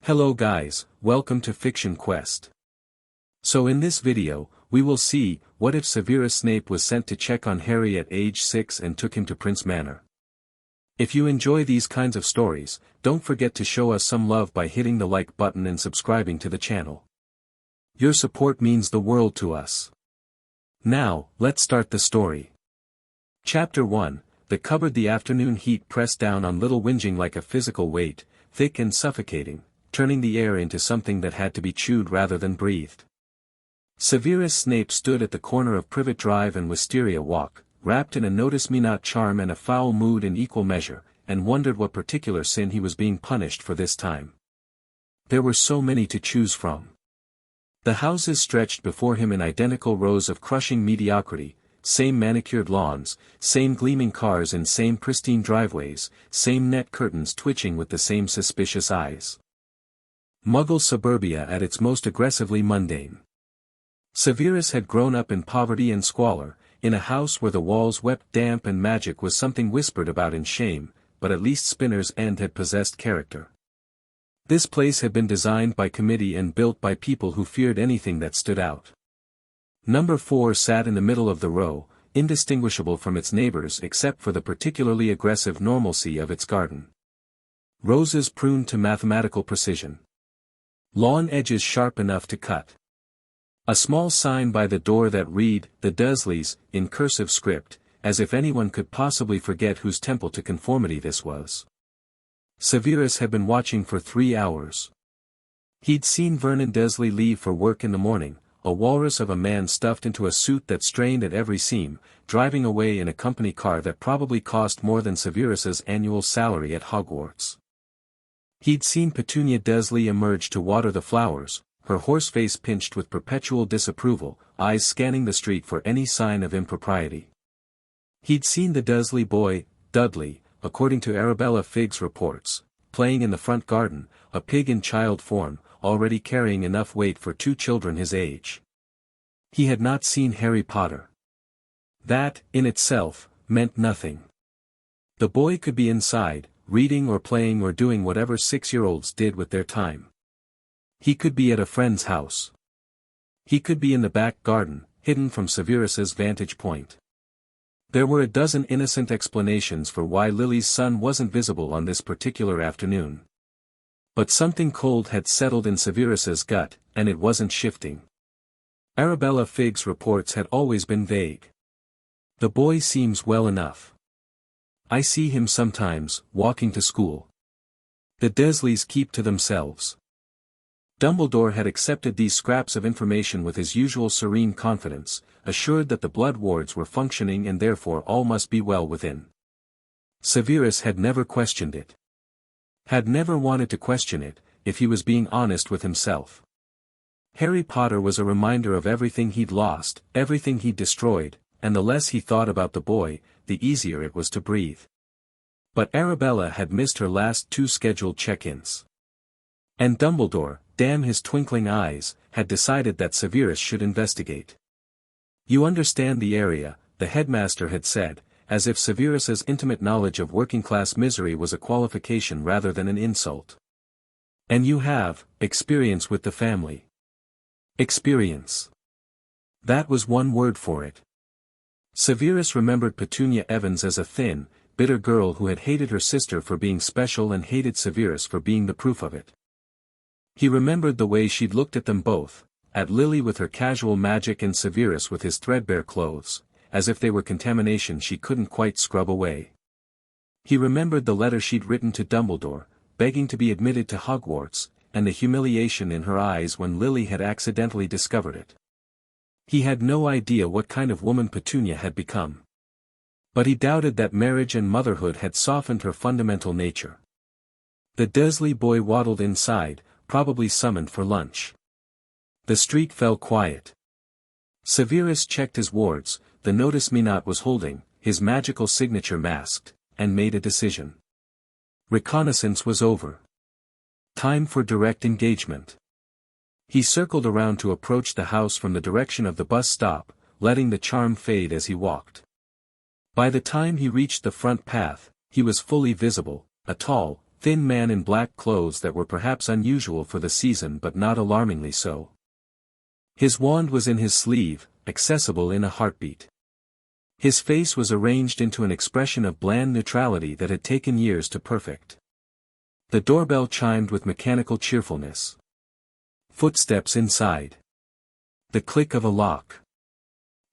Hello guys, welcome to Fiction Quest. So in this video, we will see, what if Severus Snape was sent to check on Harry at age 6 and took him to Prince Manor. If you enjoy these kinds of stories, don't forget to show us some love by hitting the like button and subscribing to the channel. Your support means the world to us. Now, let's start the story. Chapter 1, the cupboard. The afternoon heat pressed down on little whinging like a physical weight, thick and suffocating, turning the air into something that had to be chewed rather than breathed. Severus Snape stood at the corner of Privet Drive and Wisteria Walk, wrapped in a notice-me-not charm and a foul mood in equal measure, and wondered what particular sin he was being punished for this time. There were so many to choose from. The houses stretched before him in identical rows of crushing mediocrity, same manicured lawns, same gleaming cars in same pristine driveways, same net curtains twitching with the same suspicious eyes. Muggle suburbia at its most aggressively mundane. Severus had grown up in poverty and squalor, in a house where the walls wept damp and magic was something whispered about in shame, but at least Spinner's End had possessed character. This place had been designed by committee and built by people who feared anything that stood out. Number 4 sat in the middle of the row, indistinguishable from its neighbors except for the particularly aggressive normalcy of its garden. Roses pruned to mathematical precision. Lawn edges sharp enough to cut. A small sign by the door that read, "The Dursleys," in cursive script, as if anyone could possibly forget whose temple to conformity this was. Severus had been watching for 3 hours. He'd seen Vernon Dursley leave for work in the morning, a walrus of a man stuffed into a suit that strained at every seam, driving away in a company car that probably cost more than Severus's annual salary at Hogwarts. He'd seen Petunia Dursley emerge to water the flowers, her horse face pinched with perpetual disapproval, eyes scanning the street for any sign of impropriety. He'd seen the Dursley boy, Dudley, according to Arabella Figg's reports, playing in the front garden, a pig in child form, already carrying enough weight for 2 children his age. He had not seen Harry Potter. That, in itself, meant nothing. The boy could be inside, reading or playing or doing whatever 6-year-olds did with their time. He could be at a friend's house. He could be in the back garden, hidden from Severus's vantage point. There were a dozen innocent explanations for why Lily's son wasn't visible on this particular afternoon. But something cold had settled in Severus's gut, and it wasn't shifting. Arabella Figg's reports had always been vague. The boy seems well enough. I see him sometimes, walking to school. The Dursleys keep to themselves. Dumbledore had accepted these scraps of information with his usual serene confidence, assured that the blood wards were functioning and therefore all must be well within. Severus had never questioned it. Had never wanted to question it, if he was being honest with himself. Harry Potter was a reminder of everything he'd lost, everything he'd destroyed, and the less he thought about the boy, the easier it was to breathe. But Arabella had missed her last 2 scheduled check-ins. And Dumbledore, damn his twinkling eyes, had decided that Severus should investigate. You understand the area, the headmaster had said, as if Severus's intimate knowledge of working-class misery was a qualification rather than an insult. And you have experience with the family. Experience. That was one word for it. Severus remembered Petunia Evans as a thin, bitter girl who had hated her sister for being special and hated Severus for being the proof of it. He remembered the way she'd looked at them both, at Lily with her casual magic and Severus with his threadbare clothes, as if they were contamination she couldn't quite scrub away. He remembered the letter she'd written to Dumbledore, begging to be admitted to Hogwarts, and the humiliation in her eyes when Lily had accidentally discovered it. He had no idea what kind of woman Petunia had become. But he doubted that marriage and motherhood had softened her fundamental nature. The Dursley boy waddled inside, probably summoned for lunch. The street fell quiet. Severus checked his wards, the notice-me-not was holding, his magical signature masked, and made a decision. Reconnaissance was over. Time for direct engagement. He circled around to approach the house from the direction of the bus stop, letting the charm fade as he walked. By the time he reached the front path, he was fully visible, a tall, thin man in black clothes that were perhaps unusual for the season but not alarmingly so. His wand was in his sleeve, accessible in a heartbeat. His face was arranged into an expression of bland neutrality that had taken years to perfect. The doorbell chimed with mechanical cheerfulness. Footsteps inside. The click of a lock.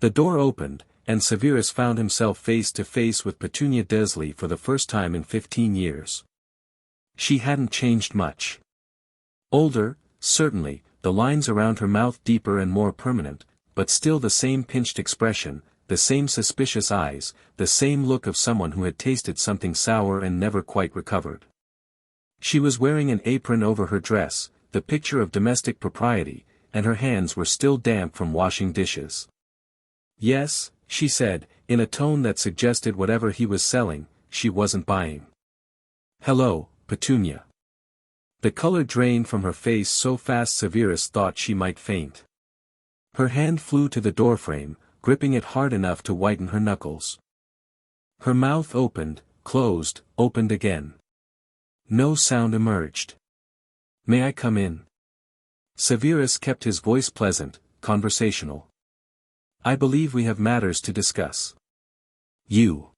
The door opened, and Severus found himself face to face with Petunia Dursley for the first time in 15 years. She hadn't changed much. Older, certainly, the lines around her mouth deeper and more permanent, but still the same pinched expression, the same suspicious eyes, the same look of someone who had tasted something sour and never quite recovered. She was wearing an apron over her dress, the picture of domestic propriety, and her hands were still damp from washing dishes. "Yes," she said, in a tone that suggested whatever he was selling, she wasn't buying. "Hello, Petunia." The color drained from her face so fast Severus thought she might faint. Her hand flew to the doorframe, gripping it hard enough to whiten her knuckles. Her mouth opened, closed, opened again. No sound emerged. "May I come in?" Severus kept his voice pleasant, conversational. "I believe we have matters to discuss." "You."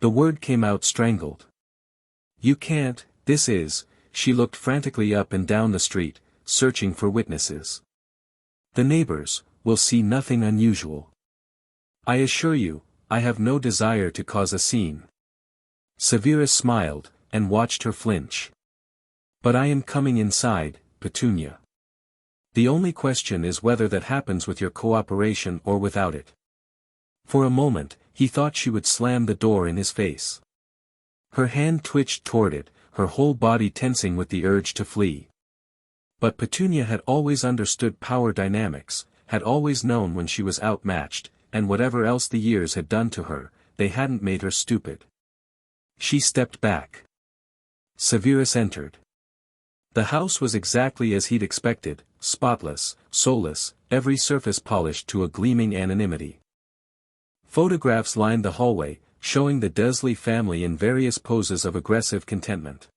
The word came out strangled. "You can't, this is," she looked frantically up and down the street, searching for witnesses. "The neighbors will see nothing unusual. I assure you, I have no desire to cause a scene." Severus smiled, and watched her flinch. "But I am coming inside, Petunia. The only question is whether that happens with your cooperation or without it." For a moment, he thought she would slam the door in his face. Her hand twitched toward it, her whole body tensing with the urge to flee. But Petunia had always understood power dynamics, had always known when she was outmatched, and whatever else the years had done to her, they hadn't made her stupid. She stepped back. Severus entered. The house was exactly as he'd expected, spotless, soulless, every surface polished to a gleaming anonymity. Photographs lined the hallway, showing the Dursley family in various poses of aggressive contentment.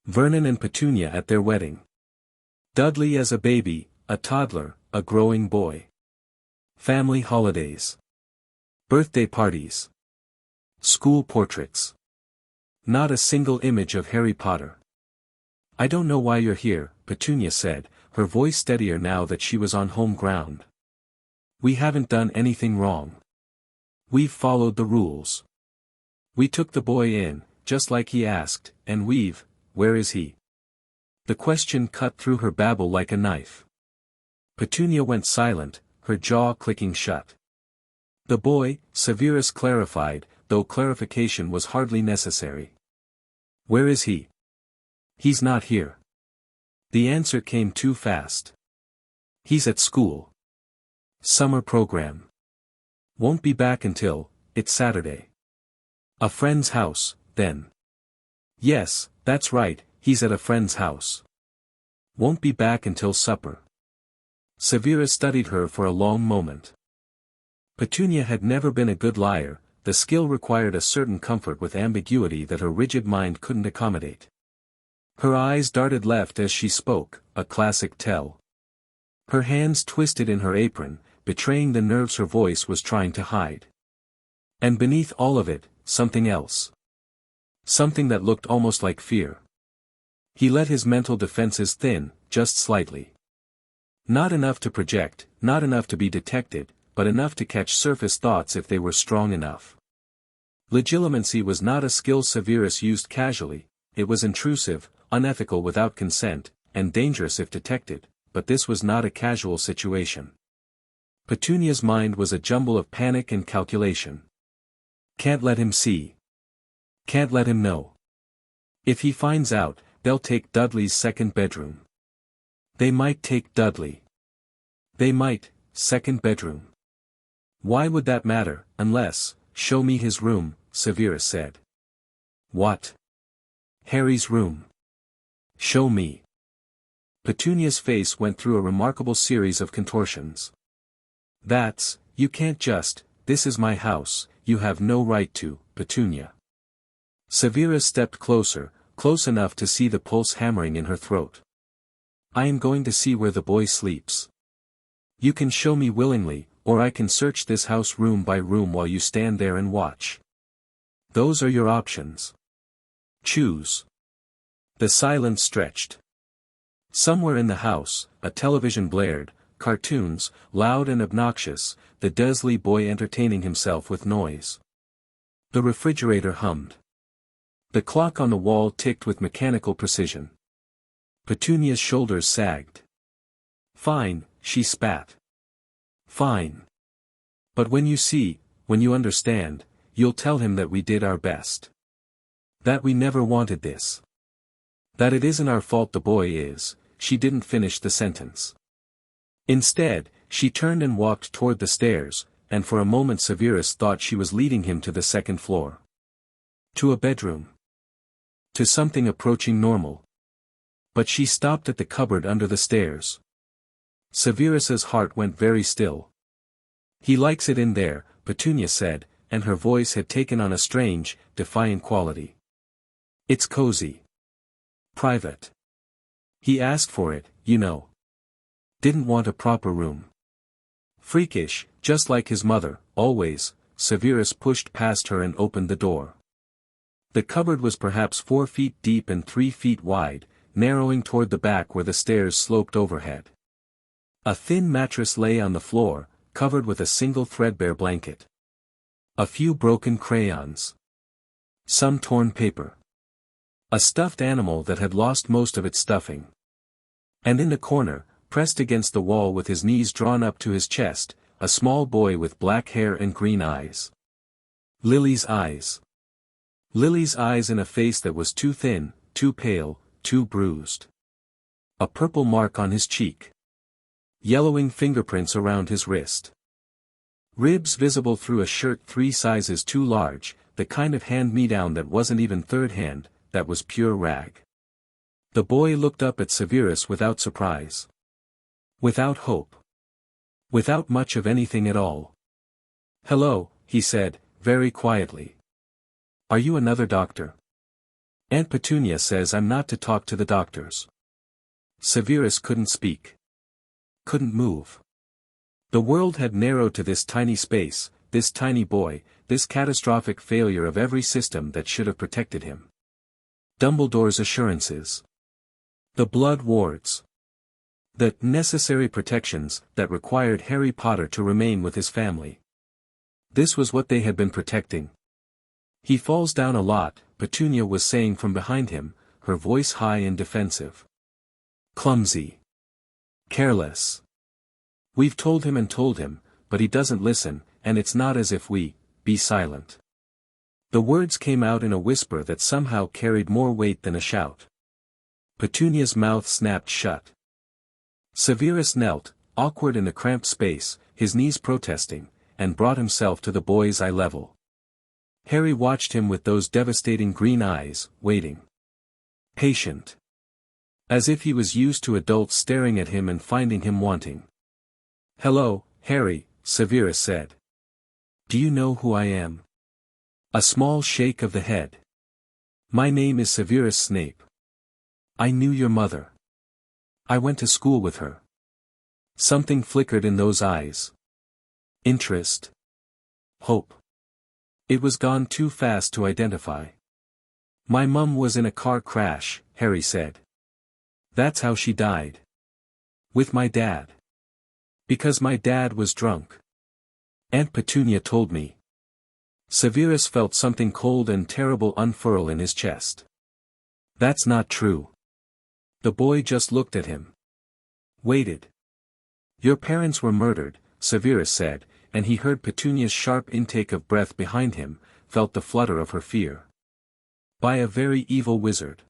Vernon and Petunia at their wedding. Dudley as a baby, a toddler, a growing boy. Family holidays. Birthday parties. School portraits. Not a single image of Harry Potter. "I don't know why you're here," Petunia said, her voice steadier now that she was on home ground. "We haven't done anything wrong. We've followed the rules. We took the boy in, just like he asked, and where is he?" The question cut through her babble like a knife. Petunia went silent, her jaw clicking shut. "The boy," Severus clarified, though clarification was hardly necessary. "Where is he?" "He's not here." The answer came too fast. "He's at school. Summer program. Won't be back until, it's Saturday." "A friend's house, then." "Yes, that's right, he's at a friend's house. Won't be back until supper." Severus studied her for a long moment. Petunia had never been a good liar, the skill required a certain comfort with ambiguity that her rigid mind couldn't accommodate. Her eyes darted left as she spoke, a classic tell. Her hands twisted in her apron, betraying the nerves her voice was trying to hide. And beneath all of it, something else. Something that looked almost like fear. He let his mental defenses thin, just slightly. Not enough to project, not enough to be detected, but enough to catch surface thoughts if they were strong enough. Legilimency was not a skill Severus used casually, it was intrusive, unethical without consent, and dangerous if detected, but this was not a casual situation. Petunia's mind was a jumble of panic and calculation. Can't let him see. Can't let him know. If he finds out, they'll take Dudley's second bedroom. They might take Dudley. They might, second bedroom. Why would that matter, unless, show me his room, Severus said. What? Harry's room. Show me. Petunia's face went through a remarkable series of contortions. You can't just, this is my house, you have no right to, Petunia. Severus stepped closer, close enough to see the pulse hammering in her throat. I am going to see where the boy sleeps. You can show me willingly, or I can search this house room by room while you stand there and watch. Those are your options. Choose. The silence stretched. Somewhere in the house, a television blared, cartoons, loud and obnoxious, the Dursley boy entertaining himself with noise. The refrigerator hummed. The clock on the wall ticked with mechanical precision. Petunia's shoulders sagged. Fine, she spat. Fine. But when you understand, you'll tell him that we did our best. That we never wanted this. That it isn't our fault the boy is. She didn't finish the sentence. Instead, she turned and walked toward the stairs, and for a moment Severus thought she was leading him to the second floor. To a bedroom. To something approaching normal. But she stopped at the cupboard under the stairs. Severus's heart went very still. He likes it in there, Petunia said, and her voice had taken on a strange, defiant quality. It's cozy. Private. He asked for it, you know. Didn't want a proper room. Freakish, just like his mother, always. Severus pushed past her and opened the door. The cupboard was perhaps 4 feet deep and 3 feet wide, narrowing toward the back where the stairs sloped overhead. A thin mattress lay on the floor, covered with a single threadbare blanket. A few broken crayons. Some torn paper. A stuffed animal that had lost most of its stuffing. And in the corner, pressed against the wall with his knees drawn up to his chest, a small boy with black hair and green eyes. Lily's eyes. Lily's eyes in a face that was too thin, too pale, too bruised. A purple mark on his cheek. Yellowing fingerprints around his wrist. Ribs visible through a shirt 3 sizes too large, the kind of hand-me-down that wasn't even third-hand, that was pure rag. The boy looked up at Severus without surprise. Without hope. Without much of anything at all. Hello, he said, very quietly. Are you another doctor? Aunt Petunia says I'm not to talk to the doctors. Severus couldn't speak. Couldn't move. The world had narrowed to this tiny space, this tiny boy, this catastrophic failure of every system that should have protected him. Dumbledore's assurances. The blood wards. The necessary protections that required Harry Potter to remain with his family. This was what they had been protecting. He falls down a lot, Petunia was saying from behind him, her voice high and defensive. Clumsy. Careless. We've told him, but he doesn't listen, and it's not as if be silent. The words came out in a whisper that somehow carried more weight than a shout. Petunia's mouth snapped shut. Severus knelt, awkward in the cramped space, his knees protesting, and brought himself to the boy's eye level. Harry watched him with those devastating green eyes, waiting. Patient. As if he was used to adults staring at him and finding him wanting. Hello, Harry, Severus said. Do you know who I am? A small shake of the head. My name is Severus Snape. I knew your mother. I went to school with her. Something flickered in those eyes. Interest. Hope. It was gone too fast to identify. My mum was in a car crash, Harry said. That's how she died. With my dad. Because my dad was drunk. Aunt Petunia told me. Severus felt something cold and terrible unfurl in his chest. That's not true. The boy just looked at him. Waited. Your parents were murdered, Severus said, and he heard Petunia's sharp intake of breath behind him, felt the flutter of her fear. By a very evil wizard.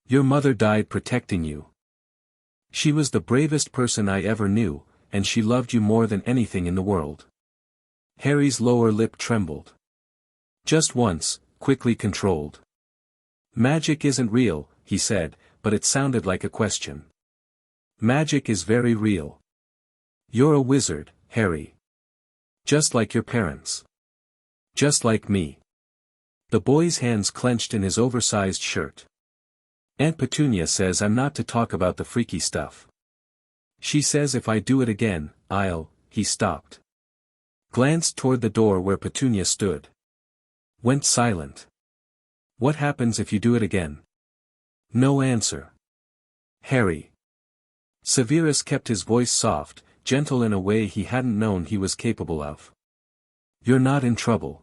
Your mother died protecting you. She was the bravest person I ever knew, and she loved you more than anything in the world. Harry's lower lip trembled. Just once, quickly controlled. Magic isn't real, he said, but it sounded like a question. Magic is very real. You're a wizard, Harry. Just like your parents. Just like me. The boy's hands clenched in his oversized shirt. Aunt Petunia says I'm not to talk about the freaky stuff. She says if I do it again, he stopped. Glanced toward the door where Petunia stood. Went silent. What happens if you do it again? No answer. Harry. Severus kept his voice soft, gentle in a way he hadn't known he was capable of. You're not in trouble.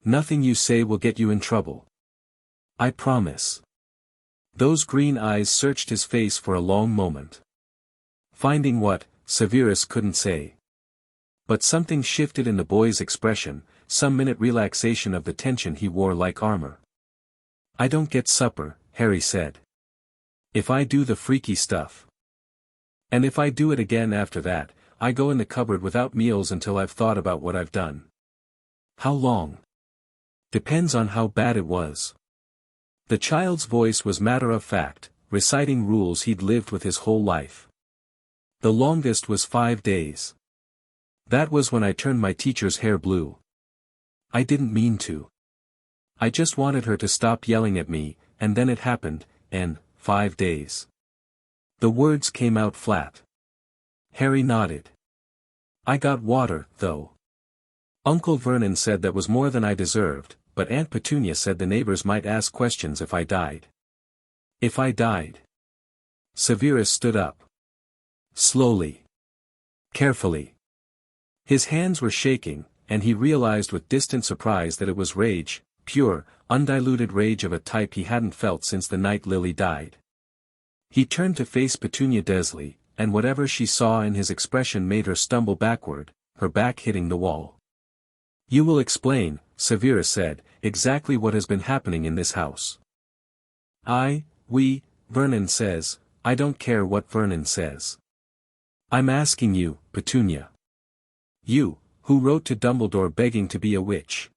Nothing you say will get you in trouble. I promise. Those green eyes searched his face for a long moment. Finding what, Severus couldn't say. But something shifted in the boy's expression, some minute relaxation of the tension he wore like armor. I don't get supper, Harry said. If I do the freaky stuff. And if I do it again after that, I go in the cupboard without meals until I've thought about what I've done. How long? Depends on how bad it was. The child's voice was matter of fact, reciting rules he'd lived with his whole life. The longest was 5 days. That was when I turned my teacher's hair blue. I didn't mean to. I just wanted her to stop yelling at me, and then it happened, and 5 days. The words came out flat. Harry nodded. I got water, though. Uncle Vernon said that was more than I deserved, but Aunt Petunia said the neighbors might ask questions if I died. If I died. Severus stood up. Slowly. Carefully. His hands were shaking, and he realized with distant surprise that it was rage, pure, undiluted rage of a type he hadn't felt since the night Lily died. He turned to face Petunia Desley, and whatever she saw in his expression made her stumble backward, her back hitting the wall. You will explain, Severus said, exactly what has been happening in this house. Vernon says, I don't care what Vernon says. I'm asking you, Petunia. You, who wrote to Dumbledore begging to be a witch.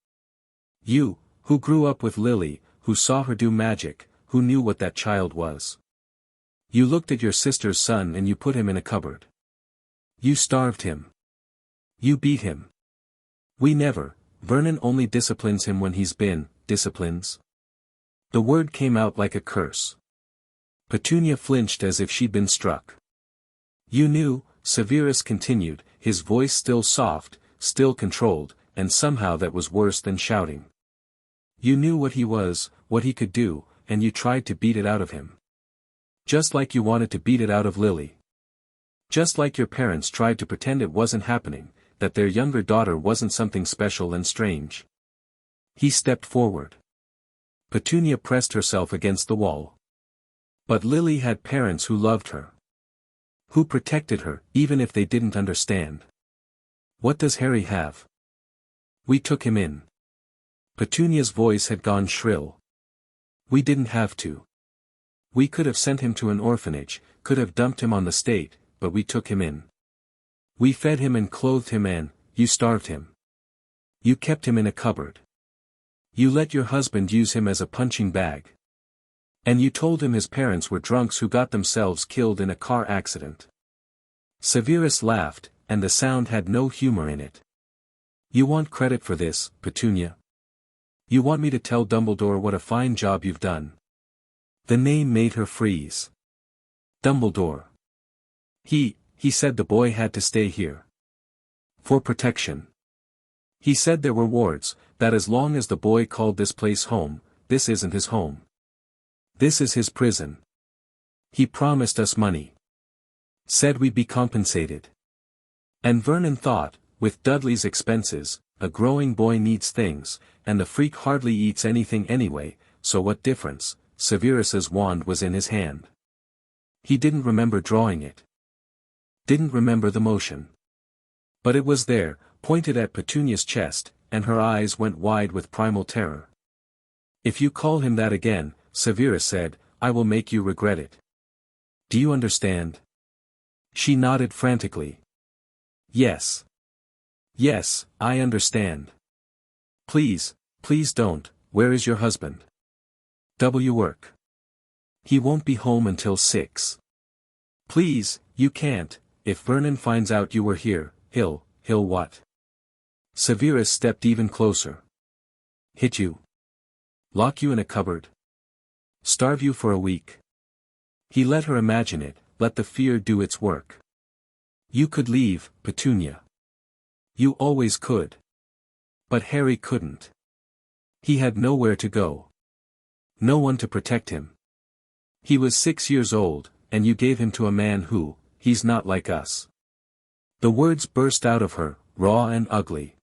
You, who grew up with Lily, who saw her do magic, who knew what that child was. You looked at your sister's son and you put him in a cupboard. You starved him. You beat him. We never, Vernon only disciplines him when he's been, disciplines. The word came out like a curse. Petunia flinched as if she'd been struck. You knew, Severus continued, his voice still soft, still controlled, and somehow that was worse than shouting. You knew what he was, what he could do, and you tried to beat it out of him. Just like you wanted to beat it out of Lily. Just like your parents tried to pretend it wasn't happening, that their younger daughter wasn't something special and strange. He stepped forward. Petunia pressed herself against the wall. But Lily had parents who loved her. Who protected her, even if they didn't understand. What does Harry have? We took him in. Petunia's voice had gone shrill. We didn't have to. We could have sent him to an orphanage, could have dumped him on the state, but we took him in. We fed him and clothed him and, you starved him. You kept him in a cupboard. You let your husband use him as a punching bag. And you told him his parents were drunks who got themselves killed in a car accident. Severus laughed, and the sound had no humor in it. You want credit for this, Petunia? You want me to tell Dumbledore what a fine job you've done? The name made her freeze. Dumbledore. He said the boy had to stay here. For protection. He said there were wards, that as long as the boy called this place home, this isn't his home. This is his prison. He promised us money. Said we'd be compensated. And Vernon thought, with Dudley's expenses, a growing boy needs things, and the freak hardly eats anything anyway, so what difference? Severus's wand was in his hand. He didn't remember drawing it. Didn't remember the motion. But it was there, pointed at Petunia's chest, and her eyes went wide with primal terror. If you call him that again, Severus said, I will make you regret it. Do you understand? She nodded frantically. Yes. Yes, I understand. Please, please don't, where is your husband? Work. He won't be home until 6. Please, you can't, if Vernon finds out you were here, he'll what? Severus stepped even closer. Hit you? Lock you in a cupboard? Starve you for a week. He let her imagine it, let the fear do its work. You could leave, Petunia. You always could. But Harry couldn't. He had nowhere to go. No one to protect him. He was 6 years old, and you gave him to a man who, he's not like us. The words burst out of her, raw and ugly.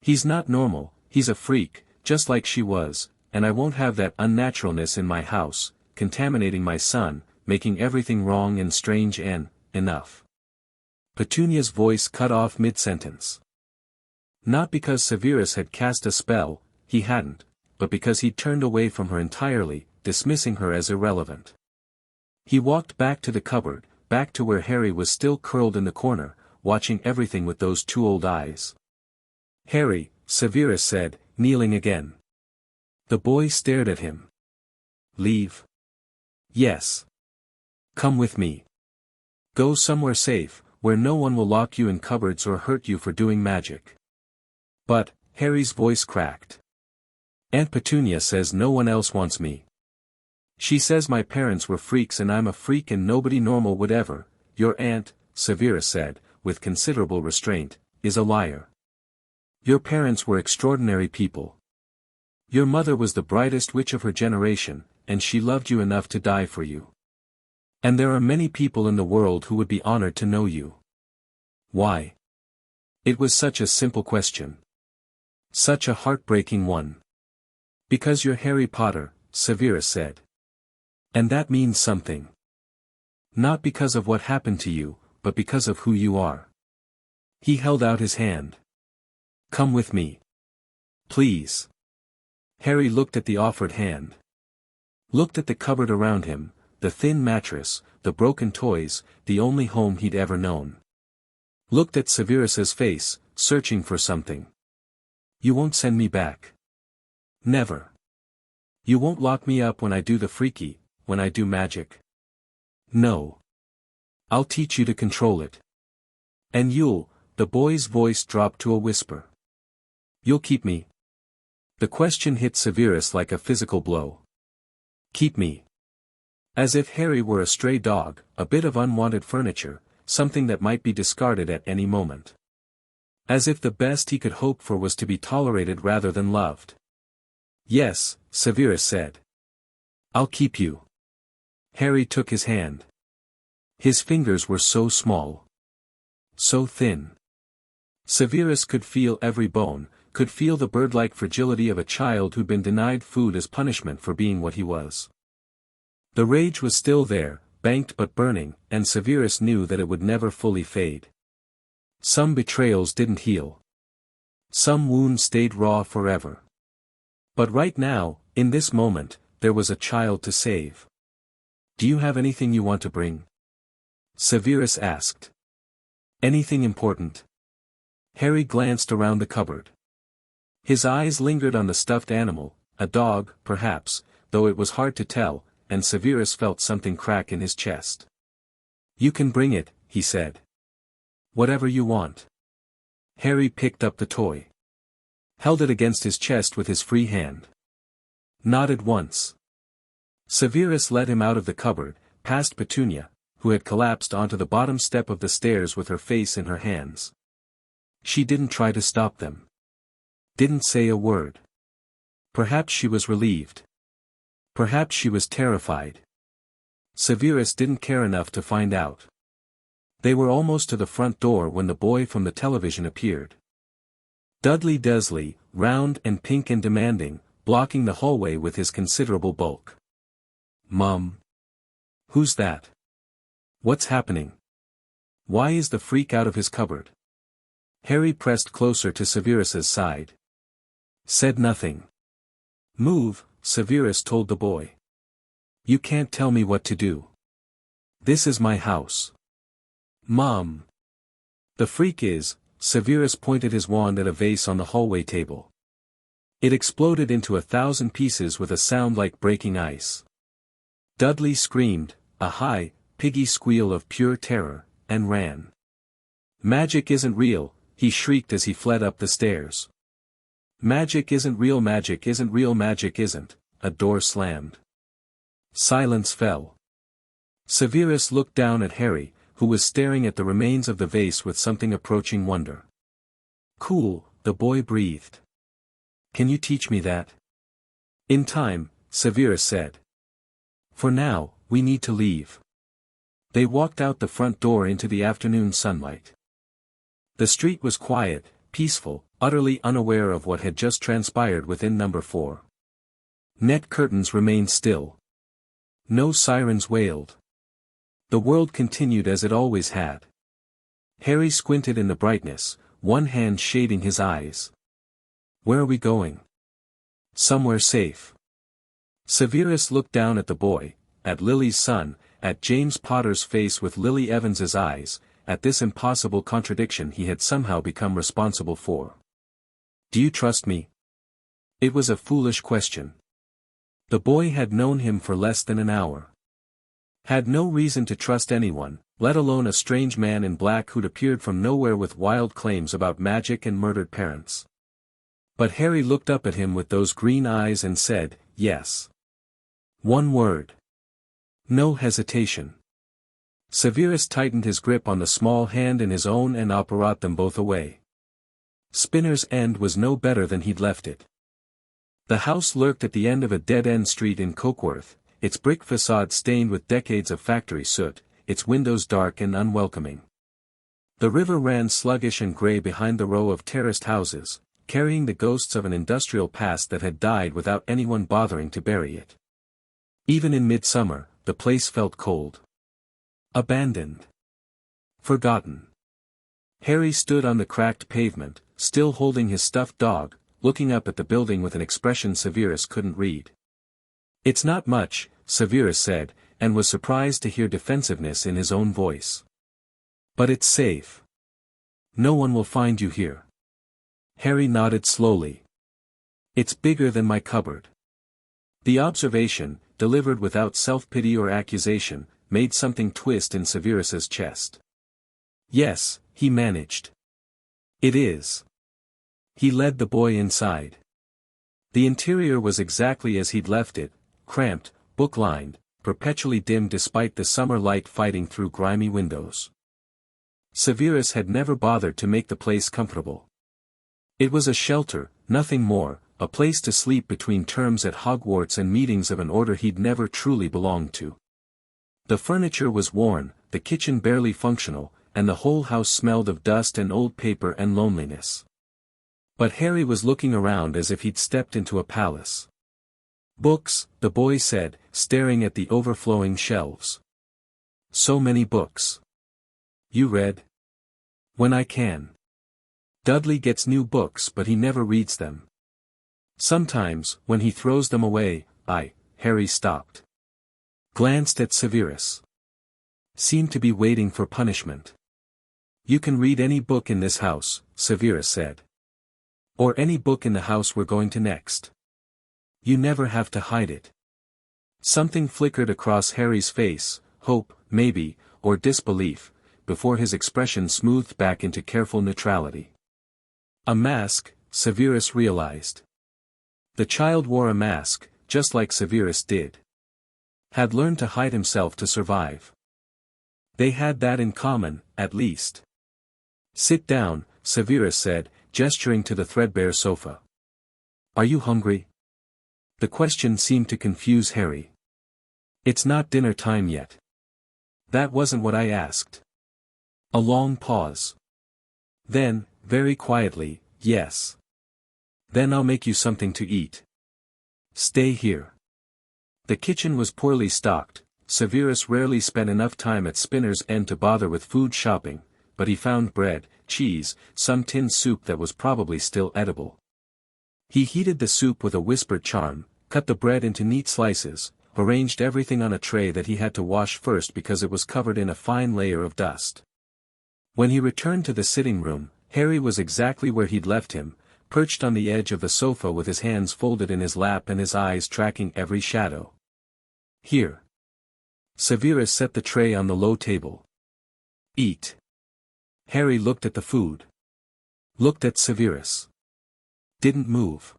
He's not normal, he's a freak, just like she was, and I won't have that unnaturalness in my house, contaminating my son, making everything wrong and strange and, enough. Petunia's voice cut off mid-sentence. Not because Severus had cast a spell, he hadn't, but because he'd turned away from her entirely, dismissing her as irrelevant. He walked back to the cupboard, back to where Harry was still curled in the corner, watching everything with those two old eyes. Harry, Severus said, kneeling again. The boy stared at him. Leave? Yes. Come with me. Go somewhere safe, where no one will lock you in cupboards or hurt you for doing magic. But, Harry's voice cracked. Aunt Petunia says no one else wants me. She says my parents were freaks and I'm a freak and nobody normal would ever. Your aunt, Severus said, with considerable restraint, is a liar. Your parents were extraordinary people. Your mother was the brightest witch of her generation, and she loved you enough to die for you. And there are many people in the world who would be honored to know you. Why? It was such a simple question. Such a heartbreaking one. Because you're Harry Potter, Severus said. And that means something. Not because of what happened to you, but because of who you are. He held out his hand. Come with me. Please. Harry looked at the offered hand. Looked at the cupboard around him, the thin mattress, the broken toys, the only home he'd ever known. Looked at Severus's face, searching for something. You won't send me back. Never. You won't lock me up when I do the freaky, when I do magic. No. I'll teach you to control it. And you'll, the boy's voice dropped to a whisper. You'll keep me. The question hit Severus like a physical blow. Keep me. As if Harry were a stray dog, a bit of unwanted furniture, something that might be discarded at any moment. As if the best he could hope for was to be tolerated rather than loved. Yes, Severus said. I'll keep you. Harry took his hand. His fingers were so small. So thin. Severus could feel every bone, could feel the bird-like fragility of a child who'd been denied food as punishment for being what he was. The rage was still there, banked but burning, and Severus knew that it would never fully fade. Some betrayals didn't heal. Some wounds stayed raw forever. But right now, in this moment, there was a child to save. Do you have anything you want to bring? Severus asked. Anything important? Harry glanced around the cupboard. His eyes lingered on the stuffed animal, a dog, perhaps, though it was hard to tell, and Severus felt something crack in his chest. You can bring it, he said. Whatever you want. Harry picked up the toy. Held it against his chest with his free hand. Nodded once. Severus led him out of the cupboard, past Petunia, who had collapsed onto the bottom step of the stairs with her face in her hands. She didn't try to stop them. Didn't say a word. Perhaps she was relieved. Perhaps she was terrified. Severus didn't care enough to find out. They were almost to the front door when the boy from the television appeared. Dudley Dursley, round and pink and demanding, blocking the hallway with his considerable bulk. Mum. Who's that? What's happening? Why is the freak out of his cupboard? Harry pressed closer to Severus's side. Said nothing. Move, Severus told the boy. You can't tell me what to do. This is my house. Mom. The freak is, Severus pointed his wand at a vase on the hallway table. It exploded into 1,000 pieces with a sound like breaking ice. Dudley screamed, a high, piggy squeal of pure terror, and ran. Magic isn't real, he shrieked as he fled up the stairs. Magic isn't real, magic isn't real, magic isn't. A door slammed. Silence fell. Severus looked down at Harry, who was staring at the remains of the vase with something approaching wonder. "Cool," the boy breathed. "Can you teach me that?" "In time," Severus said. "For now, we need to leave." They walked out the front door into the afternoon sunlight. The street was quiet, peaceful, utterly unaware of what had just transpired within number 4. Net curtains remained still. No sirens wailed. The world continued as it always had. Harry squinted in the brightness, one hand shading his eyes. "Where are we going?" "Somewhere safe." Severus looked down at the boy, at Lily's son, at James Potter's face with Lily Evans's eyes, at this impossible contradiction he had somehow become responsible for. "Do you trust me?" It was a foolish question. The boy had known him for less than an hour. Had no reason to trust anyone, let alone a strange man in black who'd appeared from nowhere with wild claims about magic and murdered parents. But Harry looked up at him with those green eyes and said, "Yes." One word. No hesitation. Severus tightened his grip on the small hand in his own and brought them both away. Spinner's End was no better than he'd left it. The house lurked at the end of a dead-end street in Cokeworth, its brick facade stained with decades of factory soot, its windows dark and unwelcoming. The river ran sluggish and grey behind the row of terraced houses, carrying the ghosts of an industrial past that had died without anyone bothering to bury it. Even in midsummer, the place felt cold. Abandoned. Forgotten. Harry stood on the cracked pavement, still holding his stuffed dog, looking up at the building with an expression Severus couldn't read. "It's not much," Severus said, and was surprised to hear defensiveness in his own voice. "But it's safe. No one will find you here." Harry nodded slowly. "It's bigger than my cupboard." The observation, delivered without self-pity or accusation, made something twist in Severus's chest. "Yes," he managed. "It is." He led the boy inside. The interior was exactly as he'd left it, cramped, book-lined, perpetually dim despite the summer light fighting through grimy windows. Severus had never bothered to make the place comfortable. It was a shelter, nothing more, a place to sleep between terms at Hogwarts and meetings of an order he'd never truly belonged to. The furniture was worn, the kitchen barely functional, and the whole house smelled of dust and old paper and loneliness. But Harry was looking around as if he'd stepped into a palace. "Books," the boy said, staring at the overflowing shelves. "So many books." "You read?" "When I can. Dudley gets new books but he never reads them. Sometimes, when he throws them away, Harry stopped. Glanced at Severus. Seemed to be waiting for punishment. "You can read any book in this house," Severus said. "Or any book in the house we're going to next. You never have to hide it." Something flickered across Harry's face, hope, maybe, or disbelief, before his expression smoothed back into careful neutrality. A mask, Severus realized. The child wore a mask, just like Severus did. Had learned to hide himself to survive. They had that in common, at least. "Sit down," Severus said, gesturing to the threadbare sofa. "Are you hungry?" The question seemed to confuse Harry. "It's not dinner time yet." "That wasn't what I asked." A long pause. Then, very quietly, "Yes." "Then I'll make you something to eat. Stay here." The kitchen was poorly stocked. Severus rarely spent enough time at Spinner's End to bother with food shopping, but he found bread, cheese, some tinned soup that was probably still edible. He heated the soup with a whispered charm, cut the bread into neat slices, arranged everything on a tray that he had to wash first because it was covered in a fine layer of dust. When he returned to the sitting room, Harry was exactly where he'd left him, perched on the edge of the sofa with his hands folded in his lap and his eyes tracking every shadow. "Here." Severus set the tray on the low table. "Eat." Harry looked at the food. Looked at Severus. Didn't move.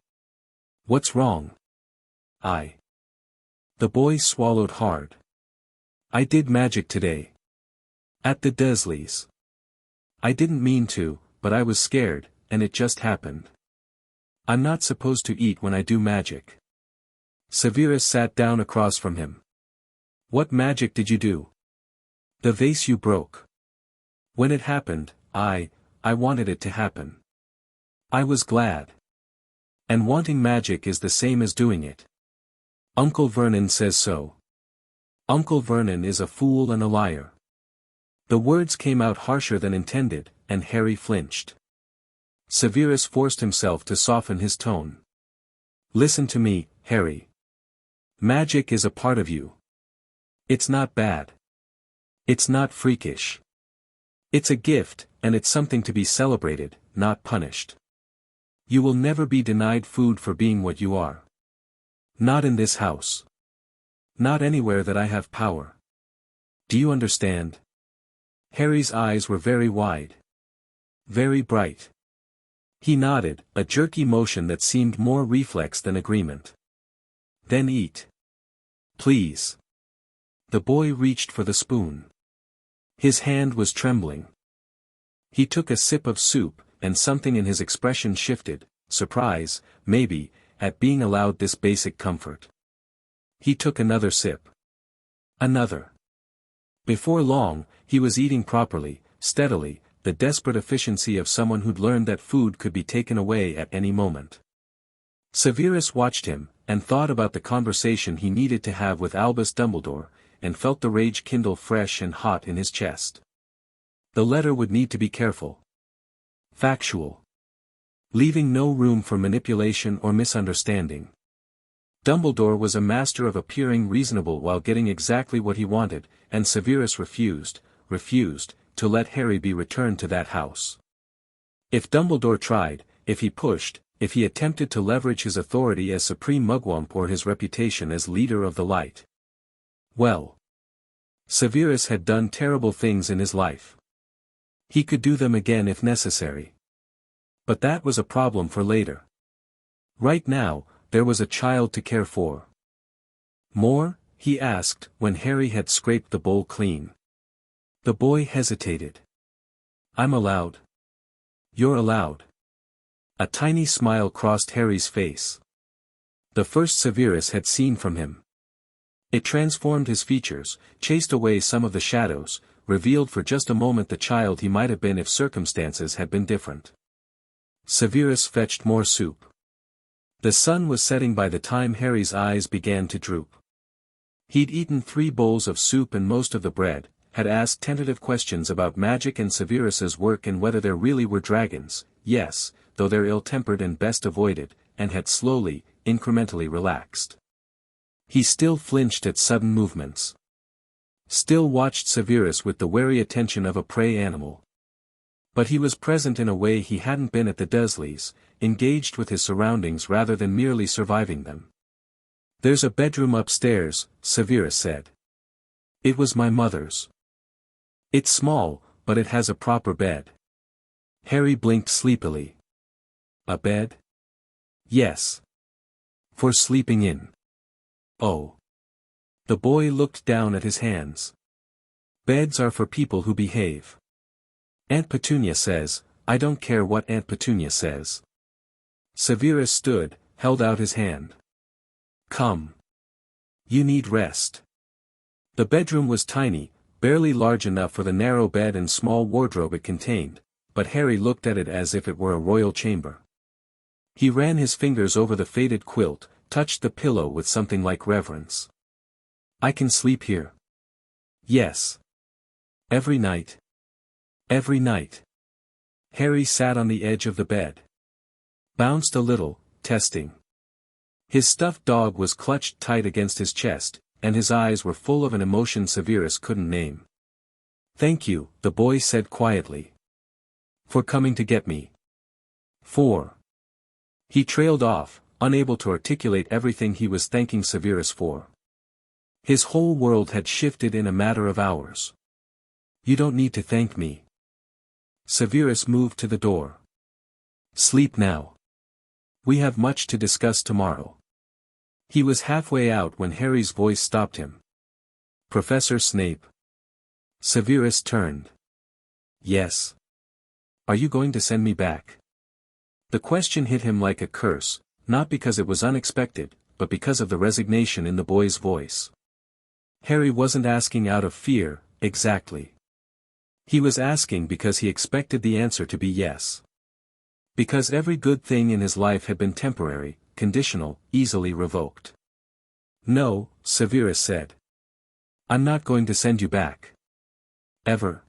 "What's wrong?" The boy swallowed hard. I did magic today. At the Dursleys. I didn't mean to, but I was scared, and it just happened. I'm not supposed to eat when I do magic. Severus sat down across from him. What magic did you do? The vase you broke. When it happened, I wanted it to happen. I was glad. And wanting magic is the same as doing it. Uncle Vernon says so. Uncle Vernon is a fool and a liar. The words came out harsher than intended, and Harry flinched. Severus forced himself to soften his tone. Listen to me, Harry. Magic is a part of you. It's not bad. It's not freakish. It's a gift, and it's something to be celebrated, not punished. You will never be denied food for being what you are. Not in this house. Not anywhere that I have power. Do you understand? Harry's eyes were very wide. Very bright. He nodded, a jerky motion that seemed more reflex than agreement. Then eat. Please. The boy reached for the spoon. His hand was trembling. He took a sip of soup, and something in his expression shifted, surprise, maybe, at being allowed this basic comfort. He took another sip. Another. Before long, he was eating properly, steadily, the desperate efficiency of someone who'd learned that food could be taken away at any moment. Severus watched him, and thought about the conversation he needed to have with Albus Dumbledore, and felt the rage kindle fresh and hot in his chest. The letter would need to be careful. Factual. Leaving no room for manipulation or misunderstanding. Dumbledore was a master of appearing reasonable while getting exactly what he wanted, and Severus refused, to let Harry be returned to that house. If Dumbledore tried, if he pushed, if he attempted to leverage his authority as supreme mugwump or his reputation as leader of the light. Well. Severus had done terrible things in his life. He could do them again if necessary. But that was a problem for later. Right now, there was a child to care for. More? He asked, when Harry had scraped the bowl clean. The boy hesitated. I'm allowed. You're allowed. A tiny smile crossed Harry's face. The first Severus had seen from him. It transformed his features, chased away some of the shadows, revealed for just a moment the child he might have been if circumstances had been different. Severus fetched more soup. The sun was setting by the time Harry's eyes began to droop. He'd eaten 3 bowls of soup and most of the bread, had asked tentative questions about magic and Severus's work and whether there really were dragons, yes, though they're ill-tempered and best avoided, and had slowly, incrementally relaxed. He still flinched at sudden movements. Still watched Severus with the wary attention of a prey animal. But he was present in a way he hadn't been at the Dursleys, engaged with his surroundings rather than merely surviving them. There's a bedroom upstairs, Severus said. It was my mother's. It's small, but it has a proper bed. Harry blinked sleepily. A bed? Yes. For sleeping in. Oh. The boy looked down at his hands. Beds are for people who behave. Aunt Petunia says, I don't care what Aunt Petunia says. Severus stood, held out his hand. Come. You need rest. The bedroom was tiny, barely large enough for the narrow bed and small wardrobe it contained, but Harry looked at it as if it were a royal chamber. He ran his fingers over the faded quilt, touched the pillow with something like reverence. I can sleep here. Yes. Every night. Every night. Harry sat on the edge of the bed. Bounced a little, testing. His stuffed dog was clutched tight against his chest, and his eyes were full of an emotion Severus couldn't name. Thank you, the boy said quietly. For coming to get me. For. He trailed off, unable to articulate everything he was thanking Severus for. His whole world had shifted in a matter of hours. You don't need to thank me. Severus moved to the door. Sleep now. We have much to discuss tomorrow. He was halfway out when Harry's voice stopped him. "Professor Snape." Severus turned. "Yes. Are you going to send me back?" The question hit him like a curse, not because it was unexpected, but because of the resignation in the boy's voice. Harry wasn't asking out of fear, exactly. He was asking because he expected the answer to be yes. Because every good thing in his life had been temporary, conditional, easily revoked. "No," Severus said. "I'm not going to send you back. Ever.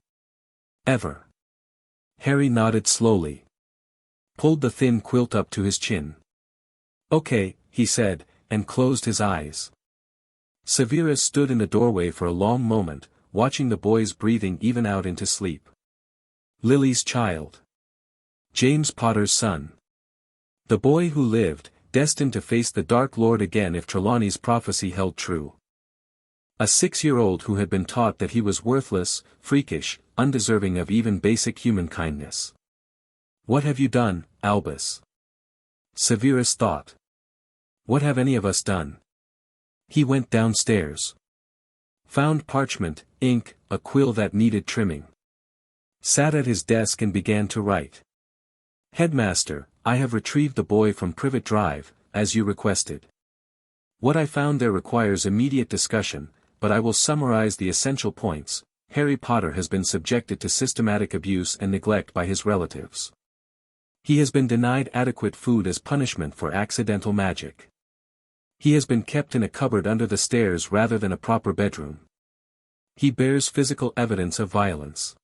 Ever." Harry nodded slowly. Pulled the thin quilt up to his chin. "Okay," he said, and closed his eyes. Severus stood in the doorway for a long moment, watching the boys breathing even out into sleep. Lily's child. James Potter's son. The boy who lived, destined to face the Dark Lord again if Trelawney's prophecy held true. A 6-year-old who had been taught that he was worthless, freakish, undeserving of even basic human kindness. "What have you done, Albus?" Severus thought. "What have any of us done?" He went downstairs. Found parchment, ink, a quill that needed trimming. Sat at his desk and began to write. "Headmaster, I have retrieved the boy from Privet Drive, as you requested. What I found there requires immediate discussion, but I will summarize the essential points. Harry Potter has been subjected to systematic abuse and neglect by his relatives. He has been denied adequate food as punishment for accidental magic. He has been kept in a cupboard under the stairs rather than a proper bedroom. He bears physical evidence of violence.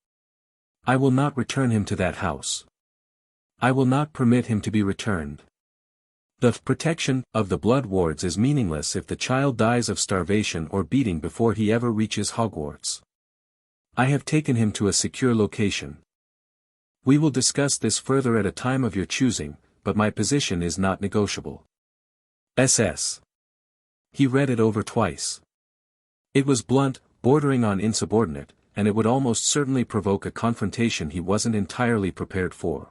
I will not return him to that house. I will not permit him to be returned. The protection of the blood wards is meaningless if the child dies of starvation or beating before he ever reaches Hogwarts. I have taken him to a secure location. We will discuss this further at a time of your choosing, but my position is not negotiable. SS." He read it over twice. It was blunt, bordering on insubordinate, and it would almost certainly provoke a confrontation he wasn't entirely prepared for.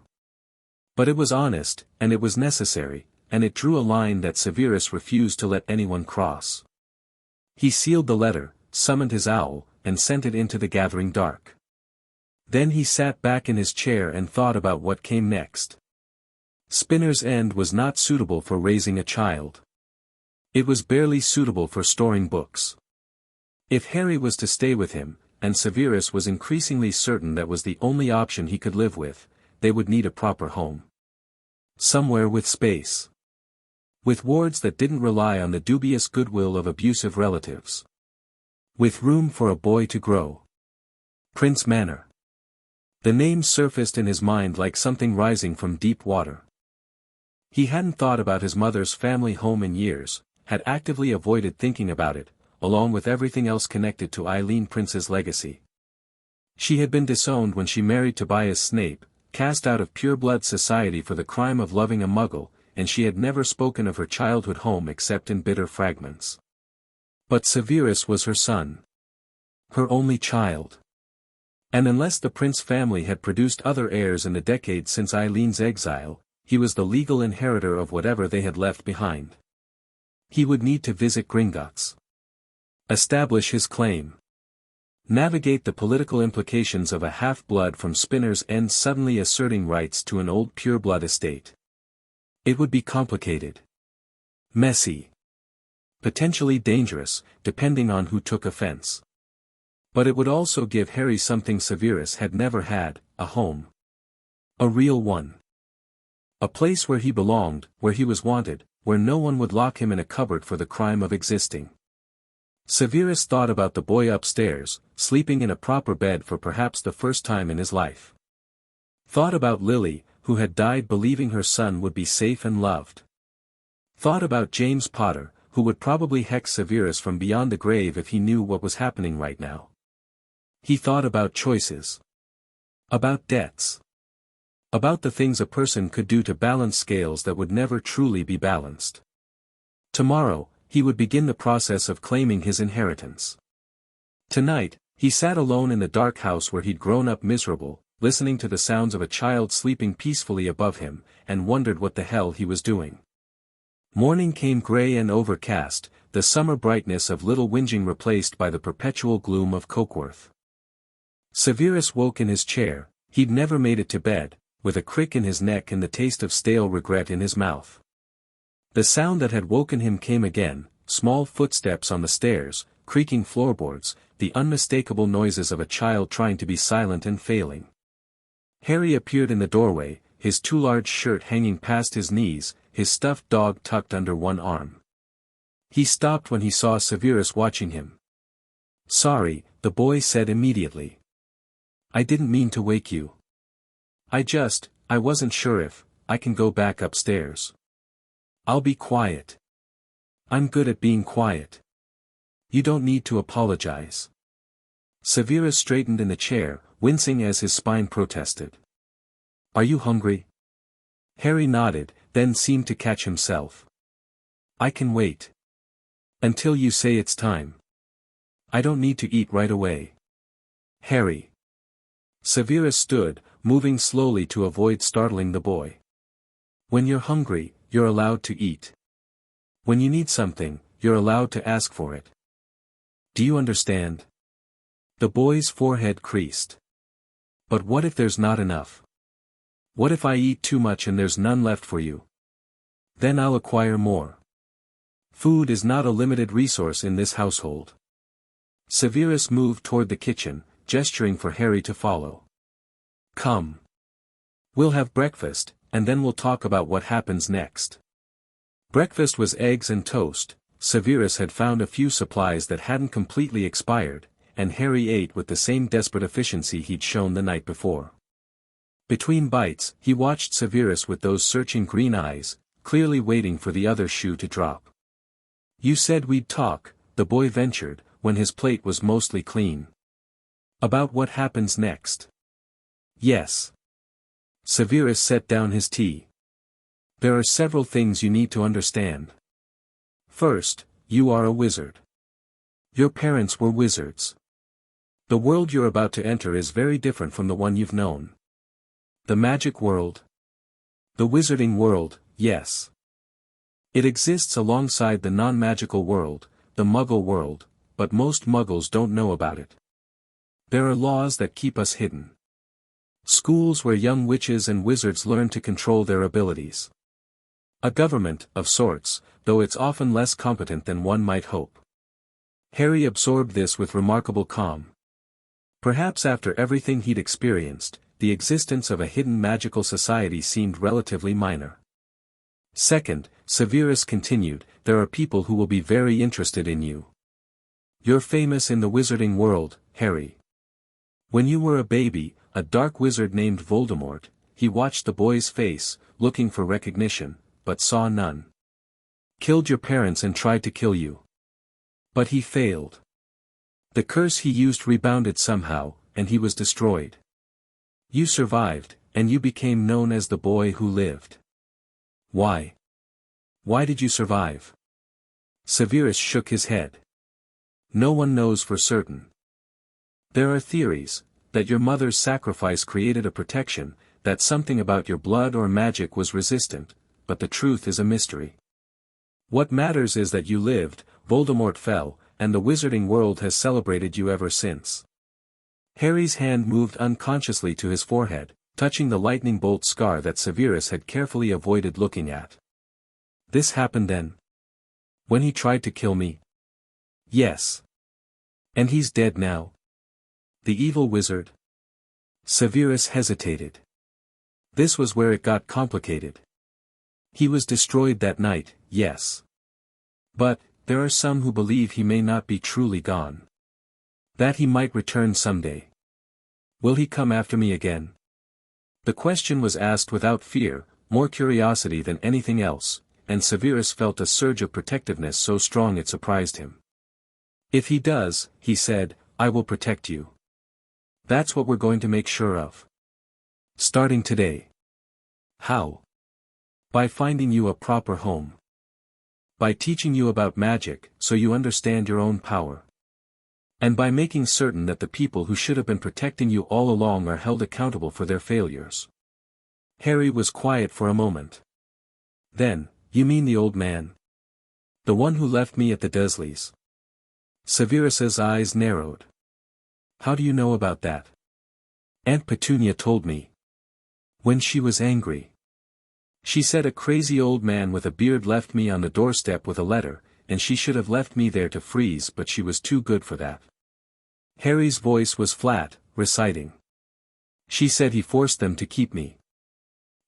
But it was honest, and it was necessary, and it drew a line that Severus refused to let anyone cross. He sealed the letter, summoned his owl, and sent it into the gathering dark. Then he sat back in his chair and thought about what came next. Spinner's End was not suitable for raising a child. It was barely suitable for storing books. If Harry was to stay with him, and Severus was increasingly certain that was the only option he could live with, they would need a proper home. Somewhere with space. With wards that didn't rely on the dubious goodwill of abusive relatives. With room for a boy to grow. Prince Manor. The name surfaced in his mind like something rising from deep water. He hadn't thought about his mother's family home in years, had actively avoided thinking about it, along with everything else connected to Eileen Prince's legacy. She had been disowned when she married Tobias Snape, cast out of pure-blood society for the crime of loving a muggle, and she had never spoken of her childhood home except in bitter fragments. But Severus was her son. Her only child. And unless the Prince family had produced other heirs in the decades since Eileen's exile, he was the legal inheritor of whatever they had left behind. He would need to visit Gringotts. Establish his claim. Navigate the political implications of a half-blood from Spinner's End suddenly asserting rights to an old pure-blood estate. It would be complicated. Messy. Potentially dangerous, depending on who took offense. But it would also give Harry something Severus had never had, a home. A real one. A place where he belonged, where he was wanted, where no one would lock him in a cupboard for the crime of existing. Severus thought about the boy upstairs, sleeping in a proper bed for perhaps the first time in his life. Thought about Lily, who had died believing her son would be safe and loved. Thought about James Potter, who would probably hex Severus from beyond the grave if he knew what was happening right now. He thought about choices. About debts. About the things a person could do to balance scales that would never truly be balanced. Tomorrow, he would begin the process of claiming his inheritance. Tonight, he sat alone in the dark house where he'd grown up miserable, listening to the sounds of a child sleeping peacefully above him, and wondered what the hell he was doing. Morning came grey and overcast, the summer brightness of Little Whinging replaced by the perpetual gloom of Cokeworth. Severus woke in his chair. He'd never made it to bed, with a crick in his neck and the taste of stale regret in his mouth. The sound that had woken him came again, small footsteps on the stairs, creaking floorboards, the unmistakable noises of a child trying to be silent and failing. Harry appeared in the doorway, his too large shirt hanging past his knees, his stuffed dog tucked under one arm. He stopped when he saw Severus watching him. "Sorry," the boy said immediately. "I didn't mean to wake you. I wasn't sure if I can go back upstairs." "I'll be quiet. I'm good at being quiet. You don't need to apologize." Severus straightened in the chair, wincing as his spine protested. "Are you hungry?" Harry nodded, then seemed to catch himself. "I can wait. Until you say it's time. I don't need to eat right away." "Harry." Severus stood, moving slowly to avoid startling the boy. "When you're hungry, you're allowed to eat. When you need something, you're allowed to ask for it. Do you understand?" The boy's forehead creased. "But what if there's not enough? What if I eat too much and there's none left for you? Then I'll acquire more. Food is not a limited resource in this household." Severus moved toward the kitchen, gesturing for Harry to follow. "Come. We'll have breakfast, and then we'll talk about what happens next." Breakfast was eggs and toast. Severus had found a few supplies that hadn't completely expired, and Harry ate with the same desperate efficiency he'd shown the night before. Between bites, he watched Severus with those searching green eyes, clearly waiting for the other shoe to drop. "You said we'd talk," the boy ventured, when his plate was mostly clean. "About what happens next?" "Yes." Severus set down his tea. "There are several things you need to understand. First, you are a wizard. Your parents were wizards. The world you're about to enter is very different from the one you've known." "The magic world?" "The wizarding world, yes. It exists alongside the non-magical world, the Muggle world, but most Muggles don't know about it. There are laws that keep us hidden. Schools where young witches and wizards learn to control their abilities. A government, of sorts, though it's often less competent than one might hope." Harry absorbed this with remarkable calm. Perhaps after everything he'd experienced, the existence of a hidden magical society seemed relatively minor. "Second," Severus continued, "there are people who will be very interested in you. You're famous in the wizarding world, Harry. When you were a baby, a dark wizard named Voldemort," he watched the boy's face, looking for recognition, but saw none. "Killed your parents and tried to kill you. But he failed. The curse he used rebounded somehow, and he was destroyed. You survived, and you became known as the boy who lived. Why? Why did you survive?" Severus shook his head. "No one knows for certain. There are theories, that your mother's sacrifice created a protection, that something about your blood or magic was resistant, but the truth is a mystery. What matters is that you lived, Voldemort fell, and the wizarding world has celebrated you ever since." Harry's hand moved unconsciously to his forehead, touching the lightning bolt scar that Severus had carefully avoided looking at. "This happened then? When he tried to kill me?" "Yes. And he's dead now? The evil wizard?" Severus hesitated. This was where it got complicated. "He was destroyed that night, yes. But, there are some who believe he may not be truly gone. That he might return someday. Will he come after me again?" The question was asked without fear, more curiosity than anything else, and Severus felt a surge of protectiveness so strong it surprised him. "If he does," he said, "I will protect you. That's what we're going to make sure of. Starting today." "How?" "By finding you a proper home. By teaching you about magic, so you understand your own power. And by making certain that the people who should have been protecting you all along are held accountable for their failures." Harry was quiet for a moment. Then, You mean the old man? The one who left me at the Dursleys? Severus's eyes narrowed. How do you know about that? Aunt Petunia told me. When she was angry. She said a crazy old man with a beard left me on the doorstep with a letter, and she should have left me there to freeze, but she was too good for that. Harry's voice was flat, reciting. She said he forced them to keep me.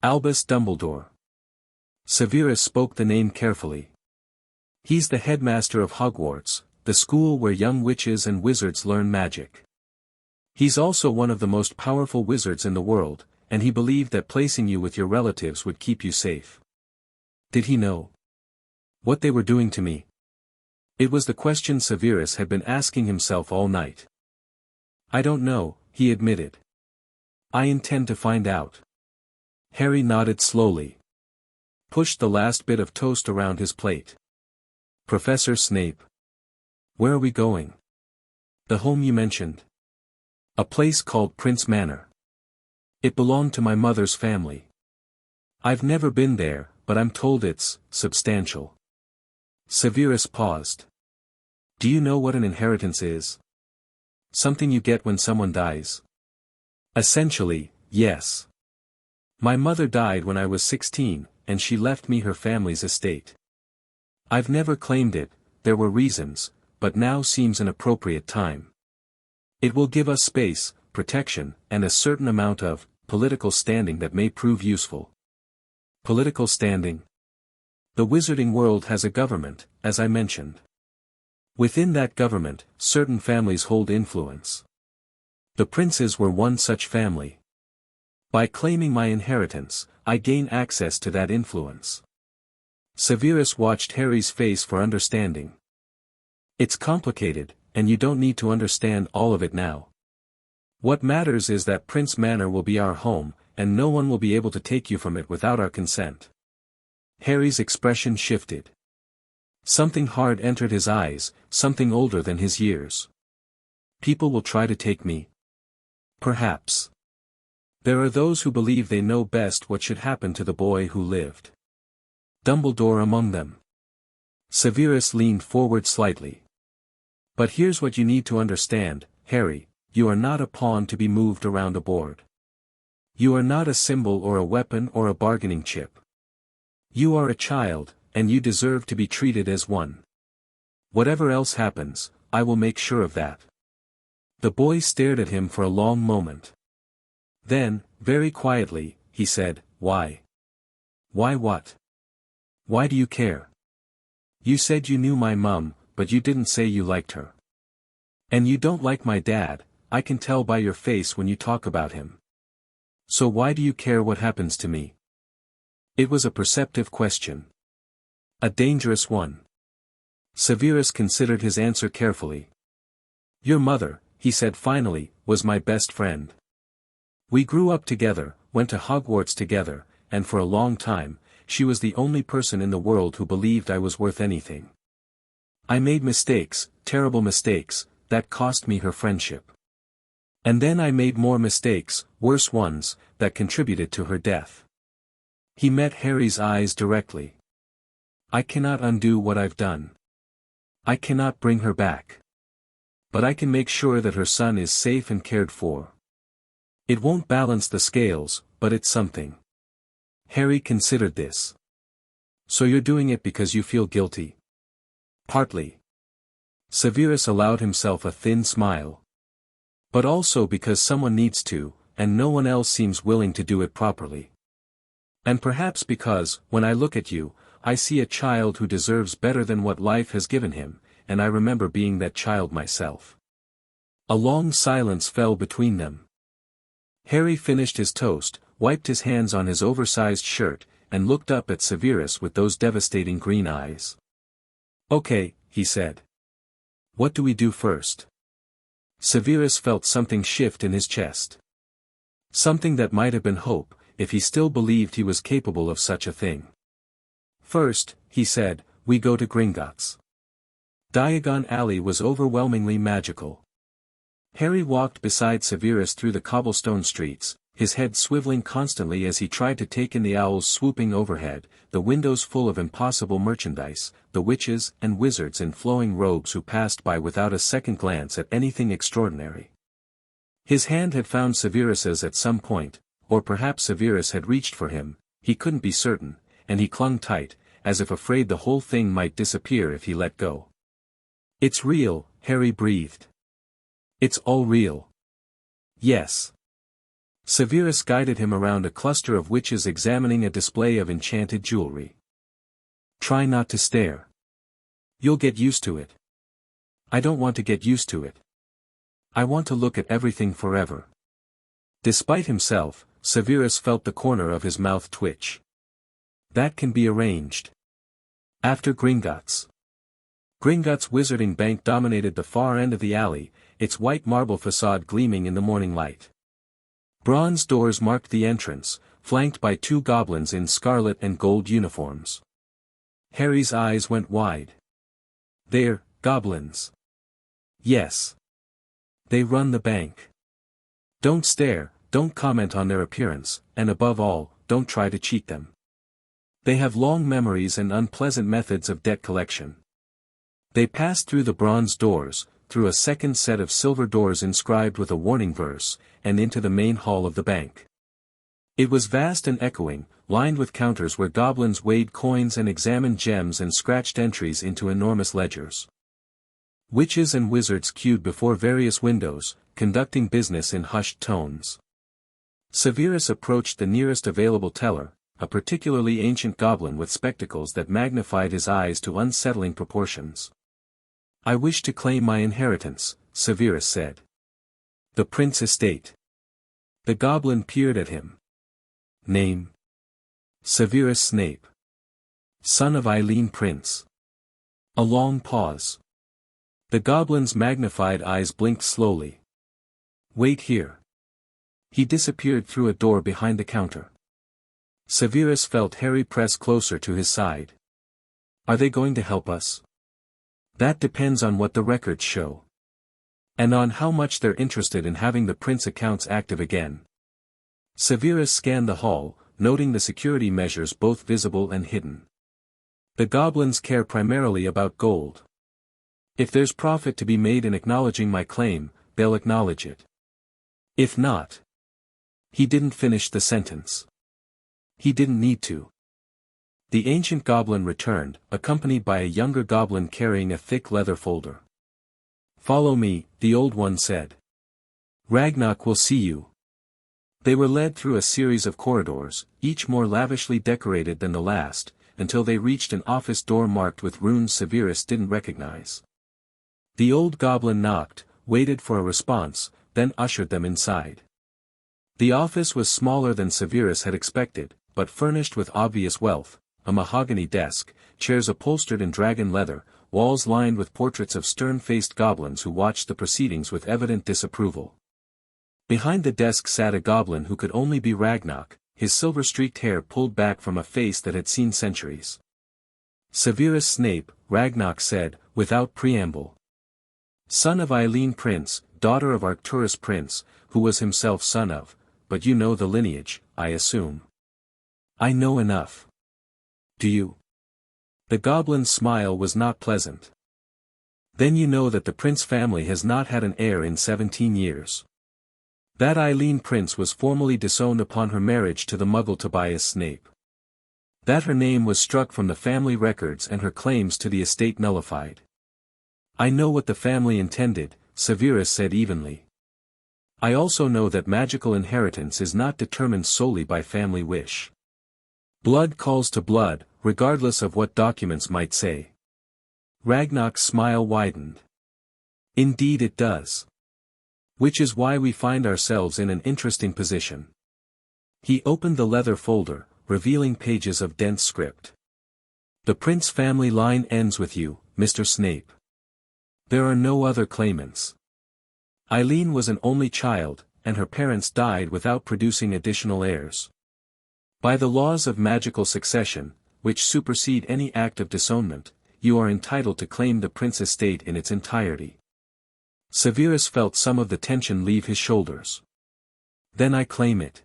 Albus Dumbledore. Severus spoke the name carefully. He's the headmaster of Hogwarts, the school where young witches and wizards learn magic. He's also one of the most powerful wizards in the world, and he believed that placing you with your relatives would keep you safe. Did he know what they were doing to me? It was the question Severus had been asking himself all night. I don't know, he admitted. I intend to find out. Harry nodded slowly. Pushed the last bit of toast around his plate. Professor Snape. Where are we going? The home you mentioned. A place called Prince Manor. It belonged to my mother's family. I've never been there, but I'm told it's substantial. Severus paused. Do you know what an inheritance is? Something you get when someone dies? Essentially, yes. My mother died when I was 16, and she left me her family's estate. I've never claimed it, there were reasons, but now seems an appropriate time. It will give us space, protection, and a certain amount of political standing that may prove useful. Political standing? The wizarding world has a government, as I mentioned. Within that government, certain families hold influence. The princes were one such family. By claiming my inheritance, I gain access to that influence. Severus watched Harry's face for understanding. It's complicated, and you don't need to understand all of it now. What matters is that Prince Manor will be our home, and no one will be able to take you from it without our consent. Harry's expression shifted. Something hard entered his eyes, something older than his years. People will try to take me. Perhaps. There are those who believe they know best what should happen to the boy who lived. Dumbledore among them. Severus leaned forward slightly. But here's what you need to understand, Harry, you are not a pawn to be moved around a board. You are not a symbol or a weapon or a bargaining chip. You are a child, and you deserve to be treated as one. Whatever else happens, I will make sure of that. The boy stared at him for a long moment. Then, very quietly, he said, Why? Why what? Why do you care? You said you knew my mum, but you didn't say you liked her. And you don't like my dad, I can tell by your face when you talk about him. So why do you care what happens to me? It was a perceptive question. A dangerous one. Severus considered his answer carefully. Your mother, he said finally, was my best friend. We grew up together, went to Hogwarts together, and for a long time, she was the only person in the world who believed I was worth anything. I made mistakes, terrible mistakes, that cost me her friendship. And then I made more mistakes, worse ones, that contributed to her death. He met Harry's eyes directly. I cannot undo what I've done. I cannot bring her back. But I can make sure that her son is safe and cared for. It won't balance the scales, but it's something. Harry considered this. So you're doing it because you feel guilty? Partly. Severus allowed himself a thin smile. But also because someone needs to, and no one else seems willing to do it properly. And perhaps because, when I look at you, I see a child who deserves better than what life has given him, and I remember being that child myself. A long silence fell between them. Harry finished his toast, wiped his hands on his oversized shirt, and looked up at Severus with those devastating green eyes. Okay, he said. What do we do first? Severus felt something shift in his chest. Something that might have been hope, if he still believed he was capable of such a thing. First, he said, we go to Gringotts. Diagon Alley was overwhelmingly magical. Harry walked beside Severus through the cobblestone streets, his head swiveling constantly as he tried to take in the owls swooping overhead, the windows full of impossible merchandise, the witches and wizards in flowing robes who passed by without a second glance at anything extraordinary. His hand had found Severus's at some point, or perhaps Severus had reached for him, he couldn't be certain, and he clung tight, as if afraid the whole thing might disappear if he let go. "It's real," Harry breathed. "It's all real." "Yes." Severus guided him around a cluster of witches examining a display of enchanted jewelry. "Try not to stare. You'll get used to it." "I don't want to get used to it. I want to look at everything forever." Despite himself, Severus felt the corner of his mouth twitch. "That can be arranged." After Gringotts. Gringotts' Wizarding Bank dominated the far end of the alley, its white marble facade gleaming in the morning light. Bronze doors marked the entrance, flanked by 2 goblins in scarlet and gold uniforms. Harry's eyes went wide. "They're goblins." "Yes. They run the bank. Don't stare, don't comment on their appearance, and above all, don't try to cheat them. They have long memories and unpleasant methods of debt collection." They passed through the bronze doors, through a second set of silver doors inscribed with a warning verse, and into the main hall of the bank. It was vast and echoing, lined with counters where goblins weighed coins and examined gems and scratched entries into enormous ledgers. Witches and wizards queued before various windows, conducting business in hushed tones. Severus approached the nearest available teller, a particularly ancient goblin with spectacles that magnified his eyes to unsettling proportions. "I wish to claim my inheritance," Severus said. "The Prince estate." The goblin peered at him. "Name?" "Severus Snape. Son of Eileen Prince." A long pause. The goblin's magnified eyes blinked slowly. "Wait here." He disappeared through a door behind the counter. Severus felt Harry press closer to his side. "Are they going to help us?" "That depends on what the records show. And on how much they're interested in having the Prince accounts active again." Severus scanned the hall, noting the security measures both visible and hidden. "The goblins care primarily about gold. If there's profit to be made in acknowledging my claim, they'll acknowledge it. If not..." He didn't finish the sentence. He didn't need to. The ancient goblin returned, accompanied by a younger goblin carrying a thick leather folder. "Follow me," the old one said. "Ragnarok will see you." They were led through a series of corridors, each more lavishly decorated than the last, until they reached an office door marked with runes Severus didn't recognize. The old goblin knocked, waited for a response, then ushered them inside. The office was smaller than Severus had expected, but furnished with obvious wealth, a mahogany desk, chairs upholstered in dragon leather, walls lined with portraits of stern-faced goblins who watched the proceedings with evident disapproval. Behind the desk sat a goblin who could only be Ragnarok, his silver-streaked hair pulled back from a face that had seen centuries. "Severus Snape," Ragnarok said, without preamble. "Son of Eileen Prince, daughter of Arcturus Prince, who was himself son of, but you know the lineage, I assume." "I know enough." "Do you?" The goblin's smile was not pleasant. "Then you know that the Prince family has not had an heir in 17 years. That Eileen Prince was formally disowned upon her marriage to the Muggle Tobias Snape. That her name was struck from the family records and her claims to the estate nullified." "I know what the family intended," Severus said evenly. "I also know that magical inheritance is not determined solely by family wish. Blood calls to blood, regardless of what documents might say." Ragnarok's smile widened. "Indeed it does. Which is why we find ourselves in an interesting position." He opened the leather folder, revealing pages of dense script. "The Prince family line ends with you, Mr. Snape. There are no other claimants. Eileen was an only child, and her parents died without producing additional heirs. By the laws of magical succession, which supersede any act of disownment, you are entitled to claim the Prince estate in its entirety." Severus felt some of the tension leave his shoulders. Then I claim it.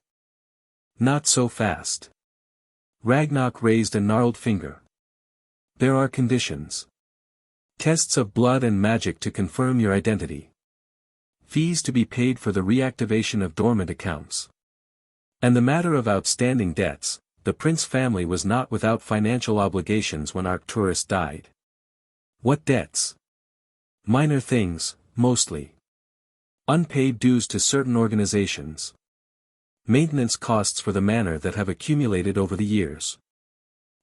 Not so fast. Ragnarok raised a gnarled finger. There are conditions. Tests of blood and magic to confirm your identity. Fees to be paid for the reactivation of dormant accounts. And the matter of outstanding debts, the prince family was not without financial obligations when Arcturus died. What debts? Minor things, mostly. Unpaid dues to certain organizations. Maintenance costs for the manor that have accumulated over the years.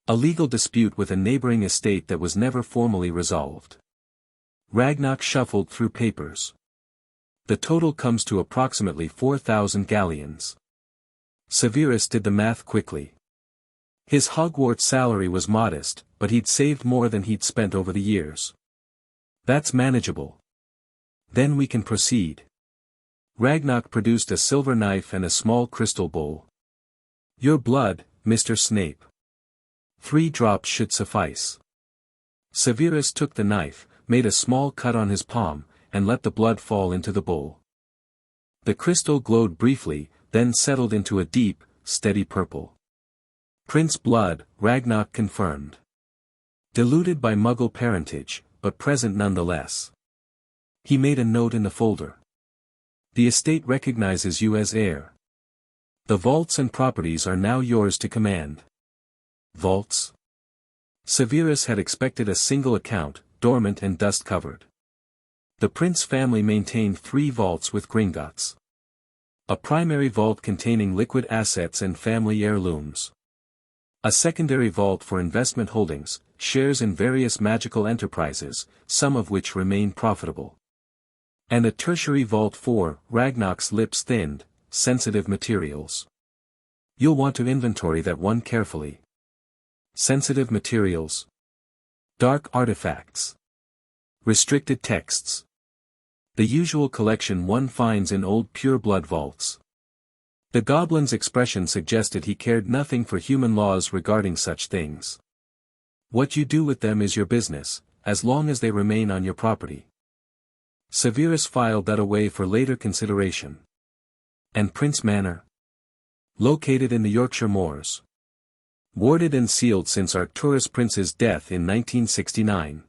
A legal dispute with a neighboring estate that was never formally resolved. Ragnarok shuffled through papers. The total comes to approximately 4,000 galleons. Severus did the math quickly. His Hogwarts salary was modest, but he'd saved more than he'd spent over the years. That's manageable. Then we can proceed. Ragnarok produced a silver knife and a small crystal bowl. Your blood, Mr. Snape. 3 drops should suffice. Severus took the knife, made a small cut on his palm, and let the blood fall into the bowl. The crystal glowed briefly, then settled into a deep, steady purple. Prince blood, Ragnarok confirmed. Diluted by Muggle parentage, but present nonetheless. He made a note in the folder. The estate recognizes you as heir. The vaults and properties are now yours to command. Vaults? Severus had expected a single account, dormant and dust-covered. The prince family maintained 3 vaults with Gringotts. A primary vault containing liquid assets and family heirlooms. A secondary vault for investment holdings, shares in various magical enterprises, some of which remain profitable. And a tertiary vault for, Ragnarok's lips thinned, sensitive materials. You'll want to inventory that one carefully. Sensitive materials. Dark artifacts. Restricted texts. The usual collection one finds in old pure-blood vaults. The goblin's expression suggested he cared nothing for human laws regarding such things. What you do with them is your business, as long as they remain on your property. Severus filed that away for later consideration. And Prince Manor? Located in the Yorkshire moors. Warded and sealed since Arcturus Prince's death in 1969.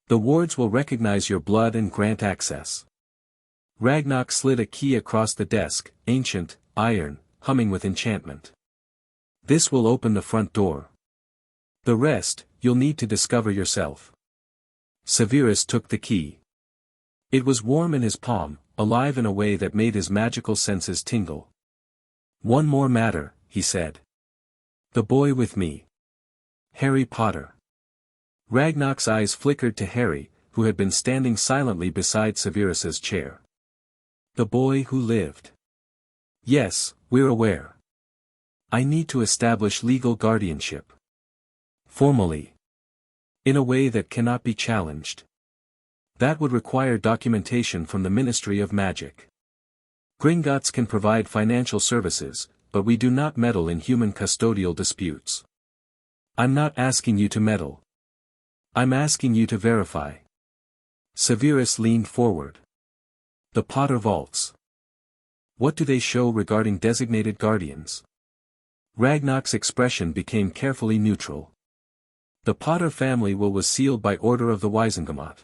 The wards will recognize your blood and grant access. Ragnarok slid a key across the desk, ancient, iron, humming with enchantment. This will open the front door. The rest, you'll need to discover yourself. Severus took the key. It was warm in his palm, alive in a way that made his magical senses tingle. One more matter, he said. The boy with me. Harry Potter. Ragnarok's eyes flickered to Harry, who had been standing silently beside Severus's chair. The boy who lived. Yes, we're aware. I need to establish legal guardianship. Formally. In a way that cannot be challenged. That would require documentation from the Ministry of Magic. Gringotts can provide financial services, but we do not meddle in human custodial disputes. I'm not asking you to meddle. I'm asking you to verify. Severus leaned forward. The Potter vaults. What do they show regarding designated guardians? Ragnarok's expression became carefully neutral. The Potter family will was sealed by order of the Wisengamot.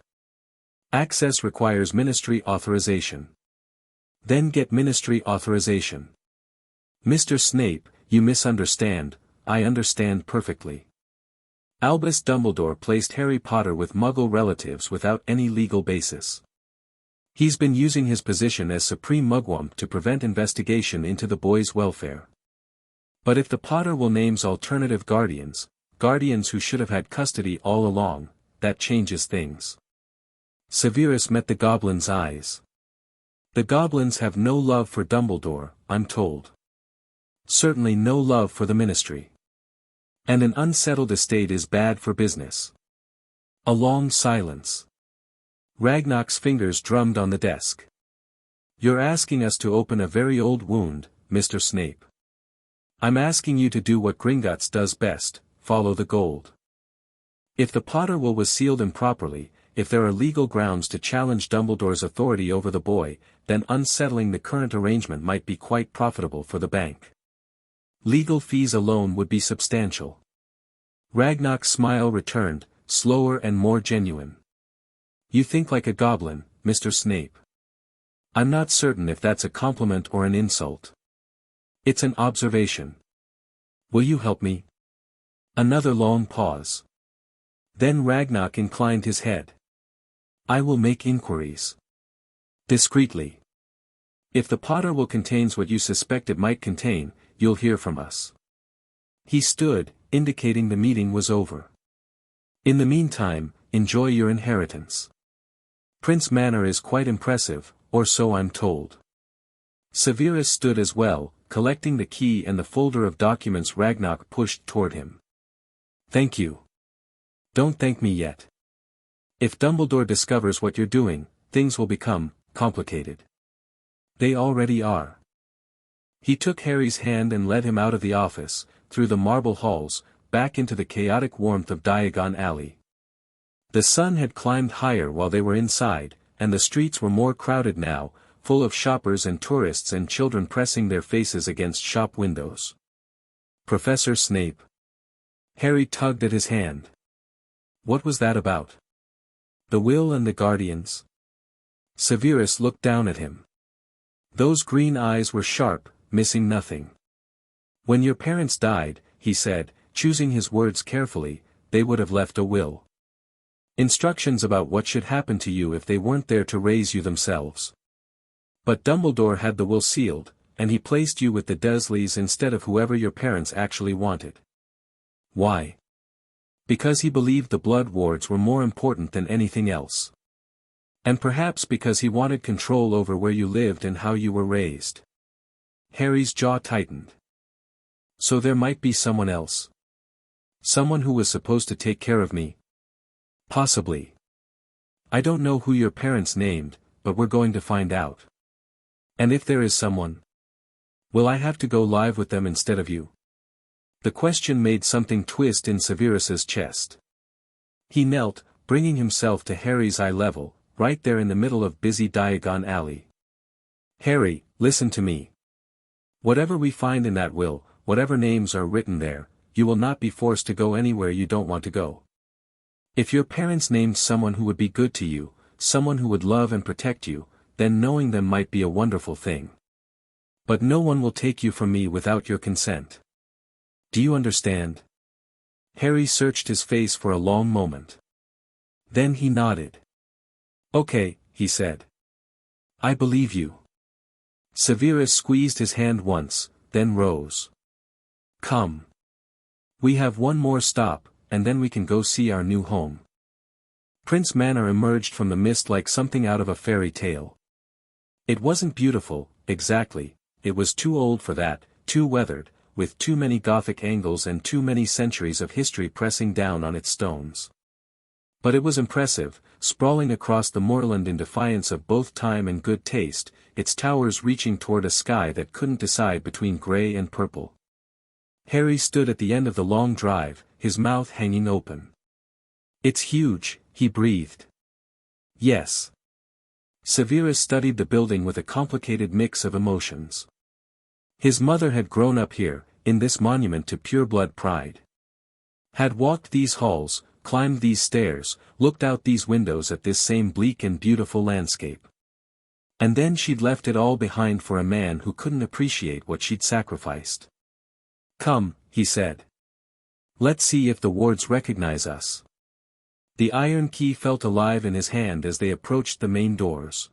Access requires ministry authorization. Then get ministry authorization. Mr. Snape, you misunderstand, I understand perfectly. Albus Dumbledore placed Harry Potter with Muggle relatives without any legal basis. He's been using his position as Supreme Mugwump to prevent investigation into the boy's welfare. But if the Potter will names alternative guardians, guardians who should have had custody all along, that changes things. Severus met the goblin's eyes. The goblins have no love for Dumbledore, I'm told. Certainly no love for the ministry. And an unsettled estate is bad for business. A long silence. Ragnarok's fingers drummed on the desk. You're asking us to open a very old wound, Mr. Snape. I'm asking you to do what Gringotts does best, follow the gold. If the Potter will was sealed improperly, if there are legal grounds to challenge Dumbledore's authority over the boy, then unsettling the current arrangement might be quite profitable for the bank. Legal fees alone would be substantial. Ragnar's smile returned, slower and more genuine. You think like a goblin, Mr. Snape. I'm not certain if that's a compliment or an insult. It's an observation. Will you help me? Another long pause. Then Ragnar inclined his head. I will make inquiries. Discreetly. If the Potter will contains what you suspect it might contain, you'll hear from us. He stood, indicating the meeting was over. In the meantime, enjoy your inheritance. Prince Manor is quite impressive, or so I'm told. Severus stood as well, collecting the key and the folder of documents Ragnar pushed toward him. Thank you. Don't thank me yet. If Dumbledore discovers what you're doing, things will become complicated. They already are. He took Harry's hand and led him out of the office, through the marble halls, back into the chaotic warmth of Diagon Alley. The sun had climbed higher while they were inside, and the streets were more crowded now, full of shoppers and tourists and children pressing their faces against shop windows. Professor Snape. Harry tugged at his hand. What was that about? The will and the guardians? Severus looked down at him. Those green eyes were sharp, missing nothing. When your parents died, he said, choosing his words carefully, they would have left a will. Instructions about what should happen to you if they weren't there to raise you themselves. But Dumbledore had the will sealed, and he placed you with the Dursleys instead of whoever your parents actually wanted. Why? Because he believed the Blood Wards were more important than anything else. And perhaps because he wanted control over where you lived and how you were raised. Harry's jaw tightened. So there might be someone else. Someone who was supposed to take care of me. Possibly. I don't know who your parents named, but we're going to find out. And if there is someone, will I have to go live with them instead of you? The question made something twist in Severus's chest. He knelt, bringing himself to Harry's eye level, right there in the middle of busy Diagon Alley. Harry, listen to me. Whatever we find in that will, whatever names are written there, you will not be forced to go anywhere you don't want to go. If your parents named someone who would be good to you, someone who would love and protect you, then knowing them might be a wonderful thing. But no one will take you from me without your consent. Do you understand? Harry searched his face for a long moment. Then he nodded. Okay, he said. I believe you. Severus squeezed his hand once, then rose. Come. We have one more stop, and then we can go see our new home. Prince Manor emerged from the mist like something out of a fairy tale. It wasn't beautiful, exactly, it was too old for that, too weathered, with too many Gothic angles and too many centuries of history pressing down on its stones. But it was impressive, sprawling across the moorland in defiance of both time and good taste, its towers reaching toward a sky that couldn't decide between grey and purple. Harry stood at the end of the long drive, his mouth hanging open. It's huge, he breathed. Yes. Severus studied the building with a complicated mix of emotions. His mother had grown up here, in this monument to pureblood pride. Had walked these halls, climbed these stairs, looked out these windows at this same bleak and beautiful landscape. And then she'd left it all behind for a man who couldn't appreciate what she'd sacrificed. Come, he said. Let's see if the wards recognize us. The iron key felt alive in his hand as they approached the main doors.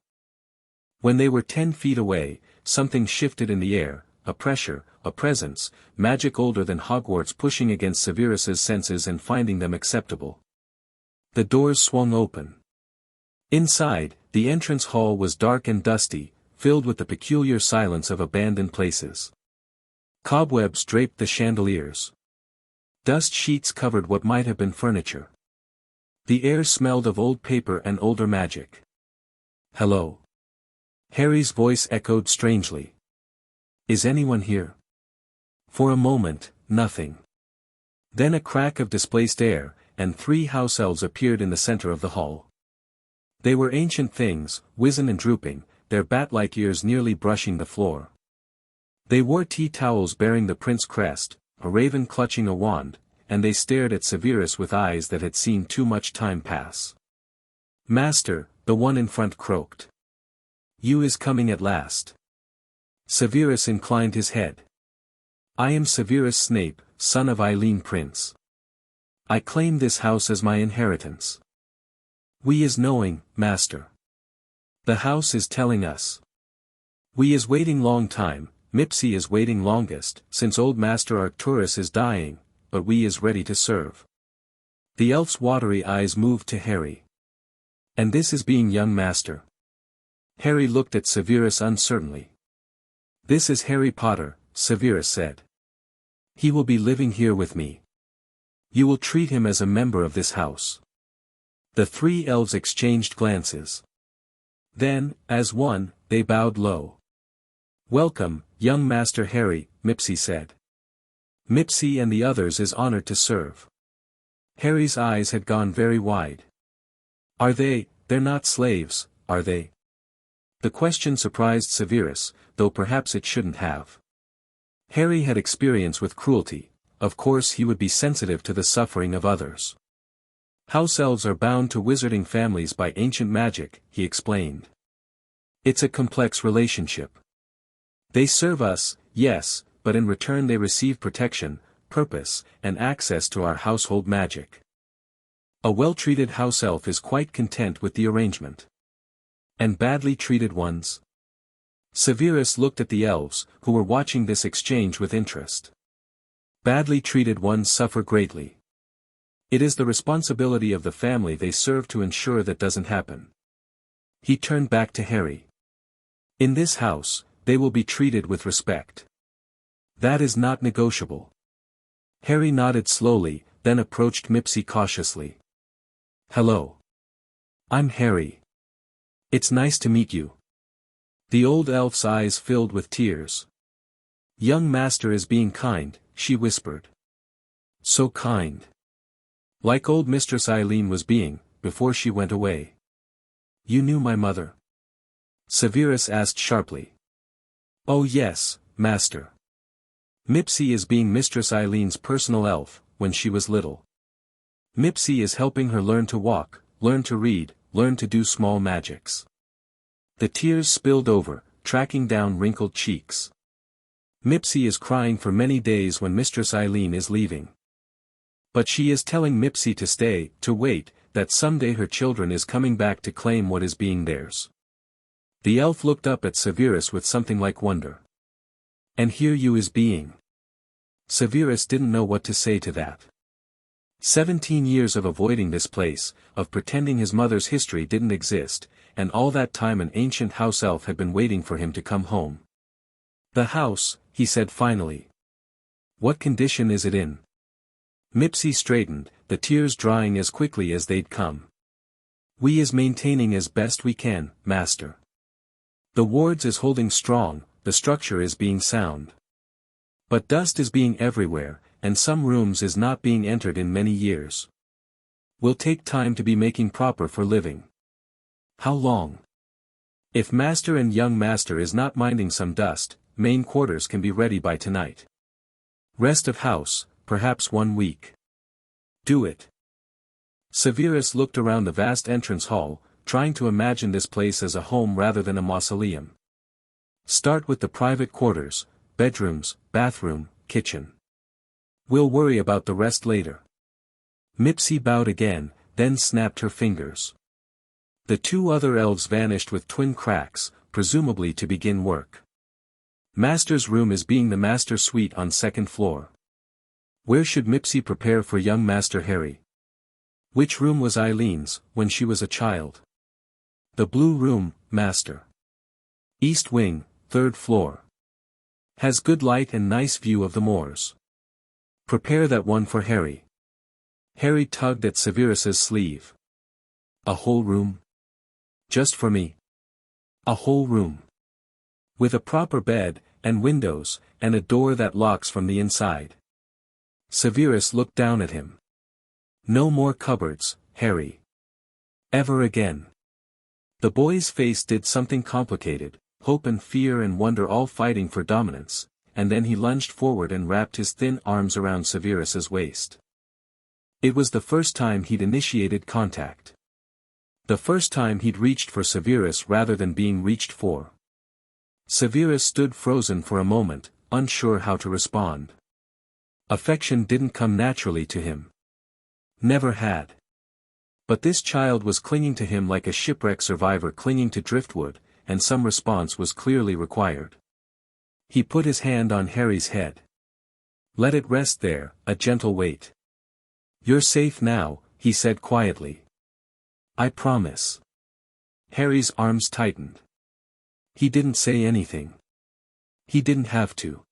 When they were 10 feet away, something shifted in the air, a pressure, a presence, magic older than Hogwarts pushing against Severus's senses and finding them acceptable. The doors swung open. Inside, the entrance hall was dark and dusty, filled with the peculiar silence of abandoned places. Cobwebs draped the chandeliers. Dust sheets covered what might have been furniture. The air smelled of old paper and older magic. Hello. Harry's voice echoed strangely. Is anyone here? For a moment, nothing. Then a crack of displaced air, and 3 house elves appeared in the center of the hall. They were ancient things, wizen and drooping, their bat-like ears nearly brushing the floor. They wore tea towels bearing the prince crest, a raven clutching a wand, and they stared at Severus with eyes that had seen too much time pass. "Master," the one in front croaked. "You is coming at last." Severus inclined his head. "I am Severus Snape, son of Eileen Prince. I claim this house as my inheritance." "We is knowing, master. The house is telling us. We is waiting long time, Mipsy is waiting longest, since old Master Arcturus is dying, but we is ready to serve." The elf's watery eyes moved to Harry. "And this is being young master?" Harry looked at Severus uncertainly. "This is Harry Potter," Severus said. "He will be living here with me. You will treat him as a member of this house." The three elves exchanged glances. Then, as one, they bowed low. "Welcome, young Master Harry," Mipsy said. "Mipsy and the others is honored to serve." Harry's eyes had gone very wide. They're not slaves, are they?" The question surprised Severus, though perhaps it shouldn't have. Harry had experience with cruelty, of course he would be sensitive to the suffering of others. "House elves are bound to wizarding families by ancient magic," he explained. "It's a complex relationship. They serve us, yes, but in return they receive protection, purpose, and access to our household magic. A well-treated house elf is quite content with the arrangement. And badly treated ones?" Severus looked at the elves, who were watching this exchange with interest. "Badly treated ones suffer greatly. It is the responsibility of the family they serve to ensure that doesn't happen." He turned back to Harry. "In this house, they will be treated with respect. That is not negotiable." Harry nodded slowly, then approached Mipsy cautiously. "Hello. I'm Harry. It's nice to meet you." The old elf's eyes filled with tears. "Young master is being kind," she whispered. "So kind. Like old Mistress Eileen was being, before she went away." "You knew my mother?" Severus asked sharply. "Oh yes, master. Mipsy is being Mistress Eileen's personal elf, when she was little. Mipsy is helping her learn to walk, learn to read, learn to do small magics." The tears spilled over, tracking down wrinkled cheeks. "Mipsy is crying for many days when Mistress Eileen is leaving. But she is telling Mipsy to stay, to wait, that someday her children is coming back to claim what is being theirs." The elf looked up at Severus with something like wonder. "And here you is being." Severus didn't know what to say to that. 17 years of avoiding this place, of pretending his mother's history didn't exist, and all that time an ancient house elf had been waiting for him to come home. "The house," he said finally. "What condition is it in?" Mipsy straightened, the tears drying as quickly as they'd come. "We is maintaining as best we can, master. The wards is holding strong, the structure is being sound. But dust is being everywhere, and some rooms is not being entered in many years. Will take time to be making proper for living." "How long?" "If master and young master is not minding some dust, main quarters can be ready by tonight. Rest of house, perhaps 1 week. Do it." Severus looked around the vast entrance hall, trying to imagine this place as a home rather than a mausoleum. "Start with the private quarters, bedrooms, bathroom, kitchen. We'll worry about the rest later." Mipsy bowed again, then snapped her fingers. The 2 other elves vanished with twin cracks, presumably to begin work. Master's room is being the master suite on 2nd floor. Where should Mipsy prepare for young Master Harry? Which room was Eileen's, when she was a child? The blue room, master. East wing, 3rd floor. Has good light and nice view of the moors. Prepare that one for Harry." Harry tugged at Severus's sleeve. "A whole room? Just for me?" "A whole room. With a proper bed, and windows, and a door that locks from the inside." Severus looked down at him. "No more cupboards, Harry. Ever again. The boy's face did something complicated, hope and fear and wonder all fighting for dominance, and then he lunged forward and wrapped his thin arms around Severus's waist. It was the first time he'd initiated contact. The first time he'd reached for Severus rather than being reached for. Severus stood frozen for a moment, unsure how to respond. Affection didn't come naturally to him. Never had. But this child was clinging to him like a shipwreck survivor clinging to driftwood, and some response was clearly required. He put his hand on Harry's head. Let it rest there, a gentle weight. You're safe now, he said quietly. I promise. Harry's arms tightened. He didn't say anything. He didn't have to.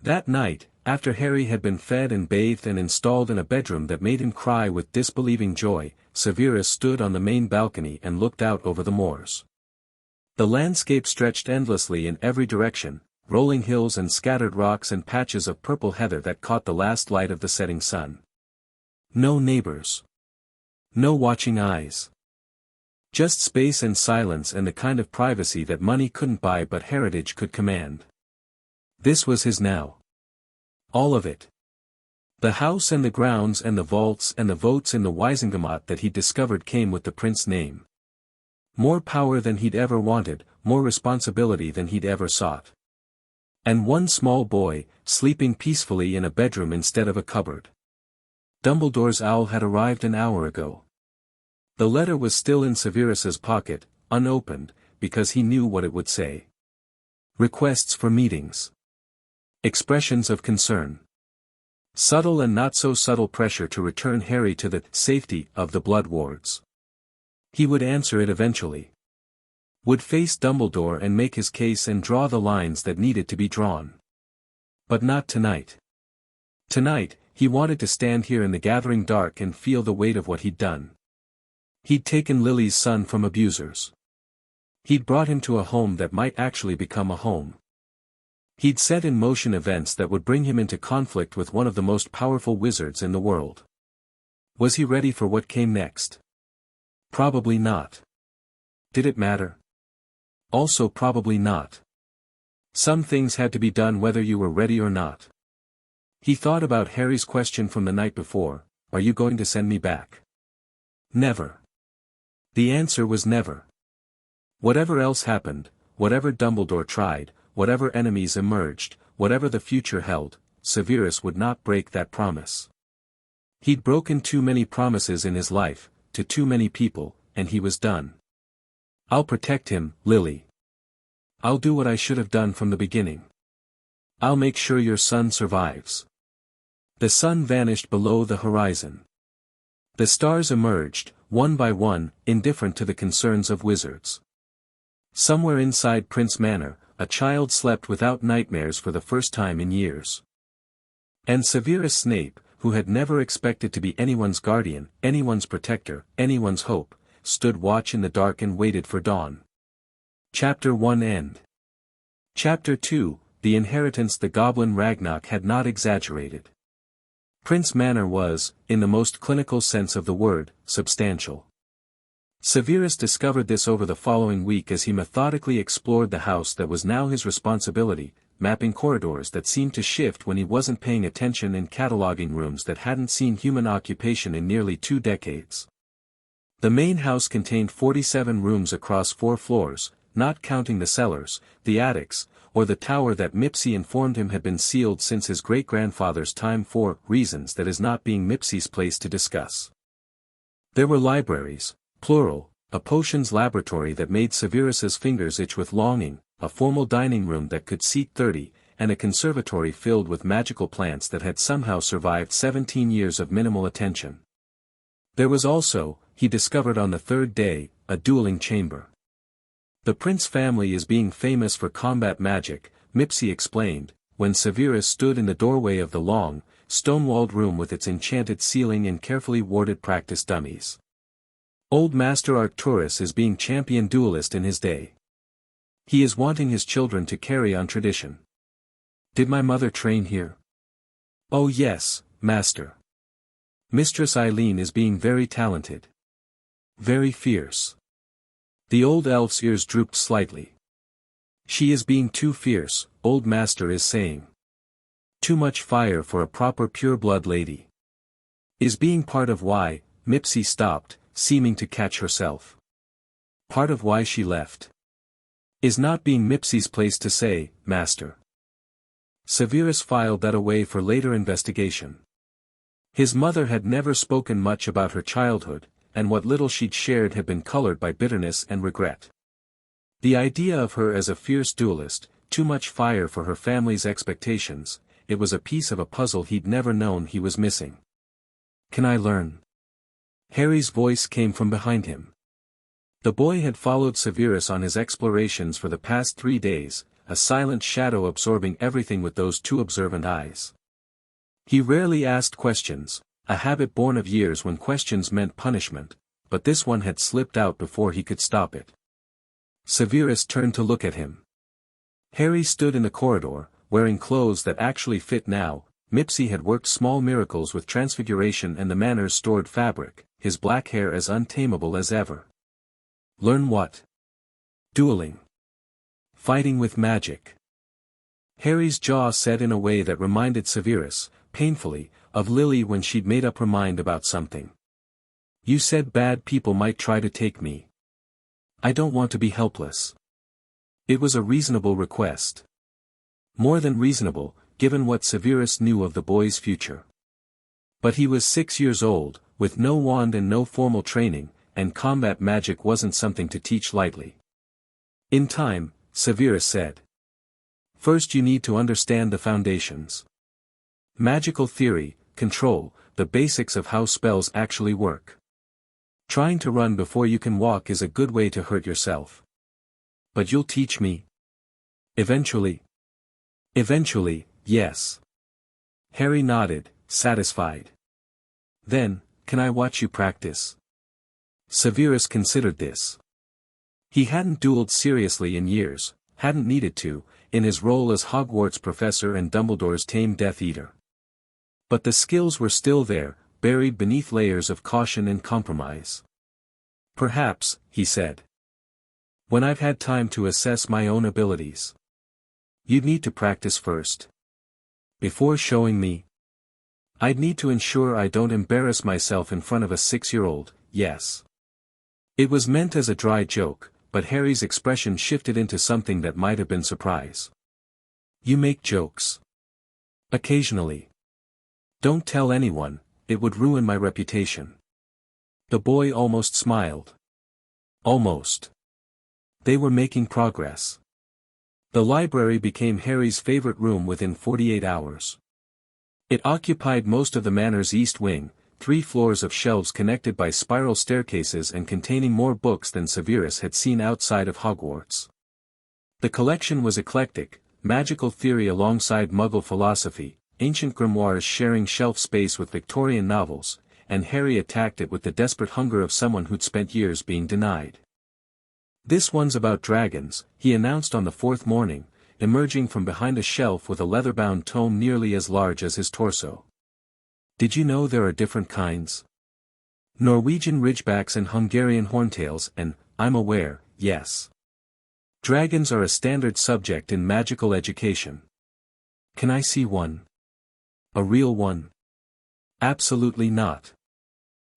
That night, after Harry had been fed and bathed and installed in a bedroom that made him cry with disbelieving joy, Severus stood on the main balcony and looked out over the moors. The landscape stretched endlessly in every direction, rolling hills and scattered rocks and patches of purple heather that caught the last light of the setting sun. No neighbors. No watching eyes. Just space and silence and the kind of privacy that money couldn't buy but heritage could command. This was his now. All of it. The house and the grounds and the vaults and the votes in the Wisingamot that he'd discovered came with the prince's name. More power than he'd ever wanted, more responsibility than he'd ever sought. And one small boy, sleeping peacefully in a bedroom instead of a cupboard. Dumbledore's owl had arrived an hour ago. The letter was still in Severus's pocket, unopened, because he knew what it would say. Requests for meetings. Expressions of concern. Subtle and not so subtle pressure to return Harry to the safety of the blood wards. He would answer it eventually. Would face Dumbledore and make his case and draw the lines that needed to be drawn. But not tonight. Tonight, he wanted to stand here in the gathering dark and feel the weight of what he'd done. He'd taken Lily's son from abusers. He'd brought him to a home that might actually become a home. He'd set in motion events that would bring him into conflict with one of the most powerful wizards in the world. Was he ready for what came next? Probably not. Did it matter? Also probably not. Some things had to be done whether you were ready or not. He thought about Harry's question from the night before, are you going to send me back? Never. The answer was never. Whatever else happened, whatever Dumbledore tried, whatever enemies emerged, whatever the future held, Severus would not break that promise. He'd broken too many promises in his life, to too many people, and he was done. I'll protect him, Lily. I'll do what I should have done from the beginning. I'll make sure your son survives. The sun vanished below the horizon. The stars emerged, one by one, indifferent to the concerns of wizards. Somewhere inside Prince Manor, a child slept without nightmares for the first time in years. And Severus Snape, who had never expected to be anyone's guardian, anyone's protector, anyone's hope, stood watch in the dark and waited for dawn. Chapter 1 End. Chapter 2, The Inheritance. The Goblin Ragnarok had not exaggerated. Prince Manor was, in the most clinical sense of the word, substantial. Severus discovered this over the following week as he methodically explored the house that was now his responsibility, mapping corridors that seemed to shift when he wasn't paying attention and cataloging rooms that hadn't seen human occupation in nearly 2 decades. The main house contained 47 rooms across 4 floors, not counting the cellars, the attics, or the tower that Mipsy informed him had been sealed since his great-grandfather's time for reasons that is not being Mipsy's place to discuss. There were libraries, plural, a potions laboratory that made Severus's fingers itch with longing, a formal dining room that could seat 30, and a conservatory filled with magical plants that had somehow survived 17 years of minimal attention. There was also, he discovered on the 3rd day, a dueling chamber. The Prince family is being famous for combat magic, Mipsy explained, when Severus stood in the doorway of the long, stone-walled room with its enchanted ceiling and carefully warded practice dummies. Old Master Arcturus is being champion duelist in his day. He is wanting his children to carry on tradition. Did my mother train here? Oh yes, Master. Mistress Eileen is being very talented. Very fierce. The old elf's ears drooped slightly. She is being too fierce, old master is saying. Too much fire for a proper pure-blood lady. Is being part of why, Mipsy stopped, seeming to catch herself. Part of why she left. Is not being Mipsy's place to say, master. Severus filed that away for later investigation. His mother had never spoken much about her childhood, and what little she'd shared had been colored by bitterness and regret. The idea of her as a fierce duelist, too much fire for her family's expectations, it was a piece of a puzzle he'd never known he was missing. Can I learn? Harry's voice came from behind him. The boy had followed Severus on his explorations for the past 3 days, a silent shadow absorbing everything with those two observant eyes. He rarely asked questions, a habit born of years when questions meant punishment, but this one had slipped out before he could stop it. Severus turned to look at him. Harry stood in the corridor, wearing clothes that actually fit now. Mipsy had worked small miracles with transfiguration and the Manor's stored fabric, his black hair as untamable as ever. Learn what? Dueling. Fighting with magic. Harry's jaw set in a way that reminded Severus, painfully, of Lily when she'd made up her mind about something. You said bad people might try to take me. I don't want to be helpless. It was a reasonable request. More than reasonable, given what Severus knew of the boy's future. But he was 6 years old, with no wand and no formal training, and combat magic wasn't something to teach lightly. In time, Severus said. First you need to understand the foundations. Magical theory, control, the basics of how spells actually work. Trying to run before you can walk is a good way to hurt yourself. But you'll teach me? Eventually. Eventually, yes. Harry nodded, satisfied. Then, can I watch you practice? Severus considered this. He hadn't dueled seriously in years, hadn't needed to, in his role as Hogwarts professor and Dumbledore's tame Death Eater. But the skills were still there, buried beneath layers of caution and compromise. Perhaps, he said. When I've had time to assess my own abilities. You'd need to practice first. Before showing me. I'd need to ensure I don't embarrass myself in front of a 6-year-old, yes. It was meant as a dry joke, but Harry's expression shifted into something that might have been surprise. You make jokes. Occasionally. Don't tell anyone, it would ruin my reputation. The boy almost smiled. Almost. They were making progress. The library became Harry's favorite room within 48 hours. It occupied most of the Manor's east wing, 3 floors of shelves connected by spiral staircases and containing more books than Severus had seen outside of Hogwarts. The collection was eclectic, magical theory alongside Muggle philosophy, ancient grimoires sharing shelf space with Victorian novels, and Harry attacked it with the desperate hunger of someone who'd spent years being denied. This one's about dragons, he announced on the 4th morning, emerging from behind a shelf with a leather-bound tome nearly as large as his torso. Did you know there are different kinds? Norwegian ridgebacks and Hungarian horntails and, I'm aware, yes. Dragons are a standard subject in magical education. Can I see one? A real one? Absolutely not.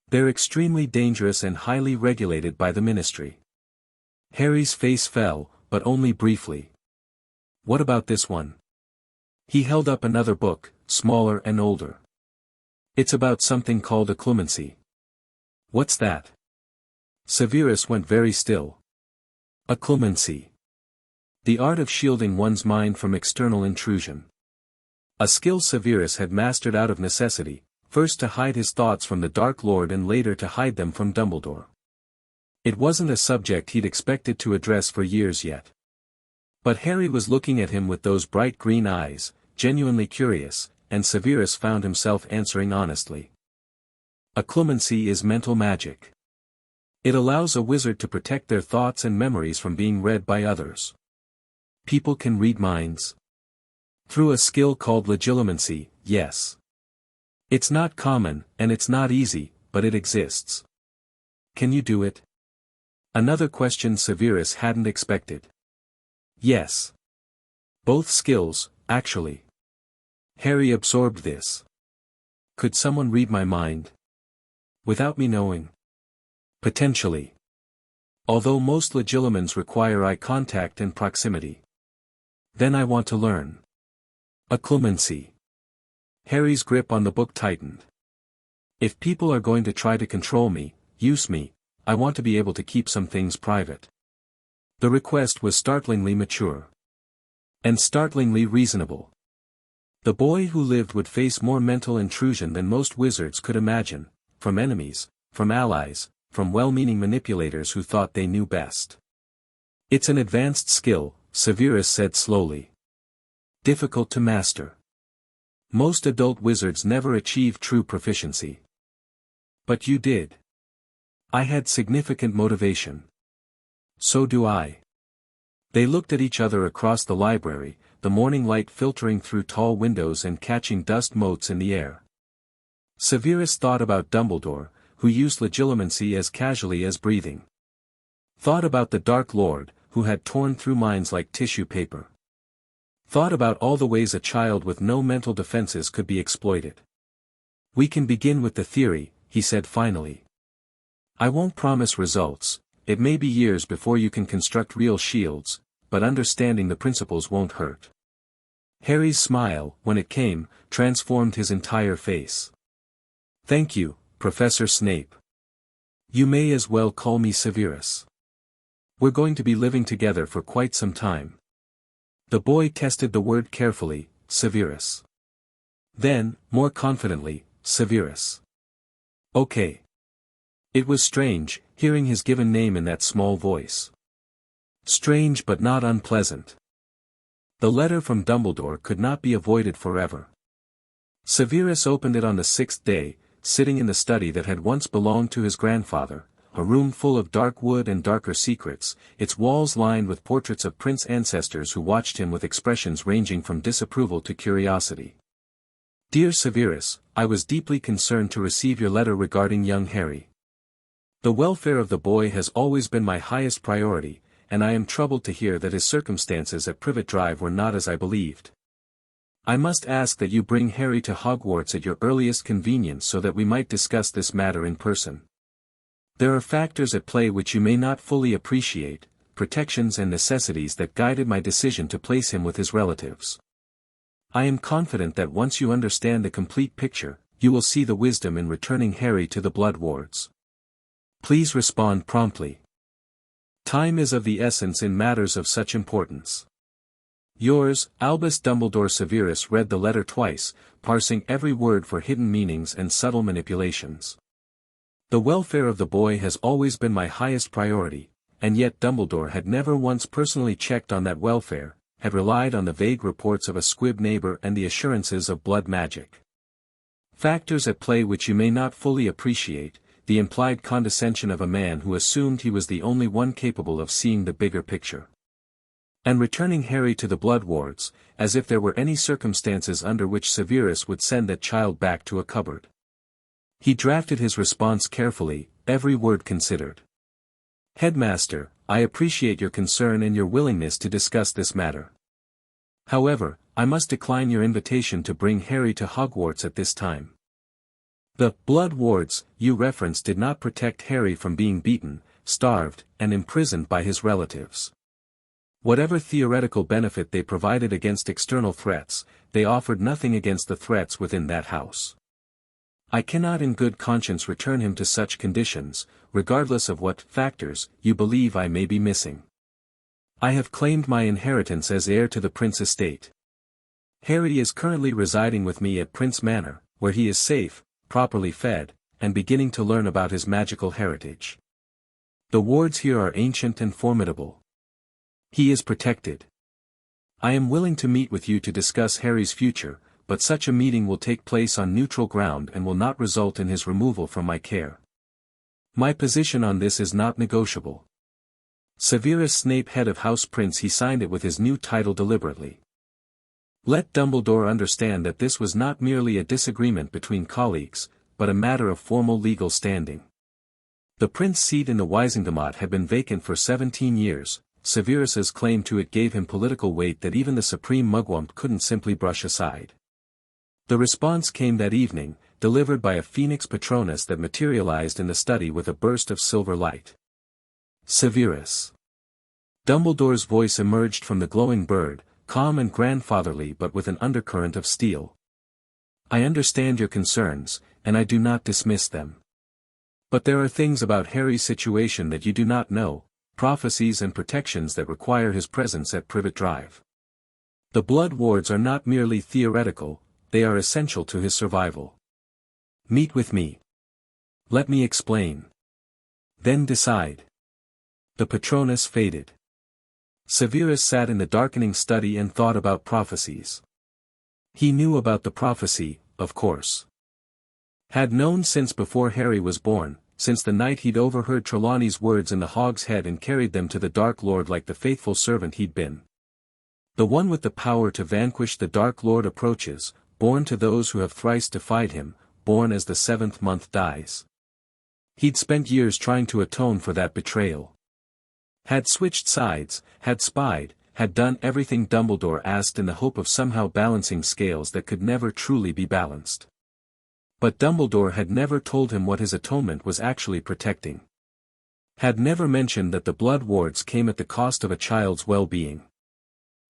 They're extremely dangerous and highly regulated by the ministry. Harry's face fell, but only briefly. What about this one? He held up another book, smaller and older. It's about something called occlumency. What's that? Severus went very still. Occlumency. The art of shielding one's mind from external intrusion. A skill Severus had mastered out of necessity, first to hide his thoughts from the Dark Lord and later to hide them from Dumbledore. It wasn't a subject he'd expected to address for years yet. But Harry was looking at him with those bright green eyes, genuinely curious, and Severus found himself answering honestly. Occlumency is mental magic. It allows a wizard to protect their thoughts and memories from being read by others. People can read minds. Through a skill called legilimency, yes. It's not common, and it's not easy, but it exists. Can you do it? Another question Severus hadn't expected. Yes. Both skills, actually. Harry absorbed this. Could someone read my mind? Without me knowing? Potentially. Although most legilimens require eye contact and proximity. Then I want to learn. Occlumency. Harry's grip on the book tightened. If people are going to try to control me, use me, I want to be able to keep some things private. The request was startlingly mature. And startlingly reasonable. The boy who lived would face more mental intrusion than most wizards could imagine, from enemies, from allies, from well-meaning manipulators who thought they knew best. It's an advanced skill, Severus said slowly. Difficult to master. Most adult wizards never achieve true proficiency. But you did. I had significant motivation. So do I. They looked at each other across the library, the morning light filtering through tall windows and catching dust motes in the air. Severus thought about Dumbledore, who used legilimency as casually as breathing. Thought about the Dark Lord, who had torn through minds like tissue paper. Thought about all the ways a child with no mental defenses could be exploited. We can begin with the theory, he said finally. I won't promise results, it may be years before you can construct real shields, but understanding the principles won't hurt. Harry's smile, when it came, transformed his entire face. Thank you, Professor Snape. You may as well call me Severus. We're going to be living together for quite some time. The boy tested the word carefully, Severus. Then, more confidently, Severus. Okay. It was strange, hearing his given name in that small voice. Strange but not unpleasant. The letter from Dumbledore could not be avoided forever. Severus opened it on the 6th day, sitting in the study that had once belonged to his grandfather, a room full of dark wood and darker secrets, its walls lined with portraits of prince ancestors who watched him with expressions ranging from disapproval to curiosity. Dear Severus, I was deeply concerned to receive your letter regarding young Harry. The welfare of the boy has always been my highest priority, and I am troubled to hear that his circumstances at Privet Drive were not as I believed. I must ask that you bring Harry to Hogwarts at your earliest convenience so that we might discuss this matter in person. There are factors at play which you may not fully appreciate, protections and necessities that guided my decision to place him with his relatives. I am confident that once you understand the complete picture, you will see the wisdom in returning Harry to the Blood Wards. Please respond promptly. Time is of the essence in matters of such importance. Yours, Albus Dumbledore. Severus read the letter twice, parsing every word for hidden meanings and subtle manipulations. The welfare of the boy has always been my highest priority, and yet Dumbledore had never once personally checked on that welfare, had relied on the vague reports of a squib neighbor and the assurances of blood magic. Factors at play which you may not fully appreciate, the implied condescension of a man who assumed he was the only one capable of seeing the bigger picture. And returning Harry to the Blood Wards, as if there were any circumstances under which Severus would send that child back to a cupboard. He drafted his response carefully, every word considered. Headmaster, I appreciate your concern and your willingness to discuss this matter. However, I must decline your invitation to bring Harry to Hogwarts at this time. The Blood Wards you referenced did not protect Harry from being beaten, starved, and imprisoned by his relatives. Whatever theoretical benefit they provided against external threats, they offered nothing against the threats within that house. I cannot in good conscience return him to such conditions, regardless of what factors you believe I may be missing. I have claimed my inheritance as heir to the Prince estate. Harry is currently residing with me at Prince Manor, where he is safe, properly fed, and beginning to learn about his magical heritage. The wards here are ancient and formidable. He is protected. I am willing to meet with you to discuss Harry's future, but such a meeting will take place on neutral ground and will not result in his removal from my care. My position on this is not negotiable. Severus Snape, head of House Prince. He signed it with his new title deliberately. Let Dumbledore understand that this was not merely a disagreement between colleagues, but a matter of formal legal standing. The prince's seat in the Wisingamat had been vacant for 17 years, Severus's claim to it gave him political weight that even the supreme mugwump couldn't simply brush aside. The response came that evening, delivered by a phoenix patronus that materialized in the study with a burst of silver light. Severus. Dumbledore's voice emerged from the glowing bird, calm and grandfatherly but with an undercurrent of steel. I understand your concerns, and I do not dismiss them. But there are things about Harry's situation that you do not know, prophecies and protections that require his presence at Privet Drive. The blood wards are not merely theoretical, they are essential to his survival. Meet with me. Let me explain. Then decide. The Patronus faded. Severus sat in the darkening study and thought about prophecies. He knew about the prophecy, of course. Had known since before Harry was born, since the night he'd overheard Trelawney's words in the Hog's Head and carried them to the Dark Lord like the faithful servant he'd been. The one with the power to vanquish the Dark Lord approaches, born to those who have thrice defied him, born as the 7th month dies. He'd spent years trying to atone for that betrayal. Had switched sides, had spied, had done everything Dumbledore asked in the hope of somehow balancing scales that could never truly be balanced. But Dumbledore had never told him what his atonement was actually protecting. Had never mentioned that the blood wards came at the cost of a child's well-being.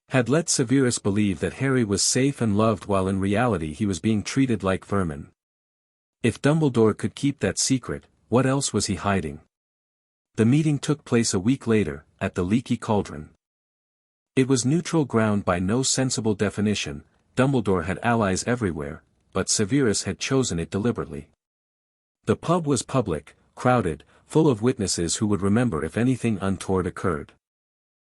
Had let Severus believe that Harry was safe and loved while in reality he was being treated like vermin. If Dumbledore could keep that secret, what else was he hiding? The meeting took place a week later, at the Leaky Cauldron. It was neutral ground by no sensible definition. Dumbledore had allies everywhere, but Severus had chosen it deliberately. The pub was public, crowded, full of witnesses who would remember if anything untoward occurred.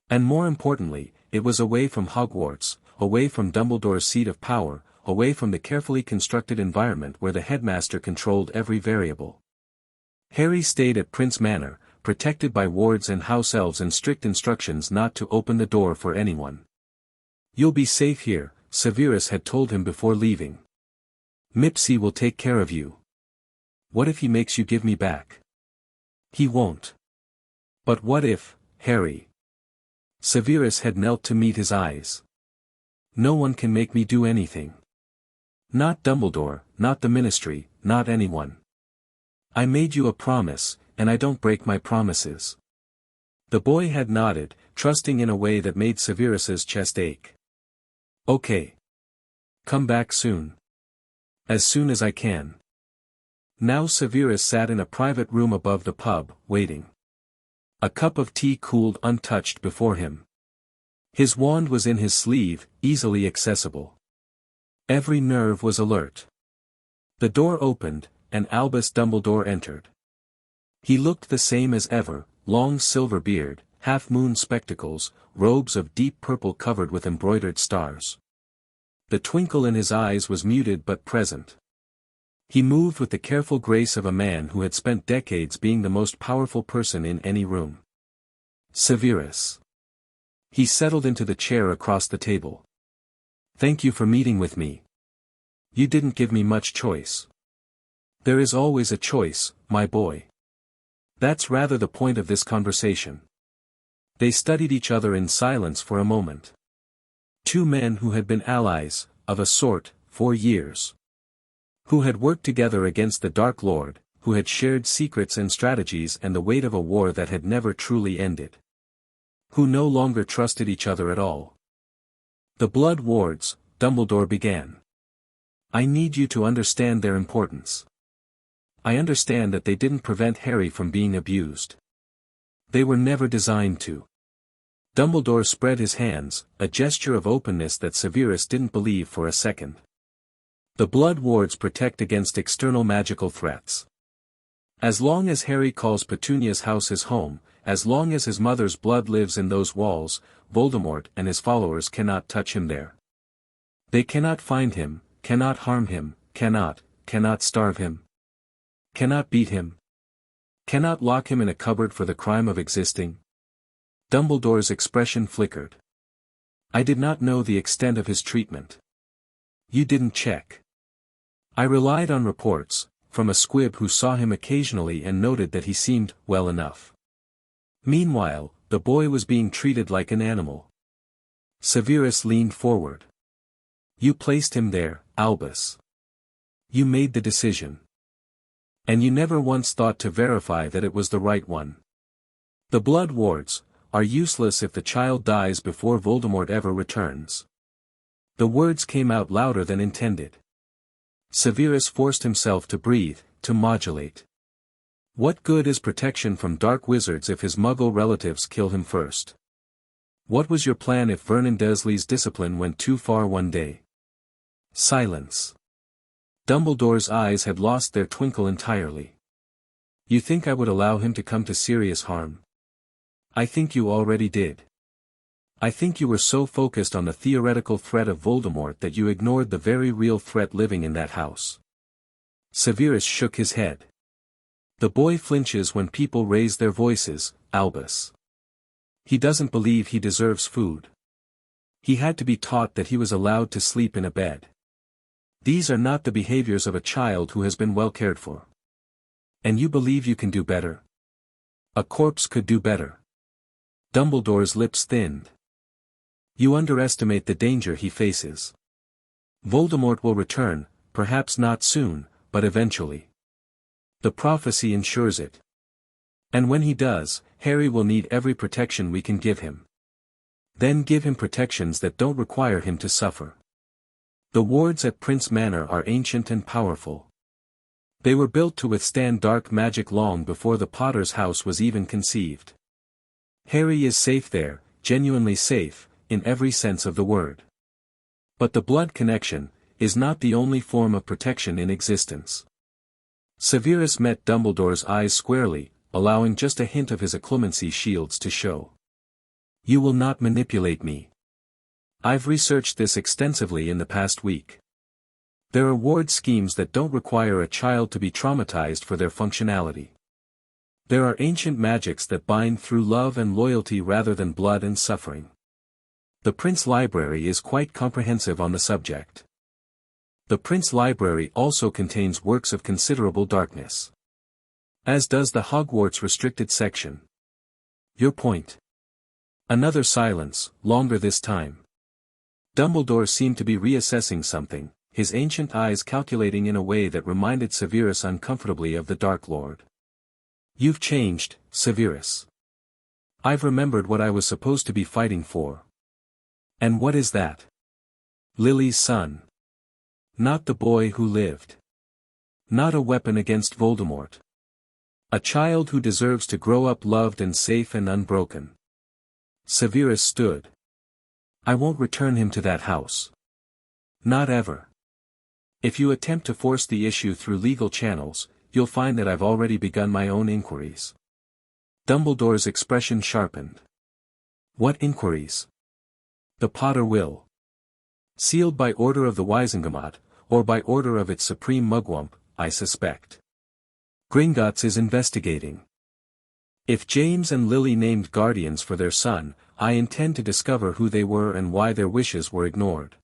And more importantly, it was away from Hogwarts, away from Dumbledore's seat of power, away from the carefully constructed environment where the headmaster controlled every variable. Harry stayed at Prince Manor, protected by wards and house elves and strict instructions not to open the door for anyone. You'll be safe here, Severus had told him before leaving. Mipsy will take care of you. What if he makes you give me back? He won't. But what if, Harry? Severus had knelt to meet his eyes. No one can make me do anything. Not Dumbledore, not the Ministry, not anyone. I made you a promise, and I don't break my promises. The boy had nodded, trusting in a way that made Severus's chest ache. Okay. Come back soon. As soon as I can. Now Severus sat in a private room above the pub, waiting. A cup of tea cooled untouched before him. His wand was in his sleeve, easily accessible. Every nerve was alert. The door opened, and Albus Dumbledore entered. He looked the same as ever, long silver beard, half-moon spectacles, robes of deep purple covered with embroidered stars. The twinkle in his eyes was muted but present. He moved with the careful grace of a man who had spent decades being the most powerful person in any room. Severus. He settled into the chair across the table. Thank you for meeting with me. You didn't give me much choice. There is always a choice, my boy. That's rather the point of this conversation. They studied each other in silence for a moment. Two men who had been allies, of a sort, for years. Who had worked together against the Dark Lord, who had shared secrets and strategies and the weight of a war that had never truly ended. Who no longer trusted each other at all. The Blood Wards, Dumbledore began. I need you to understand their importance. I understand that they didn't prevent Harry from being abused. They were never designed to. Dumbledore spread his hands, a gesture of openness that Severus didn't believe for a second. The Blood Wards protect against external magical threats. As long as Harry calls Petunia's house his home, as long as his mother's blood lives in those walls, Voldemort and his followers cannot touch him there. They cannot find him, cannot harm him, cannot starve him. Cannot beat him. Cannot lock him in a cupboard for the crime of existing. Dumbledore's expression flickered. I did not know the extent of his treatment. You didn't check. I relied on reports, from a squib who saw him occasionally and noted that he seemed well enough. Meanwhile, the boy was being treated like an animal. Severus leaned forward. You placed him there, Albus. You made the decision. And you never once thought to verify that it was the right one. The blood wards are useless if the child dies before Voldemort ever returns. The words came out louder than intended. Severus forced himself to breathe, to modulate. What good is protection from dark wizards if his muggle relatives kill him first? What was your plan if Vernon Dursley's discipline went too far one day? Silence. Dumbledore's eyes had lost their twinkle entirely. You think I would allow him to come to serious harm? I think you already did. I think you were so focused on the theoretical threat of Voldemort that you ignored the very real threat living in that house. Severus shook his head. The boy flinches when people raise their voices, Albus. He doesn't believe he deserves food. He had to be taught that he was allowed to sleep in a bed. These are not the behaviors of a child who has been well cared for. And you believe you can do better? A corpse could do better. Dumbledore's lips thinned. You underestimate the danger he faces. Voldemort will return, perhaps not soon, but eventually. The prophecy ensures it. And when he does, Harry will need every protection we can give him. Then give him protections that don't require him to suffer. The wards at Prince Manor are ancient and powerful. They were built to withstand dark magic long before the Potter's house was even conceived. Harry is safe there, genuinely safe, in every sense of the word. But the blood connection is not the only form of protection in existence. Severus met Dumbledore's eyes squarely, allowing just a hint of his occlumency shields to show. You will not manipulate me. I've researched this extensively in the past week. There are ward schemes that don't require a child to be traumatized for their functionality. There are ancient magics that bind through love and loyalty rather than blood and suffering. The Prince Library is quite comprehensive on the subject. The Prince Library also contains works of considerable darkness. As does the Hogwarts restricted section. Your point. Another silence, longer this time. Dumbledore seemed to be reassessing something, his ancient eyes calculating in a way that reminded Severus uncomfortably of the Dark Lord. You've changed, Severus. I've remembered what I was supposed to be fighting for. And what is that? Lily's son. Not the boy who lived. Not a weapon against Voldemort. A child who deserves to grow up loved and safe and unbroken. Severus stood. I won't return him to that house. Not ever. If you attempt to force the issue through legal channels, you'll find that I've already begun my own inquiries. Dumbledore's expression sharpened. What inquiries? The Potter will. Sealed by order of the Wisengamot, or by order of its supreme mugwump, I suspect. Gringotts is investigating. If James and Lily named guardians for their son, I intend to discover who they were and why their wishes were ignored.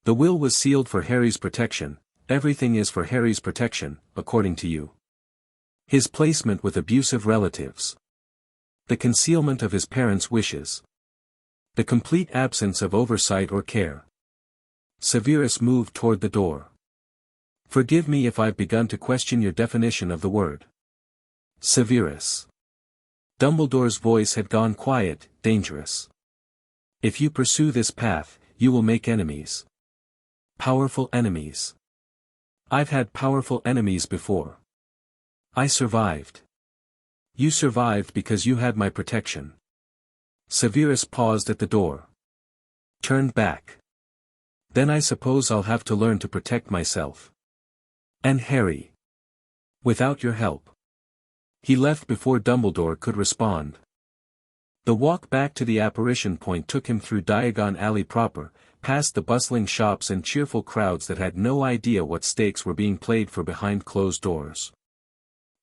The will was sealed for Harry's protection, everything is for Harry's protection, according to you. His placement with abusive relatives. The concealment of his parents' wishes. The complete absence of oversight or care. Severus moved toward the door. Forgive me if I've begun to question your definition of the word. Severus. Dumbledore's voice had gone quiet, dangerous. If you pursue this path, you will make enemies. Powerful enemies. I've had powerful enemies before. I survived. You survived because you had my protection. Severus paused at the door. Turned back. Then I suppose I'll have to learn to protect myself. And Harry. Without your help. He left before Dumbledore could respond. The walk back to the apparition point took him through Diagon Alley proper, past the bustling shops and cheerful crowds that had no idea what stakes were being played for behind closed doors.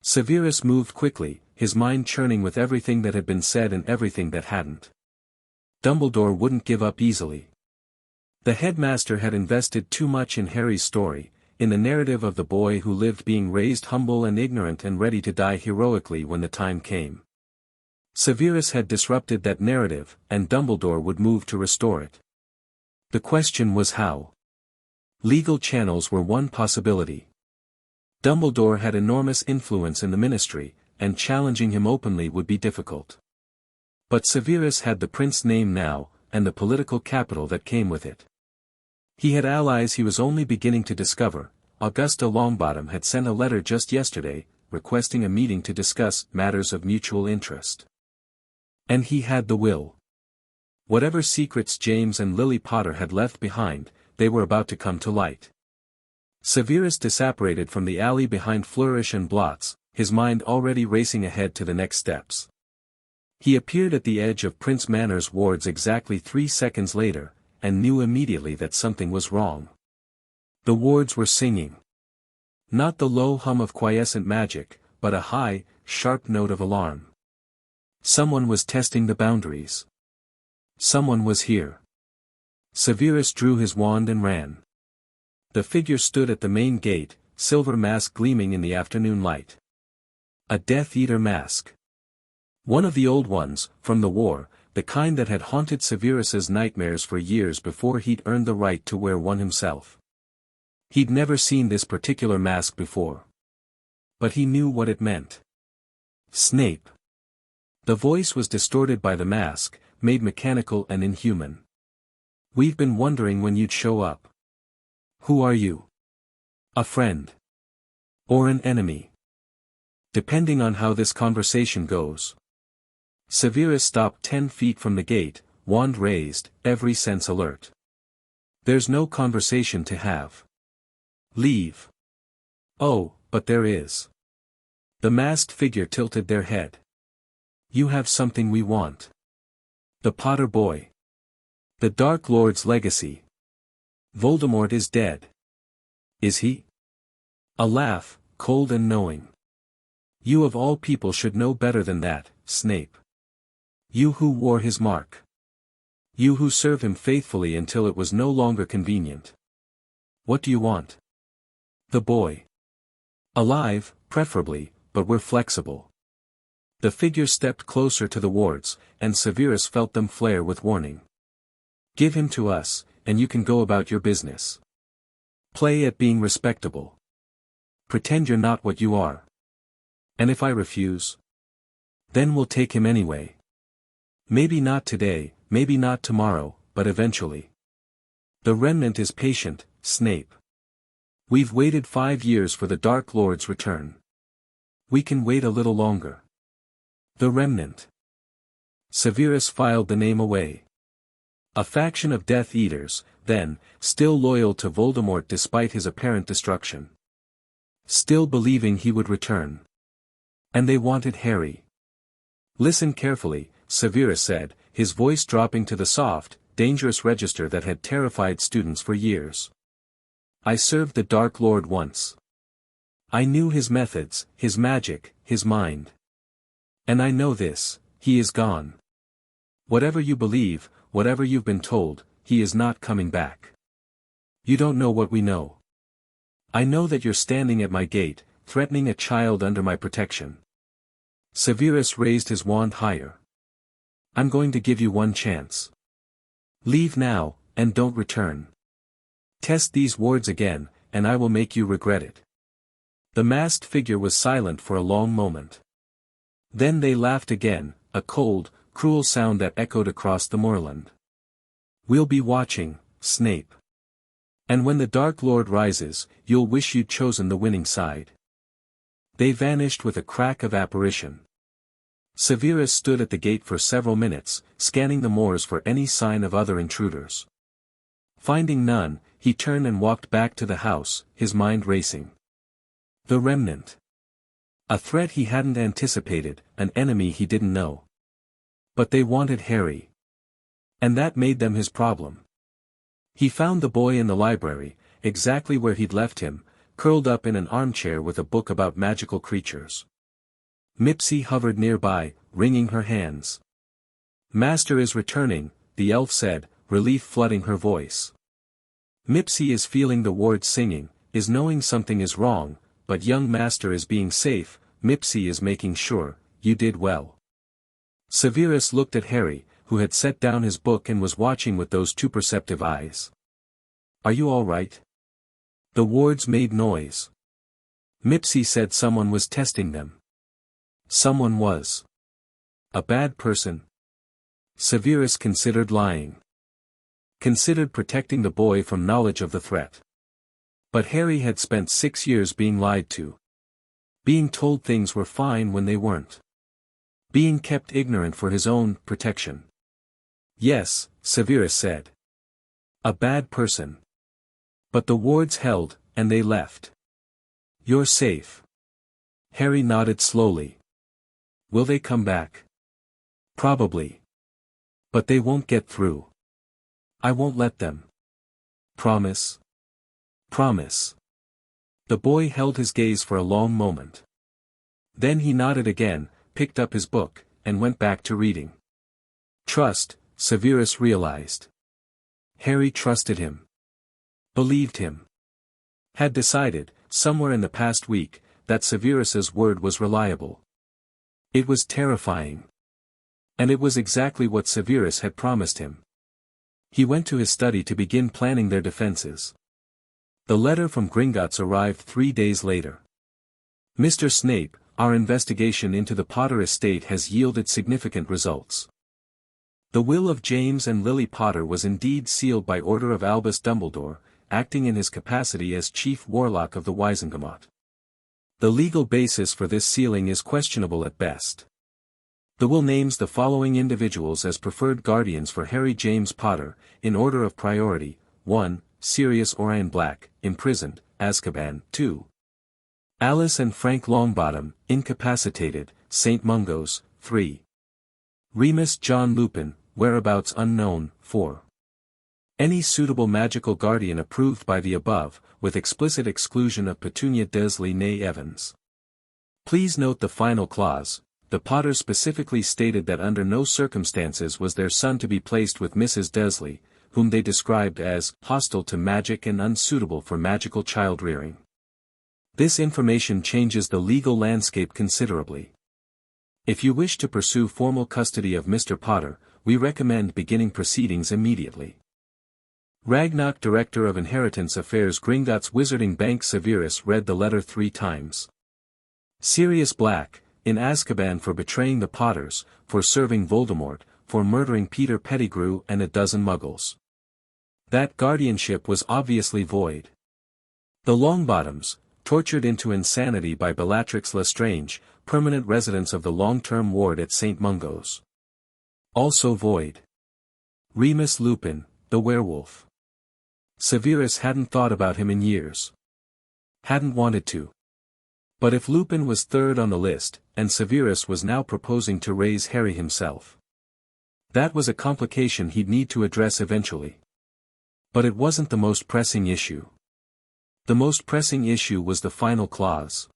Severus moved quickly, his mind churning with everything that had been said and everything that hadn't. Dumbledore wouldn't give up easily. The headmaster had invested too much in Harry's story, in the narrative of the boy who lived being raised humble and ignorant and ready to die heroically when the time came. Severus had disrupted that narrative, and Dumbledore would move to restore it. The question was how. Legal channels were one possibility. Dumbledore had enormous influence in the ministry, and challenging him openly would be difficult. But Severus had the prince name now, and the political capital that came with it. He had allies he was only beginning to discover. Augusta Longbottom had sent a letter just yesterday, requesting a meeting to discuss matters of mutual interest. And he had the will. Whatever secrets James and Lily Potter had left behind, they were about to come to light. Severus disapparated from the alley behind Flourish and Blots, his mind already racing ahead to the next steps. He appeared at the edge of Prince Manor's wards exactly 3 seconds later, and knew immediately that something was wrong. The wards were singing. Not the low hum of quiescent magic, but a high, sharp note of alarm. Someone was testing the boundaries. Someone was here. Severus drew his wand and ran. The figure stood at the main gate, silver mask gleaming in the afternoon light. A Death Eater mask. One of the old ones, from the war, the kind that had haunted Severus's nightmares for years before he'd earned the right to wear one himself. He'd never seen this particular mask before. But he knew what it meant. Snape. The voice was distorted by the mask, made mechanical and inhuman. We've been wondering when you'd show up. Who are you? A friend. Or an enemy? Depending on how this conversation goes. Severus stopped 10 feet from the gate, wand raised, every sense alert. There's no conversation to have. Leave. Oh, but there is. The masked figure tilted their head. You have something we want. The Potter boy. The Dark Lord's legacy. Voldemort is dead. Is he? A laugh, cold and knowing. You of all people should know better than that, Snape. You who wore his mark. You who served him faithfully until it was no longer convenient. What do you want? The boy. Alive, preferably, but we're flexible. The figure stepped closer to the wards, and Severus felt them flare with warning. Give him to us, and you can go about your business. Play at being respectable. Pretend you're not what you are. And if I refuse? Then we'll take him anyway. Maybe not today, maybe not tomorrow, but eventually. The remnant is patient, Snape. We've waited 5 years for the Dark Lord's return. We can wait a little longer. The remnant. Severus filed the name away. A faction of Death Eaters, then, still loyal to Voldemort despite his apparent destruction. Still believing he would return. And they wanted Harry. Listen carefully, Severus said, his voice dropping to the soft, dangerous register that had terrified students for years. I served the Dark Lord once. I knew his methods, his magic, his mind. And I know this, he is gone. Whatever you believe, whatever you've been told, he is not coming back. You don't know what we know. I know that you're standing at my gate, threatening a child under my protection. Severus raised his wand higher. I'm going to give you one chance. Leave now, and don't return. Test these wards again, and I will make you regret it. The masked figure was silent for a long moment. Then they laughed again, a cold, cruel sound that echoed across the moorland. We'll be watching, Snape. And when the Dark Lord rises, you'll wish you'd chosen the winning side. They vanished with a crack of apparition. Severus stood at the gate for several minutes, scanning the moors for any sign of other intruders. Finding none, he turned and walked back to the house, his mind racing. The remnant. A threat he hadn't anticipated, an enemy he didn't know. But they wanted Harry. And that made them his problem. He found the boy in the library, exactly where he'd left him, curled up in an armchair with a book about magical creatures. Mipsy hovered nearby, wringing her hands. Master is returning, the elf said, relief flooding her voice. Mipsy is feeling the wards singing, is knowing something is wrong, but young master is being safe, Mipsy is making sure, you did well. Severus looked at Harry, who had set down his book and was watching with those two perceptive eyes. Are you all right? The wards made noise. Mipsy said someone was testing them. Someone was. A bad person. Severus considered lying. Considered protecting the boy from knowledge of the threat. But Harry had spent 6 years being lied to. Being told things were fine when they weren't. Being kept ignorant for his own protection. Yes, Severus said. A bad person. But the wards held, and they left. You're safe. Harry nodded slowly. Will they come back? Probably. But they won't get through. I won't let them. Promise? Promise. The boy held his gaze for a long moment. Then he nodded again, picked up his book, and went back to reading. Trust, Severus realized. Harry trusted him. Believed him. Had decided, somewhere in the past week, that Severus's word was reliable. It was terrifying. And it was exactly what Severus had promised him. He went to his study to begin planning their defenses. The letter from Gringotts arrived 3 days later. Mr. Snape, our investigation into the Potter estate has yielded significant results. The will of James and Lily Potter was indeed sealed by order of Albus Dumbledore, acting in his capacity as Chief Warlock of the Wizengamot. The legal basis for this sealing is questionable at best. The will names the following individuals as preferred guardians for Harry James Potter, in order of priority: 1. Sirius Orion Black, imprisoned, Azkaban; 2. Alice and Frank Longbottom, incapacitated, St. Mungo's; 3. Remus John Lupin, whereabouts unknown; 4. Any suitable magical guardian approved by the above, with explicit exclusion of Petunia Desley née Evans. Please note the final clause. The Potters specifically stated that under no circumstances was their son to be placed with Mrs. Desley, whom they described as hostile to magic and unsuitable for magical child-rearing. This information changes the legal landscape considerably. If you wish to pursue formal custody of Mr. Potter, we recommend beginning proceedings immediately. Ragnarok, Director of Inheritance Affairs, Gringotts Wizarding Bank. Severus read the letter 3 times. Sirius Black, in Azkaban for betraying the Potters, for serving Voldemort, for murdering Peter Pettigrew and a dozen Muggles. That guardianship was obviously void. The Longbottoms, tortured into insanity by Bellatrix Lestrange, permanent residents of the long-term ward at St. Mungo's. Also void. Remus Lupin, the werewolf. Severus hadn't thought about him in years. Hadn't wanted to. But if Lupin was third on the list, and Severus was now proposing to raise Harry himself, that was a complication he'd need to address eventually. But it wasn't the most pressing issue. The most pressing issue was the final clause.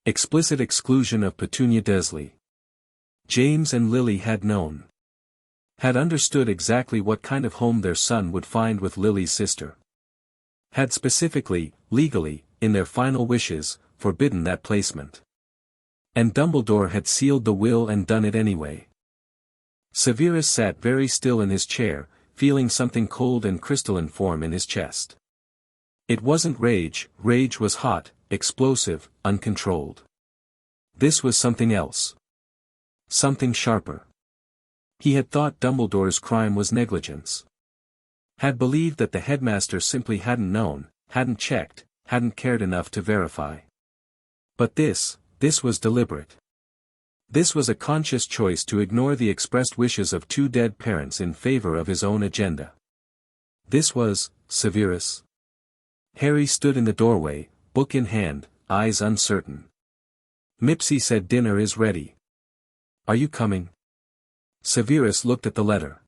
Explicit exclusion of Petunia Desley. James and Lily had known. Had understood exactly what kind of home their son would find with Lily's sister. Had specifically, legally, in their final wishes, forbidden that placement. And Dumbledore had sealed the will and done it anyway. Severus sat very still in his chair, feeling something cold and crystalline form in his chest. It wasn't rage was hot, explosive, uncontrolled. This was something else. Something sharper. He had thought Dumbledore's crime was negligence. Had believed that the headmaster simply hadn't known, hadn't checked, hadn't cared enough to verify. But this was deliberate. This was a conscious choice to ignore the expressed wishes of 2 dead parents in favor of his own agenda. This was, Severus. Harry stood in the doorway, book in hand, eyes uncertain. Mipsy said dinner is ready. Are you coming? Severus looked at the letter.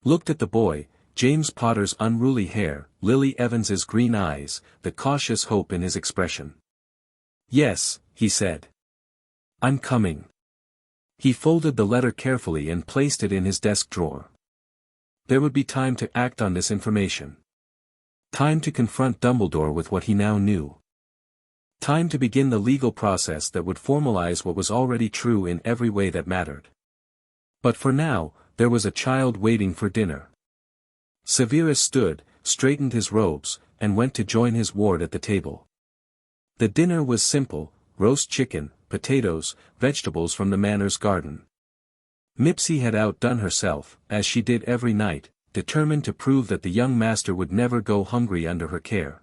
Looked at the boy, James Potter's unruly hair, Lily Evans's green eyes, the cautious hope in his expression. Yes, he said. I'm coming. He folded the letter carefully and placed it in his desk drawer. There would be time to act on this information. Time to confront Dumbledore with what he now knew. Time to begin the legal process that would formalize what was already true in every way that mattered. But for now, there was a child waiting for dinner. Severus stood, straightened his robes, and went to join his ward at the table. The dinner was simple: roast chicken, potatoes, vegetables from the Manor's garden. Mipsy had outdone herself, as she did every night, determined to prove that the young master would never go hungry under her care.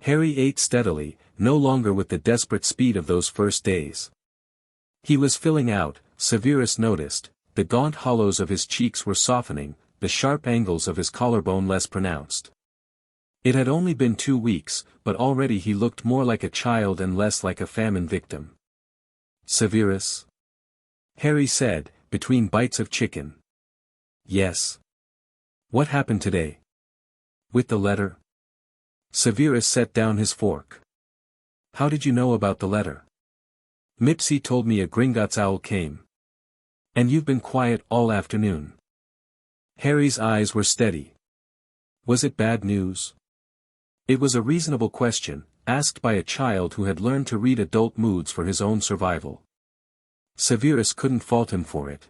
Harry ate steadily, no longer with the desperate speed of those first days. He was filling out, Severus noticed. The gaunt hollows of his cheeks were softening, the sharp angles of his collarbone less pronounced. It had only been 2 weeks, but already he looked more like a child and less like a famine victim. "Severus?" Harry said, between bites of chicken. "Yes." "What happened today?" "With the letter?" Severus set down his fork. "How did you know about the letter?" "Mipsy told me a Gringotts owl came." "And you've been quiet all afternoon." Harry's eyes were steady. Was it bad news? It was a reasonable question, asked by a child who had learned to read adult moods for his own survival. Severus couldn't fault him for it.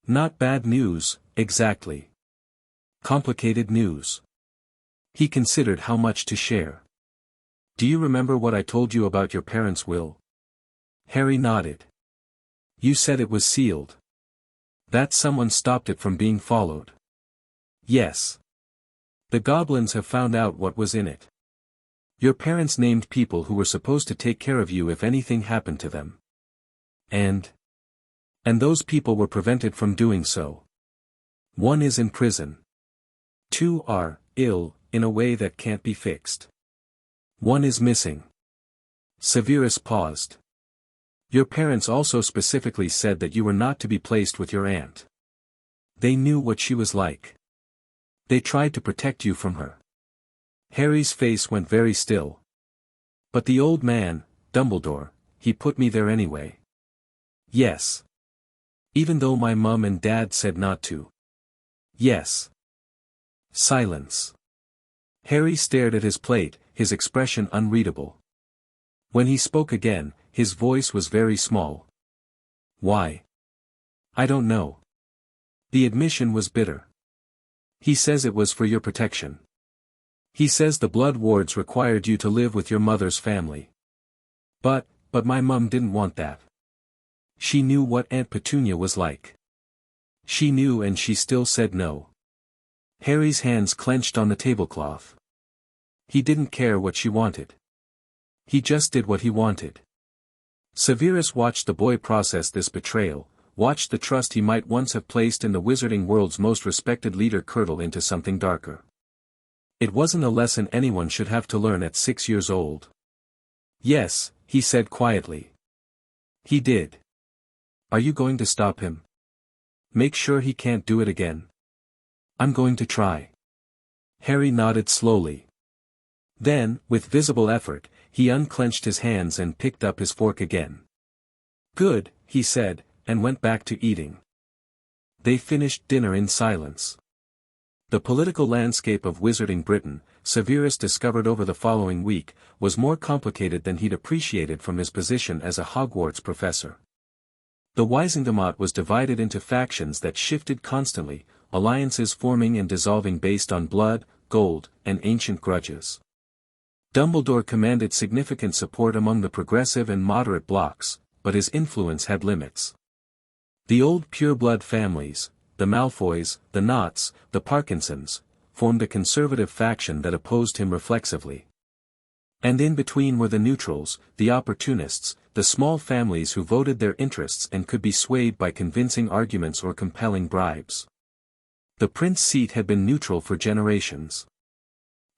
Not bad news, exactly. Complicated news. He considered how much to share. "Do you remember what I told you about your parents' will?" Harry nodded. "You said it was sealed. That someone stopped it from being followed." "Yes. The goblins have found out what was in it. Your parents named people who were supposed to take care of you if anything happened to them. And those people were prevented from doing so. 1 is in prison. 2 are ill, in a way that can't be fixed. 1 is missing." Severus paused. "Your parents also specifically said that you were not to be placed with your aunt. They knew what she was like. They tried to protect you from her." Harry's face went very still. "But the old man, Dumbledore, he put me there anyway." "Yes. Even though my mum and dad said not to." "Yes." Silence. Harry stared at his plate, his expression unreadable. When he spoke again, his voice was very small. "Why?" "I don't know." The admission was bitter. "He says it was for your protection. He says the blood wards required you to live with your mother's family. But my mum didn't want that. She knew what Aunt Petunia was like. She knew, and she still said no." Harry's hands clenched on the tablecloth. He didn't care what she wanted. He just did what he wanted. Severus watched the boy process this betrayal, watched the trust he might once have placed in the wizarding world's most respected leader curdle into something darker. It wasn't a lesson anyone should have to learn at 6 years old. "Yes," he said quietly. "He did. Are you going to stop him? Make sure he can't do it again?" "I'm going to try." Harry nodded slowly. Then, with visible effort, he unclenched his hands and picked up his fork again. "Good," he said, and went back to eating. They finished dinner in silence. The political landscape of wizarding Britain, Severus discovered over the following week, was more complicated than he'd appreciated from his position as a Hogwarts professor. The Wisingamot was divided into factions that shifted constantly, alliances forming and dissolving based on blood, gold, and ancient grudges. Dumbledore commanded significant support among the progressive and moderate blocs, but his influence had limits. The old pureblood families, the Malfoys, the Knotts, the Parkinsons, formed a conservative faction that opposed him reflexively. And in between were the neutrals, the opportunists, the small families who voted their interests and could be swayed by convincing arguments or compelling bribes. The Prince seat had been neutral for generations.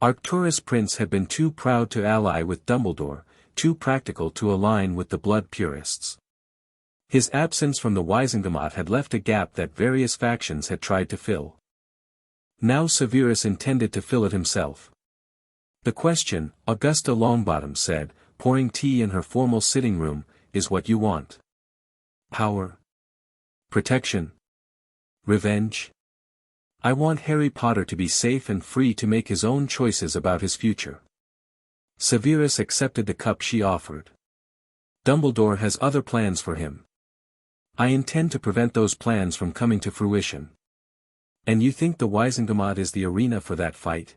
Arcturus Prince had been too proud to ally with Dumbledore, too practical to align with the blood purists. His absence from the Wisingamot had left a gap that various factions had tried to fill. Now Severus intended to fill it himself. "The question," Augusta Longbottom said, pouring tea in her formal sitting room, "is what you want. Power? Protection? Revenge?" I want Harry Potter to be safe and free to make his own choices about his future. Severus accepted the cup she offered. Dumbledore has other plans for him. I intend to prevent those plans from coming to fruition. And you think the Wizengamot is the arena for that fight?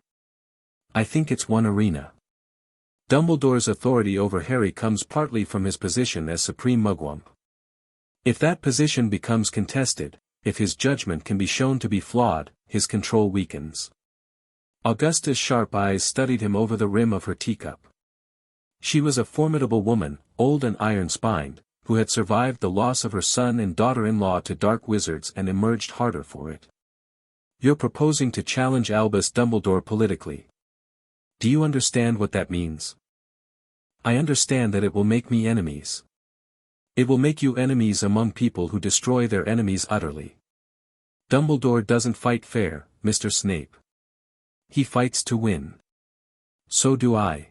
I think it's one arena. Dumbledore's authority over Harry comes partly from his position as Supreme Mugwump. If that position becomes contested, if his judgment can be shown to be flawed, his control weakens. Augusta's sharp eyes studied him over the rim of her teacup. She was a formidable woman, old and iron-spined, who had survived the loss of her son and daughter-in-law to dark wizards and emerged harder for it. You're proposing to challenge Albus Dumbledore politically. Do you understand what that means? I understand that it will make me enemies. It will make you enemies among people who destroy their enemies utterly. Dumbledore doesn't fight fair, Mr. Snape. He fights to win. So do I.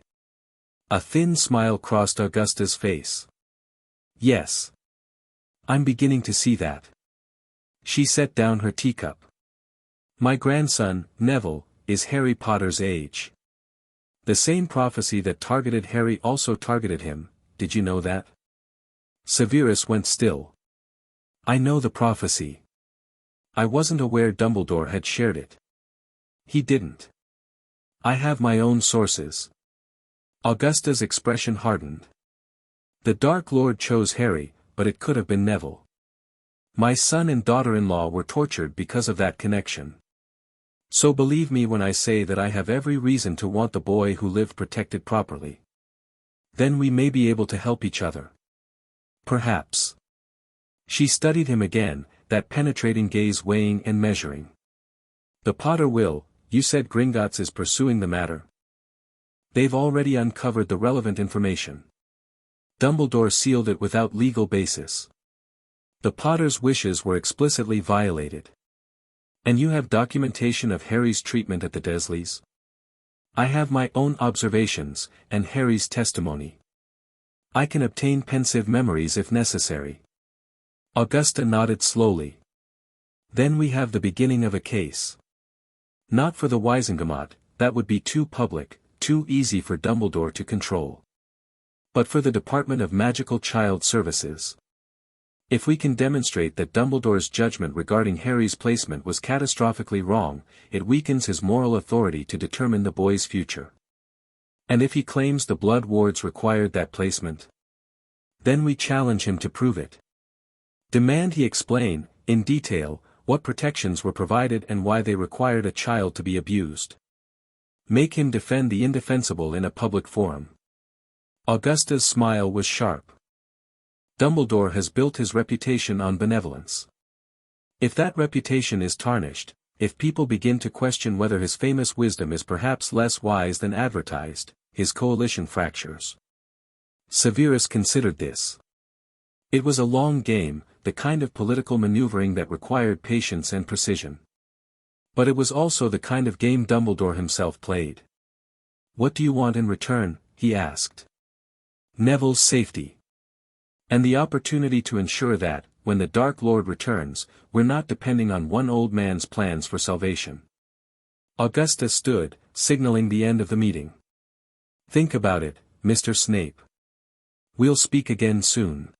A thin smile crossed Augusta's face. Yes. I'm beginning to see that. She set down her teacup. My grandson, Neville, is Harry Potter's age. The same prophecy that targeted Harry also targeted him, did you know that? Severus went still. I know the prophecy. I wasn't aware Dumbledore had shared it. He didn't. I have my own sources. Augusta's expression hardened. The Dark Lord chose Harry, but it could have been Neville. My son and daughter-in-law were tortured because of that connection. So believe me when I say that I have every reason to want the boy who lived protected properly. Then we may be able to help each other. Perhaps. She studied him again, that penetrating gaze weighing and measuring. The Potter will, you said Gringotts is pursuing the matter. They've already uncovered the relevant information. Dumbledore sealed it without legal basis. The Potter's wishes were explicitly violated. And you have documentation of Harry's treatment at the Dursleys? I have my own observations, and Harry's testimony. I can obtain pensive memories if necessary. Augusta nodded slowly. Then we have the beginning of a case. Not for the Wizengamot, that would be too public, too easy for Dumbledore to control. But for the Department of Magical Child Services. If we can demonstrate that Dumbledore's judgment regarding Harry's placement was catastrophically wrong, it weakens his moral authority to determine the boy's future. And if he claims the Blood Wards required that placement? Then we challenge him to prove it. Demand he explain, in detail, what protections were provided and why they required a child to be abused. Make him defend the indefensible in a public forum. Augusta's smile was sharp. Dumbledore has built his reputation on benevolence. If that reputation is tarnished, if people begin to question whether his famous wisdom is perhaps less wise than advertised, his coalition fractures. Severus considered this. It was a long game, the kind of political maneuvering that required patience and precision. But it was also the kind of game Dumbledore himself played. What do you want in return? He asked. Neville's safety. And the opportunity to ensure that, when the Dark Lord returns, we're not depending on one old man's plans for salvation. Augusta stood, signaling the end of the meeting. Think about it, Mr. Snape. We'll speak again soon.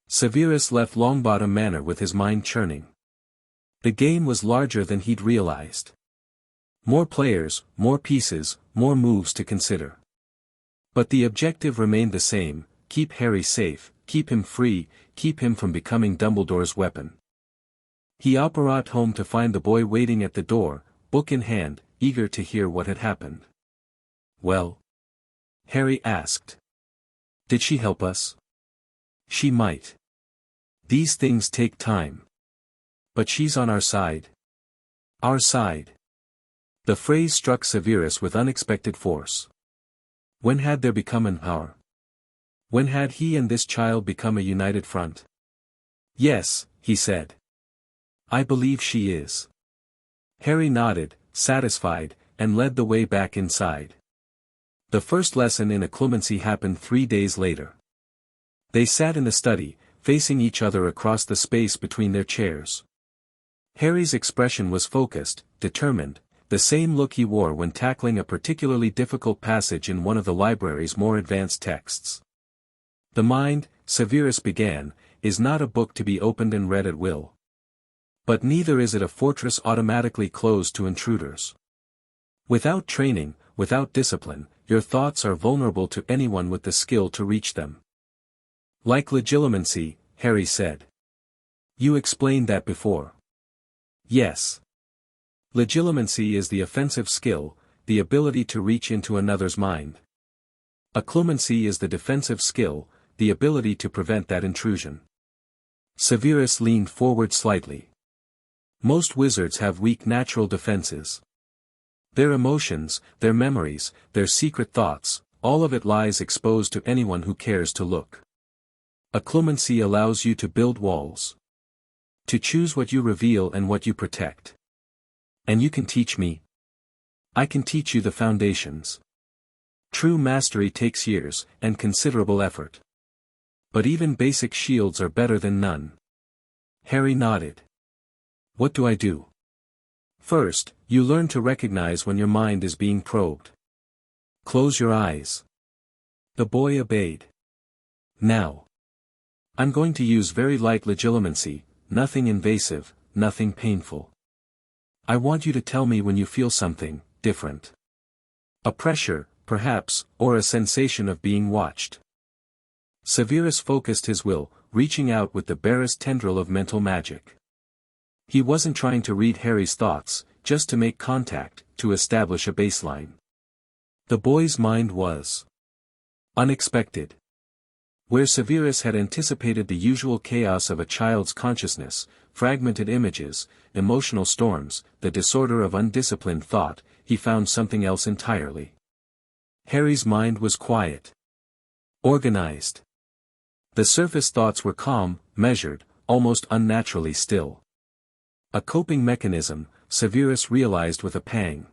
Severus left Longbottom Manor with his mind churning. The game was larger than he'd realized. More players, more pieces, more moves to consider. But the objective remained the same: keep Harry safe, keep him free, keep him from becoming Dumbledore's weapon. He brought home to find the boy waiting at the door, book in hand, eager to hear what had happened. Well? Harry asked. Did she help us? She might. These things take time. But she's on our side. Our side. The phrase struck Severus with unexpected force. When had there become an our? When had he and this child become a united front? Yes, he said. I believe she is. Harry nodded, satisfied, and led the way back inside. The first lesson in occlumency happened 3 days later. They sat in the study, facing each other across the space between their chairs. Harry's expression was focused, determined, the same look he wore when tackling a particularly difficult passage in one of the library's more advanced texts. The mind, Severus began, is not a book to be opened and read at will. But neither is it a fortress automatically closed to intruders. Without training, without discipline, your thoughts are vulnerable to anyone with the skill to reach them. Like legilimency, Harry said. You explained that before. Yes. Legilimency is the offensive skill, the ability to reach into another's mind. Occlumency is the defensive skill, the ability to prevent that intrusion. Severus leaned forward slightly. Most wizards have weak natural defenses. Their emotions, their memories, their secret thoughts, all of it lies exposed to anyone who cares to look. Occlumency allows you to build walls. To choose what you reveal and what you protect. And you can teach me. I can teach you the foundations. True mastery takes years, and considerable effort. But even basic shields are better than none. Harry nodded. What do I do? First, you learn to recognize when your mind is being probed. Close your eyes. The boy obeyed. Now. I'm going to use very light legilimency, nothing invasive, nothing painful. I want you to tell me when you feel something different. A pressure, perhaps, or a sensation of being watched. Severus focused his will, reaching out with the barest tendril of mental magic. He wasn't trying to read Harry's thoughts, just to make contact, to establish a baseline. The boy's mind was unexpected. Where Severus had anticipated the usual chaos of a child's consciousness, fragmented images, emotional storms, the disorder of undisciplined thought, he found something else entirely. Harry's mind was quiet. Organized. The surface thoughts were calm, measured, almost unnaturally still. A coping mechanism, Severus realized with a pang.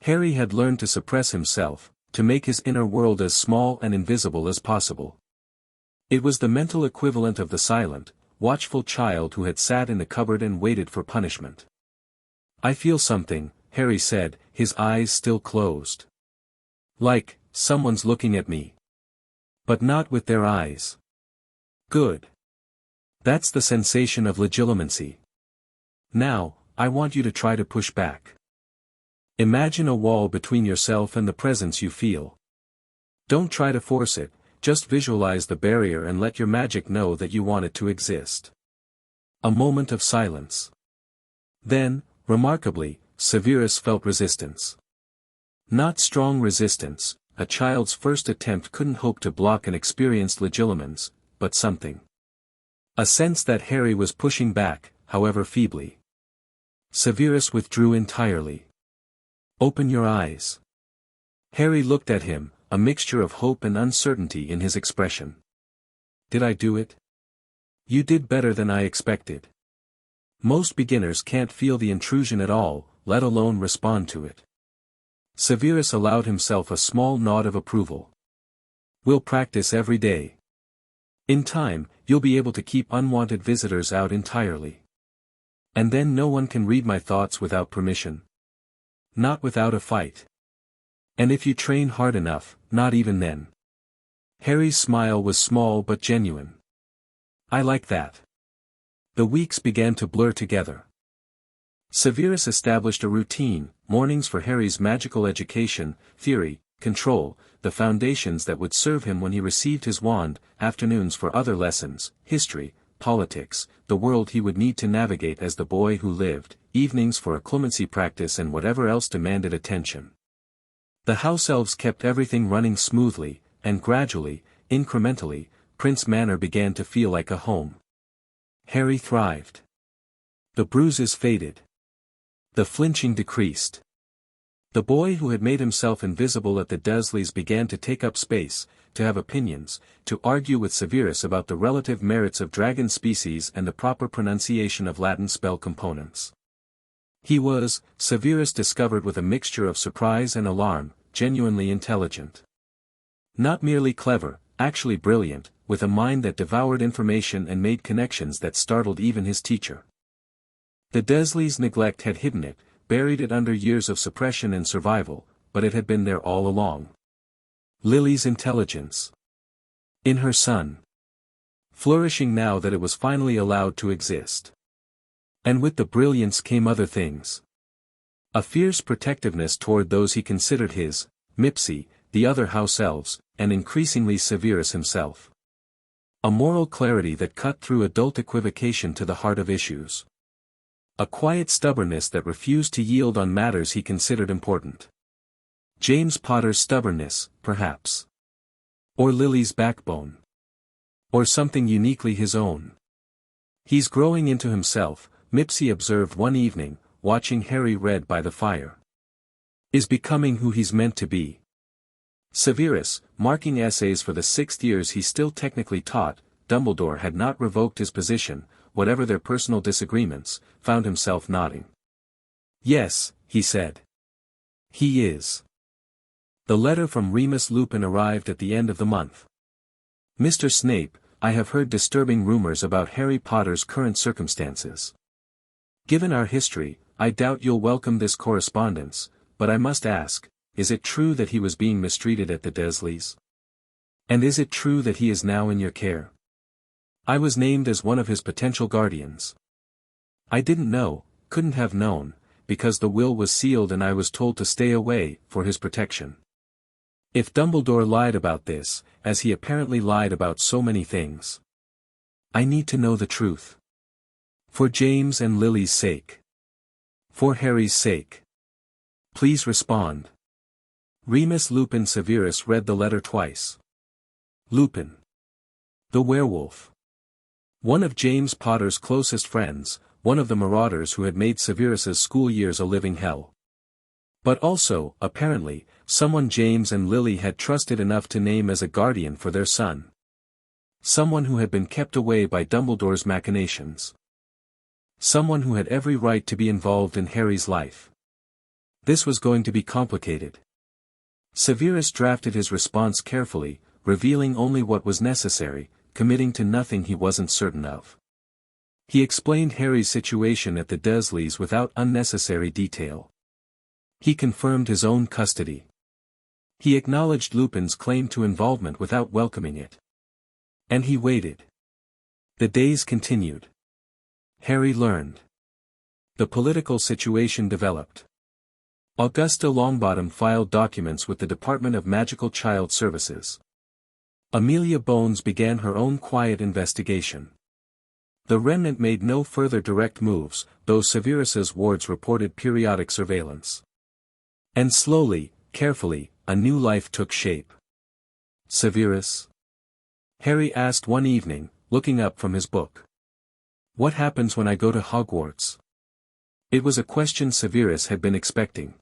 Harry had learned to suppress himself, to make his inner world as small and invisible as possible. It was the mental equivalent of the silent, watchful child who had sat in the cupboard and waited for punishment. I feel something, Harry said, his eyes still closed. Like, someone's looking at me. But not with their eyes. Good. That's the sensation of legilimency. Now, I want you to try to push back. Imagine a wall between yourself and the presence you feel. Don't try to force it, just visualize the barrier and let your magic know that you want it to exist. A moment of silence. Then, remarkably, Severus felt resistance. Not strong resistance, a child's first attempt couldn't hope to block an experienced legilimens, but something. A sense that Harry was pushing back, however feebly. Severus withdrew entirely. Open your eyes. Harry looked at him, a mixture of hope and uncertainty in his expression. Did I do it? You did better than I expected. Most beginners can't feel the intrusion at all, let alone respond to it. Severus allowed himself a small nod of approval. We'll practice every day. In time, you'll be able to keep unwanted visitors out entirely. And then no one can read my thoughts without permission. Not without a fight. And if you train hard enough, not even then. Harry's smile was small but genuine. I like that. The weeks began to blur together. Severus established a routine, mornings for Harry's magical education, theory, control, the foundations that would serve him when he received his wand, afternoons for other lessons, history, politics, the world he would need to navigate as the boy who lived, evenings for occlumency practice and whatever else demanded attention. The house elves kept everything running smoothly, and gradually, incrementally, Prince Manor began to feel like a home. Harry thrived. The bruises faded. The flinching decreased. The boy who had made himself invisible at the Dursleys began to take up space, to have opinions, to argue with Severus about the relative merits of dragon species and the proper pronunciation of Latin spell components. He was, Severus discovered with a mixture of surprise and alarm, genuinely intelligent. Not merely clever, actually brilliant, with a mind that devoured information and made connections that startled even his teacher. The Dursleys' neglect had hidden it, buried it under years of suppression and survival, but it had been there all along. Lily's intelligence. In her son. Flourishing now that it was finally allowed to exist. And with the brilliance came other things. A fierce protectiveness toward those he considered his, Mipsy, the other house elves, and increasingly Severus himself. A moral clarity that cut through adult equivocation to the heart of issues. A quiet stubbornness that refused to yield on matters he considered important. James Potter's stubbornness, perhaps. Or Lily's backbone. Or something uniquely his own. "He's growing into himself," Mipsy observed one evening, watching Harry read by the fire. "Is becoming who he's meant to be." Severus, marking essays for the 6 years he still technically taught, Dumbledore had not revoked his position, whatever their personal disagreements, found himself nodding. "Yes," he said. "He is." The letter from Remus Lupin arrived at the end of the month. "Mr. Snape, I have heard disturbing rumors about Harry Potter's current circumstances. Given our history, I doubt you'll welcome this correspondence, but I must ask, is it true that he was being mistreated at the Dursleys? And is it true that he is now in your care? I was named as one of his potential guardians. I didn't know, couldn't have known, because the will was sealed and I was told to stay away, for his protection. If Dumbledore lied about this, as he apparently lied about so many things, I need to know the truth. For James and Lily's sake. For Harry's sake. Please respond." Remus Lupin. Severus read the letter twice. Lupin. The werewolf. One of James Potter's closest friends, one of the marauders who had made Severus's school years a living hell. But also, apparently, someone James and Lily had trusted enough to name as a guardian for their son. Someone who had been kept away by Dumbledore's machinations. Someone who had every right to be involved in Harry's life. This was going to be complicated. Severus drafted his response carefully, revealing only what was necessary, committing to nothing he wasn't certain of. He explained Harry's situation at the Dursleys without unnecessary detail. He confirmed his own custody. He acknowledged Lupin's claim to involvement without welcoming it. And he waited. The days continued. Harry learned. The political situation developed. Augusta Longbottom filed documents with the Department of Magical Child Services. Amelia Bones began her own quiet investigation. The Remnant made no further direct moves, though Severus's wards reported periodic surveillance. And slowly, carefully, a new life took shape. "Severus?" Harry asked one evening, looking up from his book. "What happens when I go to Hogwarts?" It was a question Severus had been expecting.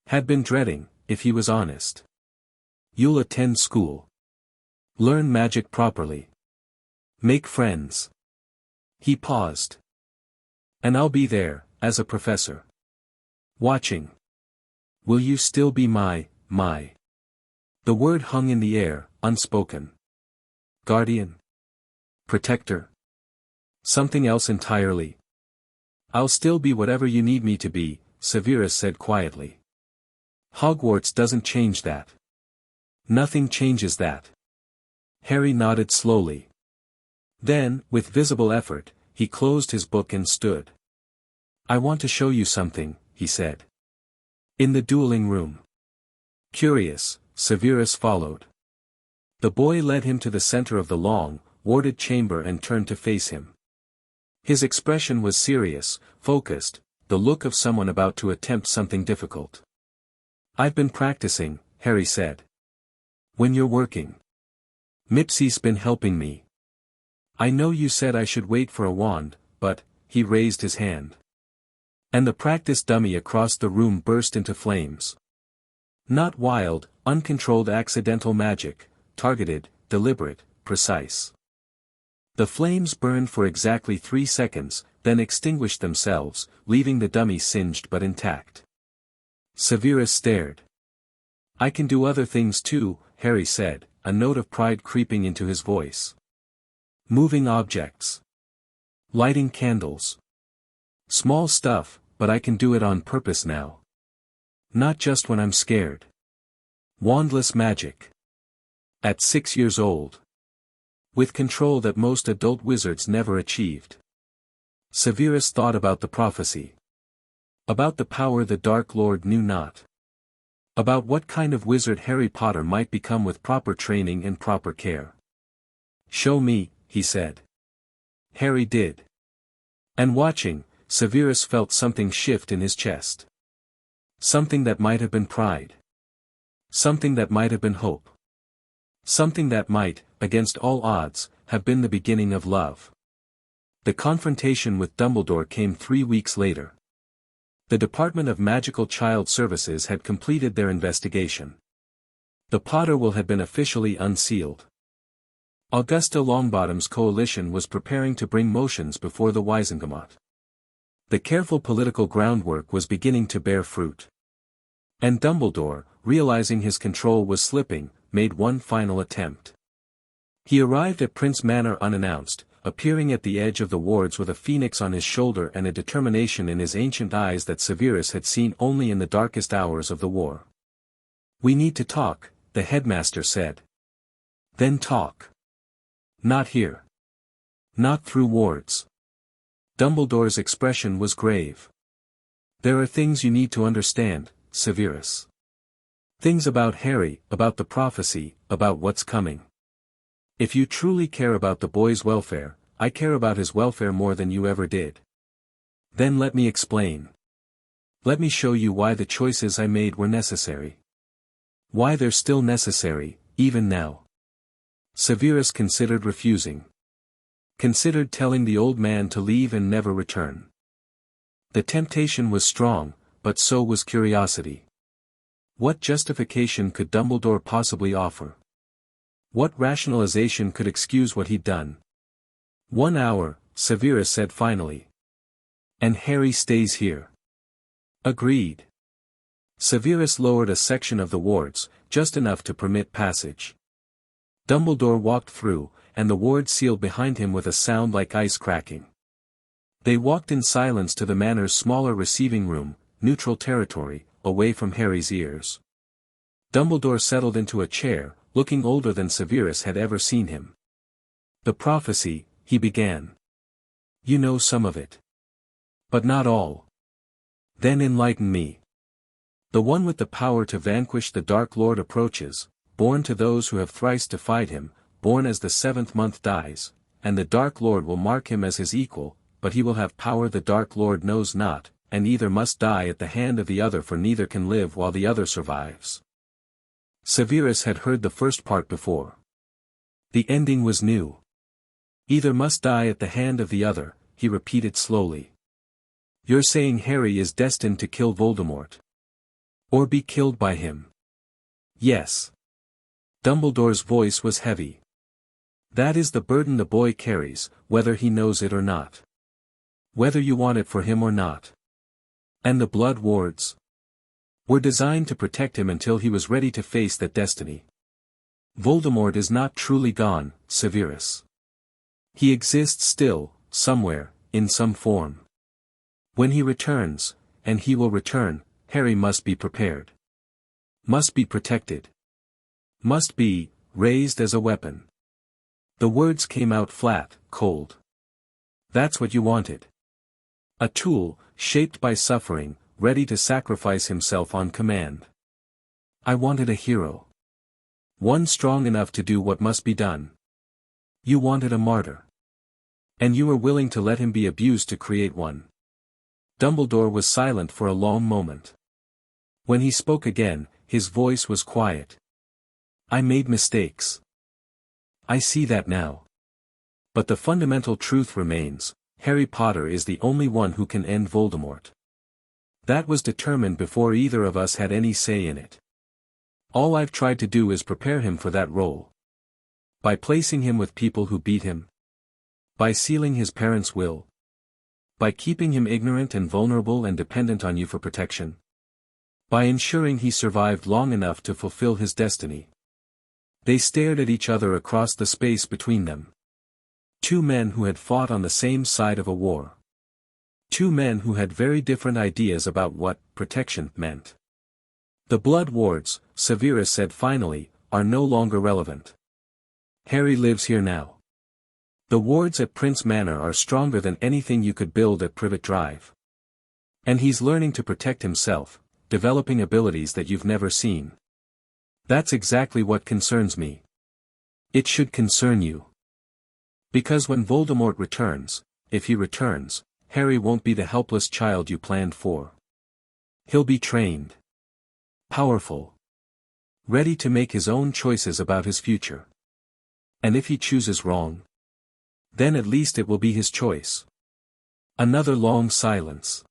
Had been dreading, if he was honest. "You'll attend school. Learn magic properly. Make friends." He paused. "And I'll be there, as a professor. Watching. Will you still be my... The word hung in the air, unspoken. Guardian? Protector? Something else entirely? "I'll still be whatever you need me to be," Severus said quietly. "Hogwarts doesn't change that. Nothing changes that." Harry nodded slowly. Then, with visible effort, he closed his book and stood. "I want to show you something," he said. "In the dueling room." Curious, Severus followed. The boy led him to the center of the long, warded chamber and turned to face him. His expression was serious, focused, the look of someone about to attempt something difficult. "I've been practicing," Harry said. "When you're working. Mipsy's been helping me. I know you said I should wait for a wand, but," he raised his hand. And the practice dummy across the room burst into flames. Not wild, uncontrolled accidental magic, targeted, deliberate, precise. The flames burned for exactly 3 seconds, then extinguished themselves, leaving the dummy singed but intact. Severus stared. "I can do other things too," Harry said, a note of pride creeping into his voice. "Moving objects. Lighting candles. Small stuff, but I can do it on purpose now. Not just when I'm scared. Wandless magic. At 6 years old. With control that most adult wizards never achieved. Severus thought about the prophecy. About the power the Dark Lord knew not. About what kind of wizard Harry Potter might become with proper training and proper care. "Show me," he said. Harry did. And watching, Severus felt something shift in his chest. Something that might have been pride. Something that might have been hope. Something that might, against all odds, have been the beginning of love. The confrontation with Dumbledore came 3 weeks later. The Department of Magical Child Services had completed their investigation. The Potter will had been officially unsealed. Augusta Longbottom's coalition was preparing to bring motions before the Wisengamot. The careful political groundwork was beginning to bear fruit. And Dumbledore, realizing his control was slipping, made one final attempt. He arrived at Prince Manor unannounced, appearing at the edge of the wards with a phoenix on his shoulder and a determination in his ancient eyes that Severus had seen only in the darkest hours of the war. "We need to talk," the headmaster said. "Then talk. Not here. Not through wards." Dumbledore's expression was grave. "There are things you need to understand, Severus. Things about Harry, about the prophecy, about what's coming. If you truly care about the boy's welfare, I care about his welfare more than you ever did. Then let me explain. Let me show you why the choices I made were necessary. Why they're still necessary, even now." Severus considered refusing. Considered telling the old man to leave and never return. The temptation was strong, but so was curiosity. What justification could Dumbledore possibly offer? What rationalization could excuse what he'd done? "1 hour, Severus said finally. "And Harry stays here." "Agreed." Severus lowered a section of the wards, just enough to permit passage. Dumbledore walked through, and the ward sealed behind him with a sound like ice cracking. They walked in silence to the Manor's smaller receiving room, neutral territory, away from Harry's ears. Dumbledore settled into a chair, looking older than Severus had ever seen him. "The prophecy," he began. "You know some of it. But not all. Then enlighten me. The one with the power to vanquish the Dark Lord approaches, born to those who have thrice defied him, born as the 7th month dies, and the Dark Lord will mark him as his equal, but he will have power the Dark Lord knows not, and either must die at the hand of the other, for neither can live while the other survives." Severus had heard the first part before. The ending was new. "Either must die at the hand of the other," he repeated slowly. "You're saying Harry is destined to kill Voldemort? Or be killed by him?" "Yes." Dumbledore's voice was heavy. "That is the burden the boy carries, whether he knows it or not. Whether you want it for him or not. And the blood wards were designed to protect him until he was ready to face that destiny. Voldemort is not truly gone, Severus. He exists still, somewhere, in some form. When he returns, and he will return, Harry must be prepared. Must be protected. Must be raised as a weapon." The words came out flat, cold. "That's what you wanted. A tool, shaped by suffering, ready to sacrifice himself on command. I wanted a hero. One strong enough to do what must be done. You wanted a martyr. And you were willing to let him be abused to create one." Dumbledore was silent for a long moment. When he spoke again, his voice was quiet. "I made mistakes. I see that now. But the fundamental truth remains, Harry Potter is the only one who can end Voldemort. That was determined before either of us had any say in it. All I've tried to do is prepare him for that role. By placing him with people who beat him. By sealing his parents' will. By keeping him ignorant and vulnerable and dependent on you for protection. By ensuring he survived long enough to fulfill his destiny." They stared at each other across the space between them. Two men who had fought on the same side of a war. Two men who had very different ideas about what protection meant. The blood wards, Severus said finally, are no longer relevant. Harry lives here now. The wards at Prince Manor are stronger than anything you could build at Privet Drive. And he's learning to protect himself, developing abilities that you've never seen. That's exactly what concerns me. It should concern you. Because when Voldemort returns, if he returns, Harry won't be the helpless child you planned for. He'll be trained. Powerful. Ready to make his own choices about his future. And if he chooses wrong, then at least it will be his choice. Another long silence.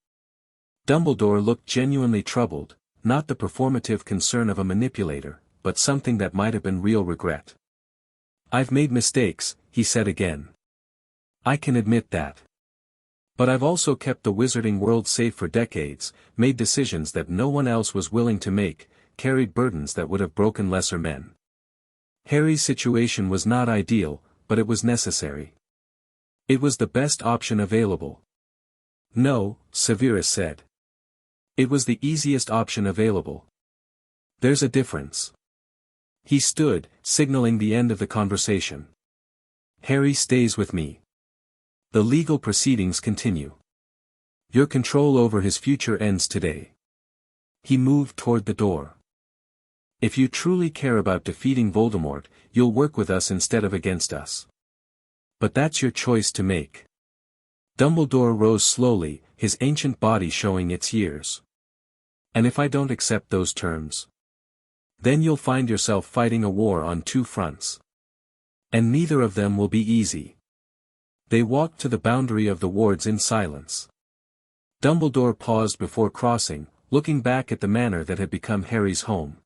Dumbledore looked genuinely troubled, not the performative concern of a manipulator, but something that might have been real regret. I've made mistakes, he said again. I can admit that. But I've also kept the wizarding world safe for decades, made decisions that no one else was willing to make, carried burdens that would have broken lesser men. Harry's situation was not ideal, but it was necessary. It was the best option available. No, Severus said. It was the easiest option available. There's a difference. He stood, signaling the end of the conversation. Harry stays with me. The legal proceedings continue. Your control over his future ends today. He moved toward the door. If you truly care about defeating Voldemort, you'll work with us instead of against us. But that's your choice to make. Dumbledore rose slowly, his ancient body showing its years. And if I don't accept those terms? Then you'll find yourself fighting a war on two fronts. And neither of them will be easy. They walked to the boundary of the wards in silence. Dumbledore paused before crossing, looking back at the manor that had become Harry's home.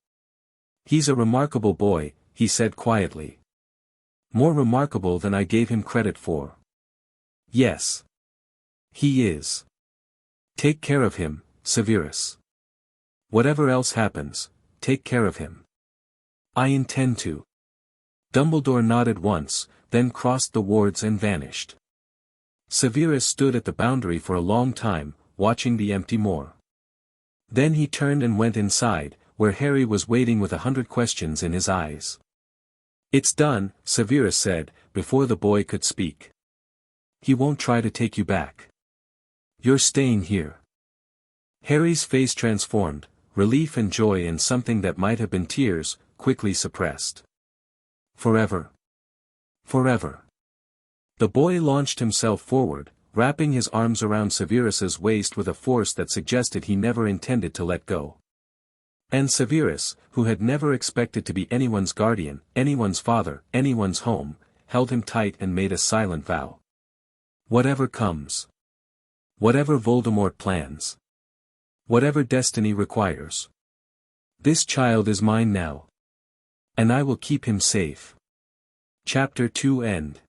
He's a remarkable boy, he said quietly. More remarkable than I gave him credit for. Yes. He is. Take care of him, Severus. Whatever else happens, take care of him. I intend to. Dumbledore nodded once, then crossed the wards and vanished. Severus stood at the boundary for a long time, watching the empty moor. Then he turned and went inside, where Harry was waiting with 100 questions in his eyes. It's done, Severus said, before the boy could speak. He won't try to take you back. You're staying here. Harry's face transformed, relief and joy and something that might have been tears, quickly suppressed. Forever. Forever. The boy launched himself forward, wrapping his arms around Severus's waist with a force that suggested he never intended to let go. And Severus, who had never expected to be anyone's guardian, anyone's father, anyone's home, held him tight and made a silent vow. Whatever comes. Whatever Voldemort plans. Whatever destiny requires. This child is mine now. And I will keep him safe. Chapter 2 End.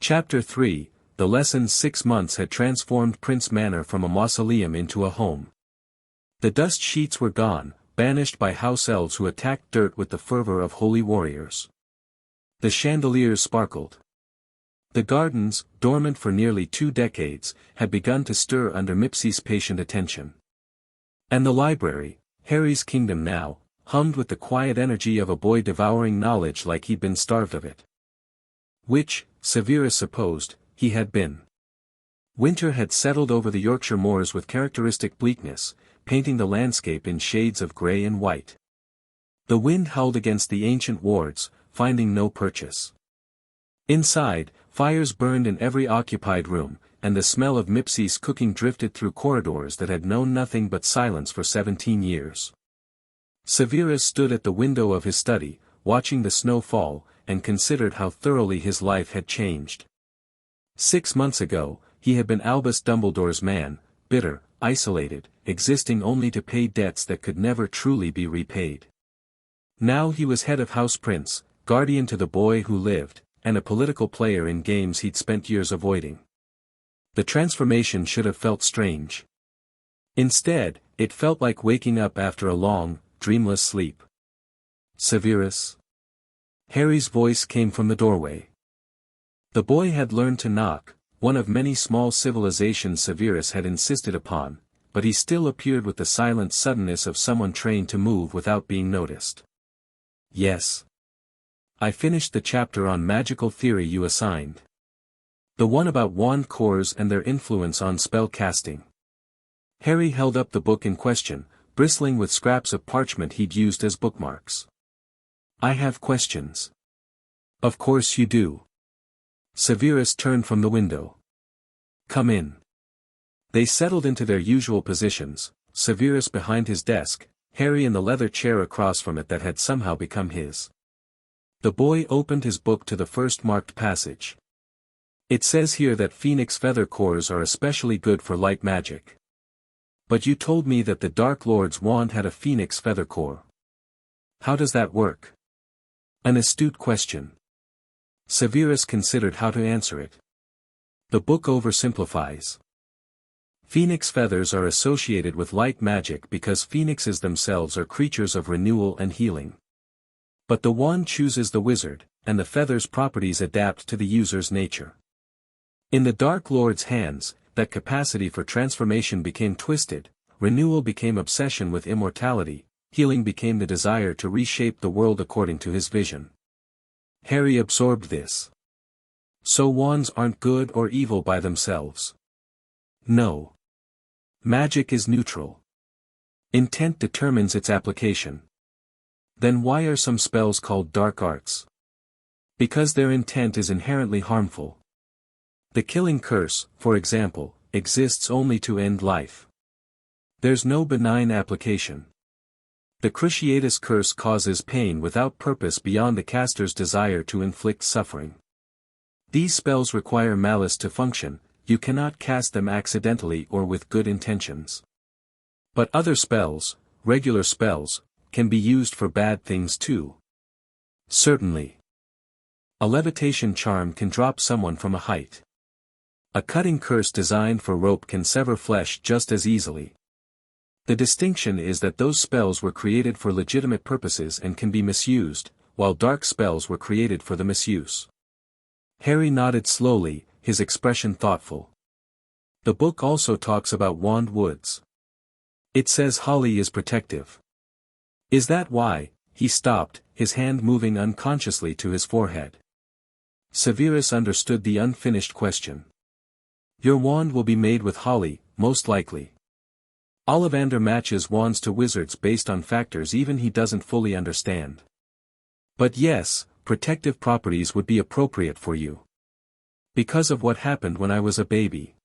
Chapter 3, The lesson's 6 months had transformed Prince Manor from a mausoleum into a home. The dust sheets were gone, banished by house elves who attacked dirt with the fervor of holy warriors. The chandeliers sparkled. The gardens, dormant for nearly 2 decades, had begun to stir under Mipsy's patient attention. And the library, Harry's kingdom now, hummed with the quiet energy of a boy devouring knowledge like he'd been starved of it. Which, Severus supposed, he had been. Winter had settled over the Yorkshire moors with characteristic bleakness, painting the landscape in shades of grey and white. The wind howled against the ancient wards, finding no purchase. Inside, fires burned in every occupied room, and the smell of Mipsy's cooking drifted through corridors that had known nothing but silence for 17 years. Severus stood at the window of his study, watching the snow fall, and considered how thoroughly his life had changed. 6 months ago, he had been Albus Dumbledore's man, bitter, isolated, existing only to pay debts that could never truly be repaid. Now he was head of House Prince, guardian to the boy who lived, and a political player in games he'd spent years avoiding. The transformation should have felt strange. Instead, it felt like waking up after a long, dreamless sleep. Severus? Harry's voice came from the doorway. The boy had learned to knock, one of many small civilizations Severus had insisted upon, but he still appeared with the silent suddenness of someone trained to move without being noticed. Yes. I finished the chapter on magical theory you assigned. The one about wand cores and their influence on spell casting. Harry held up the book in question, bristling with scraps of parchment he'd used as bookmarks. I have questions. Of course you do. Severus turned from the window. Come in. They settled into their usual positions, Severus behind his desk, Harry in the leather chair across from it that had somehow become his. The boy opened his book to the first marked passage. It says here that phoenix feather cores are especially good for light magic. But you told me that the Dark Lord's wand had a phoenix feather core. How does that work? An astute question. Severus considered how to answer it. The book oversimplifies. Phoenix feathers are associated with light magic because phoenixes themselves are creatures of renewal and healing. But the wand chooses the wizard, and the feather's properties adapt to the user's nature. In the Dark Lord's hands, that capacity for transformation became twisted, renewal became obsession with immortality, healing became the desire to reshape the world according to his vision. Harry absorbed this. So wands aren't good or evil by themselves. No. Magic is neutral. Intent determines its application. Then why are some spells called dark arts? Because their intent is inherently harmful. The killing curse, for example, exists only to end life. There's no benign application. The Cruciatus curse causes pain without purpose beyond the caster's desire to inflict suffering. These spells require malice to function, you cannot cast them accidentally or with good intentions. But other spells, regular spells, can be used for bad things too. Certainly. A levitation charm can drop someone from a height. A cutting curse designed for rope can sever flesh just as easily. The distinction is that those spells were created for legitimate purposes and can be misused, while dark spells were created for the misuse. Harry nodded slowly, his expression thoughtful. The book also talks about wand woods. It says holly is protective. Is that why? He stopped, his hand moving unconsciously to his forehead. Severus understood the unfinished question. Your wand will be made with holly, most likely. Ollivander matches wands to wizards based on factors even he doesn't fully understand. But yes, protective properties would be appropriate for you. Because of what happened when I was a baby.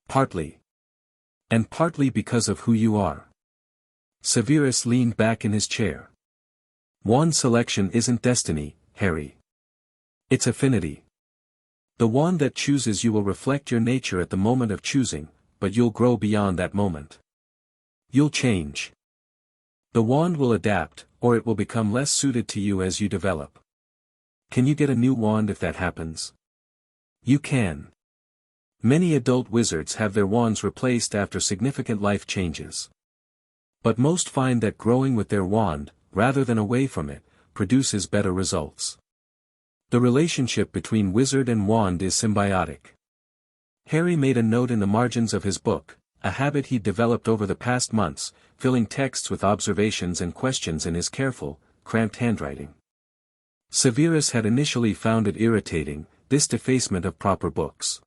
Partly. And partly because of who you are. Severus leaned back in his chair. Wand selection isn't destiny, Harry. It's affinity. The wand that chooses you will reflect your nature at the moment of choosing, but you'll grow beyond that moment. You'll change. The wand will adapt, or it will become less suited to you as you develop. Can you get a new wand if that happens? You can. Many adult wizards have their wands replaced after significant life changes. But most find that growing with their wand, rather than away from it, produces better results. The relationship between wizard and wand is symbiotic. Harry made a note in the margins of his book, a habit he'd developed over the past months, filling texts with observations and questions in his careful, cramped handwriting. Severus had initially found it irritating, this defacement of proper books.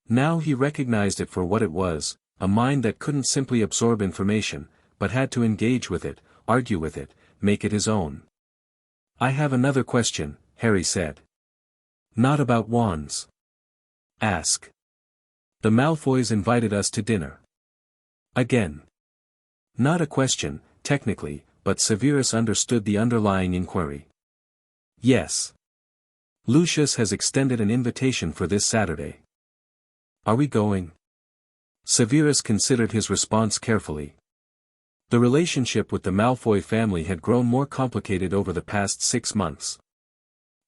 Now he recognized it for what it was, a mind that couldn't simply absorb information, but had to engage with it, argue with it, make it his own. I have another question, Harry said. Not about wands. Ask. The Malfoys invited us to dinner. Again. Not a question, technically, but Severus understood the underlying inquiry. Yes. Lucius has extended an invitation for this Saturday. Are we going? Severus considered his response carefully. The relationship with the Malfoy family had grown more complicated over the past 6 months.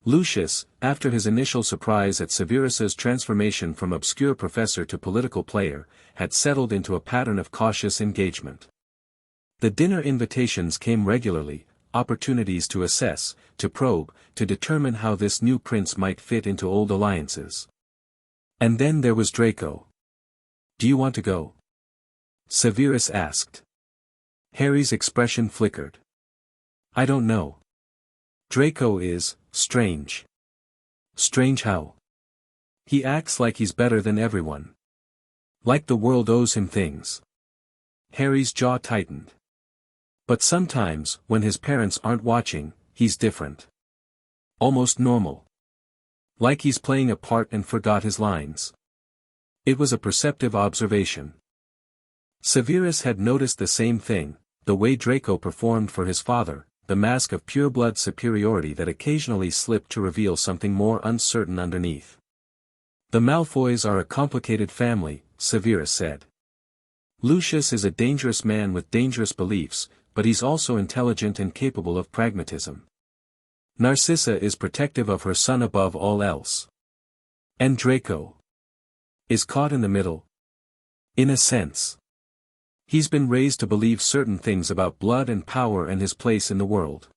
Lucius, after his initial surprise at Severus's transformation from obscure professor to political player, had settled into a pattern of cautious engagement. The dinner invitations came regularly, opportunities to assess, to probe, to determine how this new prince might fit into old alliances. And then there was Draco. Do you want to go? Severus asked. Harry's expression flickered. I don't know. Draco is strange. Strange how? He acts like he's better than everyone. Like the world owes him things. Harry's jaw tightened. But sometimes, when his parents aren't watching, he's different. Almost normal. Like he's playing a part and forgot his lines. It was a perceptive observation. Severus had noticed the same thing, the way Draco performed for his father, the mask of pure-blood superiority that occasionally slipped to reveal something more uncertain underneath. The Malfoys are a complicated family, Severus said. Lucius is a dangerous man with dangerous beliefs, but he's also intelligent and capable of pragmatism. Narcissa is protective of her son above all else. And Draco is caught in the middle. In a sense. He's been raised to believe certain things about blood and power and his place in the world.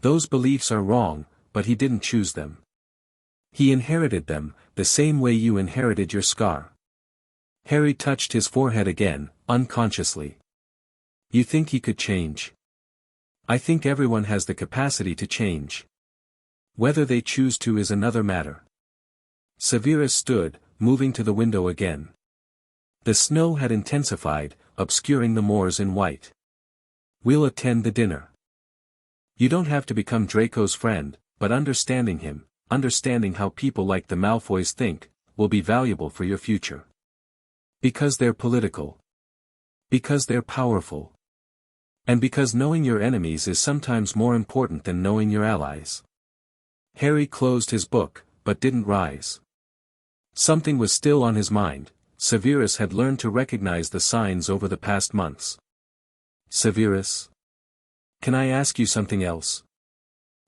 Those beliefs are wrong, but he didn't choose them. He inherited them, the same way you inherited your scar. Harry touched his forehead again, unconsciously. You think he could change? I think everyone has the capacity to change. Whether they choose to is another matter. Severus stood, moving to the window again. The snow had intensified, obscuring the moors in white. We'll attend the dinner. You don't have to become Draco's friend, but understanding him, understanding how people like the Malfoys think, will be valuable for your future. Because they're political. Because they're powerful. And because knowing your enemies is sometimes more important than knowing your allies. Harry closed his book, but didn't rise. Something was still on his mind. Severus had learned to recognize the signs over the past months. Severus? Can I ask you something else?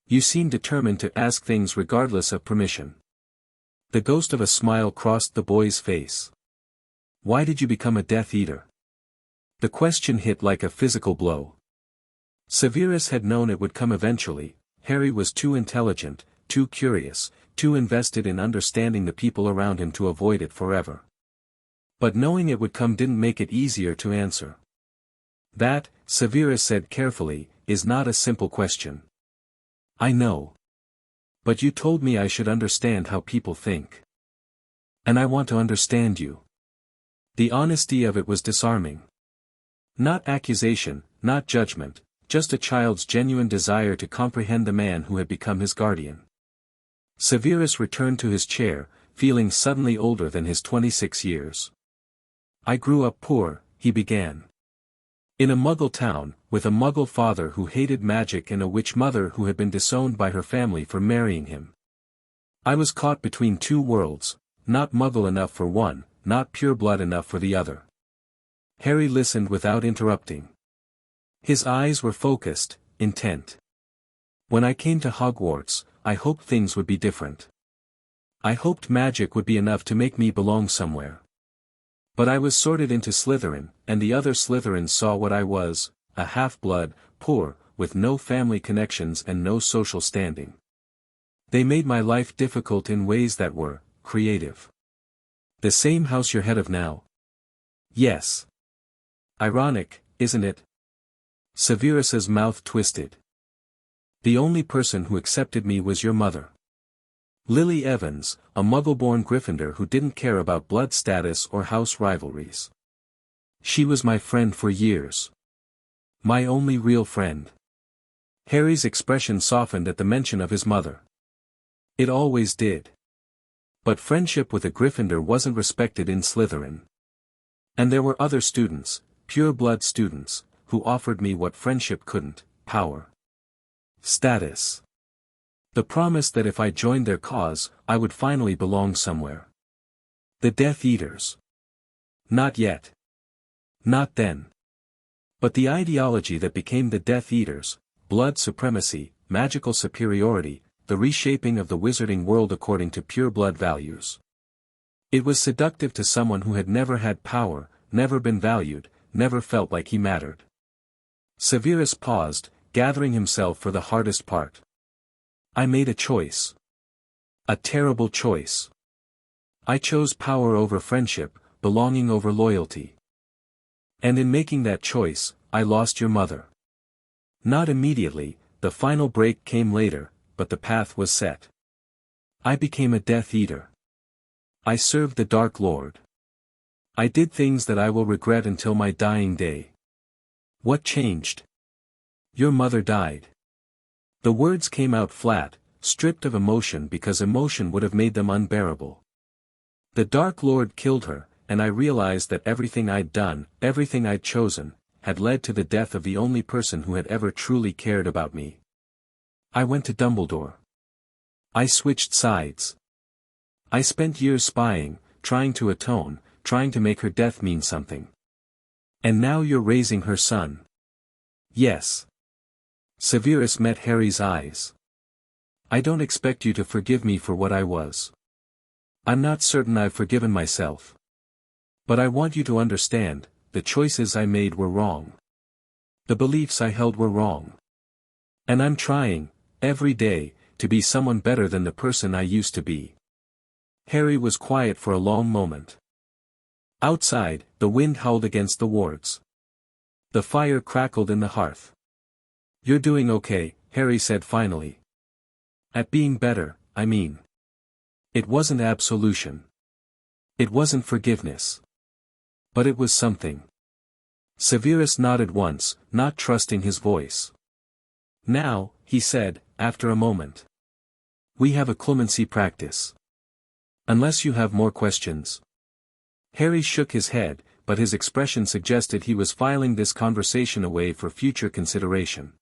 You seem determined to ask things regardless of permission. The ghost of a smile crossed the boy's face. Why did you become a Death Eater? The question hit like a physical blow. Severus had known it would come eventually. Harry was too intelligent, too curious, too invested in understanding the people around him to avoid it forever. But knowing it would come didn't make it easier to answer. That, Severus said carefully, is not a simple question. I know. But you told me I should understand how people think. And I want to understand you. The honesty of it was disarming. Not accusation, not judgment, just a child's genuine desire to comprehend the man who had become his guardian. Severus returned to his chair, feeling suddenly older than his 26 years. I grew up poor, he began. In a Muggle town, with a Muggle father who hated magic and a witch mother who had been disowned by her family for marrying him. I was caught between two worlds, not Muggle enough for one, not pure blood enough for the other. Harry listened without interrupting. His eyes were focused, intent. When I came to Hogwarts, I hoped things would be different. I hoped magic would be enough to make me belong somewhere. But I was sorted into Slytherin, and the other Slytherins saw what I was, a half-blood, poor, with no family connections and no social standing. They made my life difficult in ways that were creative. The same house you're head of now? Yes. Ironic, isn't it? Severus's mouth twisted. The only person who accepted me was your mother. Lily Evans, a Muggle-born Gryffindor who didn't care about blood status or house rivalries. She was my friend for years. My only real friend. Harry's expression softened at the mention of his mother. It always did. But friendship with a Gryffindor wasn't respected in Slytherin. And there were other students, pure-blood students, who offered me what friendship couldn't, power. Status. The promise that if I joined their cause, I would finally belong somewhere. The Death Eaters. Not yet. Not then. But the ideology that became the Death Eaters, blood supremacy, magical superiority, the reshaping of the wizarding world according to pure blood values. It was seductive to someone who had never had power, never been valued, never felt like he mattered. Severus paused, gathering himself for the hardest part. I made a choice. A terrible choice. I chose power over friendship, belonging over loyalty. And in making that choice, I lost your mother. Not immediately, the final break came later, but the path was set. I became a Death Eater. I served the Dark Lord. I did things that I will regret until my dying day. What changed? Your mother died. The words came out flat, stripped of emotion because emotion would have made them unbearable. The Dark Lord killed her, and I realized that everything I'd done, everything I'd chosen, had led to the death of the only person who had ever truly cared about me. I went to Dumbledore. I switched sides. I spent years spying, trying to atone, trying to make her death mean something. And now you're raising her son. Yes. Severus met Harry's eyes. I don't expect you to forgive me for what I was. I'm not certain I've forgiven myself. But I want you to understand, the choices I made were wrong. The beliefs I held were wrong. And I'm trying, every day, to be someone better than the person I used to be. Harry was quiet for a long moment. Outside, the wind howled against the wards. The fire crackled in the hearth. You're doing okay, Harry said finally. At being better, I mean. It wasn't absolution. It wasn't forgiveness. But it was something. Severus nodded once, not trusting his voice. Now, he said, after a moment. We have a clemency practice. Unless you have more questions. Harry shook his head, but his expression suggested he was filing this conversation away for future consideration.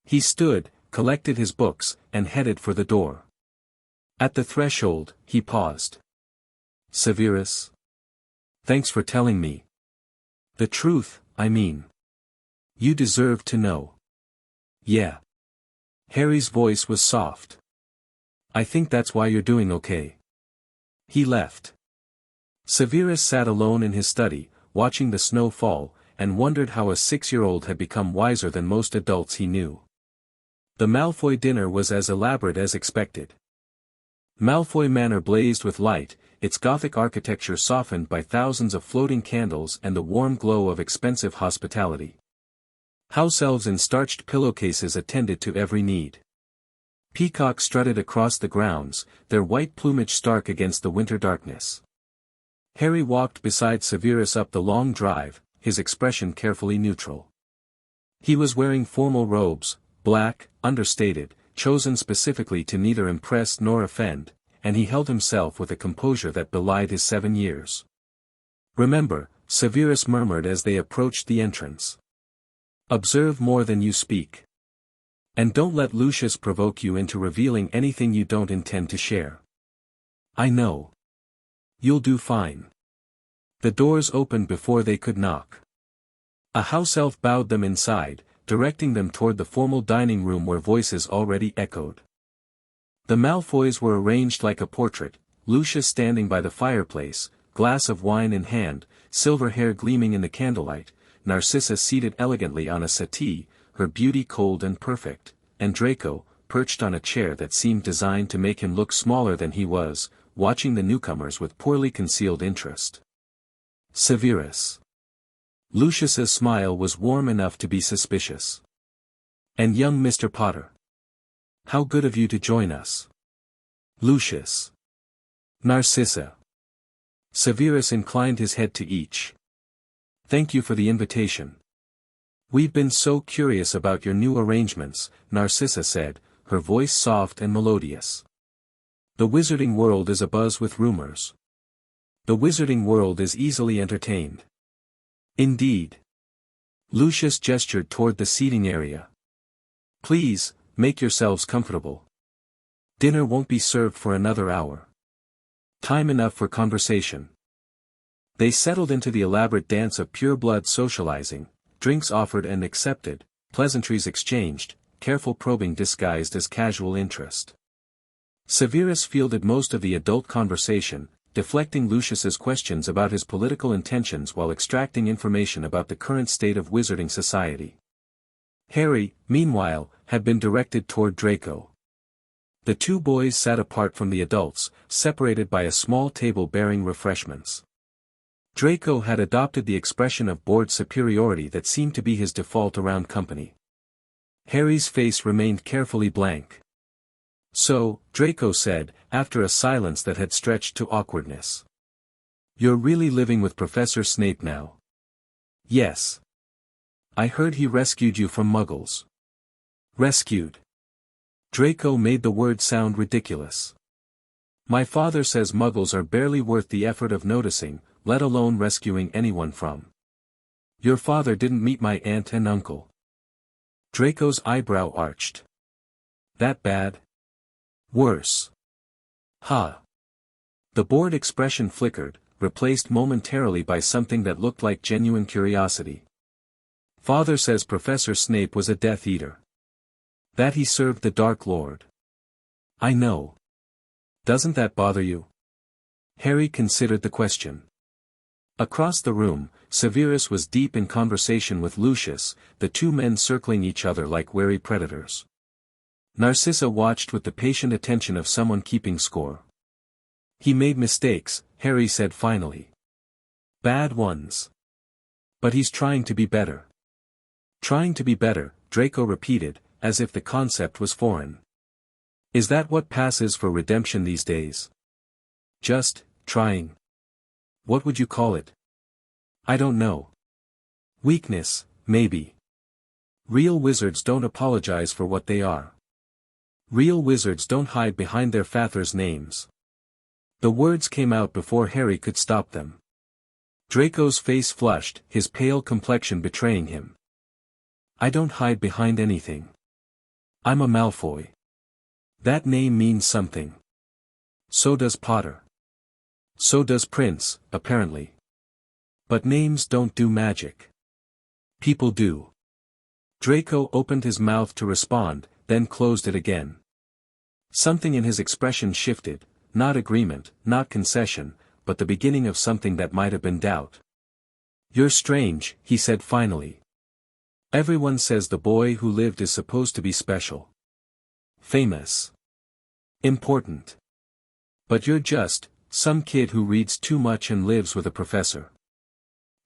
He stood, collected his books, and headed for the door. At the threshold, he paused. Severus? Thanks for telling me. The truth, I mean. You deserve to know. Yeah. Harry's voice was soft. I think that's why you're doing okay. He left. Severus sat alone in his study, watching the snow fall, and wondered how a 6-year-old had become wiser than most adults he knew. The Malfoy dinner was as elaborate as expected. Malfoy Manor blazed with light, its Gothic architecture softened by thousands of floating candles and the warm glow of expensive hospitality. House elves in starched pillowcases attended to every need. Peacocks strutted across the grounds, their white plumage stark against the winter darkness. Harry walked beside Severus up the long drive, his expression carefully neutral. He was wearing formal robes, black, understated, chosen specifically to neither impress nor offend, and he held himself with a composure that belied his 7 years. Remember, Severus murmured as they approached the entrance. Observe more than you speak. And don't let Lucius provoke you into revealing anything you don't intend to share. I know. You'll do fine. The doors opened before they could knock. A house elf bowed them inside, directing them toward the formal dining room where voices already echoed. The Malfoys were arranged like a portrait, Lucius standing by the fireplace, glass of wine in hand, silver hair gleaming in the candlelight, Narcissa seated elegantly on a settee, her beauty cold and perfect, and Draco, perched on a chair that seemed designed to make him look smaller than he was, watching the newcomers with poorly concealed interest. Severus. Lucius's smile was warm enough to be suspicious. And young Mr. Potter. How good of you to join us. Lucius. Narcissa. Severus inclined his head to each. Thank you for the invitation. We've been so curious about your new arrangements, Narcissa said, her voice soft and melodious. The wizarding world is abuzz with rumors. The wizarding world is easily entertained. Indeed. Lucius gestured toward the seating area. Please, make yourselves comfortable. Dinner won't be served for another hour. Time enough for conversation. They settled into the elaborate dance of pure-blood socializing, drinks offered and accepted, pleasantries exchanged, careful probing disguised as casual interest. Severus fielded most of the adult conversation, deflecting Lucius's questions about his political intentions while extracting information about the current state of wizarding society. Harry, meanwhile, had been directed toward Draco. The two boys sat apart from the adults, separated by a small table bearing refreshments. Draco had adopted the expression of bored superiority that seemed to be his default around company. Harry's face remained carefully blank. "So," Draco said, after a silence that had stretched to awkwardness. "You're really living with Professor Snape now?" "Yes. I heard he rescued you from Muggles." "Rescued?" Draco made the word sound ridiculous. "My father says Muggles are barely worth the effort of noticing, let alone rescuing anyone from." "Your father didn't meet my aunt and uncle." Draco's eyebrow arched. "That bad?" "Worse." "Ha." The bored expression flickered, replaced momentarily by something that looked like genuine curiosity. "Father says Professor Snape was a Death Eater. That he served the Dark Lord." "I know. Doesn't that bother you?" Harry considered the question. Across the room, Severus was deep in conversation with Lucius, the two men circling each other like wary predators. Narcissa watched with the patient attention of someone keeping score. "He made mistakes," Harry said finally. "Bad ones. But he's trying to be better." "Trying to be better," Draco repeated, as if the concept was foreign. "Is that what passes for redemption these days? Just, trying? What would you call it?" "I don't know. Weakness, maybe. Real wizards don't apologize for what they are. Real wizards don't hide behind their fathers' names." The words came out before Harry could stop them. Draco's face flushed, his pale complexion betraying him. "I don't hide behind anything. I'm a Malfoy. That name means something. So does Potter. So does Prince, apparently. But names don't do magic. People do." Draco opened his mouth to respond, then closed it again. Something in his expression shifted, not agreement, not concession, but the beginning of something that might have been doubt. "You're strange," he said finally. "Everyone says the boy who lived is supposed to be special. Famous. Important. But you're just some kid who reads too much and lives with a professor.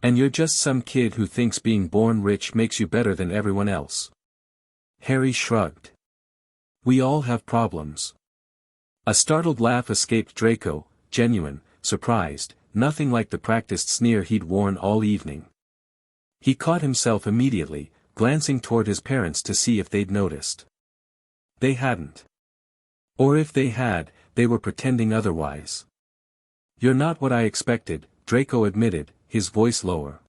And you're just some kid who thinks being born rich makes you better than everyone else." Harry shrugged. "We all have problems." A startled laugh escaped Draco, genuine, surprised, nothing like the practiced sneer he'd worn all evening. He caught himself immediately, glancing toward his parents to see if they'd noticed. They hadn't. Or if they had, they were pretending otherwise. "You're not what I expected," Draco admitted, his voice lower.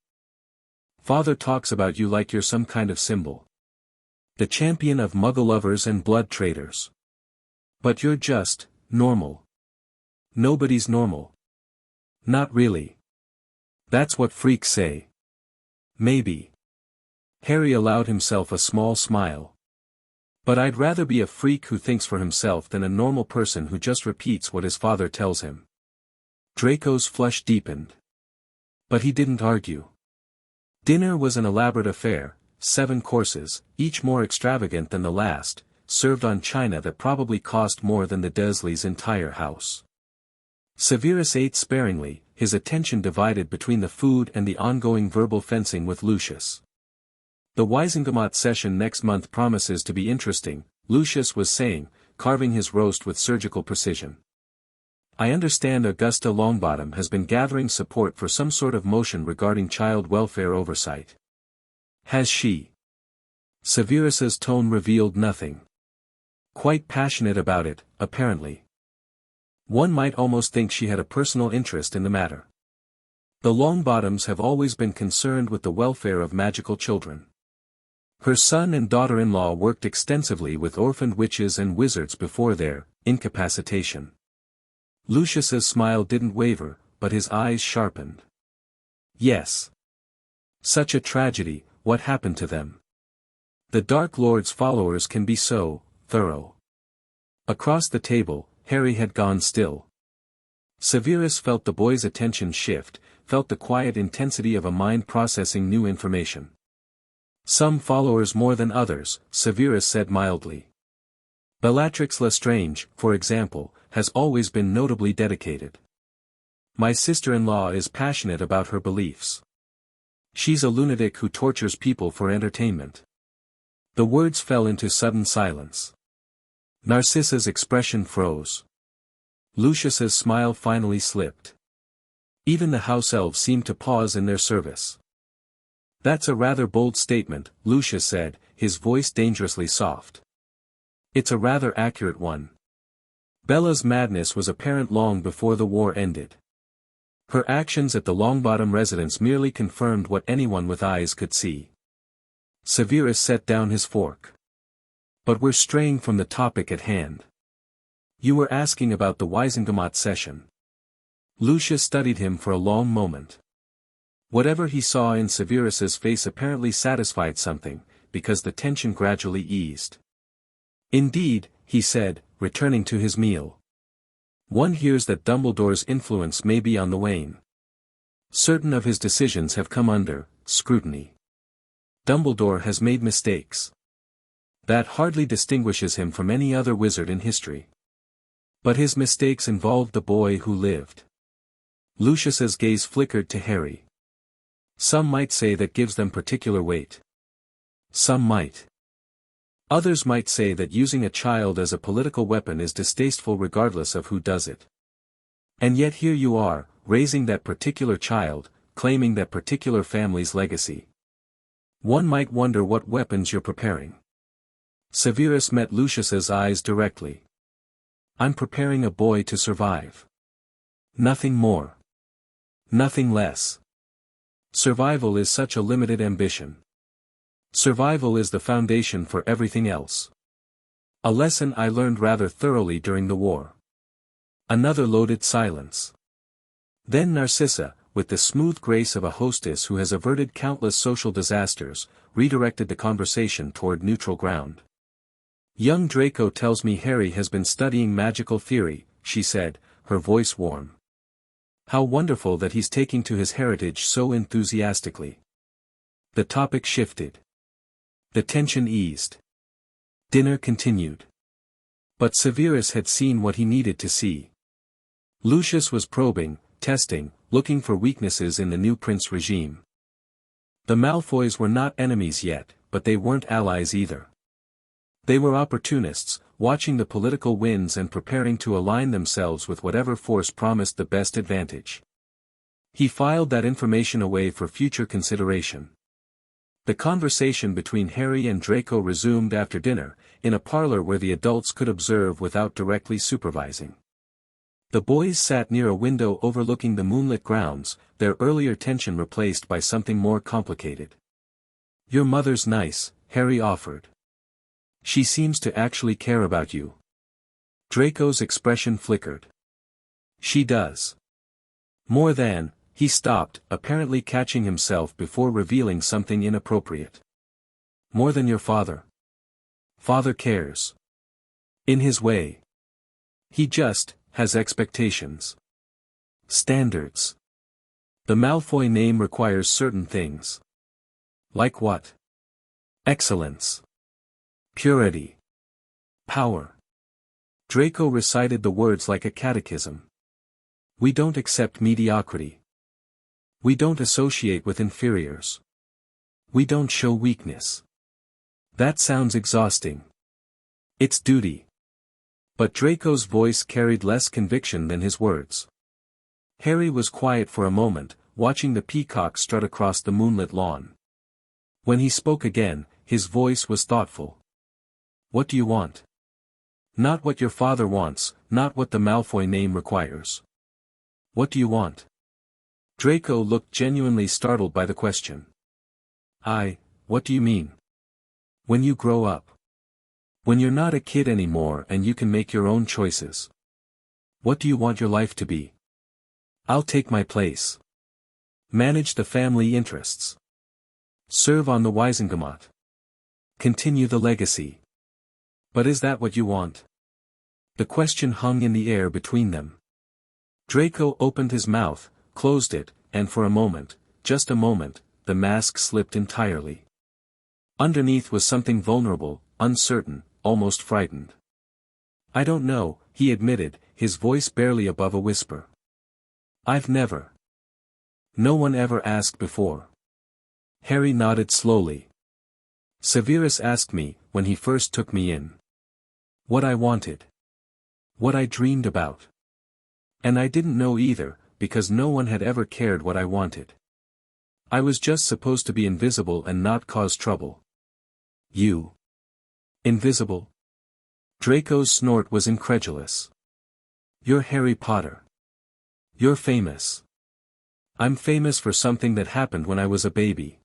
"Father talks about you like you're some kind of symbol. The champion of Muggle lovers and blood traders. But you're just normal. Nobody's normal." "Not really. That's what freaks say." "Maybe." Harry allowed himself a small smile. "But I'd rather be a freak who thinks for himself than a normal person who just repeats what his father tells him." Draco's flush deepened. But he didn't argue. Dinner was an elaborate affair, 7 courses, each more extravagant than the last, served on china that probably cost more than the Dursleys' entire house. Severus ate sparingly, his attention divided between the food and the ongoing verbal fencing with Lucius. "The Wisengamot session next month promises to be interesting," Lucius was saying, carving his roast with surgical precision. "I understand Augusta Longbottom has been gathering support for some sort of motion regarding child welfare oversight." "Has she?" Severus's tone revealed nothing. "Quite passionate about it, apparently. One might almost think she had a personal interest in the matter. The Longbottoms have always been concerned with the welfare of magical children. Her son and daughter-in-law worked extensively with orphaned witches and wizards before their incapacitation." Lucius's smile didn't waver, but his eyes sharpened. "Yes. Such a tragedy, what happened to them? The Dark Lord's followers can be so thorough." Across the table, Harry had gone still. Severus felt the boy's attention shift, felt the quiet intensity of a mind processing new information. "Some followers more than others," Severus said mildly. Bellatrix Lestrange, for example, has always been notably dedicated. My sister-in-law is passionate about her beliefs. She's a lunatic who tortures people for entertainment. The words fell into sudden silence. Narcissa's expression froze. Lucius's smile finally slipped. Even the house elves seemed to pause in their service. That's a rather bold statement, Lucius said, his voice dangerously soft. It's a rather accurate one. Bella's madness was apparent long before the war ended. Her actions at the Longbottom residence merely confirmed what anyone with eyes could see. Severus set down his fork. But we're straying from the topic at hand. You were asking about the Wiesengemot session. Lucius studied him for a long moment. Whatever he saw in Severus's face apparently satisfied something, because the tension gradually eased. Indeed, he said, returning to his meal. One hears that Dumbledore's influence may be on the wane. Certain of his decisions have come under scrutiny. Dumbledore has made mistakes. That hardly distinguishes him from any other wizard in history. But his mistakes involved the boy who lived. Lucius's gaze flickered to Harry. Some might say that gives them particular weight. Some might. Others might say that using a child as a political weapon is distasteful regardless of who does it. And yet here you are, raising that particular child, claiming that particular family's legacy. One might wonder what weapons you're preparing. Severus met Lucius's eyes directly. I'm preparing a boy to survive. Nothing more. Nothing less. Survival is such a limited ambition. Survival is the foundation for everything else. A lesson I learned rather thoroughly during the war. Another loaded silence. Then Narcissa, with the smooth grace of a hostess who has averted countless social disasters, redirected the conversation toward neutral ground. Young Draco tells me Harry has been studying magical theory, she said, her voice warm. How wonderful that he's taking to his heritage so enthusiastically. The topic shifted. The tension eased. Dinner continued. But Severus had seen what he needed to see. Lucius was probing, testing, looking for weaknesses in the new prince regime. The Malfoys were not enemies yet, but they weren't allies either. They were opportunists, watching the political winds and preparing to align themselves with whatever force promised the best advantage. He filed that information away for future consideration. The conversation between Harry and Draco resumed after dinner, in a parlor where the adults could observe without directly supervising. The boys sat near a window overlooking the moonlit grounds, their earlier tension replaced by something more complicated. Your mother's nice, Harry offered. She seems to actually care about you. Draco's expression flickered. She does. More than. He stopped, apparently catching himself before revealing something inappropriate. More than your father. Father cares. In his way. He just has expectations. Standards. The Malfoy name requires certain things. Like what? Excellence. Purity. Power. Draco recited the words like a catechism. We don't accept mediocrity. We don't associate with inferiors. We don't show weakness. That sounds exhausting. It's duty. But Draco's voice carried less conviction than his words. Harry was quiet for a moment, watching the peacock strut across the moonlit lawn. When he spoke again, his voice was thoughtful. What do you want? Not what your father wants, not what the Malfoy name requires. What do you want? Draco looked genuinely startled by the question. What do you mean? When you grow up. When you're not a kid anymore and you can make your own choices. What do you want your life to be? I'll take my place. Manage the family interests. Serve on the Wiesengemot. Continue the legacy. But is that what you want? The question hung in the air between them. Draco opened his mouth, closed it, and for a moment, just a moment, the mask slipped entirely. Underneath was something vulnerable, uncertain, almost frightened. I don't know, he admitted, his voice barely above a whisper. I've never. No one ever asked before. Harry nodded slowly. Severus asked me, when he first took me in. What I wanted. What I dreamed about. And I didn't know either, because no one had ever cared what I wanted. I was just supposed to be invisible and not cause trouble. You. Invisible? Draco's snort was incredulous. You're Harry Potter. You're famous. I'm famous for something that happened when I was a baby.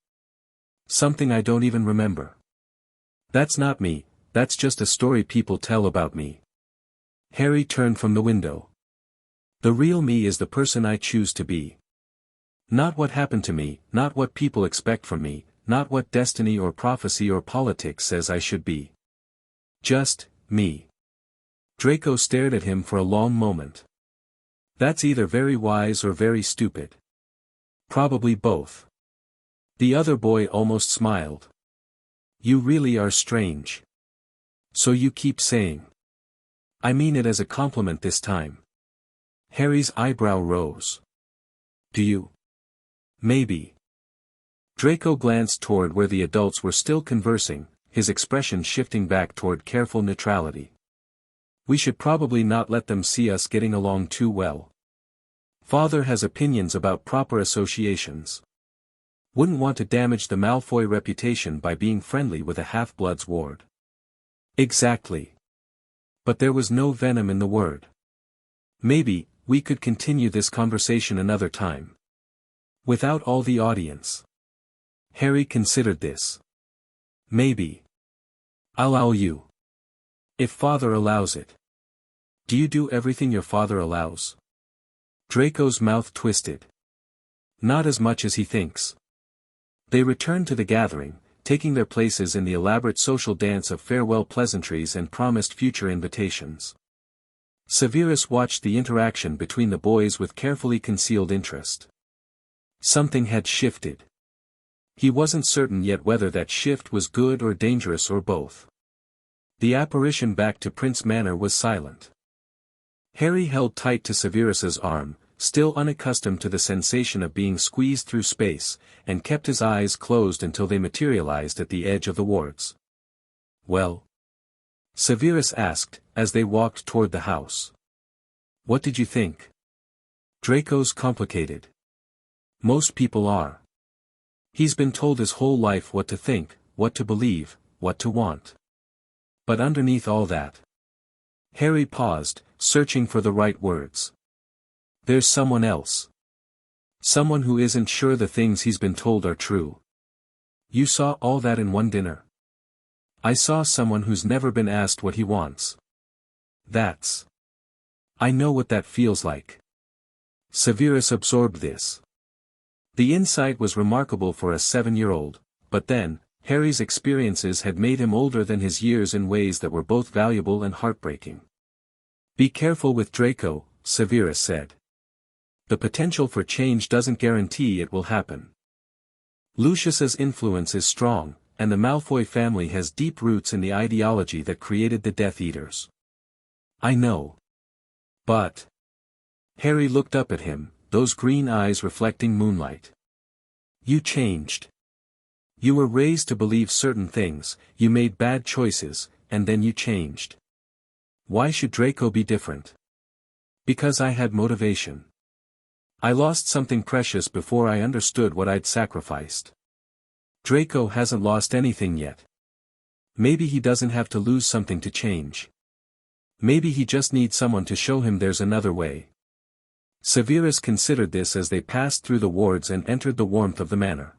Something I don't even remember. That's not me, that's just a story people tell about me. Harry turned from the window. The real me is the person I choose to be. Not what happened to me, not what people expect from me, not what destiny or prophecy or politics says I should be. Just, me. Draco stared at him for a long moment. That's either very wise or very stupid. Probably both. The other boy almost smiled. You really are strange. So you keep saying. I mean it as a compliment this time. Harry's eyebrow rose. Do you? Maybe. Draco glanced toward where the adults were still conversing, his expression shifting back toward careful neutrality. We should probably not let them see us getting along too well. Father has opinions about proper associations. Wouldn't want to damage the Malfoy reputation by being friendly with a half-blood's ward. Exactly. But there was no venom in the word. Maybe, we could continue this conversation another time. Without all the audience. Harry considered this. Maybe. I'll allow you. If Father allows it. Do you do everything your father allows? Draco's mouth twisted. Not as much as he thinks. They returned to the gathering, taking their places in the elaborate social dance of farewell pleasantries and promised future invitations. Severus watched the interaction between the boys with carefully concealed interest. Something had shifted. He wasn't certain yet whether that shift was good or dangerous or both. The apparition back to Prince Manor was silent. Harry held tight to Severus's arm, still unaccustomed to the sensation of being squeezed through space, and kept his eyes closed until they materialized at the edge of the wards. Well? Severus asked, as they walked toward the house. What did you think? Draco's complicated. Most people are. He's been told his whole life what to think, what to believe, what to want. But underneath all that. Harry paused, searching for the right words. There's someone else. Someone who isn't sure the things he's been told are true. You saw all that in one dinner. I saw someone who's never been asked what he wants. That's. I know what that feels like. Severus absorbed this. The insight was remarkable for a 7-year-old, but then, Harry's experiences had made him older than his years in ways that were both valuable and heartbreaking. Be careful with Draco, Severus said. The potential for change doesn't guarantee it will happen. Lucius's influence is strong, and the Malfoy family has deep roots in the ideology that created the Death Eaters. I know. But. Harry looked up at him, those green eyes reflecting moonlight. You changed. You were raised to believe certain things, you made bad choices, and then you changed. Why should Draco be different? Because I had motivation. I lost something precious before I understood what I'd sacrificed. Draco hasn't lost anything yet. Maybe he doesn't have to lose something to change. Maybe he just needs someone to show him there's another way. Severus considered this as they passed through the wards and entered the warmth of the manor.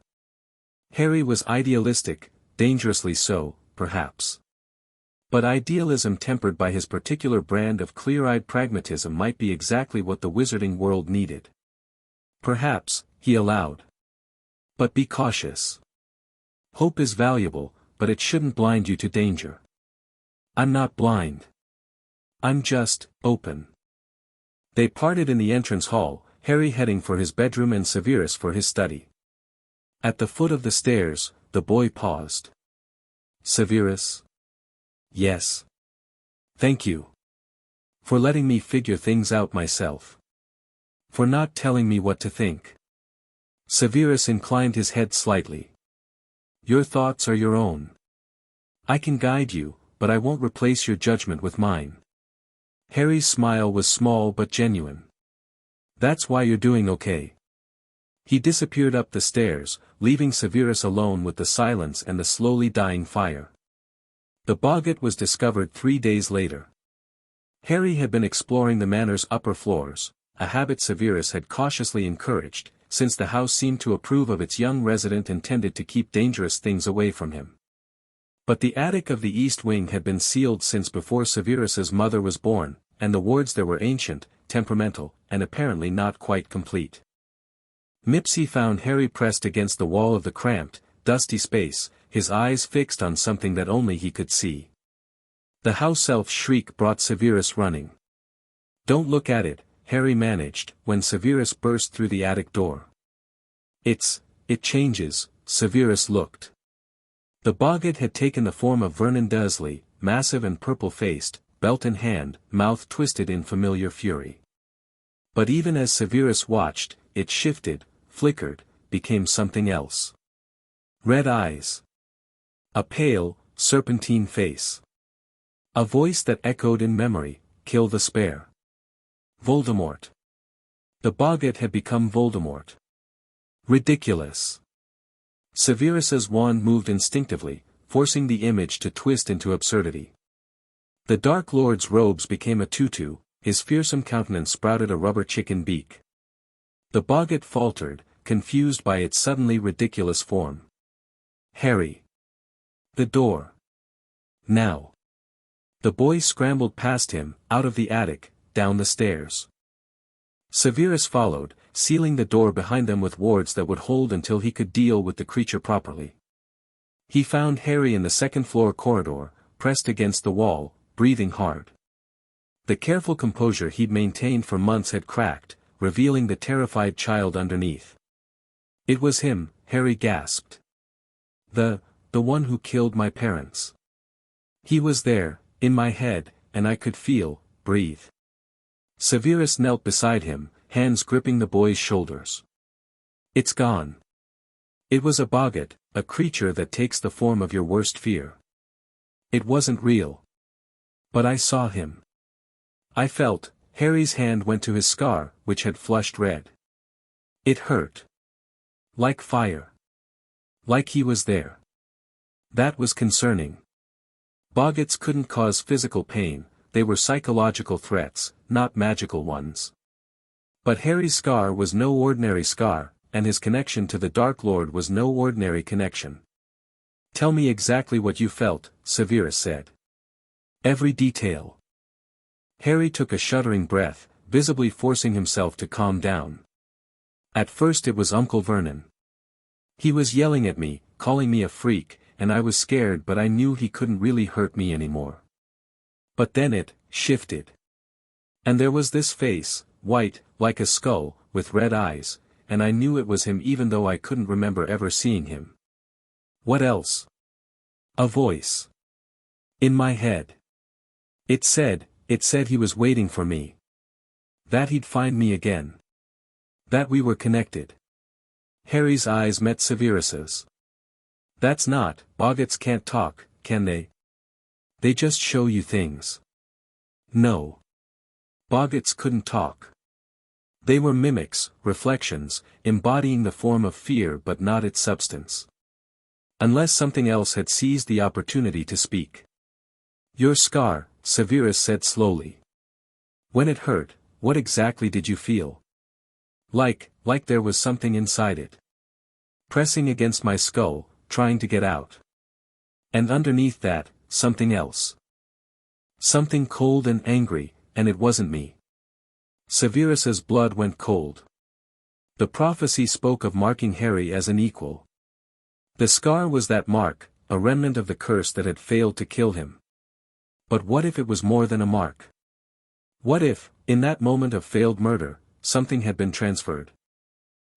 Harry was idealistic, dangerously so, perhaps. But idealism tempered by his particular brand of clear-eyed pragmatism might be exactly what the wizarding world needed. Perhaps, he allowed. But be cautious. Hope is valuable, but it shouldn't blind you to danger. I'm not blind. I'm just, open. They parted in the entrance hall, Harry heading for his bedroom and Severus for his study. At the foot of the stairs, the boy paused. Severus? Yes. Thank you. For letting me figure things out myself. For not telling me what to think. Severus inclined his head slightly. Your thoughts are your own. I can guide you, but I won't replace your judgment with mine. Harry's smile was small but genuine. That's why you're doing okay. He disappeared up the stairs, leaving Severus alone with the silence and the slowly dying fire. The boggart was discovered 3 days later. Harry had been exploring the manor's upper floors, a habit Severus had cautiously encouraged, since the house seemed to approve of its young resident and tended to keep dangerous things away from him. But the attic of the east wing had been sealed since before Severus's mother was born, and the wards there were ancient, temperamental, and apparently not quite complete. Mipsy found Harry pressed against the wall of the cramped, dusty space, his eyes fixed on something that only he could see. The house elf's shriek brought Severus running. Don't look at it, Harry managed, when Severus burst through the attic door. It changes, Severus looked. The boggart had taken the form of Vernon Dursley, massive and purple-faced, belt in hand, mouth twisted in familiar fury. But even as Severus watched, it shifted, flickered, became something else. Red eyes. A pale, serpentine face. A voice that echoed in memory, kill the spare. Voldemort. The boggart had become Voldemort. Ridiculous. Severus's wand moved instinctively, forcing the image to twist into absurdity. The Dark Lord's robes became a tutu, his fearsome countenance sprouted a rubber chicken beak. The boggart faltered, confused by its suddenly ridiculous form. Harry. The door. Now. The boy scrambled past him, out of the attic, down the stairs. Severus followed, sealing the door behind them with wards that would hold until he could deal with the creature properly. He found Harry in the second-floor corridor, pressed against the wall, breathing hard. The careful composure he'd maintained for months had cracked, revealing the terrified child underneath. It was him, Harry gasped. The one who killed my parents. He was there, in my head, and I could feel, breathe. Severus knelt beside him, hands gripping the boy's shoulders. It's gone. It was a boggart, a creature that takes the form of your worst fear. It wasn't real. But I saw him. I felt, Harry's hand went to his scar, which had flushed red. It hurt. Like fire. Like he was there. That was concerning. Boggarts couldn't cause physical pain, they were psychological threats, not magical ones. But Harry's scar was no ordinary scar, and his connection to the Dark Lord was no ordinary connection. Tell me exactly what you felt, Severus said. Every detail. Harry took a shuddering breath, visibly forcing himself to calm down. At first it was Uncle Vernon. He was yelling at me, calling me a freak, and I was scared, but I knew he couldn't really hurt me anymore. But then it shifted. And there was this face, white, like a skull, with red eyes, and I knew it was him even though I couldn't remember ever seeing him. What else? A voice. In my head. It said he was waiting for me. That he'd find me again. That we were connected. Harry's eyes met Severus's. That's not, boggarts can't talk, can they? They just show you things. No. Boggarts couldn't talk. They were mimics, reflections, embodying the form of fear but not its substance. Unless something else had seized the opportunity to speak. Your scar, Severus said slowly. When it hurt, what exactly did you feel? Like there was something inside it. Pressing against my skull, trying to get out. And underneath that, something else. Something cold and angry, and it wasn't me. Severus's blood went cold. The prophecy spoke of marking Harry as an equal. The scar was that mark, a remnant of the curse that had failed to kill him. But what if it was more than a mark? What if, in that moment of failed murder, something had been transferred?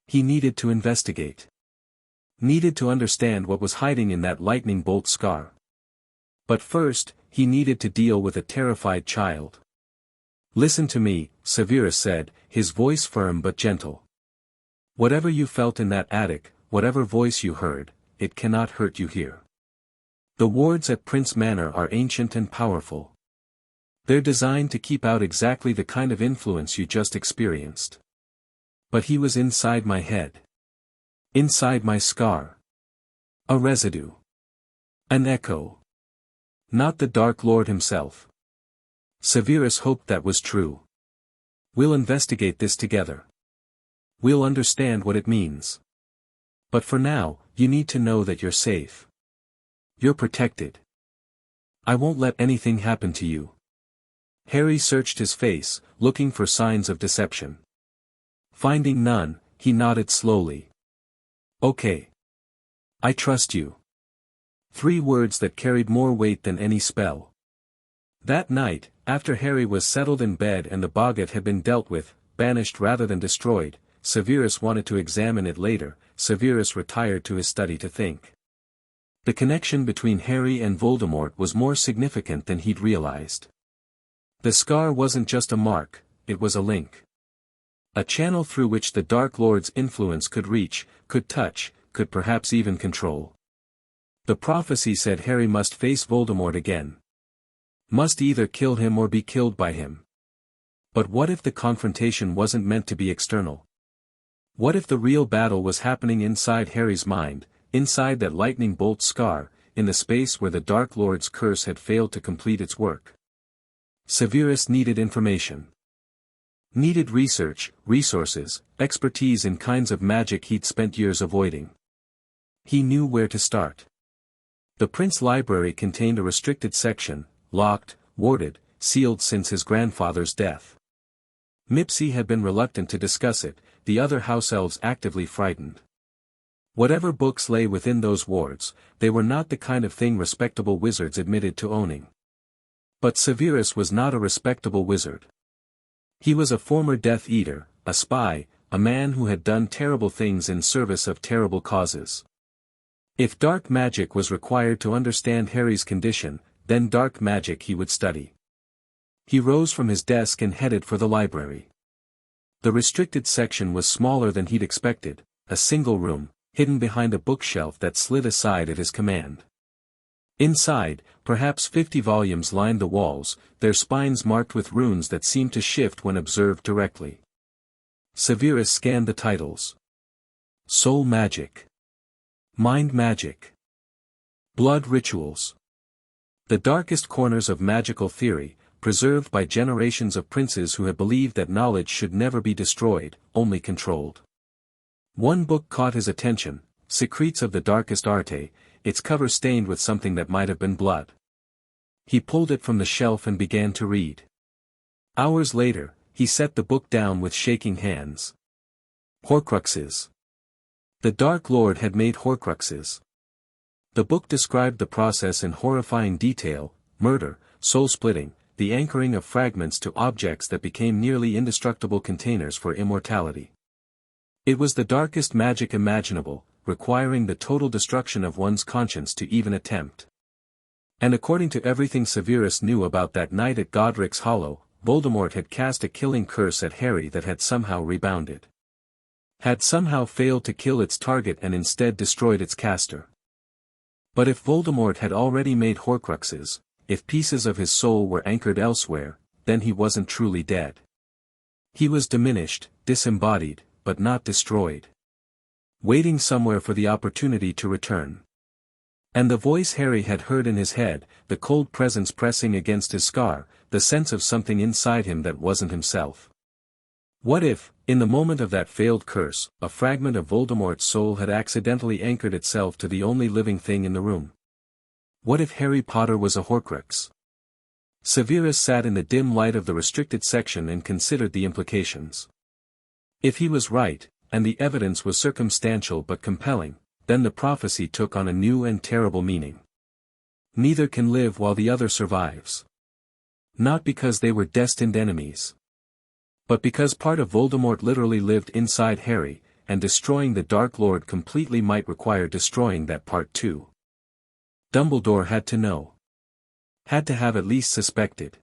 He needed to investigate. Needed to understand what was hiding in that lightning bolt scar. But first, he needed to deal with a terrified child. Listen to me, Severus said, his voice firm but gentle. Whatever you felt in that attic, whatever voice you heard, it cannot hurt you here. The wards at Prince Manor are ancient and powerful. They're designed to keep out exactly the kind of influence you just experienced. But he was inside my head. Inside my scar. A residue. An echo. Not the Dark Lord himself. Severus hoped that was true. We'll investigate this together. We'll understand what it means. But for now, you need to know that you're safe. You're protected. I won't let anything happen to you. Harry searched his face, looking for signs of deception. Finding none, he nodded slowly. Okay. I trust you. 3 words that carried more weight than any spell. That night, after Harry was settled in bed and the boggart had been dealt with, banished rather than destroyed, Severus wanted to examine it later. Severus retired to his study to think. The connection between Harry and Voldemort was more significant than he'd realized. The scar wasn't just a mark, it was a link. A channel through which the Dark Lord's influence could reach, could touch, could perhaps even control. The prophecy said Harry must face Voldemort again. Must either kill him or be killed by him. But what if the confrontation wasn't meant to be external? What if the real battle was happening inside Harry's mind, inside that lightning bolt scar, in the space where the Dark Lord's curse had failed to complete its work? Severus needed information. Needed research, resources, expertise in kinds of magic he'd spent years avoiding. He knew where to start. The Prince Library contained a restricted section, locked, warded, sealed since his grandfather's death. Mipsy had been reluctant to discuss it, the other house elves actively frightened. Whatever books lay within those wards, they were not the kind of thing respectable wizards admitted to owning. But Severus was not a respectable wizard. He was a former Death Eater, a spy, a man who had done terrible things in service of terrible causes. If dark magic was required to understand Harry's condition, then dark magic he would study. He rose from his desk and headed for the library. The restricted section was smaller than he'd expected, a single room, hidden behind a bookshelf that slid aside at his command. Inside, perhaps 50 volumes lined the walls, their spines marked with runes that seemed to shift when observed directly. Severus scanned the titles. Soul Magic. Mind Magic. Blood Rituals. The darkest corners of magical theory, preserved by generations of princes who had believed that knowledge should never be destroyed, only controlled. One book caught his attention, Secrets of the Darkest Arte, its cover stained with something that might have been blood. He pulled it from the shelf and began to read. Hours later, he set the book down with shaking hands. Horcruxes. The Dark Lord had made Horcruxes. The book described the process in horrifying detail: murder, soul-splitting, the anchoring of fragments to objects that became nearly indestructible containers for immortality. It was the darkest magic imaginable, requiring the total destruction of one's conscience to even attempt. And according to everything Severus knew about that night at Godric's Hollow, Voldemort had cast a killing curse at Harry that had somehow rebounded. Had somehow failed to kill its target and instead destroyed its caster. But if Voldemort had already made Horcruxes, if pieces of his soul were anchored elsewhere, then he wasn't truly dead. He was diminished, disembodied, but not destroyed. Waiting somewhere for the opportunity to return. And the voice Harry had heard in his head, the cold presence pressing against his scar, the sense of something inside him that wasn't himself. What if, in the moment of that failed curse, a fragment of Voldemort's soul had accidentally anchored itself to the only living thing in the room? What if Harry Potter was a Horcrux? Severus sat in the dim light of the restricted section and considered the implications. If he was right, and the evidence was circumstantial but compelling, then the prophecy took on a new and terrible meaning. Neither can live while the other survives. Not because they were destined enemies. But because part of Voldemort literally lived inside Harry, and destroying the Dark Lord completely might require destroying that part too. Dumbledore had to know. Had to have at least suspected.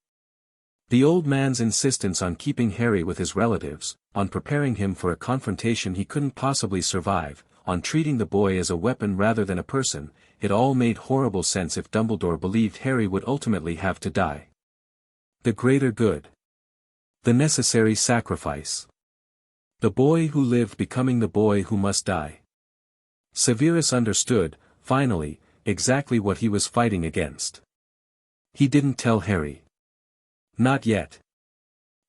The old man's insistence on keeping Harry with his relatives, on preparing him for a confrontation he couldn't possibly survive, on treating the boy as a weapon rather than a person, it all made horrible sense if Dumbledore believed Harry would ultimately have to die. The greater good. The necessary sacrifice. The boy who lived becoming the boy who must die. Severus understood, finally, exactly what he was fighting against. He didn't tell Harry. Not yet.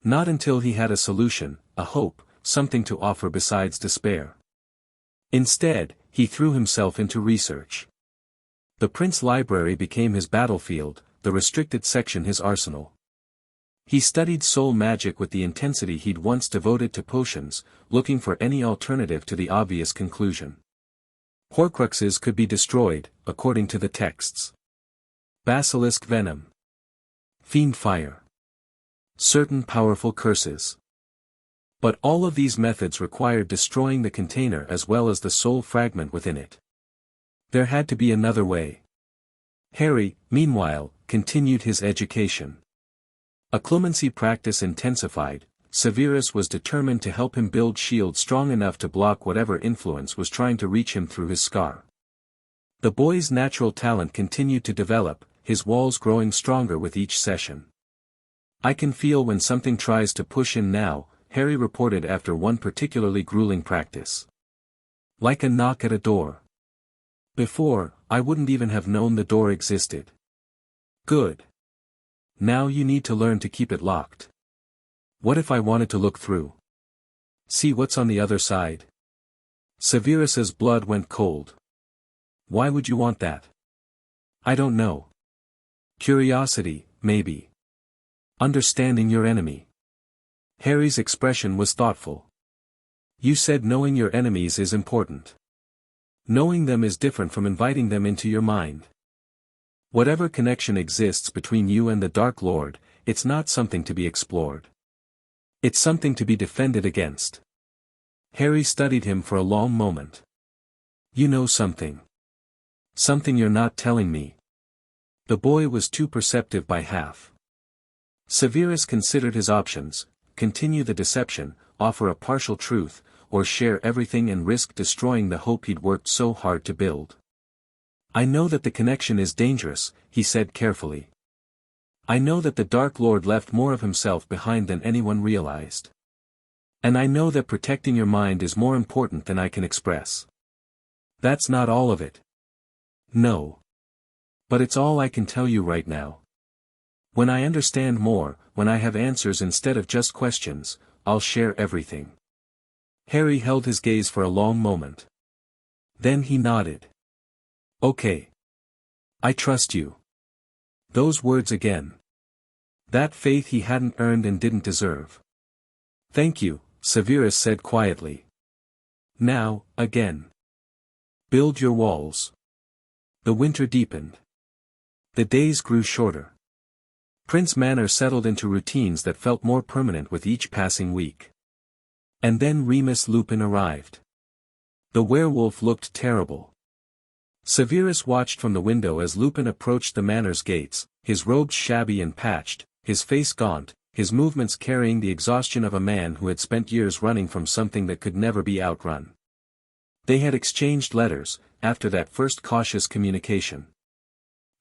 Not until he had a solution, a hope, something to offer besides despair. Instead, he threw himself into research. The Prince Library became his battlefield, the restricted section his arsenal. He studied soul magic with the intensity he'd once devoted to potions, looking for any alternative to the obvious conclusion. Horcruxes could be destroyed, according to the texts. Basilisk venom. Fiend fire. Certain powerful curses. But all of these methods required destroying the container as well as the soul fragment within it. There had to be another way. Harry, meanwhile, continued his education. Occlumency practice intensified. Severus was determined to help him build shields strong enough to block whatever influence was trying to reach him through his scar. The boy's natural talent continued to develop, his walls growing stronger with each session. "I can feel when something tries to push in now," Harry reported after one particularly grueling practice. "Like a knock at a door. Before, I wouldn't even have known the door existed." "Good. Now you need to learn to keep it locked. What if I wanted to look through? See what's on the other side?" Severus's blood went cold. "Why would you want that?" "I don't know. Curiosity, maybe. Understanding your enemy." Harry's expression was thoughtful. "You said knowing your enemies is important. Knowing them is different from inviting them into your mind. Whatever connection exists between you and the Dark Lord, it's not something to be explored. It's something to be defended against." Harry studied him for a long moment. "You know something. Something you're not telling me." The boy was too perceptive by half. Severus considered his options: continue the deception, offer a partial truth, or share everything and risk destroying the hope he'd worked so hard to build. "I know that the connection is dangerous," he said carefully. "I know that the Dark Lord left more of himself behind than anyone realized. And I know that protecting your mind is more important than I can express. That's not all of it. No. But it's all I can tell you right now. When I understand more, when I have answers instead of just questions, I'll share everything." Harry held his gaze for a long moment. Then he nodded. "Okay. I trust you." Those words again. That faith he hadn't earned and didn't deserve. "Thank you," Severus said quietly. "Now, again. Build your walls." The winter deepened. The days grew shorter. Prince Manor settled into routines that felt more permanent with each passing week. And then Remus Lupin arrived. The werewolf looked terrible. Severus watched from the window as Lupin approached the manor's gates, his robes shabby and patched, his face gaunt, his movements carrying the exhaustion of a man who had spent years running from something that could never be outrun. They had exchanged letters, after that first cautious communication.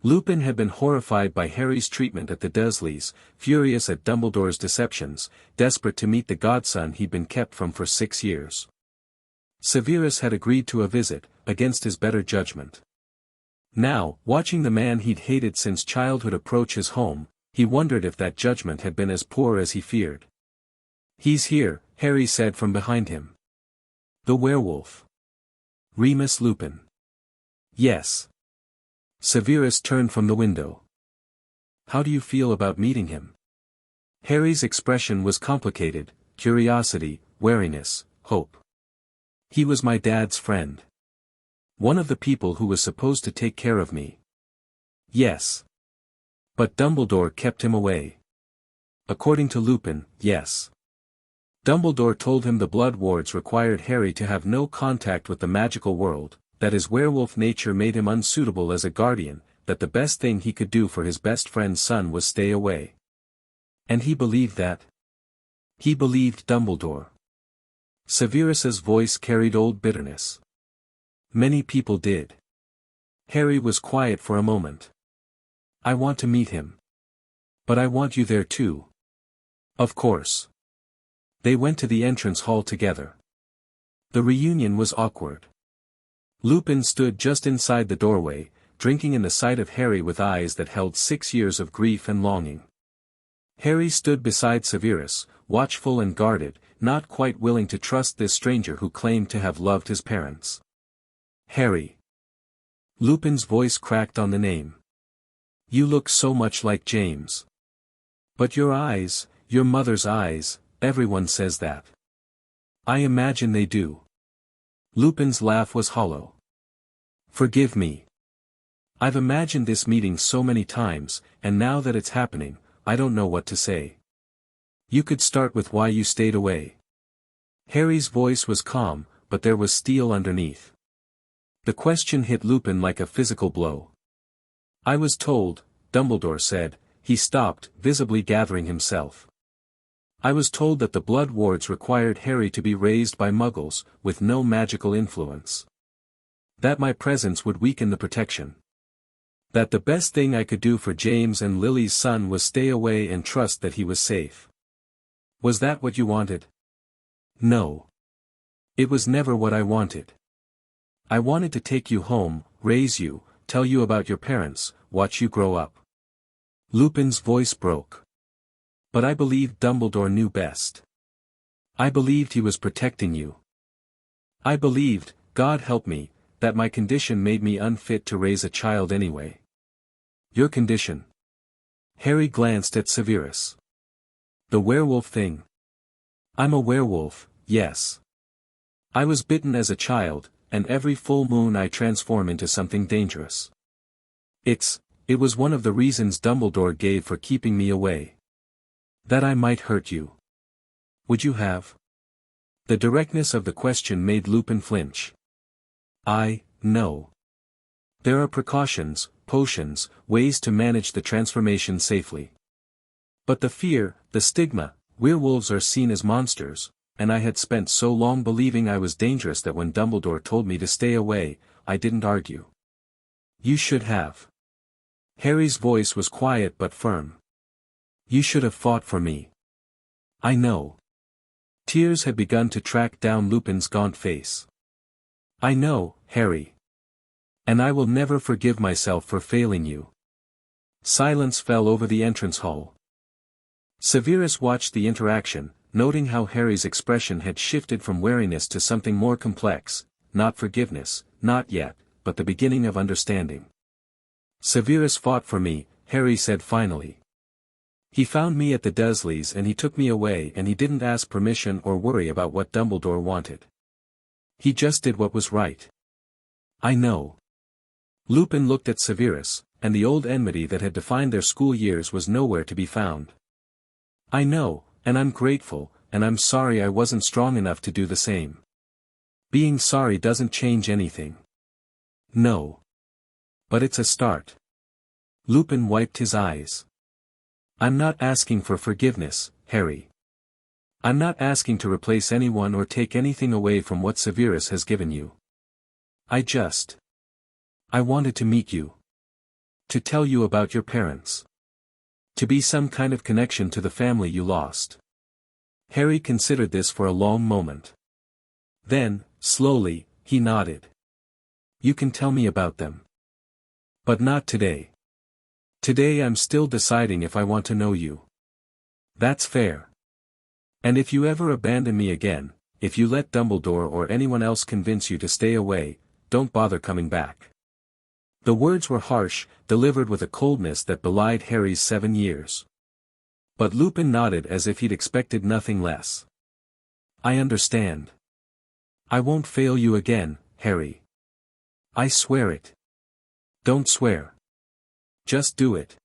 Lupin had been horrified by Harry's treatment at the Dursleys, furious at Dumbledore's deceptions, desperate to meet the godson he'd been kept from for 6 years. Severus had agreed to a visit, against his better judgment. Now, watching the man he'd hated since childhood approach his home, he wondered if that judgment had been as poor as he feared. "He's here," Harry said from behind him. "The werewolf. Remus Lupin." "Yes." Severus turned from the window. "How do you feel about meeting him?" Harry's expression was complicated: curiosity, wariness, hope. "He was my dad's friend. One of the people who was supposed to take care of me." "Yes. But Dumbledore kept him away." "According to Lupin, yes. Dumbledore told him the Blood Wards required Harry to have no contact with the magical world, that his werewolf nature made him unsuitable as a guardian, that the best thing he could do for his best friend's son was stay away." And he believed that? He believed Dumbledore. Severus's voice carried old bitterness. Many people did. Harry was quiet for a moment. I want to meet him. But I want you there too. Of course. They went to the entrance hall together. The reunion was awkward. Lupin stood just inside the doorway, drinking in the sight of Harry with eyes that held 6 years of grief and longing. Harry stood beside Severus, watchful and guarded, not quite willing to trust this stranger who claimed to have loved his parents. Harry. Lupin's voice cracked on the name. You look so much like James. But your eyes, your mother's eyes, everyone says that. I imagine they do. Lupin's laugh was hollow. Forgive me. I've imagined this meeting so many times, and now that it's happening, I don't know what to say. You could start with why you stayed away. Harry's voice was calm, but there was steel underneath. The question hit Lupin like a physical blow. I was told, Dumbledore said. He stopped, visibly gathering himself. I was told that the blood wards required Harry to be raised by muggles, with no magical influence. That my presence would weaken the protection. That the best thing I could do for James and Lily's son was stay away and trust that he was safe. Was that what you wanted? No. It was never what I wanted. I wanted to take you home, raise you, tell you about your parents, watch you grow up. Lupin's voice broke. But I believed Dumbledore knew best. I believed he was protecting you. I believed, God help me, that my condition made me unfit to raise a child anyway. Your condition? Harry glanced at Severus. The werewolf thing. I'm a werewolf, yes. I was bitten as a child, and every full moon I transform into something dangerous. It was one of the reasons Dumbledore gave for keeping me away. That I might hurt you. Would you have? The directness of the question made Lupin flinch. No. There are precautions, potions, ways to manage the transformation safely. But the fear, the stigma, werewolves are seen as monsters, and I had spent so long believing I was dangerous that when Dumbledore told me to stay away, I didn't argue. You should have. Harry's voice was quiet but firm. You should have fought for me. I know. Tears had begun to track down Lupin's gaunt face. I know, Harry. And I will never forgive myself for failing you. Silence fell over the entrance hall. Severus watched the interaction, noting how Harry's expression had shifted from wariness to something more complex, not forgiveness, not yet, but the beginning of understanding. Severus fought for me, Harry said finally. He found me at the Dursleys and he took me away and he didn't ask permission or worry about what Dumbledore wanted. He just did what was right. I know. Lupin looked at Severus, and the old enmity that had defined their school years was nowhere to be found. I know, and I'm grateful, and I'm sorry I wasn't strong enough to do the same. Being sorry doesn't change anything. No. But it's a start. Lupin wiped his eyes. I'm not asking for forgiveness, Harry. I'm not asking to replace anyone or take anything away from what Severus has given you. I wanted to meet you. To tell you about your parents. To be some kind of connection to the family you lost. Harry considered this for a long moment. Then, slowly, he nodded. You can tell me about them. But not today. Today I'm still deciding if I want to know you. That's fair. And if you ever abandon me again, if you let Dumbledore or anyone else convince you to stay away, don't bother coming back. The words were harsh, delivered with a coldness that belied Harry's 7 years. But Lupin nodded as if he'd expected nothing less. I understand. I won't fail you again, Harry. I swear it. Don't swear. Just do it.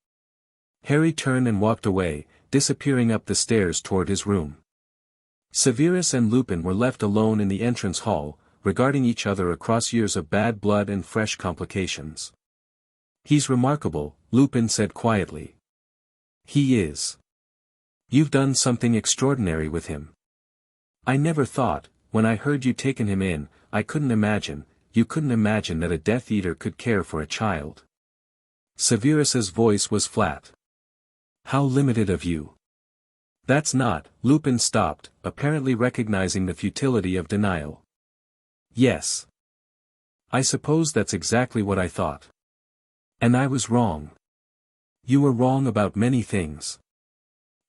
Harry turned and walked away, disappearing up the stairs toward his room. Severus and Lupin were left alone in the entrance hall, regarding each other across years of bad blood and fresh complications. He's remarkable, Lupin said quietly. He is. You've done something extraordinary with him. I never thought, when I heard you taken him in, you couldn't imagine that a Death Eater could care for a child. Severus's voice was flat. How limited of you. That's not, Lupin stopped, apparently recognizing the futility of denial. Yes. I suppose that's exactly what I thought. And I was wrong. You were wrong about many things.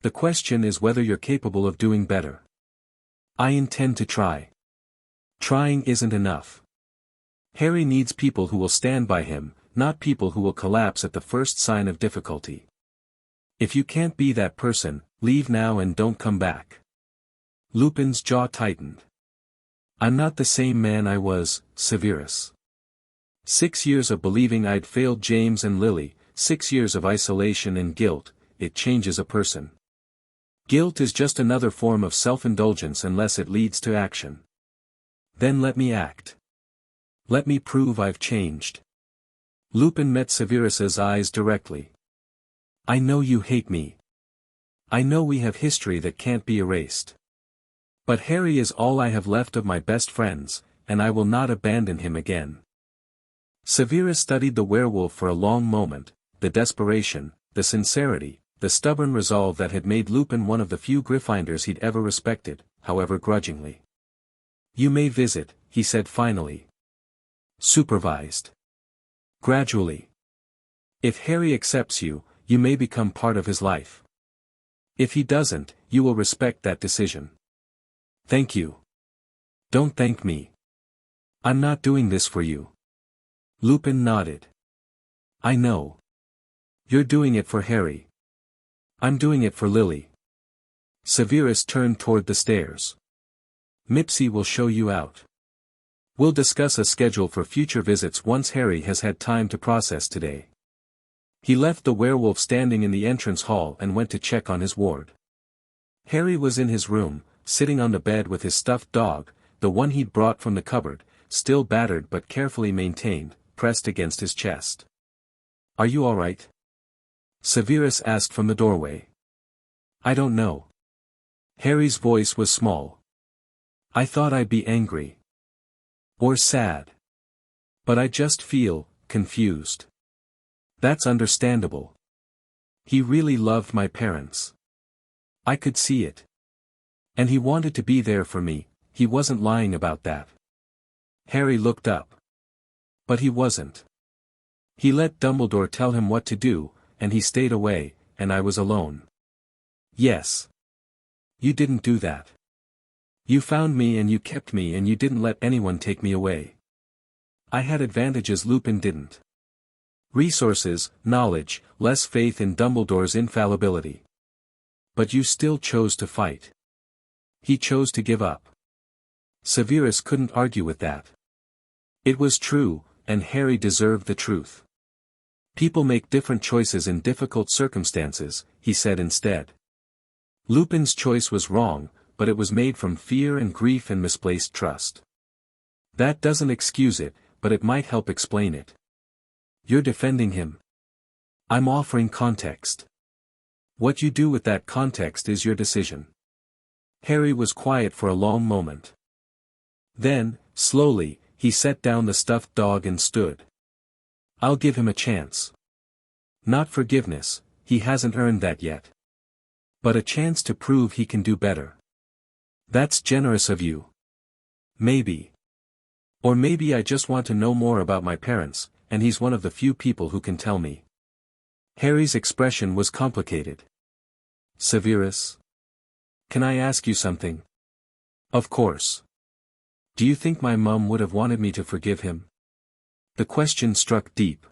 The question is whether you're capable of doing better. I intend to try. Trying isn't enough. Harry needs people who will stand by him, not people who will collapse at the first sign of difficulty. If you can't be that person, leave now and don't come back. Lupin's jaw tightened. I'm not the same man I was, Severus. 6 years of believing I'd failed James and Lily, 6 years of isolation and guilt, it changes a person. Guilt is just another form of self-indulgence unless it leads to action. Then let me act. Let me prove I've changed. Lupin met Severus's eyes directly. I know you hate me. I know we have history that can't be erased. But Harry is all I have left of my best friends, and I will not abandon him again. Severus studied the werewolf for a long moment, the desperation, the sincerity, the stubborn resolve that had made Lupin one of the few Gryffindors he'd ever respected, however grudgingly. You may visit, he said finally. Supervised. Gradually. If Harry accepts you, you may become part of his life. If he doesn't, you will respect that decision. Thank you. Don't thank me. I'm not doing this for you. Lupin nodded. I know. You're doing it for Harry. I'm doing it for Lily. Severus turned toward the stairs. Mipsy will show you out. We'll discuss a schedule for future visits once Harry has had time to process today. He left the werewolf standing in the entrance hall and went to check on his ward. Harry was in his room, sitting on the bed with his stuffed dog, the one he'd brought from the cupboard, still battered but carefully maintained, pressed against his chest. Are you all right? Severus asked from the doorway. I don't know. Harry's voice was small. I thought I'd be angry. Or sad. But I just feel confused. That's understandable. He really loved my parents. I could see it. And he wanted to be there for me, he wasn't lying about that. Harry looked up. But he wasn't. He let Dumbledore tell him what to do, and he stayed away, and I was alone. Yes. You didn't do that. You found me and you kept me and you didn't let anyone take me away. I had advantages Lupin didn't. Resources, knowledge, less faith in Dumbledore's infallibility. But you still chose to fight. He chose to give up. Severus couldn't argue with that. It was true, and Harry deserved the truth. People make different choices in difficult circumstances, he said instead. Lupin's choice was wrong, but it was made from fear and grief and misplaced trust. That doesn't excuse it, but it might help explain it. You're defending him. I'm offering context. What you do with that context is your decision. Harry was quiet for a long moment. Then, slowly, he set down the stuffed dog and stood. I'll give him a chance. Not forgiveness, he hasn't earned that yet. But a chance to prove he can do better. That's generous of you. Maybe. Or maybe I just want to know more about my parents, and he's one of the few people who can tell me. Harry's expression was complicated. Severus? Can I ask you something? Of course. Do you think my mum would have wanted me to forgive him? The question struck deep.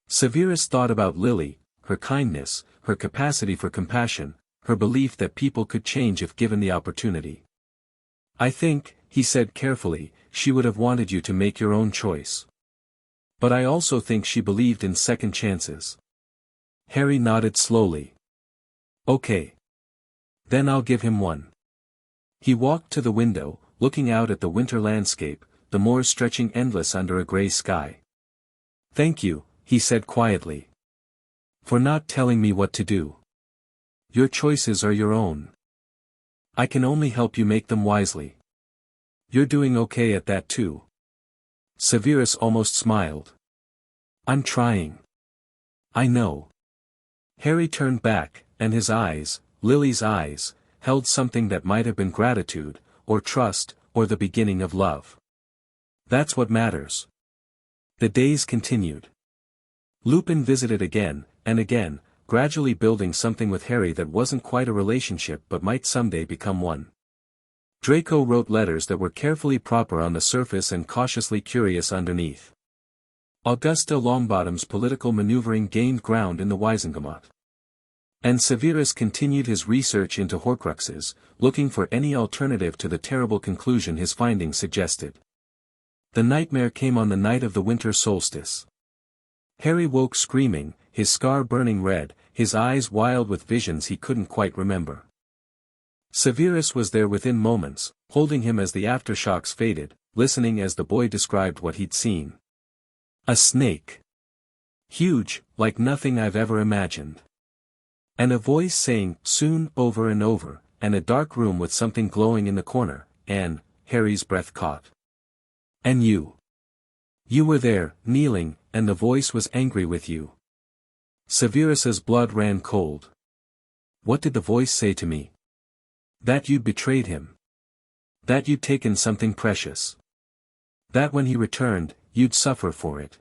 Severus thought about Lily, her kindness, her capacity for compassion, her belief that people could change if given the opportunity. I think, he said carefully, she would have wanted you to make your own choice. But I also think she believed in second chances. Harry nodded slowly. Okay. Then I'll give him one. He walked to the window, looking out at the winter landscape, the moors stretching endless under a grey sky. Thank you, he said quietly. For not telling me what to do. Your choices are your own. I can only help you make them wisely. You're doing okay at that too. Severus almost smiled. I'm trying. I know. Harry turned back, and his eyes, Lily's eyes, held something that might have been gratitude, or trust, or the beginning of love. That's what matters. The days continued. Lupin visited again, and again, gradually building something with Harry that wasn't quite a relationship but might someday become one. Draco wrote letters that were carefully proper on the surface and cautiously curious underneath. Augusta Longbottom's political maneuvering gained ground in the Wizengamot. And Severus continued his research into Horcruxes, looking for any alternative to the terrible conclusion his findings suggested. The nightmare came on the night of the winter solstice. Harry woke screaming, his scar burning red, his eyes wild with visions he couldn't quite remember. Severus was there within moments, holding him as the aftershocks faded, listening as the boy described what he'd seen. A snake. Huge, like nothing I've ever imagined. And a voice saying, soon, over and over, and a dark room with something glowing in the corner, and, Harry's breath caught. And you. You were there, kneeling, and the voice was angry with you. Severus's blood ran cold. What did the voice say to me? That you'd betrayed him. That you'd taken something precious. That when he returned, you'd suffer for it.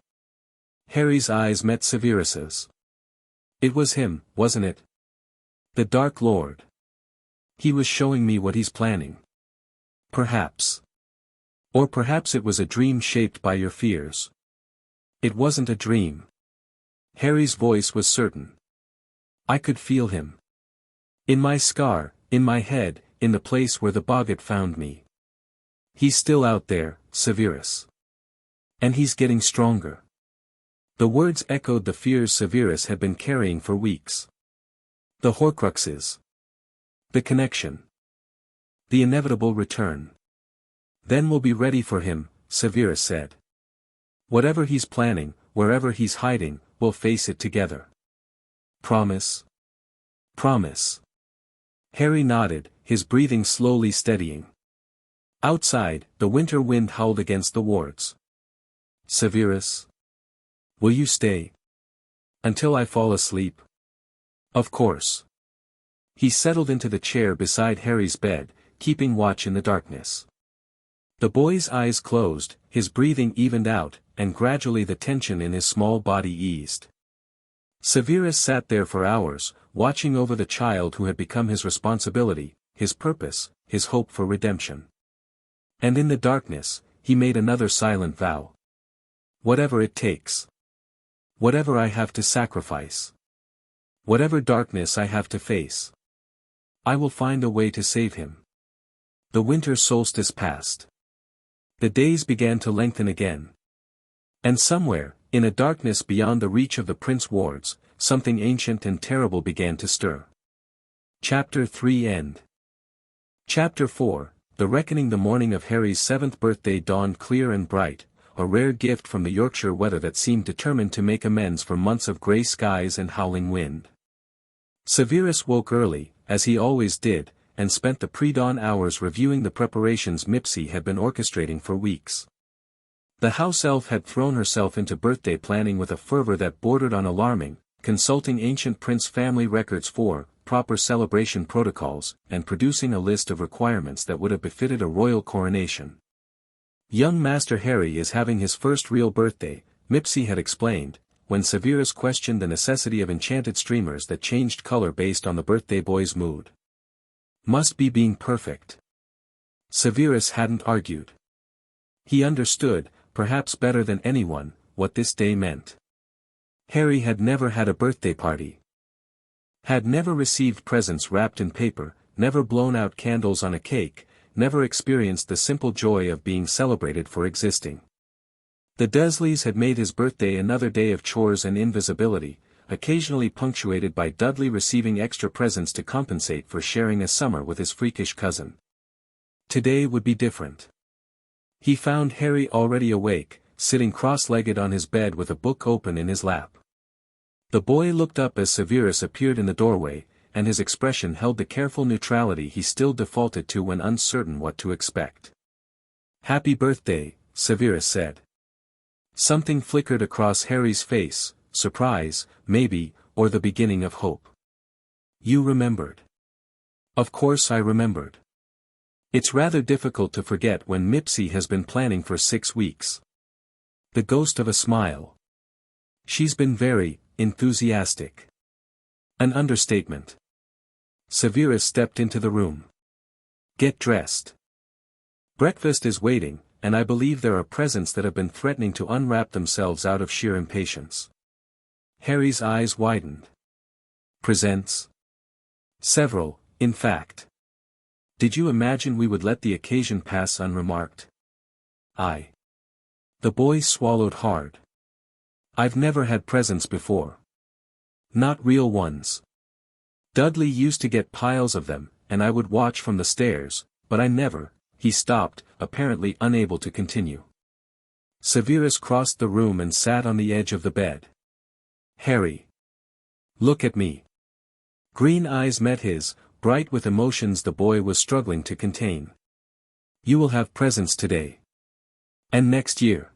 Harry's eyes met Severus's. It was him, wasn't it? The Dark Lord. He was showing me what he's planning. Perhaps. Or perhaps it was a dream shaped by your fears. It wasn't a dream. Harry's voice was certain. I could feel him. In my scar, in my head, in the place where the boggart found me. He's still out there, Severus. And he's getting stronger. The words echoed the fears Severus had been carrying for weeks. The Horcruxes. The connection. The inevitable return. Then we'll be ready for him, Severus said. Whatever he's planning, wherever he's hiding, we'll face it together. Promise? Promise. Harry nodded, his breathing slowly steadying. Outside, the winter wind howled against the wards. Severus? Will you stay? Until I fall asleep? Of course. He settled into the chair beside Harry's bed, keeping watch in the darkness. The boy's eyes closed, his breathing evened out, and gradually the tension in his small body eased. Severus sat there for hours, watching over the child who had become his responsibility, his purpose, his hope for redemption. And in the darkness, he made another silent vow. Whatever it takes. Whatever I have to sacrifice. Whatever darkness I have to face. I will find a way to save him. The winter solstice passed. The days began to lengthen again. And somewhere, in a darkness beyond the reach of the Prince wards, something ancient and terrible began to stir. Chapter 3 End. Chapter 4, The Reckoning. The morning of Harry's 7th birthday dawned clear and bright, a rare gift from the Yorkshire weather that seemed determined to make amends for months of grey skies and howling wind. Severus woke early, as he always did, and spent the pre-dawn hours reviewing the preparations Mipsy had been orchestrating for weeks. The house elf had thrown herself into birthday planning with a fervor that bordered on alarming, consulting ancient prince family records for proper celebration protocols, and producing a list of requirements that would have befitted a royal coronation. Young Master Harry is having his first real birthday, Mipsy had explained, when Severus questioned the necessity of enchanted streamers that changed color based on the birthday boy's mood. Must be being perfect. Severus hadn't argued. He understood, perhaps better than anyone, what this day meant. Harry had never had a birthday party. Had never received presents wrapped in paper, never blown out candles on a cake, never experienced the simple joy of being celebrated for existing. The Dursleys had made his birthday another day of chores and invisibility, occasionally punctuated by Dudley receiving extra presents to compensate for sharing a summer with his freakish cousin. Today would be different. He found Harry already awake, sitting cross-legged on his bed with a book open in his lap. The boy looked up as Severus appeared in the doorway, and his expression held the careful neutrality he still defaulted to when uncertain what to expect. "Happy birthday," Severus said. Something flickered across Harry's face, surprise, maybe, or the beginning of hope. "You remembered." "Of course I remembered. It's rather difficult to forget when Mipsy has been planning for 6 weeks. The ghost of a smile. She's been very enthusiastic." An understatement. Severus stepped into the room. "Get dressed. Breakfast is waiting, and I believe there are presents that have been threatening to unwrap themselves out of sheer impatience." Harry's eyes widened. "Presents?" "Several, in fact. Did you imagine we would let the occasion pass unremarked?" The boy swallowed hard. "I've never had presents before. Not real ones. Dudley used to get piles of them, and I would watch from the stairs, but I never—" He stopped, apparently unable to continue. Severus crossed the room and sat on the edge of the bed. "Harry. Look at me." Green eyes met his, bright with emotions the boy was struggling to contain. "You will have presents today. And next year.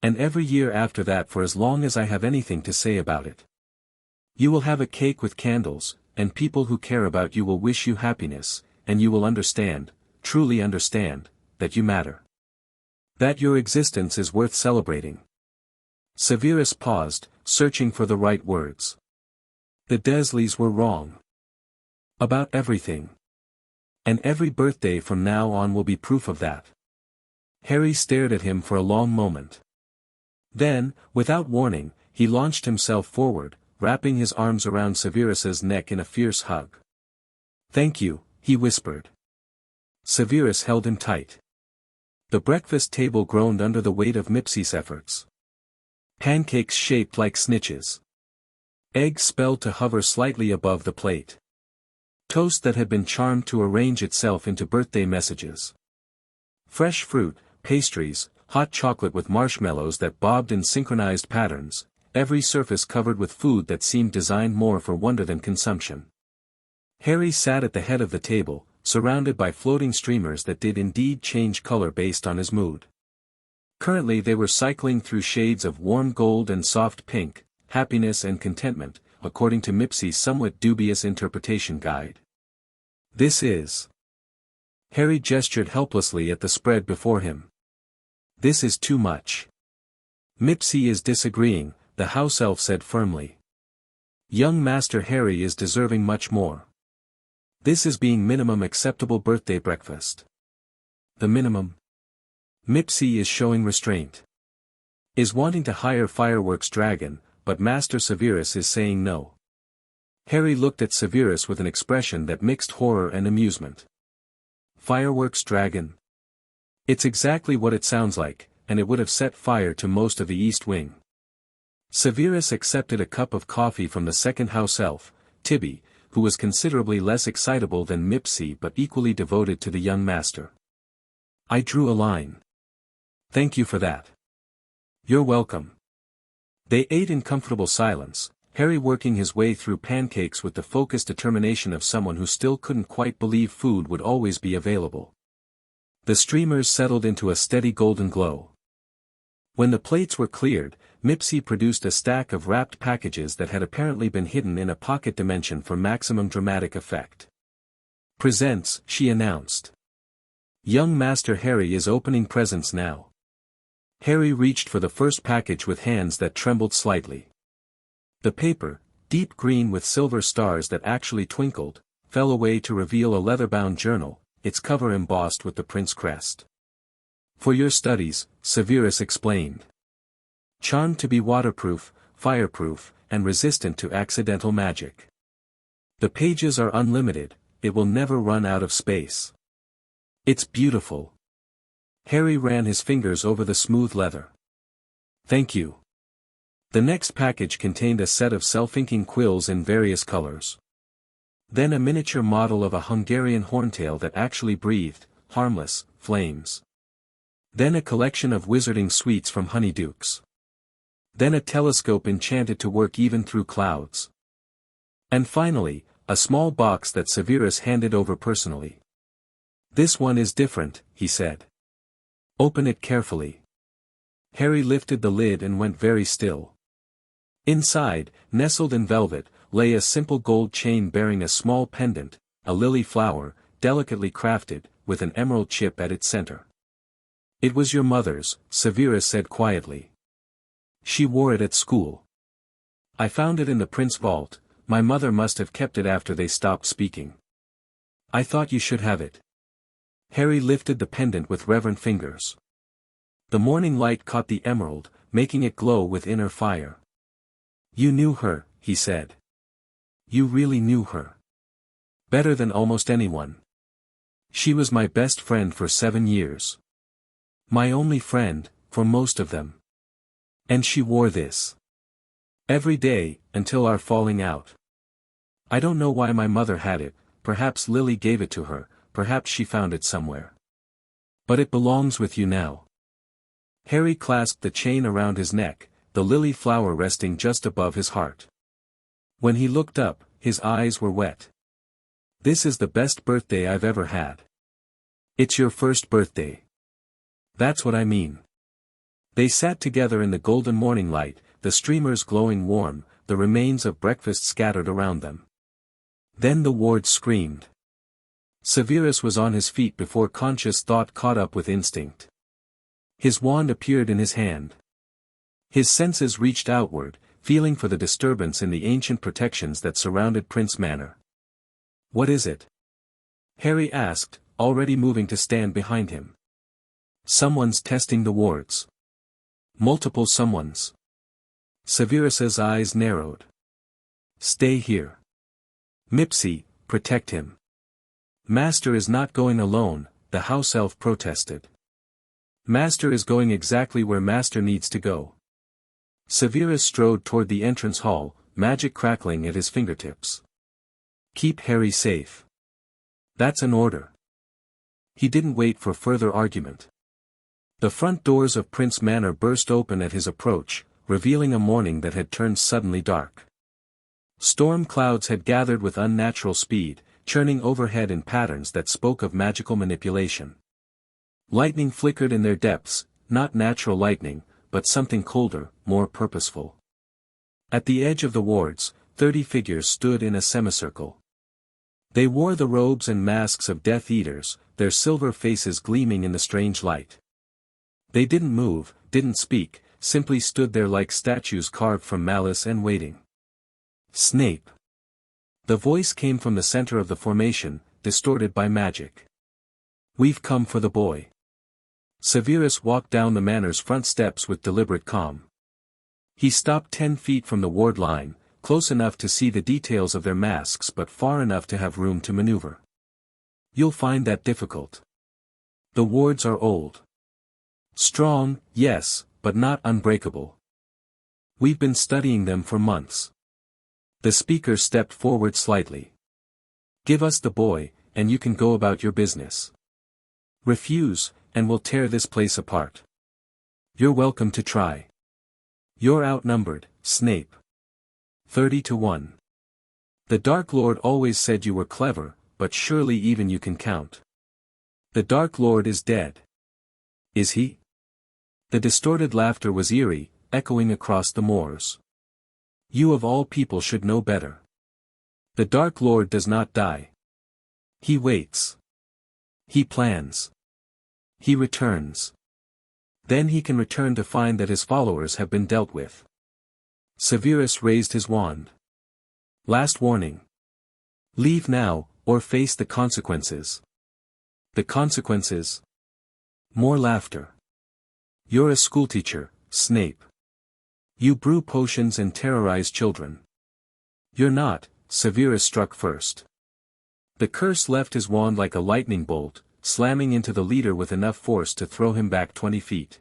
And every year after that for as long as I have anything to say about it. You will have a cake with candles, and people who care about you will wish you happiness, and you will understand, truly understand, that you matter. That your existence is worth celebrating." Severus paused, searching for the right words. The Dursleys were wrong. About everything. And every birthday from now on will be proof of that. Harry stared at him for a long moment. Then, without warning, he launched himself forward, wrapping his arms around Severus's neck in a fierce hug. "Thank you," he whispered. Severus held him tight. The breakfast table groaned under the weight of Mipsy's efforts. Pancakes shaped like snitches. Eggs spelled to hover slightly above the plate. Toast that had been charmed to arrange itself into birthday messages. Fresh fruit, pastries, hot chocolate with marshmallows that bobbed in synchronized patterns, every surface covered with food that seemed designed more for wonder than consumption. Harry sat at the head of the table, surrounded by floating streamers that did indeed change color based on his mood. Currently they were cycling through shades of warm gold and soft pink, happiness and contentment, according to Mipsy's somewhat dubious interpretation guide. "This is..." Harry gestured helplessly at the spread before him. "This is too much." "Mipsy is disagreeing," the house elf said firmly. "Young Master Harry is deserving much more. This is being minimum acceptable birthday breakfast." "The minimum?" "Mipsy is showing restraint. Is wanting to hire fireworks dragon, but Master Severus is saying no." Harry looked at Severus with an expression that mixed horror and amusement. "Fireworks dragon?" "It's exactly what it sounds like, and it would have set fire to most of the East Wing." Severus accepted a cup of coffee from the second house elf, Tibby, who was considerably less excitable than Mipsy but equally devoted to the young master. "I drew a line. Thank you for that." "You're welcome." They ate in comfortable silence, Harry working his way through pancakes with the focused determination of someone who still couldn't quite believe food would always be available. The streamers settled into a steady golden glow. When the plates were cleared, Mipsy produced a stack of wrapped packages that had apparently been hidden in a pocket dimension for maximum dramatic effect. "Presents," she announced. "Young Master Harry is opening presents now." Harry reached for the first package with hands that trembled slightly. The paper, deep green with silver stars that actually twinkled, fell away to reveal a leather-bound journal, its cover embossed with the prince crest. "For your studies," Severus explained. "Charmed to be waterproof, fireproof, and resistant to accidental magic. The pages are unlimited, it will never run out of space. It's beautiful." Harry ran his fingers over the smooth leather. "Thank you." The next package contained a set of self-inking quills in various colors. Then a miniature model of a Hungarian horntail that actually breathed, harmless, flames. Then a collection of wizarding sweets from honeydukes. Then a telescope enchanted to work even through clouds. And finally, a small box that Severus handed over personally. "This one is different," he said. "Open it carefully." Harry lifted the lid and went very still. Inside, nestled in velvet, lay a simple gold chain bearing a small pendant, a lily flower, delicately crafted, with an emerald chip at its center. "It was your mother's," Severus said quietly. "She wore it at school. I found it in the Prince vault. My mother must have kept it after they stopped speaking. I thought you should have it." Harry lifted the pendant with reverent fingers. The morning light caught the emerald, making it glow with inner fire. "You knew her," he said. "You really knew her. Better than almost anyone. She was my best friend for 7 years. My only friend, for most of them. And she wore this every day, until our falling out. I don't know why my mother had it, perhaps Lily gave it to her, perhaps she found it somewhere. But it belongs with you now." Harry clasped the chain around his neck, the lily flower resting just above his heart. When he looked up, his eyes were wet. "This is the best birthday I've ever had." "It's your first birthday." "That's what I mean." They sat together in the golden morning light, the streamers glowing warm, the remains of breakfast scattered around them. Then the ward screamed. Severus was on his feet before conscious thought caught up with instinct. His wand appeared in his hand. His senses reached outward, feeling for the disturbance in the ancient protections that surrounded Prince Manor. "What is it?" Harry asked, already moving to stand behind him. "Someone's testing the wards." "Multiple someones." Severus's eyes narrowed. "Stay here. Mipsy, protect him." "Master is not going alone," the house elf protested. "Master is going exactly where Master needs to go." Severus strode toward the entrance hall, magic crackling at his fingertips. "Keep Harry safe." "That's an order." He didn't wait for further argument. The front doors of Prince Manor burst open at his approach, revealing a morning that had turned suddenly dark. Storm clouds had gathered with unnatural speed, churning overhead in patterns that spoke of magical manipulation. Lightning flickered in their depths, not natural lightning, but something colder, more purposeful. At the edge of the wards, 30 figures stood in a semicircle. They wore the robes and masks of Death Eaters, their silver faces gleaming in the strange light. They didn't move, didn't speak, simply stood there like statues carved from malice and waiting. "Snape." The voice came from the center of the formation, distorted by magic. "We've come for the boy." Severus walked down the manor's front steps with deliberate calm. He stopped 10 feet from the ward line, close enough to see the details of their masks but far enough to have room to maneuver. "You'll find that difficult. The wards are old. Strong, yes, but not unbreakable. We've been studying them for months." The speaker stepped forward slightly. "Give us the boy, and you can go about your business. Refuse, and we'll tear this place apart. You're welcome to try. You're outnumbered, Snape. 30 to 1. The Dark Lord always said you were clever, but surely even you can count. The Dark Lord is dead." "Is he?" The distorted laughter was eerie, echoing across the moors. "You of all people should know better. The Dark Lord does not die. He waits. He plans. He returns. Then he can return to find that his followers have been dealt with." Severus raised his wand. "Last warning. Leave now, or face the consequences." "The consequences?" More laughter. "You're a schoolteacher, Snape. You brew potions and terrorize children." "You're not," Severus struck first. The curse left his wand like a lightning bolt, slamming into the leader with enough force to throw him back 20 feet.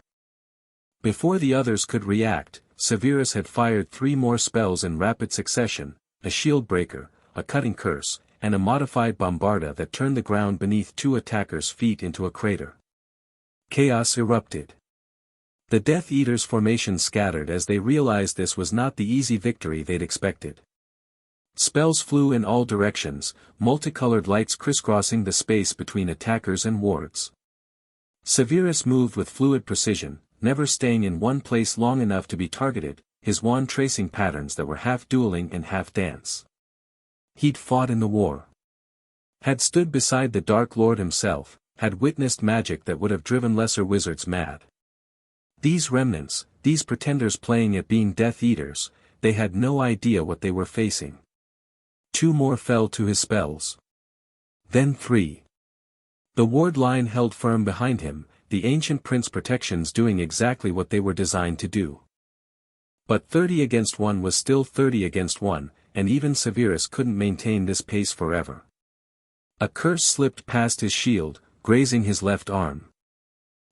Before the others could react, Severus had fired 3 more spells in rapid succession, a shield breaker, a cutting curse, and a modified bombarda that turned the ground beneath 2 attackers' feet into a crater. Chaos erupted. The Death Eaters' formation scattered as they realized this was not the easy victory they'd expected. Spells flew in all directions, multicolored lights crisscrossing the space between attackers and wards. Severus moved with fluid precision, never staying in one place long enough to be targeted, his wand tracing patterns that were half dueling and half dance. He'd fought in the war. Had stood beside the Dark Lord himself, had witnessed magic that would have driven lesser wizards mad. These remnants, these pretenders playing at being Death Eaters, they had no idea what they were facing. 2 more fell to his spells. Then 3. The ward line held firm behind him, the ancient prince protections doing exactly what they were designed to do. But 30 against 1 was still 30 against 1, and even Severus couldn't maintain this pace forever. A curse slipped past his shield, grazing his left arm.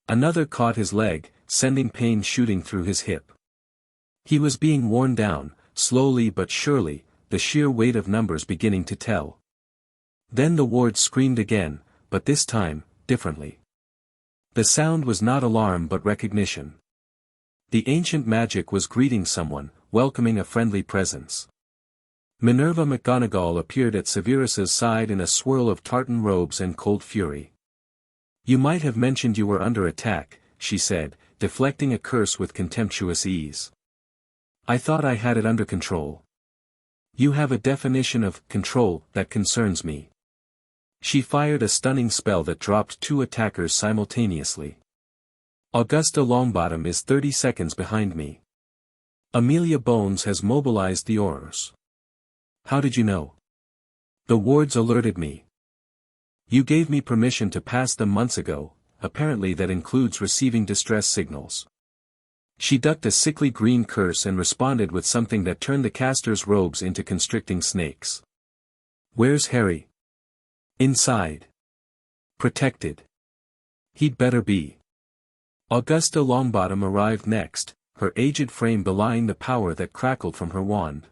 Another caught his leg, sending pain shooting through his hip. He was being worn down, slowly but surely, the sheer weight of numbers beginning to tell. Then the ward screamed again, but this time, differently. The sound was not alarm but recognition. The ancient magic was greeting someone, welcoming a friendly presence. Minerva McGonagall appeared at Severus's side in a swirl of tartan robes and cold fury. "You might have mentioned you were under attack," she said, deflecting a curse with contemptuous ease. "I thought I had it under control." "You have a definition of control that concerns me." She fired a stunning spell that dropped 2 attackers simultaneously. "Augusta Longbottom is 30 seconds behind me. Amelia Bones has mobilized the Aurors." "How did you know?" "The wards alerted me." "You gave me permission to pass them months ago, apparently that includes receiving distress signals." She ducked a sickly green curse and responded with something that turned the caster's robes into constricting snakes. "Where's Harry?" "Inside. Protected." "He'd better be." Augusta Longbottom arrived next, her aged frame belying the power that crackled from her wand.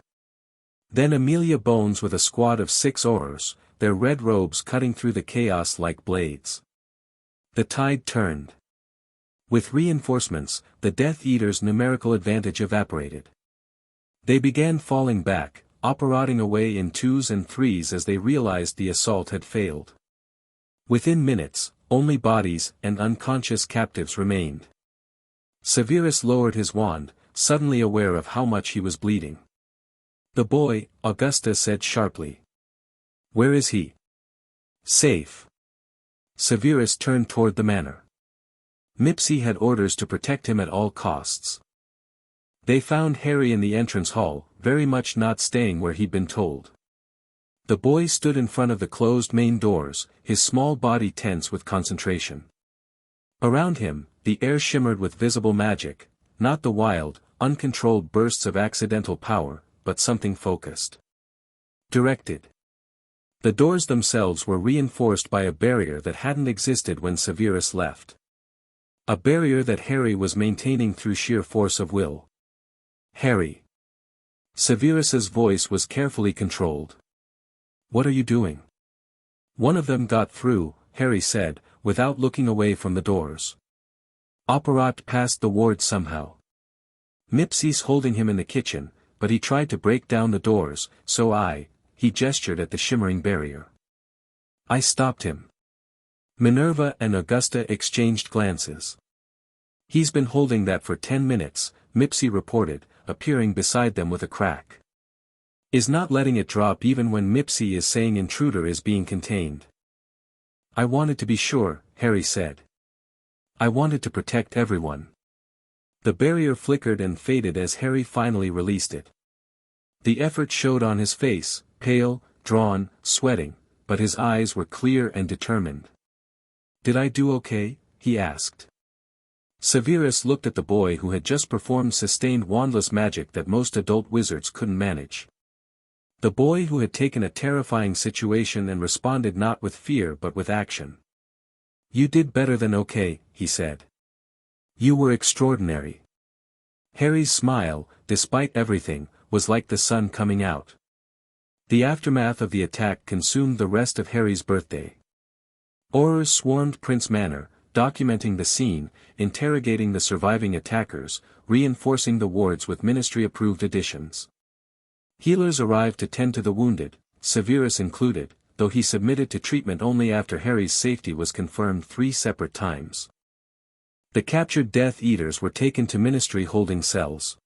Then Amelia Bones with a squad of 6 Aurors, their red robes cutting through the chaos like blades. The tide turned. With reinforcements, the Death Eaters' numerical advantage evaporated. They began falling back, operating away in 2s and 3s as they realized the assault had failed. Within minutes, only bodies and unconscious captives remained. Severus lowered his wand, suddenly aware of how much he was bleeding. "The boy," Augusta said sharply. "Where is he?" "Safe." Severus turned toward the manor. Mipsy had orders to protect him at all costs. They found Harry in the entrance hall, very much not staying where he'd been told. The boy stood in front of the closed main doors, his small body tense with concentration. Around him, the air shimmered with visible magic, not the wild, uncontrolled bursts of accidental power, but something focused. Directed. The doors themselves were reinforced by a barrier that hadn't existed when Severus left. A barrier that Harry was maintaining through sheer force of will. "Harry." Severus's voice was carefully controlled. "What are you doing?" "One of them got through," Harry said, without looking away from the doors. "Operat past the ward somehow. Mipsy's holding him in the kitchen, but he tried to break down the doors, so he gestured at the shimmering barrier. "I stopped him." Minerva and Augusta exchanged glances. "He's been holding that for 10 minutes, Mipsy reported, appearing beside them with a crack. "Is not letting it drop even when Mipsy is saying intruder is being contained." "I wanted to be sure," Harry said. "I wanted to protect everyone." The barrier flickered and faded as Harry finally released it. The effort showed on his face, pale, drawn, sweating, but his eyes were clear and determined. "Did I do okay?" he asked. Severus looked at the boy who had just performed sustained wandless magic that most adult wizards couldn't manage. The boy who had taken a terrifying situation and responded not with fear but with action. "You did better than okay," he said. "You were extraordinary." Harry's smile, despite everything, was like the sun coming out. The aftermath of the attack consumed the rest of Harry's birthday. Aurors swarmed Prince Manor, documenting the scene, interrogating the surviving attackers, reinforcing the wards with ministry-approved additions. Healers arrived to tend to the wounded, Severus included, though he submitted to treatment only after Harry's safety was confirmed 3 separate times. The captured Death Eaters were taken to ministry holding cells.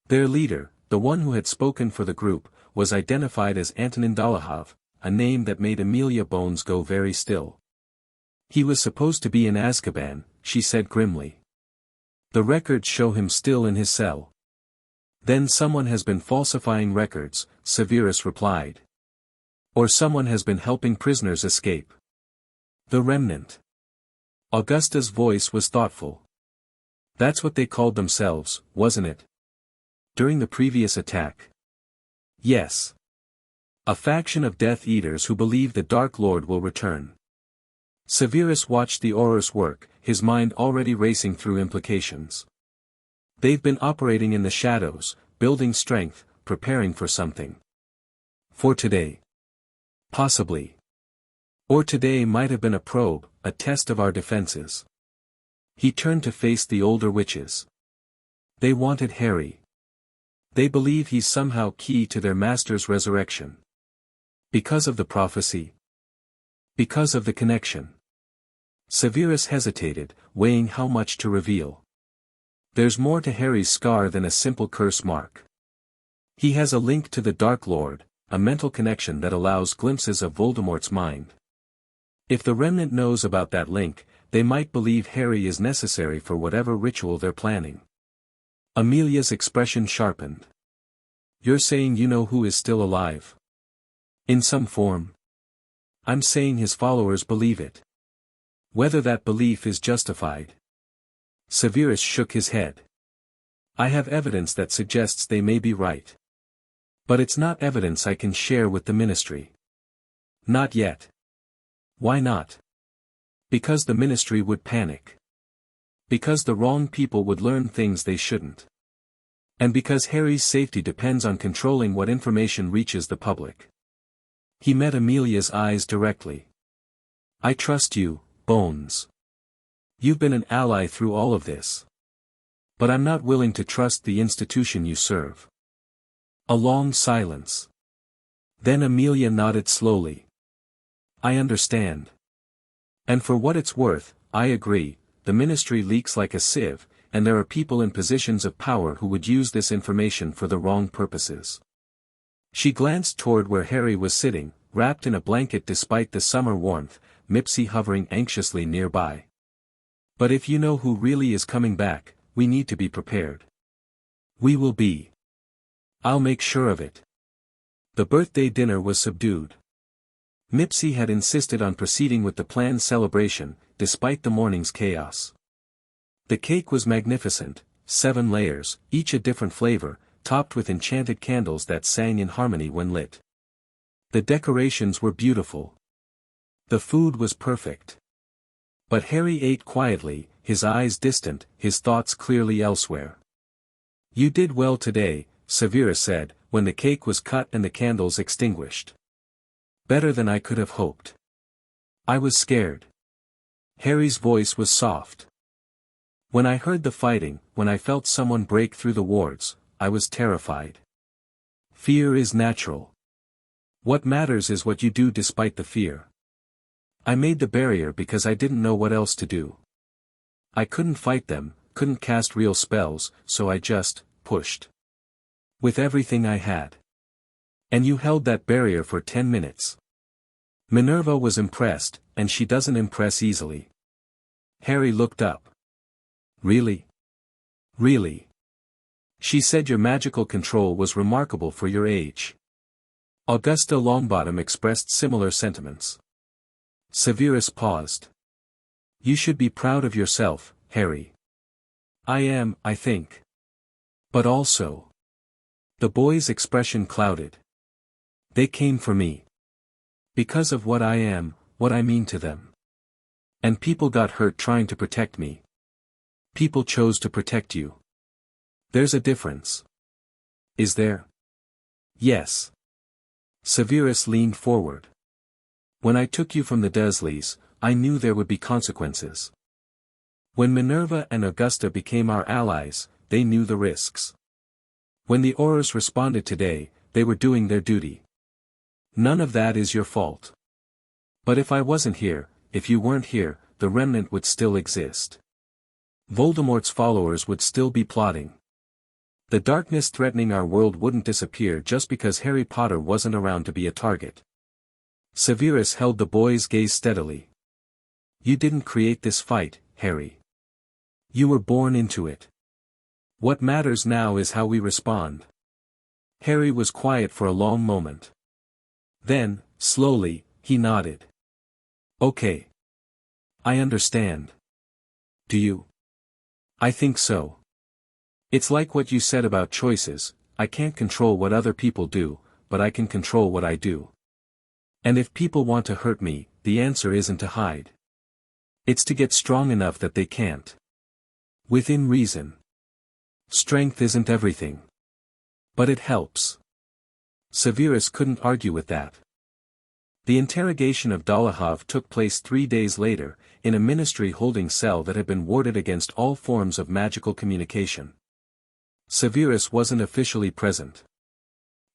Their leader, the one who had spoken for the group, was identified as Antonin Dolohov, a name that made Amelia Bones go very still. He was supposed to be in Azkaban, she said grimly. The records show him still in his cell. Then someone has been falsifying records, Severus replied. Or someone has been helping prisoners escape. The Remnant. Augusta's voice was thoughtful. That's what they called themselves, wasn't it? During the previous attack. Yes. A faction of Death Eaters who believe the Dark Lord will return. Severus watched the Aurors work, his mind already racing through implications. They've been operating in the shadows, building strength, preparing for something. For today. Possibly. Or today might have been a probe, a test of our defenses. He turned to face the older witches. They wanted Harry. They believe he's somehow key to their master's resurrection. Because of the prophecy. Because of the connection. Severus hesitated, weighing how much to reveal. There's more to Harry's scar than a simple curse mark. He has a link to the Dark Lord, a mental connection that allows glimpses of Voldemort's mind. If the Remnant knows about that link, they might believe Harry is necessary for whatever ritual they're planning. Amelia's expression sharpened. You're saying you know who is still alive? In some form? I'm saying his followers believe it. Whether that belief is justified. Severus shook his head. I have evidence that suggests they may be right. But it's not evidence I can share with the ministry. Not yet. Why not? Because the ministry would panic. Because the wrong people would learn things they shouldn't. And because Harry's safety depends on controlling what information reaches the public. He met Amelia's eyes directly. I trust you, Bones. You've been an ally through all of this. But I'm not willing to trust the institution you serve. A long silence. Then Amelia nodded slowly. I understand. And for what it's worth, I agree, the ministry leaks like a sieve, and there are people in positions of power who would use this information for the wrong purposes. She glanced toward where Harry was sitting, wrapped in a blanket despite the summer warmth, Mipsy hovering anxiously nearby. But if you know who really is coming back, we need to be prepared. We will be. I'll make sure of it. The birthday dinner was subdued. Mipsy had insisted on proceeding with the planned celebration, despite the morning's chaos. The cake was magnificent, 7 layers, each a different flavor, topped with enchanted candles that sang in harmony when lit. The decorations were beautiful. The food was perfect. But Harry ate quietly, his eyes distant, his thoughts clearly elsewhere. You did well today, Severus said, when the cake was cut and the candles extinguished. Better than I could have hoped. I was scared. Harry's voice was soft. When I heard the fighting, when I felt someone break through the wards, I was terrified. Fear is natural. What matters is what you do despite the fear. I made the barrier because I didn't know what else to do. I couldn't fight them, couldn't cast real spells, so I just pushed. With everything I had. And you held that barrier for 10 minutes. Minerva was impressed, and she doesn't impress easily. Harry looked up. Really? Really? She said your magical control was remarkable for your age. Augusta Longbottom expressed similar sentiments. Severus paused. You should be proud of yourself, Harry. I am, I think. But also. The boy's expression clouded. They came for me. Because of what I am, what I mean to them. And people got hurt trying to protect me. People chose to protect you. There's a difference. Is there? Yes. Severus leaned forward. When I took you from the Dursleys, I knew there would be consequences. When Minerva and Augusta became our allies, they knew the risks. When the Aurors responded today, they were doing their duty. None of that is your fault. But if I wasn't here, if you weren't here, the remnant would still exist. Voldemort's followers would still be plotting. The darkness threatening our world wouldn't disappear just because Harry Potter wasn't around to be a target. Severus held the boy's gaze steadily. You didn't create this fight, Harry. You were born into it. What matters now is how we respond. Harry was quiet for a long moment. Then, slowly, he nodded. Okay. I understand. Do you? I think so. It's like what you said about choices, I can't control what other people do, but I can control what I do. And if people want to hurt me, the answer isn't to hide. It's to get strong enough that they can't. Within reason. Strength isn't everything. But it helps. Severus couldn't argue with that. The interrogation of Dolohov took place 3 days later, in a ministry holding cell that had been warded against all forms of magical communication. Severus wasn't officially present.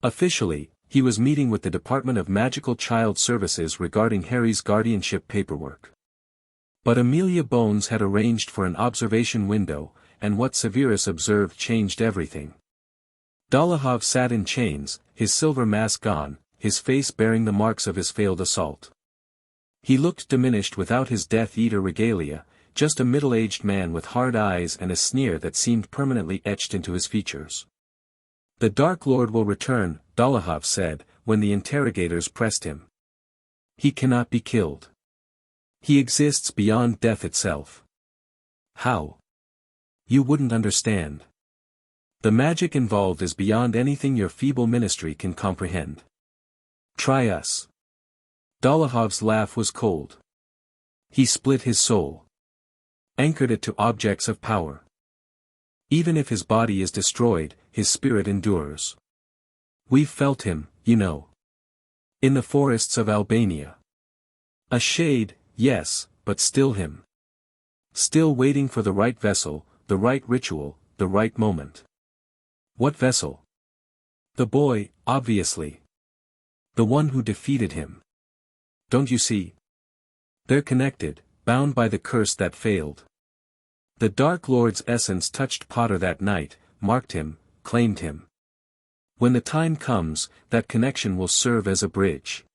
Officially, he was meeting with the Department of Magical Child Services regarding Harry's guardianship paperwork. But Amelia Bones had arranged for an observation window, and what Severus observed changed everything. Dolohov sat in chains, his silver mask gone, his face bearing the marks of his failed assault. He looked diminished without his Death Eater regalia, just a middle-aged man with hard eyes and a sneer that seemed permanently etched into his features. The Dark Lord will return, Dolohov said, when the interrogators pressed him. He cannot be killed. He exists beyond death itself. How? You wouldn't understand. The magic involved is beyond anything your feeble ministry can comprehend. Try us. Dolohov's laugh was cold. He split his soul. Anchored it to objects of power. Even if his body is destroyed, his spirit endures. We've felt him, you know. In the forests of Albania. A shade, yes, but still him. Still waiting for the right vessel, the right ritual, the right moment. What vessel? The boy, obviously. The one who defeated him. Don't you see? They're connected, bound by the curse that failed. The Dark Lord's essence touched Potter that night, marked him, claimed him. When the time comes, that connection will serve as a bridge.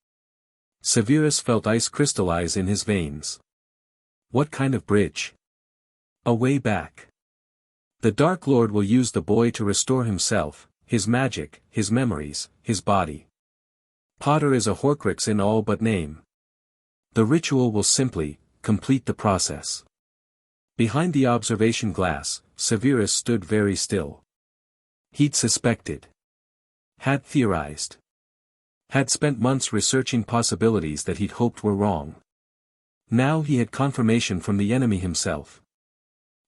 Severus felt ice crystallize in his veins. What kind of bridge? A way back. The Dark Lord will use the boy to restore himself, his magic, his memories, his body. Potter is a Horcrux in all but name. The ritual will simply complete the process. Behind the observation glass, Severus stood very still. He'd suspected. Had theorized. Had spent months researching possibilities that he'd hoped were wrong. Now he had confirmation from the enemy himself.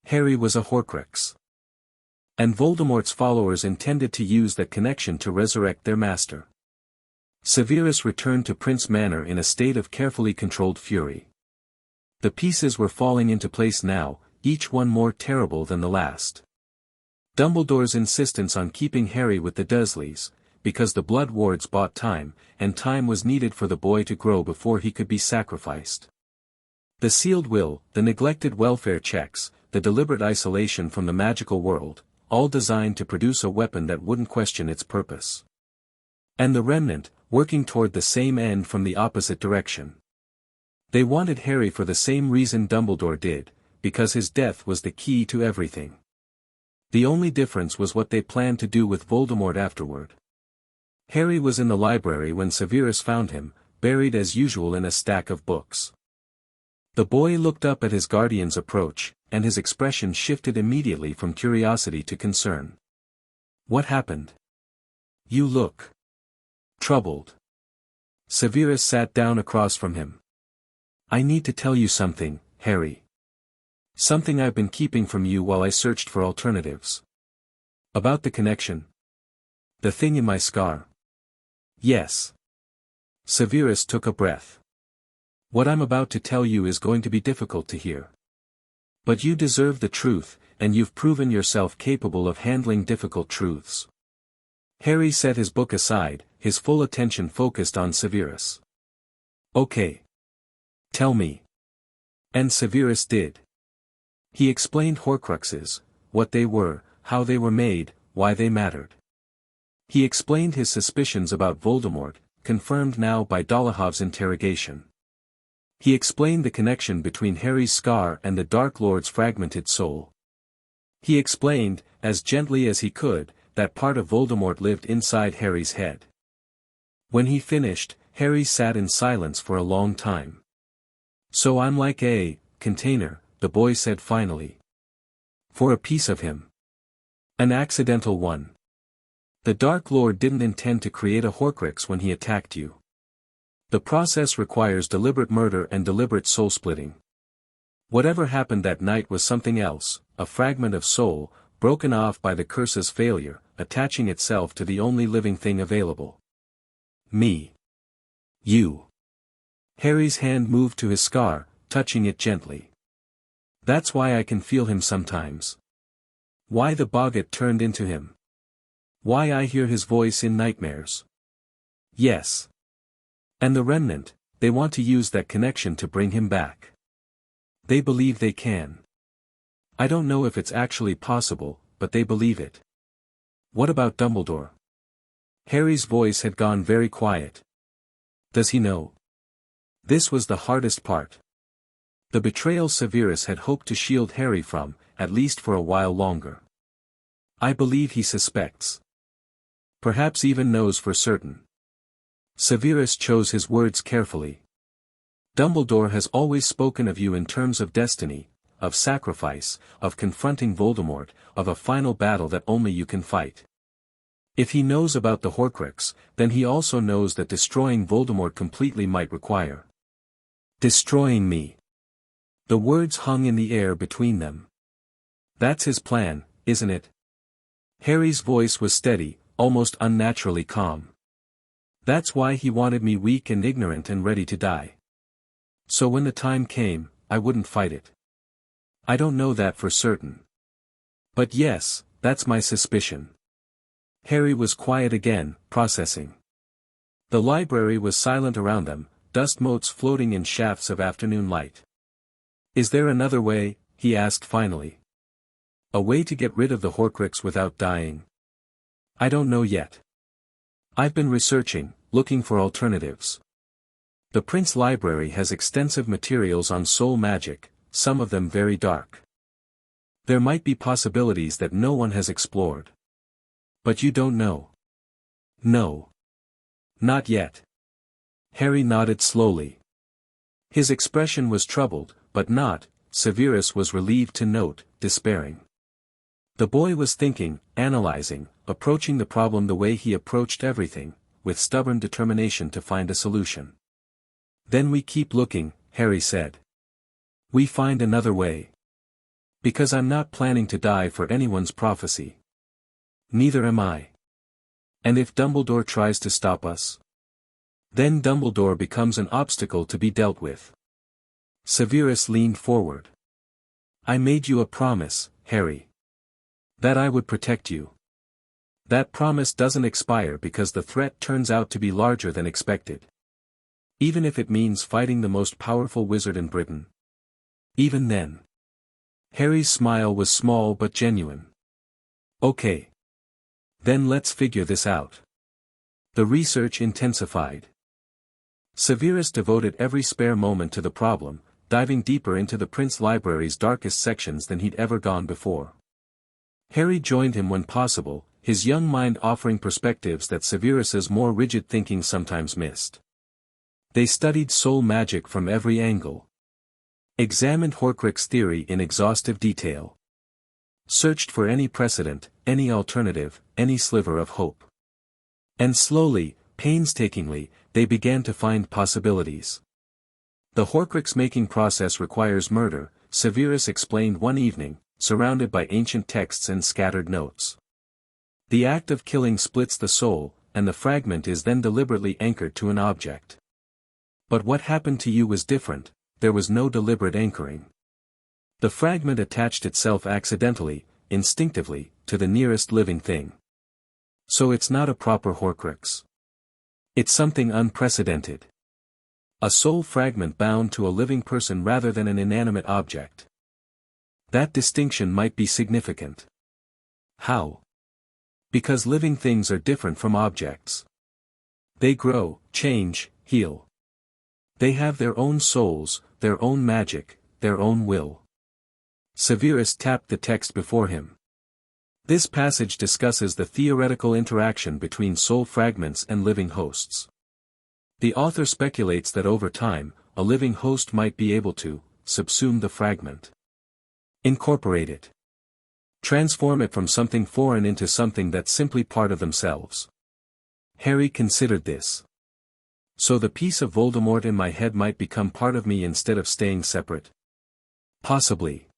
Harry was a Horcrux. And Voldemort's followers intended to use that connection to resurrect their master. Severus returned to Prince Manor in a state of carefully controlled fury. The pieces were falling into place now, each one more terrible than the last. Dumbledore's insistence on keeping Harry with the Dursleys, because the Blood Wards bought time, and time was needed for the boy to grow before he could be sacrificed. The sealed will, the neglected welfare checks, the deliberate isolation from the magical world, all designed to produce a weapon that wouldn't question its purpose. And the remnant, working toward the same end from the opposite direction. They wanted Harry for the same reason Dumbledore did, because his death was the key to everything. The only difference was what they planned to do with Voldemort afterward. Harry was in the library when Severus found him, buried as usual in a stack of books. The boy looked up at his guardian's approach, and his expression shifted immediately from curiosity to concern. What happened? You look troubled. Severus sat down across from him. I need to tell you something, Harry. Something I've been keeping from you while I searched for alternatives. About the connection. The thing in my scar. Yes. Severus took a breath. What I'm about to tell you is going to be difficult to hear. But you deserve the truth, and you've proven yourself capable of handling difficult truths. Harry set his book aside, his full attention focused on Severus. "Okay. Tell me." And Severus did. He explained Horcruxes, what they were, how they were made, why they mattered. He explained his suspicions about Voldemort, confirmed now by Dolohhov's interrogation. He explained the connection between Harry's scar and the Dark Lord's fragmented soul. He explained, as gently as he could, that part of Voldemort lived inside Harry's head. When he finished, Harry sat in silence for a long time. "So I'm like a container," the boy said finally. "For a piece of him. An accidental one. The Dark Lord didn't intend to create a Horcrux when he attacked you. The process requires deliberate murder and deliberate soul-splitting. Whatever happened that night was something else, a fragment of soul, broken off by the curse's failure, attaching itself to the only living thing available. Me. You." Harry's hand moved to his scar, touching it gently. "That's why I can feel him sometimes. Why the boggart turned into him. Why I hear his voice in nightmares. Yes. And the Remnant, they want to use that connection to bring him back. They believe they can. I don't know if it's actually possible, but they believe it." "What about Dumbledore?" Harry's voice had gone very quiet. "Does he know?" This was the hardest part. The betrayal Severus had hoped to shield Harry from, at least for a while longer. "I believe he suspects. Perhaps even knows for certain." Severus chose his words carefully. "Dumbledore has always spoken of you in terms of destiny, of sacrifice, of confronting Voldemort, of a final battle that only you can fight. If he knows about the Horcrux, then he also knows that destroying Voldemort completely might require destroying me." The words hung in the air between them. "That's his plan, isn't it?" Harry's voice was steady, almost unnaturally calm. "That's why he wanted me weak and ignorant and ready to die. So when the time came, I wouldn't fight it. I don't know that for certain. But yes, that's my suspicion." Harry was quiet again, processing. The library was silent around them, dust motes floating in shafts of afternoon light. "Is there another way?" he asked finally. "A way to get rid of the Horcrux without dying?" "I don't know yet. I've been researching, looking for alternatives. The Prince Library has extensive materials on soul magic, some of them very dark. There might be possibilities that no one has explored. But you don't know." "No. Not yet." Harry nodded slowly. His expression was troubled, but not, Severus was relieved to note, despairing. The boy was thinking, analyzing, approaching the problem the way he approached everything, with stubborn determination to find a solution. "Then we keep looking," Harry said. "We find another way. Because I'm not planning to die for anyone's prophecy. Neither am I. And if Dumbledore tries to stop us, then Dumbledore becomes an obstacle to be dealt with." Severus leaned forward. "I made you a promise, Harry. That I would protect you. That promise doesn't expire because the threat turns out to be larger than expected. Even if it means fighting the most powerful wizard in Britain. Even then." Harry's smile was small but genuine. "Okay. Then let's figure this out." The research intensified. Severus devoted every spare moment to the problem, diving deeper into the Prince Library's darkest sections than he'd ever gone before. Harry joined him when possible, his young mind offering perspectives that Severus's more rigid thinking sometimes missed. They studied soul magic from every angle. Examined Horcrux theory in exhaustive detail. Searched for any precedent, any alternative, any sliver of hope. And slowly, painstakingly, they began to find possibilities. "The Horcrux-making process requires murder," Severus explained one evening, surrounded by ancient texts and scattered notes. "The act of killing splits the soul, and the fragment is then deliberately anchored to an object. But what happened to you was different, there was no deliberate anchoring. The fragment attached itself accidentally, instinctively, to the nearest living thing. So it's not a proper Horcrux. It's something unprecedented. A soul fragment bound to a living person rather than an inanimate object. That distinction might be significant. How? Because living things are different from objects. They grow, change, heal. They have their own souls, their own magic, their own will. Severus tapped the text before him. This passage discusses the theoretical interaction between soul fragments and living hosts. The author speculates that over time, a living host might be able to subsume the fragment. Incorporate it. Transform it from something foreign into something that's simply part of themselves. Harry considered this. So the piece of Voldemort in my head might become part of me instead of staying separate? Possibly.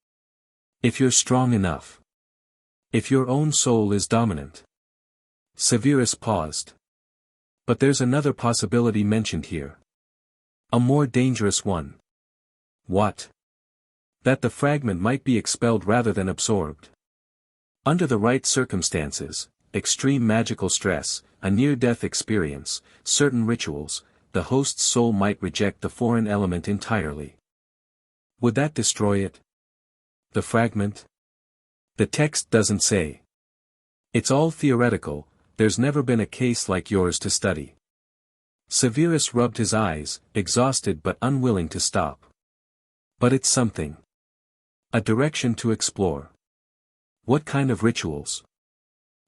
If you're strong enough. If your own soul is dominant. Severus paused. But there's another possibility mentioned here. A more dangerous one. What? That the fragment might be expelled rather than absorbed. Under the right circumstances, extreme magical stress, a near-death experience, certain rituals, the host's soul might reject the foreign element entirely. Would that destroy it? The fragment? The text doesn't say. It's all theoretical. There's never been a case like yours to study. Severus rubbed his eyes, exhausted but unwilling to stop. But it's something. A direction to explore. What kind of rituals?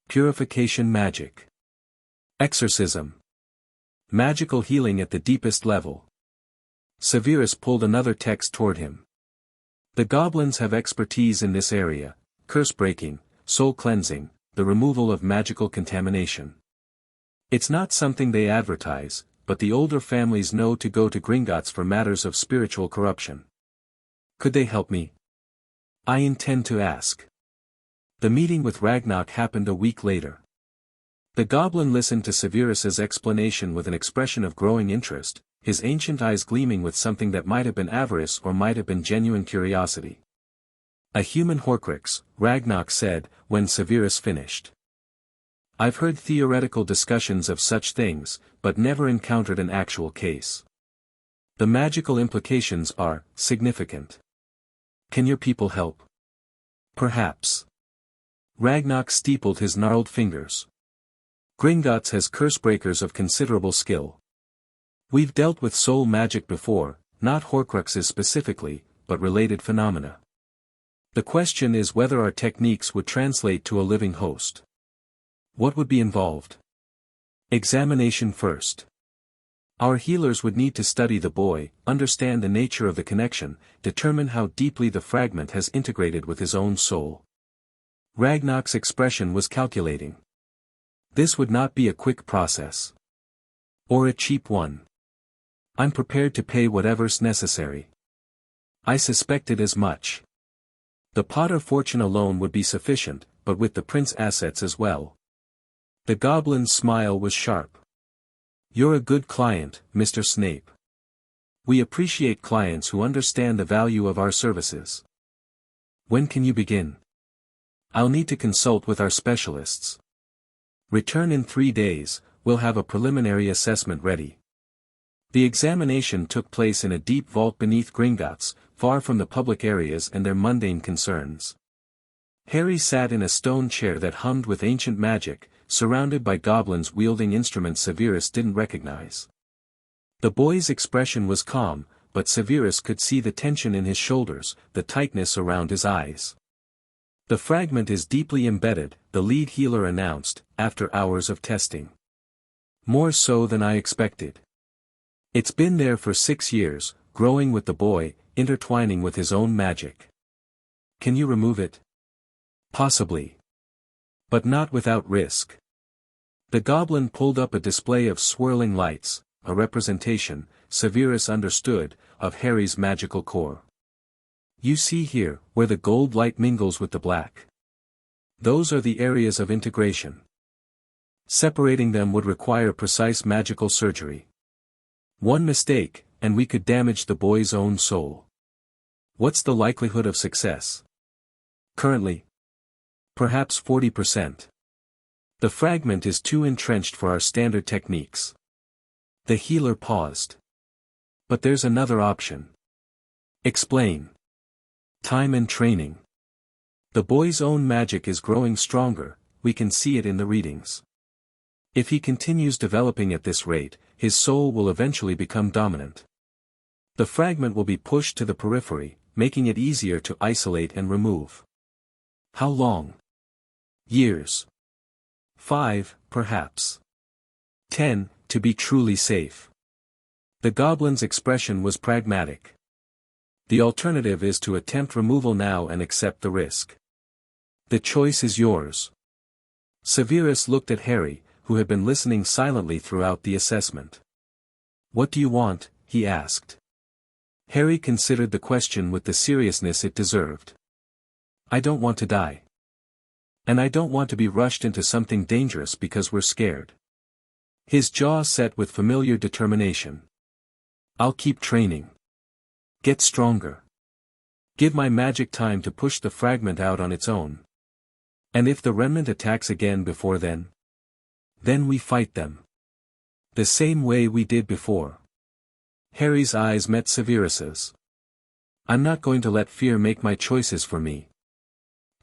Purification magic. Exorcism. Magical healing at the deepest level. Severus pulled another text toward him. The goblins have expertise in this area: curse breaking, soul cleansing, the removal of magical contamination. It's not something they advertise, but the older families know to go to Gringotts for matters of spiritual corruption. Could they help me? I intend to ask. The meeting with Ragnarok happened a week later. The goblin listened to Severus's explanation with an expression of growing interest, his ancient eyes gleaming with something that might have been avarice or might have been genuine curiosity. A human Horcrux, Ragnarok said, when Severus finished. I've heard theoretical discussions of such things, but never encountered an actual case. The magical implications are significant. Can your people help? Perhaps. Ragnarok steepled his gnarled fingers. Gringotts has cursebreakers of considerable skill. We've dealt with soul magic before, not Horcruxes specifically, but related phenomena. The question is whether our techniques would translate to a living host. What would be involved? Examination first. Our healers would need to study the boy, understand the nature of the connection, determine how deeply the fragment has integrated with his own soul. Ragnarok's expression was calculating. This would not be a quick process. Or a cheap one. I'm prepared to pay whatever's necessary. I suspected as much. The Potter fortune alone would be sufficient, but with the prince assets as well. The goblin's smile was sharp. You're a good client, Mr. Snape. We appreciate clients who understand the value of our services. When can you begin? I'll need to consult with our specialists. Return in 3 days, we'll have a preliminary assessment ready. The examination took place in a deep vault beneath Gringotts, far from the public areas and their mundane concerns. Harry sat in a stone chair that hummed with ancient magic, surrounded by goblins wielding instruments Severus didn't recognize. The boy's expression was calm, but Severus could see the tension in his shoulders, the tightness around his eyes. The fragment is deeply embedded, the lead healer announced, after hours of testing. More so than I expected. It's been there for 6 years, growing with the boy, intertwining with his own magic. Can you remove it? Possibly. But not without risk. The goblin pulled up a display of swirling lights, a representation, Severus understood, of Harry's magical core. You see here, where the gold light mingles with the black. Those are the areas of integration. Separating them would require precise magical surgery. One mistake, and we could damage the boy's own soul. What's the likelihood of success? Currently? Perhaps 40%. The fragment is too entrenched for our standard techniques. The healer paused. But there's another option. Explain. Time and training. The boy's own magic is growing stronger, we can see it in the readings. If he continues developing at this rate, his soul will eventually become dominant. The fragment will be pushed to the periphery, making it easier to isolate and remove. How long? Years. 5, perhaps. 10, to be truly safe. The goblin's expression was pragmatic. The alternative is to attempt removal now and accept the risk. The choice is yours. Severus looked at Harry, who had been listening silently throughout the assessment. What do you want? He asked. Harry considered the question with the seriousness it deserved. I don't want to die. And I don't want to be rushed into something dangerous because we're scared. His jaw set with familiar determination. I'll keep training. Get stronger. Give my magic time to push the fragment out on its own. And if the remnant attacks again before then we fight them. The same way we did before. Harry's eyes met Severus's. I'm not going to let fear make my choices for me.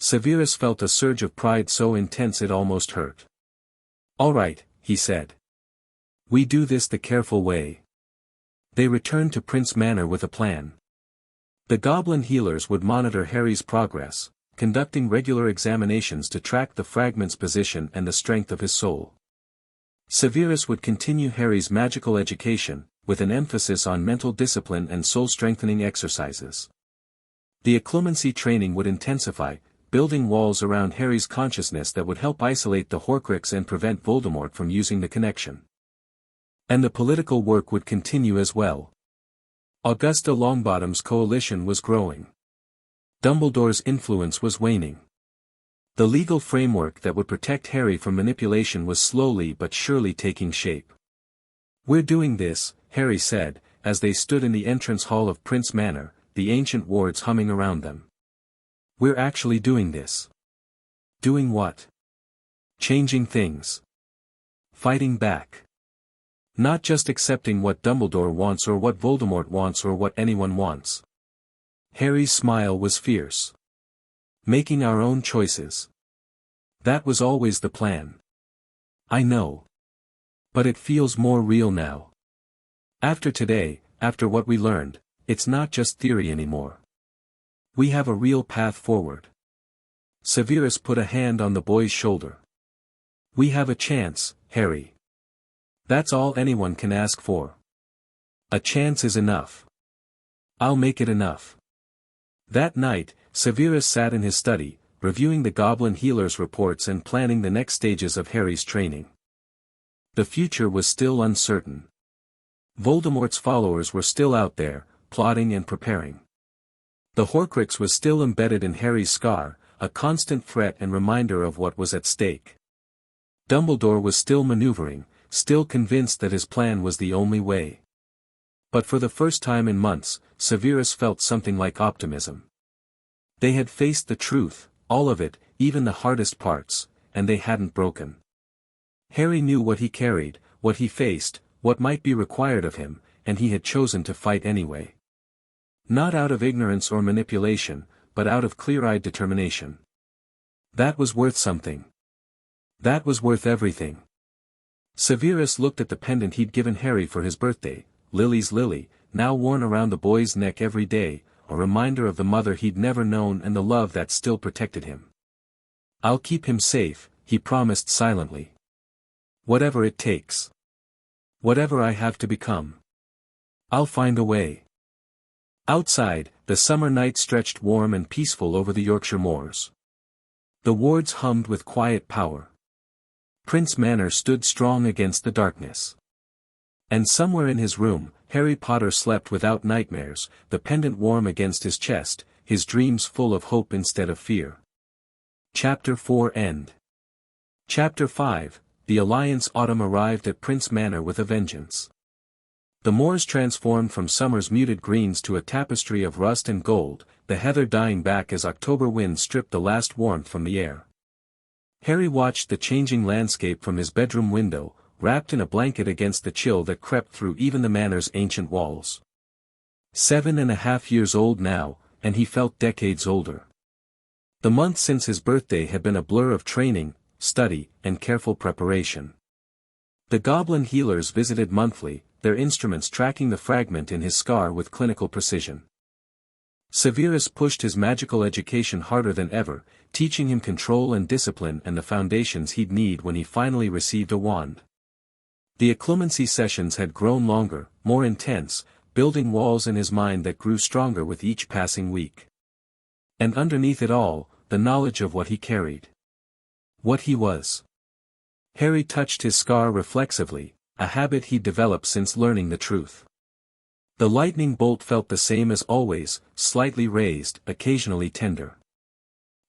Severus felt a surge of pride so intense it almost hurt. All right, he said. We do this the careful way. They returned to Prince Manor with a plan. The goblin healers would monitor Harry's progress, conducting regular examinations to track the fragment's position and the strength of his soul. Severus would continue Harry's magical education, with an emphasis on mental discipline and soul-strengthening exercises. The occlumency training would intensify, building walls around Harry's consciousness that would help isolate the Horcrux and prevent Voldemort from using the connection. And the political work would continue as well. Augusta Longbottom's coalition was growing. Dumbledore's influence was waning. The legal framework that would protect Harry from manipulation was slowly but surely taking shape. We're doing this, Harry said, as they stood in the entrance hall of Prince Manor, the ancient wards humming around them. We're actually doing this. Doing what? Changing things. Fighting back. Not just accepting what Dumbledore wants or what Voldemort wants or what anyone wants. Harry's smile was fierce. Making our own choices. That was always the plan. I know. But it feels more real now. After today, after what we learned, it's not just theory anymore. We have a real path forward. Severus put a hand on the boy's shoulder. We have a chance, Harry. That's all anyone can ask for. A chance is enough. I'll make it enough. That night, Severus sat in his study, reviewing the goblin healer's reports and planning the next stages of Harry's training. The future was still uncertain. Voldemort's followers were still out there, plotting and preparing. The Horcrux was still embedded in Harry's scar, a constant threat and reminder of what was at stake. Dumbledore was still maneuvering, still convinced that his plan was the only way. But for the first time in months, Severus felt something like optimism. They had faced the truth, all of it, even the hardest parts, and they hadn't broken. Harry knew what he carried, what he faced, what might be required of him, and he had chosen to fight anyway. Not out of ignorance or manipulation, but out of clear-eyed determination. That was worth something. That was worth everything. Severus looked at the pendant he'd given Harry for his birthday, Lily's lily, now worn around the boy's neck every day, a reminder of the mother he'd never known and the love that still protected him. I'll keep him safe, he promised silently. Whatever it takes. Whatever I have to become. I'll find a way. Outside, the summer night stretched warm and peaceful over the Yorkshire moors. The wards hummed with quiet power. Prince Manor stood strong against the darkness. And somewhere in his room, Harry Potter slept without nightmares, the pendant warm against his chest, his dreams full of hope instead of fear. Chapter 4 End. Chapter 5, The Alliance. Autumn arrived at Prince Manor with a vengeance. The moors transformed from summer's muted greens to a tapestry of rust and gold, the heather dying back as October wind stripped the last warmth from the air. Harry watched the changing landscape from his bedroom window, wrapped in a blanket against the chill that crept through even the manor's ancient walls. 7.5 years old now, and he felt decades older. The month since his birthday had been a blur of training, study, and careful preparation. The goblin healers visited monthly, their instruments tracking the fragment in his scar with clinical precision. Severus pushed his magical education harder than ever, teaching him control and discipline and the foundations he'd need when he finally received a wand. The occlumency sessions had grown longer, more intense, building walls in his mind that grew stronger with each passing week. And underneath it all, the knowledge of what he carried. What he was. Harry touched his scar reflexively, a habit he'd developed since learning the truth. The lightning bolt felt the same as always, slightly raised, occasionally tender.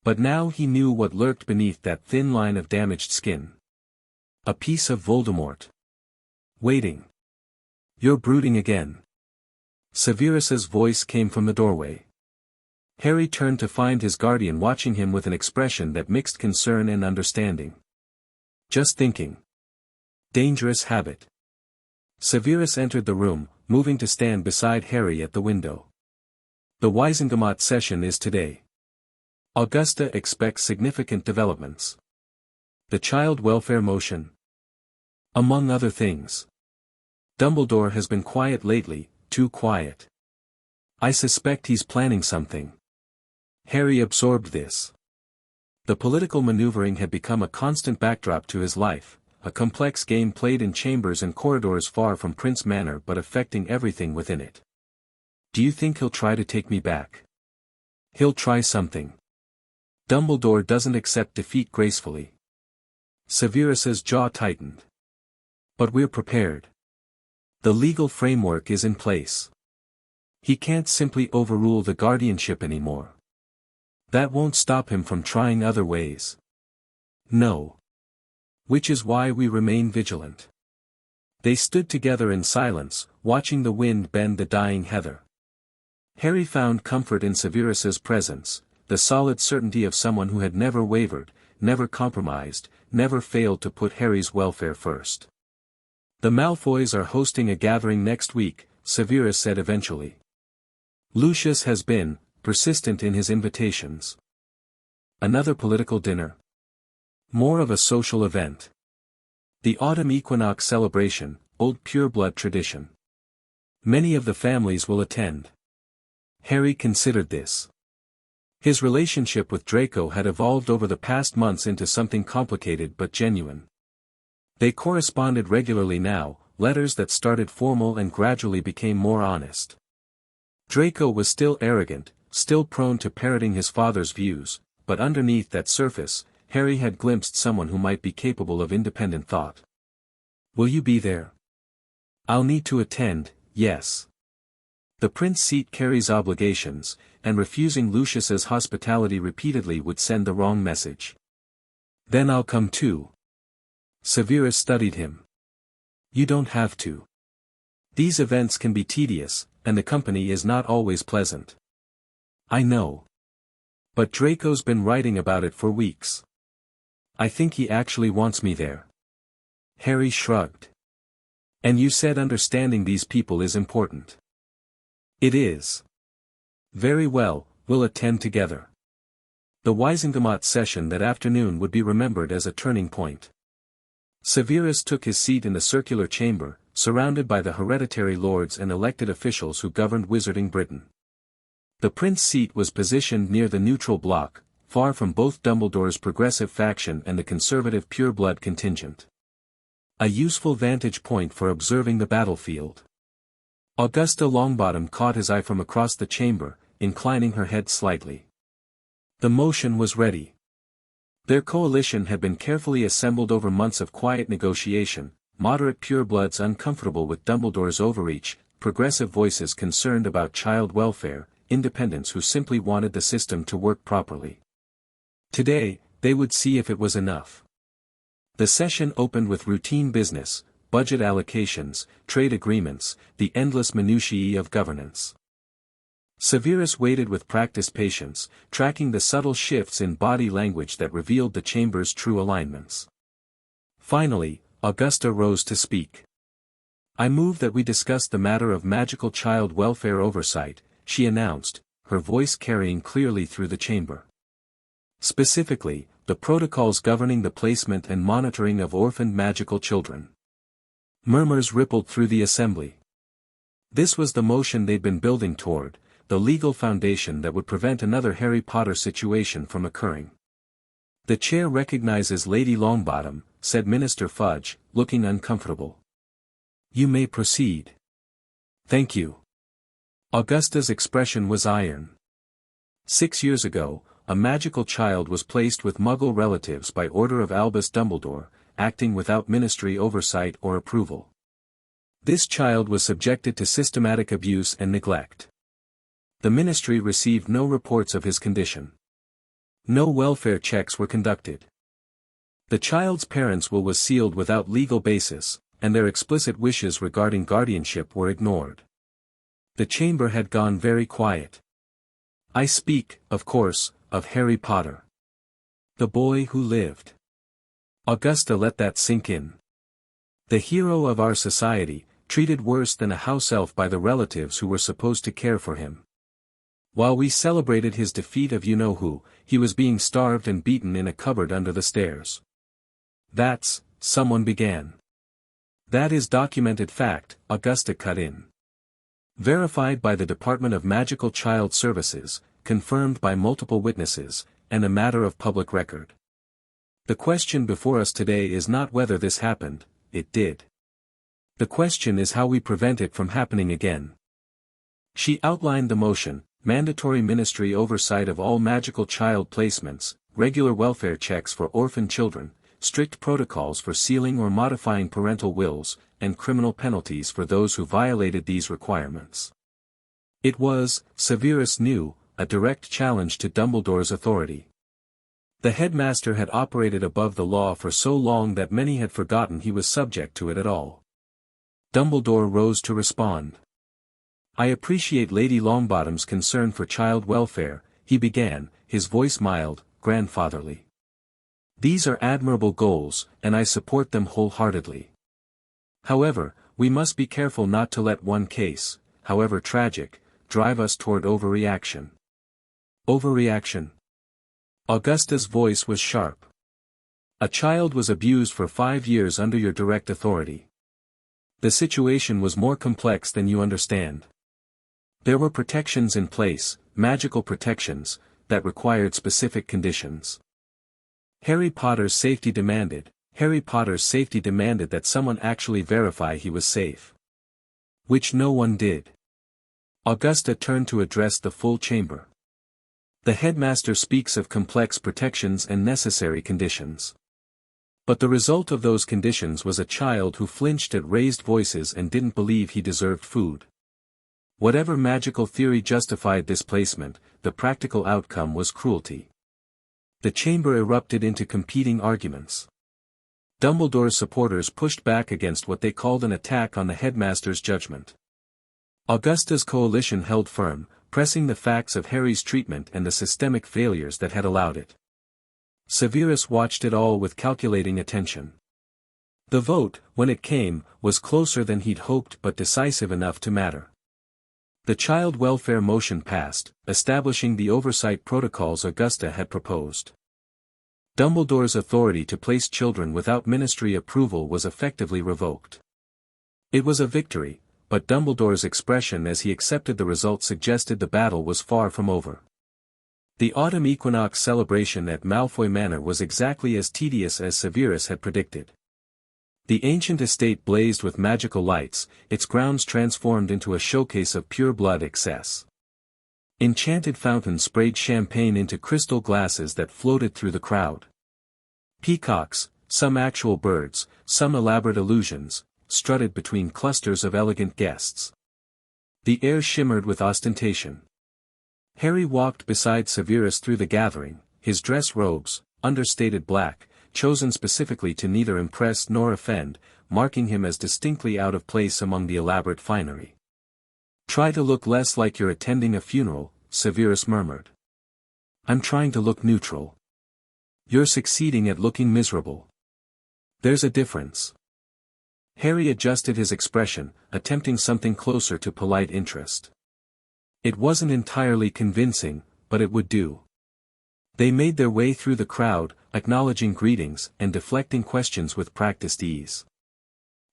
But now he knew what lurked beneath that thin line of damaged skin. A piece of Voldemort. Waiting. You're brooding again. Severus's voice came from the doorway. Harry turned to find his guardian watching him with an expression that mixed concern and understanding. Just thinking. Dangerous habit. Severus entered the room, moving to stand beside Harry at the window. The Wizengamot session is today. Augusta expects significant developments. The child welfare motion. Among other things. Dumbledore has been quiet lately, too quiet. I suspect he's planning something. Harry absorbed this. The political maneuvering had become a constant backdrop to his life, a complex game played in chambers and corridors far from Prince Manor but affecting everything within it. Do you think he'll try to take me back? He'll try something. Dumbledore doesn't accept defeat gracefully. Severus's jaw tightened. But we're prepared. The legal framework is in place. He can't simply overrule the guardianship anymore. That won't stop him from trying other ways. No. Which is why we remain vigilant. They stood together in silence, watching the wind bend the dying heather. Harry found comfort in Severus's presence, the solid certainty of someone who had never wavered, never compromised, never failed to put Harry's welfare first. The Malfoys are hosting a gathering next week, Severus said eventually. Lucius has been persistent in his invitations. Another political dinner. More of a social event. The autumn equinox celebration, old pureblood tradition. Many of the families will attend. Harry considered this. His relationship with Draco had evolved over the past months into something complicated but genuine. They corresponded regularly now, letters that started formal and gradually became more honest. Draco was still arrogant, still prone to parroting his father's views, but underneath that surface, Harry had glimpsed someone who might be capable of independent thought. Will you be there? I'll need to attend, yes. The prince seat carries obligations, and refusing Lucius's hospitality repeatedly would send the wrong message. Then I'll come too. Severus studied him. You don't have to. These events can be tedious, and the company is not always pleasant. I know. But Draco's been writing about it for weeks. I think he actually wants me there. Harry shrugged. And you said understanding these people is important. It is. Very well, we'll attend together. The Wizengamot session that afternoon would be remembered as a turning point. Severus took his seat in the circular chamber, surrounded by the hereditary lords and elected officials who governed Wizarding Britain. The prince seat was positioned near the neutral block, far from both Dumbledore's progressive faction and the conservative pureblood contingent. A useful vantage point for observing the battlefield. Augusta Longbottom caught his eye from across the chamber, inclining her head slightly. The motion was ready. Their coalition had been carefully assembled over months of quiet negotiation, moderate purebloods uncomfortable with Dumbledore's overreach, progressive voices concerned about child welfare, independents who simply wanted the system to work properly. Today, they would see if it was enough. The session opened with routine business, budget allocations, trade agreements, the endless minutiae of governance. Severus waited with practiced patience, tracking the subtle shifts in body language that revealed the chamber's true alignments. Finally, Augusta rose to speak. "I move that we discuss the matter of magical child welfare oversight," she announced, her voice carrying clearly through the chamber. "Specifically, the protocols governing the placement and monitoring of orphaned magical children." Murmurs rippled through the assembly. This was the motion they'd been building toward, the legal foundation that would prevent another Harry Potter situation from occurring. "The chair recognizes Lady Longbottom," said Minister Fudge, looking uncomfortable. "You may proceed." "Thank you." Augusta's expression was iron. 6 years ago, a magical child was placed with Muggle relatives by order of Albus Dumbledore, acting without ministry oversight or approval. This child was subjected to systematic abuse and neglect. The ministry received no reports of his condition. No welfare checks were conducted. The child's parents' will was sealed without legal basis, and their explicit wishes regarding guardianship were ignored. The chamber had gone very quiet. I speak, of course, of Harry Potter. The boy who lived. Augusta let that sink in. The hero of our society, treated worse than a house elf by the relatives who were supposed to care for him. While we celebrated his defeat of you-know-who, he was being starved and beaten in a cupboard under the stairs. That's, someone began. That is documented fact, Augusta cut in. Verified by the Department of Magical Child Services, confirmed by multiple witnesses, and a matter of public record. The question before us today is not whether this happened, it did. The question is how we prevent it from happening again. She outlined the motion: mandatory ministry oversight of all magical child placements, regular welfare checks for orphan children, strict protocols for sealing or modifying parental wills, and criminal penalties for those who violated these requirements. It was, Severus knew, a direct challenge to Dumbledore's authority. The headmaster had operated above the law for so long that many had forgotten he was subject to it at all. Dumbledore rose to respond. "I appreciate Lady Longbottom's concern for child welfare," he began, his voice mild, grandfatherly. "These are admirable goals, and I support them wholeheartedly. However, we must be careful not to let one case, however tragic, drive us toward overreaction." Overreaction? Augusta's voice was sharp. "A child was abused for 5 years under your direct authority. The situation was more complex than you understand. There were protections in place, magical protections, that required specific conditions. Harry Potter's safety demanded that someone actually verify he was safe. Which no one did." Augusta turned to address the full chamber. "The headmaster speaks of complex protections and necessary conditions. But the result of those conditions was a child who flinched at raised voices and didn't believe he deserved food. Whatever magical theory justified this placement, the practical outcome was cruelty." The chamber erupted into competing arguments. Dumbledore's supporters pushed back against what they called an attack on the headmaster's judgment. Augusta's coalition held firm, pressing the facts of Harry's treatment and the systemic failures that had allowed it. Severus watched it all with calculating attention. The vote, when it came, was closer than he'd hoped but decisive enough to matter. The child welfare motion passed, establishing the oversight protocols Augusta had proposed. Dumbledore's authority to place children without ministry approval was effectively revoked. It was a victory, but Dumbledore's expression as he accepted the result suggested the battle was far from over. The autumn equinox celebration at Malfoy Manor was exactly as tedious as Severus had predicted. The ancient estate blazed with magical lights, its grounds transformed into a showcase of pure blood excess. Enchanted fountains sprayed champagne into crystal glasses that floated through the crowd. Peacocks, some actual birds, some elaborate illusions, strutted between clusters of elegant guests. The air shimmered with ostentation. Harry walked beside Severus through the gathering, his dress robes, understated black, chosen specifically to neither impress nor offend, marking him as distinctly out of place among the elaborate finery. Try to look less like you're attending a funeral, Severus murmured. I'm trying to look neutral. You're succeeding at looking miserable. There's a difference. Harry adjusted his expression, attempting something closer to polite interest. It wasn't entirely convincing, but it would do. They made their way through the crowd, acknowledging greetings and deflecting questions with practiced ease.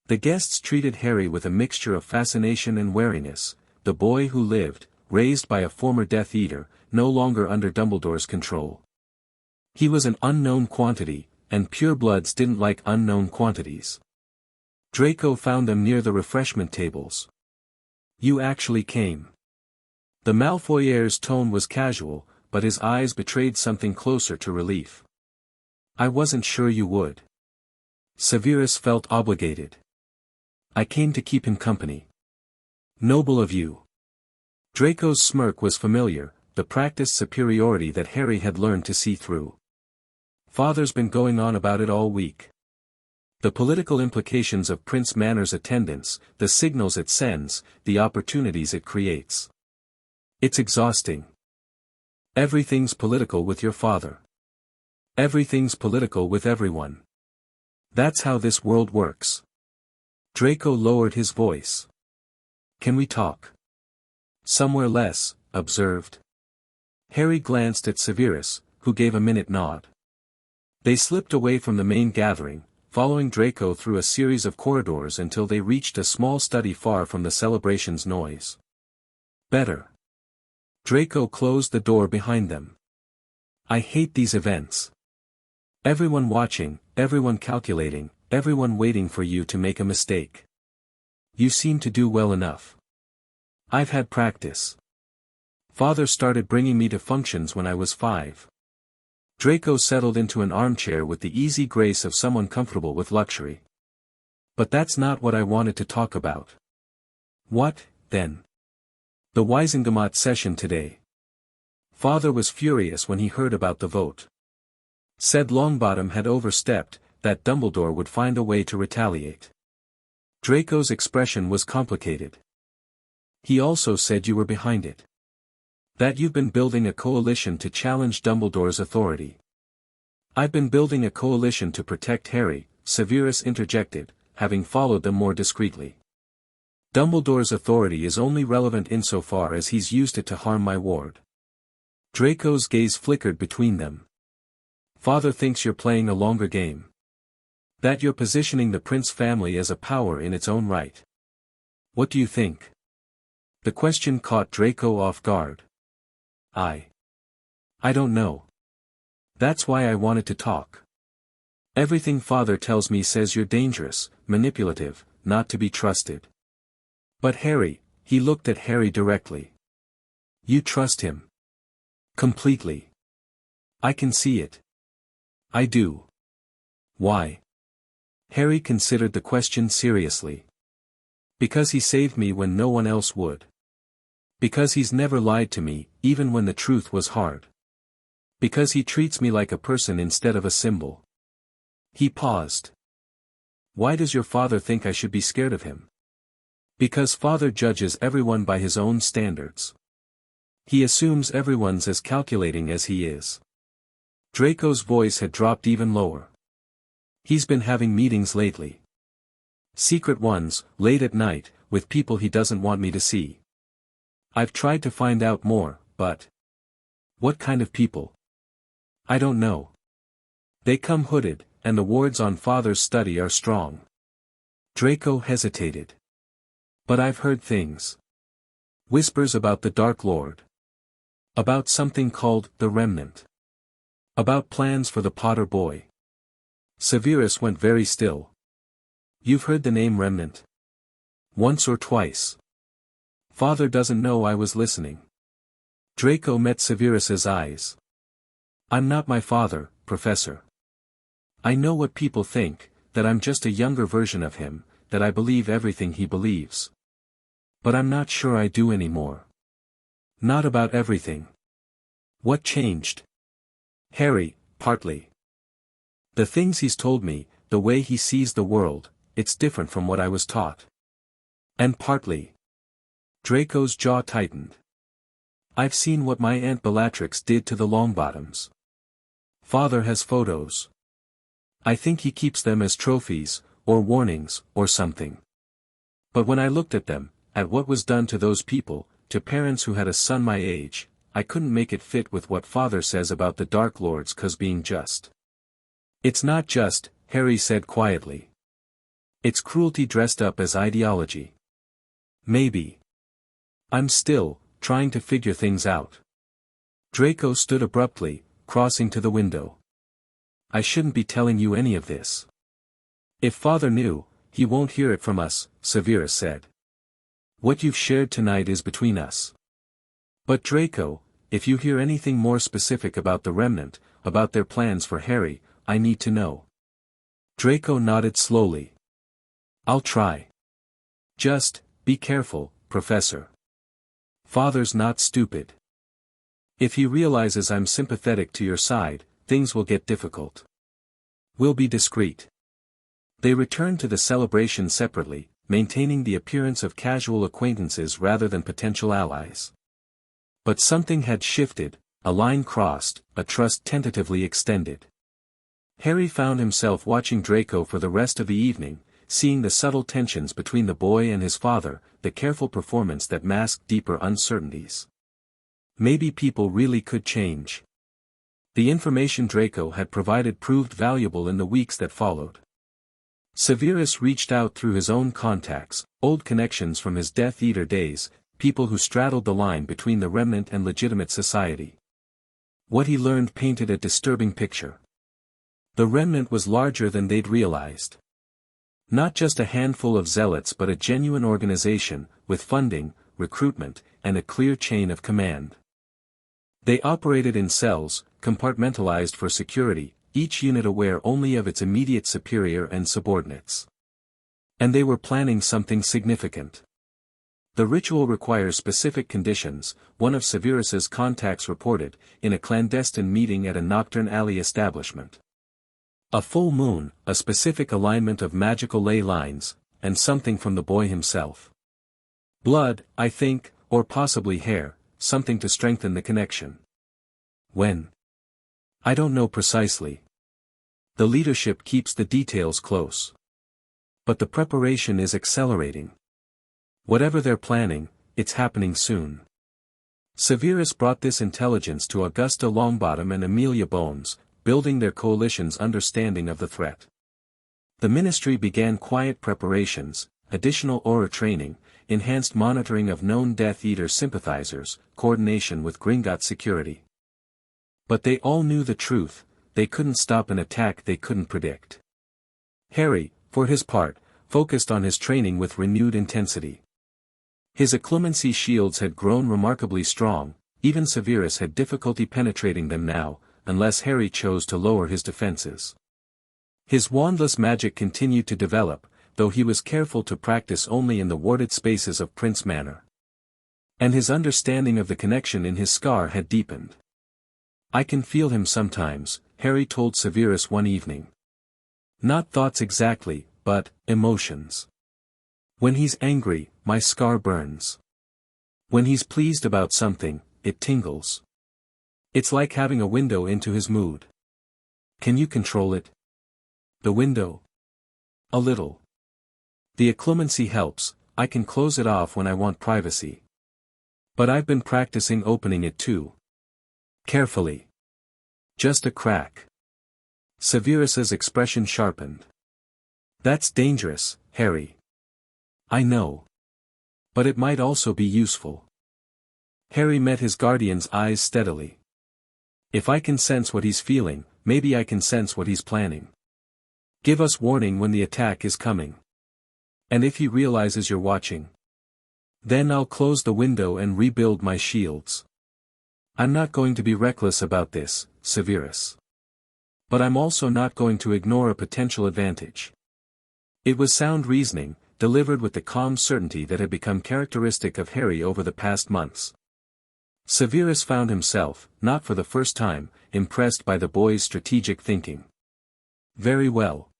The guests treated Harry with a mixture of fascination and wariness, the boy who lived, raised by a former Death Eater, no longer under Dumbledore's control. He was an unknown quantity, and purebloods didn't like unknown quantities. Draco found them near the refreshment tables. You actually came. The Malfoyer's tone was casual, but his eyes betrayed something closer to relief. I wasn't sure you would. Severus felt obligated. I came to keep him company. Noble of you. Draco's smirk was familiar, the practiced superiority that Harry had learned to see through. Father's been going on about it all week. The political implications of Prince Manor's attendance, the signals it sends, the opportunities it creates. It's exhausting. Everything's political with your father. Everything's political with everyone. That's how this world works. Draco lowered his voice. Can we talk? Somewhere less, observed. Harry glanced at Severus, who gave a minute nod. They slipped away from the main gathering, following Draco through a series of corridors until they reached a small study far from the celebration's noise. Better. Draco closed the door behind them. I hate these events. Everyone watching, everyone calculating, everyone waiting for you to make a mistake. You seem to do well enough. I've had practice. Father started bringing me to functions when I was 5. Draco settled into an armchair with the easy grace of someone comfortable with luxury. But that's not what I wanted to talk about. What, then? The Wisengamot session today. Father was furious when he heard about the vote. Said Longbottom had overstepped, that Dumbledore would find a way to retaliate. Draco's expression was complicated. He also said you were behind it. That you've been building a coalition to challenge Dumbledore's authority. I've been building a coalition to protect Harry, Severus interjected, having followed them more discreetly. Dumbledore's authority is only relevant insofar as he's used it to harm my ward. Draco's gaze flickered between them. Father thinks you're playing a longer game. That you're positioning the Prince family as a power in its own right. What do you think? The question caught Draco off guard. I don't know. That's why I wanted to talk. Everything Father tells me says you're dangerous, manipulative, not to be trusted. But Harry, he looked at Harry directly. You trust him. Completely. I can see it. I do. Why? Harry considered the question seriously. Because he saved me when no one else would. Because he's never lied to me, even when the truth was hard. Because he treats me like a person instead of a symbol. He paused. Why does your father think I should be scared of him? Because Father judges everyone by his own standards. He assumes everyone's as calculating as he is. Draco's voice had dropped even lower. He's been having meetings lately. Secret ones, late at night, with people he doesn't want me to see. I've tried to find out more, but... What kind of people? I don't know. They come hooded, and the wards on Father's study are strong. Draco hesitated. But I've heard things. Whispers about the Dark Lord. About something called the Remnant. About plans for the Potter boy. Severus went very still. You've heard the name Remnant? Once or twice. Father doesn't know I was listening. Draco met Severus's eyes. I'm not my father, Professor. I know what people think, that I'm just a younger version of him, that I believe everything he believes. But I'm not sure I do anymore. Not about everything. What changed? Harry, partly. The things he's told me, the way he sees the world, it's different from what I was taught. And partly. Draco's jaw tightened. I've seen what my Aunt Bellatrix did to the Longbottoms. Father has photos. I think he keeps them as trophies, or warnings, or something. But when I looked at them, at what was done to those people, to parents who had a son my age, I couldn't make it fit with what Father says about the Dark Lords 'cause being just. It's not just, Harry said quietly. It's cruelty dressed up as ideology. Maybe. I'm still trying to figure things out. Draco stood abruptly, crossing to the window. I shouldn't be telling you any of this. If Father knew, he won't hear it from us, Severus said. What you've shared tonight is between us. But Draco, if you hear anything more specific about the Remnant, about their plans for Harry, I need to know. Draco nodded slowly. I'll try. Just, be careful, Professor. Father's not stupid. If he realizes I'm sympathetic to your side, things will get difficult. We'll be discreet. They returned to the celebration separately, maintaining the appearance of casual acquaintances rather than potential allies. But something had shifted, a line crossed, a trust tentatively extended. Harry found himself watching Draco for the rest of the evening, seeing the subtle tensions between the boy and his father, the careful performance that masked deeper uncertainties. Maybe people really could change. The information Draco had provided proved valuable in the weeks that followed. Severus reached out through his own contacts, old connections from his Death Eater days, people who straddled the line between the Remnant and legitimate society. What he learned painted a disturbing picture. The Remnant was larger than they'd realized. Not just a handful of zealots but a genuine organization, with funding, recruitment, and a clear chain of command. They operated in cells, compartmentalized for security, each unit aware only of its immediate superior and subordinates. And they were planning something significant. The ritual requires specific conditions, one of Severus's contacts reported, in a clandestine meeting at a Nocturne Alley establishment. A full moon, a specific alignment of magical ley lines, and something from the boy himself. Blood, I think, or possibly hair, something to strengthen the connection. When? I don't know precisely. The leadership keeps the details close. But the preparation is accelerating. Whatever they're planning, it's happening soon. Severus brought this intelligence to Augusta Longbottom and Amelia Bones, building their coalition's understanding of the threat. The ministry began quiet preparations, additional aura training, enhanced monitoring of known Death Eater sympathizers, coordination with Gringotts security. But they all knew the truth, they couldn't stop an attack they couldn't predict. Harry, for his part, focused on his training with renewed intensity. His occlumency shields had grown remarkably strong, even Severus had difficulty penetrating them now, unless Harry chose to lower his defenses. His wandless magic continued to develop, though he was careful to practice only in the warded spaces of Prince Manor. And his understanding of the connection in his scar had deepened. I can feel him sometimes, Harry told Severus one evening. Not thoughts exactly, but emotions. When he's angry, my scar burns. When he's pleased about something, it tingles. It's like having a window into his mood. Can you control it? The window? A little. The occlumency helps, I can close it off when I want privacy. But I've been practicing opening it too. Carefully. Just a crack. Severus's expression sharpened. That's dangerous, Harry. I know. But it might also be useful. Harry met his guardian's eyes steadily. If I can sense what he's feeling, maybe I can sense what he's planning. Give us warning when the attack is coming. And if he realizes you're watching, then I'll close the window and rebuild my shields. I'm not going to be reckless about this, Severus. But I'm also not going to ignore a potential advantage. It was sound reasoning, delivered with the calm certainty that had become characteristic of Harry over the past months. Severus found himself, not for the first time, impressed by the boy's strategic thinking. Very well.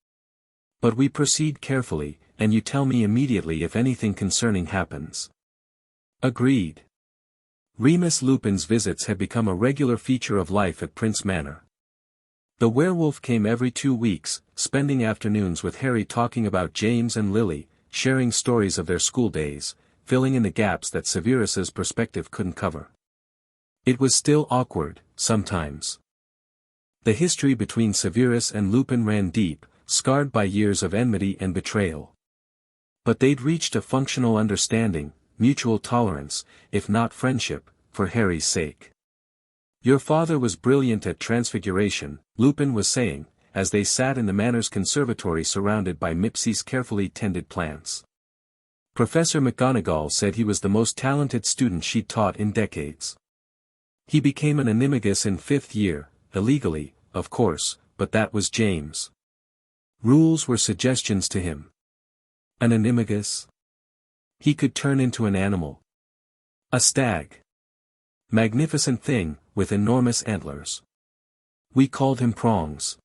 But we proceed carefully, and you tell me immediately if anything concerning happens. Agreed. Remus Lupin's visits had become a regular feature of life at Prince Manor. The werewolf came every 2 weeks, spending afternoons with Harry talking about James and Lily, sharing stories of their school days, filling in the gaps that Severus's perspective couldn't cover. It was still awkward, sometimes. The history between Severus and Lupin ran deep, scarred by years of enmity and betrayal. But they'd reached a functional understanding, mutual tolerance, if not friendship, for Harry's sake. "Your father was brilliant at transfiguration," Lupin was saying, as they sat in the Manor's conservatory surrounded by Mipsy's carefully tended plants. Professor McGonagall said he was the most talented student she'd taught in decades. He became an animagus in 5th year, illegally, of course, but that was James. Rules were suggestions to him. An animagus? He could turn into an animal. A stag. Magnificent thing, with enormous antlers. We called him Prongs.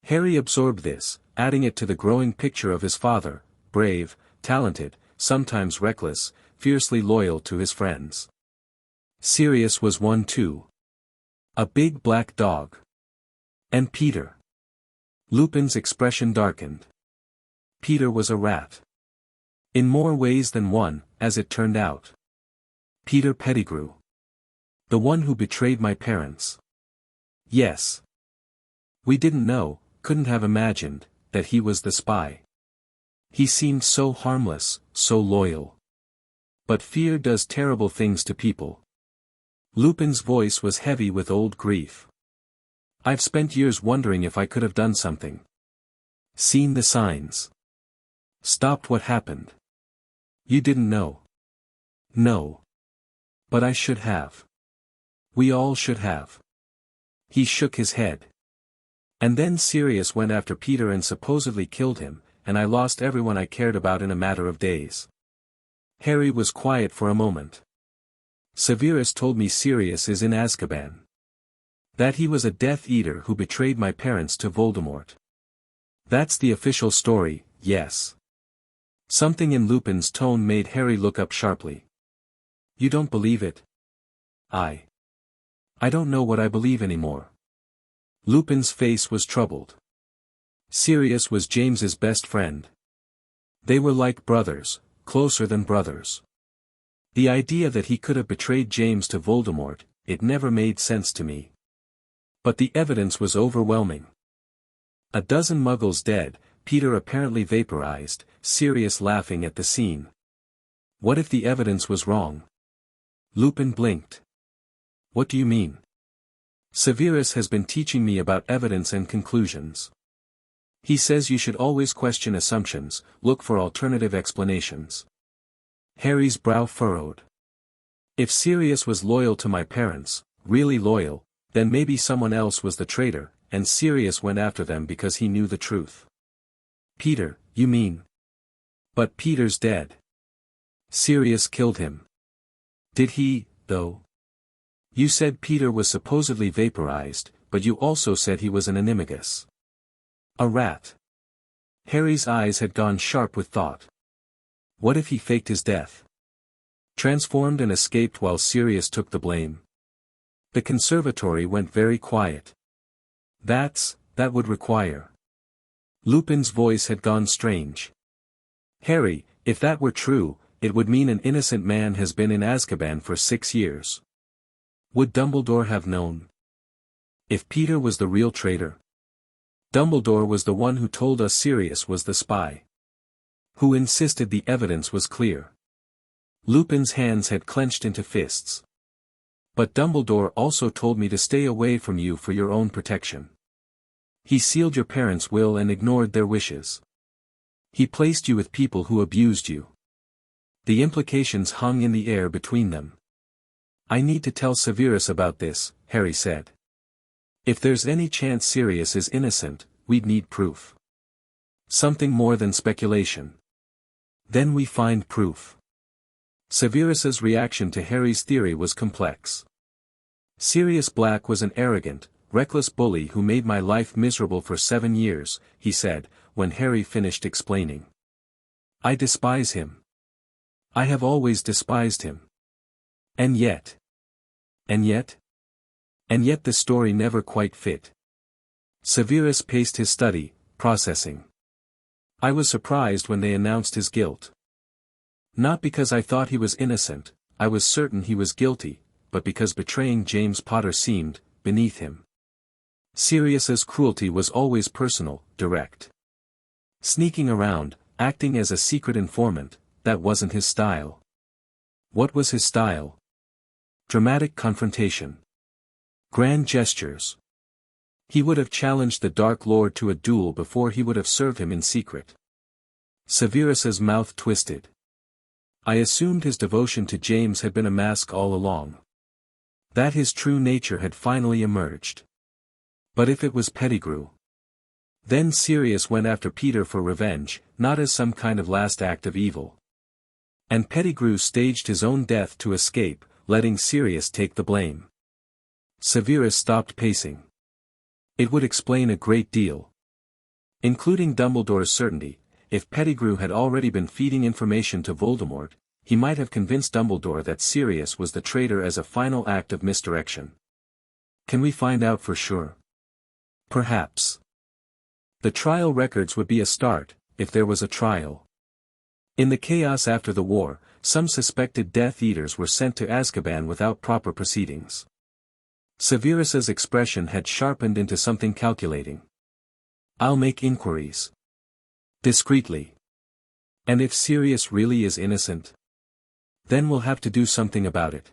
Harry absorbed this, adding it to the growing picture of his father, brave, talented, sometimes reckless, fiercely loyal to his friends. Sirius was one too. A big black dog. And Peter. Lupin's expression darkened. Peter was a rat. In more ways than one, as it turned out. Peter Pettigrew. The one who betrayed my parents. Yes. We didn't know, couldn't have imagined, that he was the spy. He seemed so harmless, so loyal. But fear does terrible things to people. Lupin's voice was heavy with old grief. I've spent years wondering if I could have done something. Seen the signs. Stopped what happened. You didn't know. No. But I should have. We all should have. He shook his head. And then Sirius went after Peter and supposedly killed him, and I lost everyone I cared about in a matter of days. Harry was quiet for a moment. Severus told me Sirius is in Azkaban. That he was a Death Eater who betrayed my parents to Voldemort. That's the official story, yes. Something in Lupin's tone made Harry look up sharply. You don't believe it? I don't know what I believe anymore. Lupin's face was troubled. Sirius was James's best friend. They were like brothers, closer than brothers. The idea that he could have betrayed James to Voldemort, it never made sense to me. But the evidence was overwhelming. A dozen muggles dead, Peter apparently vaporized, Sirius laughing at the scene. What if the evidence was wrong? Lupin blinked. What do you mean? Severus has been teaching me about evidence and conclusions. He says you should always question assumptions, look for alternative explanations. Harry's brow furrowed. If Sirius was loyal to my parents, really loyal, then maybe someone else was the traitor, and Sirius went after them because he knew the truth. Peter, you mean? But Peter's dead. Sirius killed him. Did he, though? You said Peter was supposedly vaporized, but you also said he was an animagus. A rat. Harry's eyes had gone sharp with thought. What if he faked his death? Transformed and escaped while Sirius took the blame? The conservatory went very quiet. That would require. Lupin's voice had gone strange. Harry, if that were true, it would mean an innocent man has been in Azkaban for 6 years. Would Dumbledore have known? If Peter was the real traitor? Dumbledore was the one who told us Sirius was the spy. Who insisted the evidence was clear. Lupin's hands had clenched into fists. But Dumbledore also told me to stay away from you for your own protection. He sealed your parents' will and ignored their wishes. He placed you with people who abused you. The implications hung in the air between them. I need to tell Severus about this, Harry said. If there's any chance Sirius is innocent, we'd need proof. Something more than speculation. Then we find proof. Severus's reaction to Harry's theory was complex. Sirius Black was an arrogant, reckless bully who made my life miserable for 7 years, he said, when Harry finished explaining. I despise him. I have always despised him. And yet. And yet the story never quite fit. Severus paced his study, processing. I was surprised when they announced his guilt. Not because I thought he was innocent, I was certain he was guilty, but because betraying James Potter seemed, beneath him. Sirius's cruelty was always personal, direct. Sneaking around, acting as a secret informant, that wasn't his style. What was his style? Dramatic confrontation. Grand gestures. He would have challenged the Dark Lord to a duel before he would have served him in secret. Severus's mouth twisted. I assumed his devotion to James had been a mask all along. That his true nature had finally emerged. But if it was Pettigrew? Then Sirius went after Peter for revenge, not as some kind of last act of evil. And Pettigrew staged his own death to escape, letting Sirius take the blame. Severus stopped pacing. It would explain a great deal. Including Dumbledore's certainty, if Pettigrew had already been feeding information to Voldemort, he might have convinced Dumbledore that Sirius was the traitor as a final act of misdirection. Can we find out for sure? Perhaps. The trial records would be a start, if there was a trial. In the chaos after the war, some suspected Death Eaters were sent to Azkaban without proper proceedings. Severus's expression had sharpened into something calculating. I'll make inquiries. Discreetly. And if Sirius really is innocent? Then we'll have to do something about it.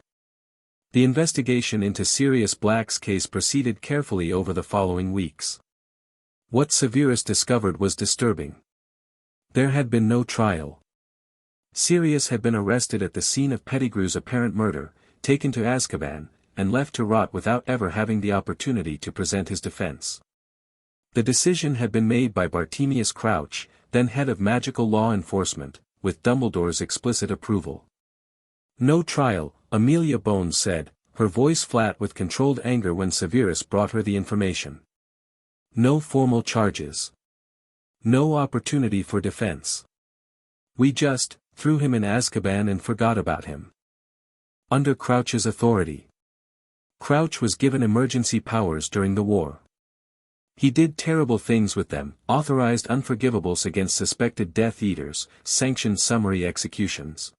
The investigation into Sirius Black's case proceeded carefully over the following weeks. What Severus discovered was disturbing. There had been no trial. Sirius had been arrested at the scene of Pettigrew's apparent murder, taken to Azkaban, and left to rot without ever having the opportunity to present his defense. The decision had been made by Bartemius Crouch, then head of magical law enforcement, with Dumbledore's explicit approval. No trial, Amelia Bones said, her voice flat with controlled anger when Severus brought her the information. No formal charges. No opportunity for defense. We just threw him in Azkaban and forgot about him. Under Crouch's authority. Crouch was given emergency powers during the war. He did terrible things with them, authorized unforgivables against suspected Death Eaters, sanctioned summary executions.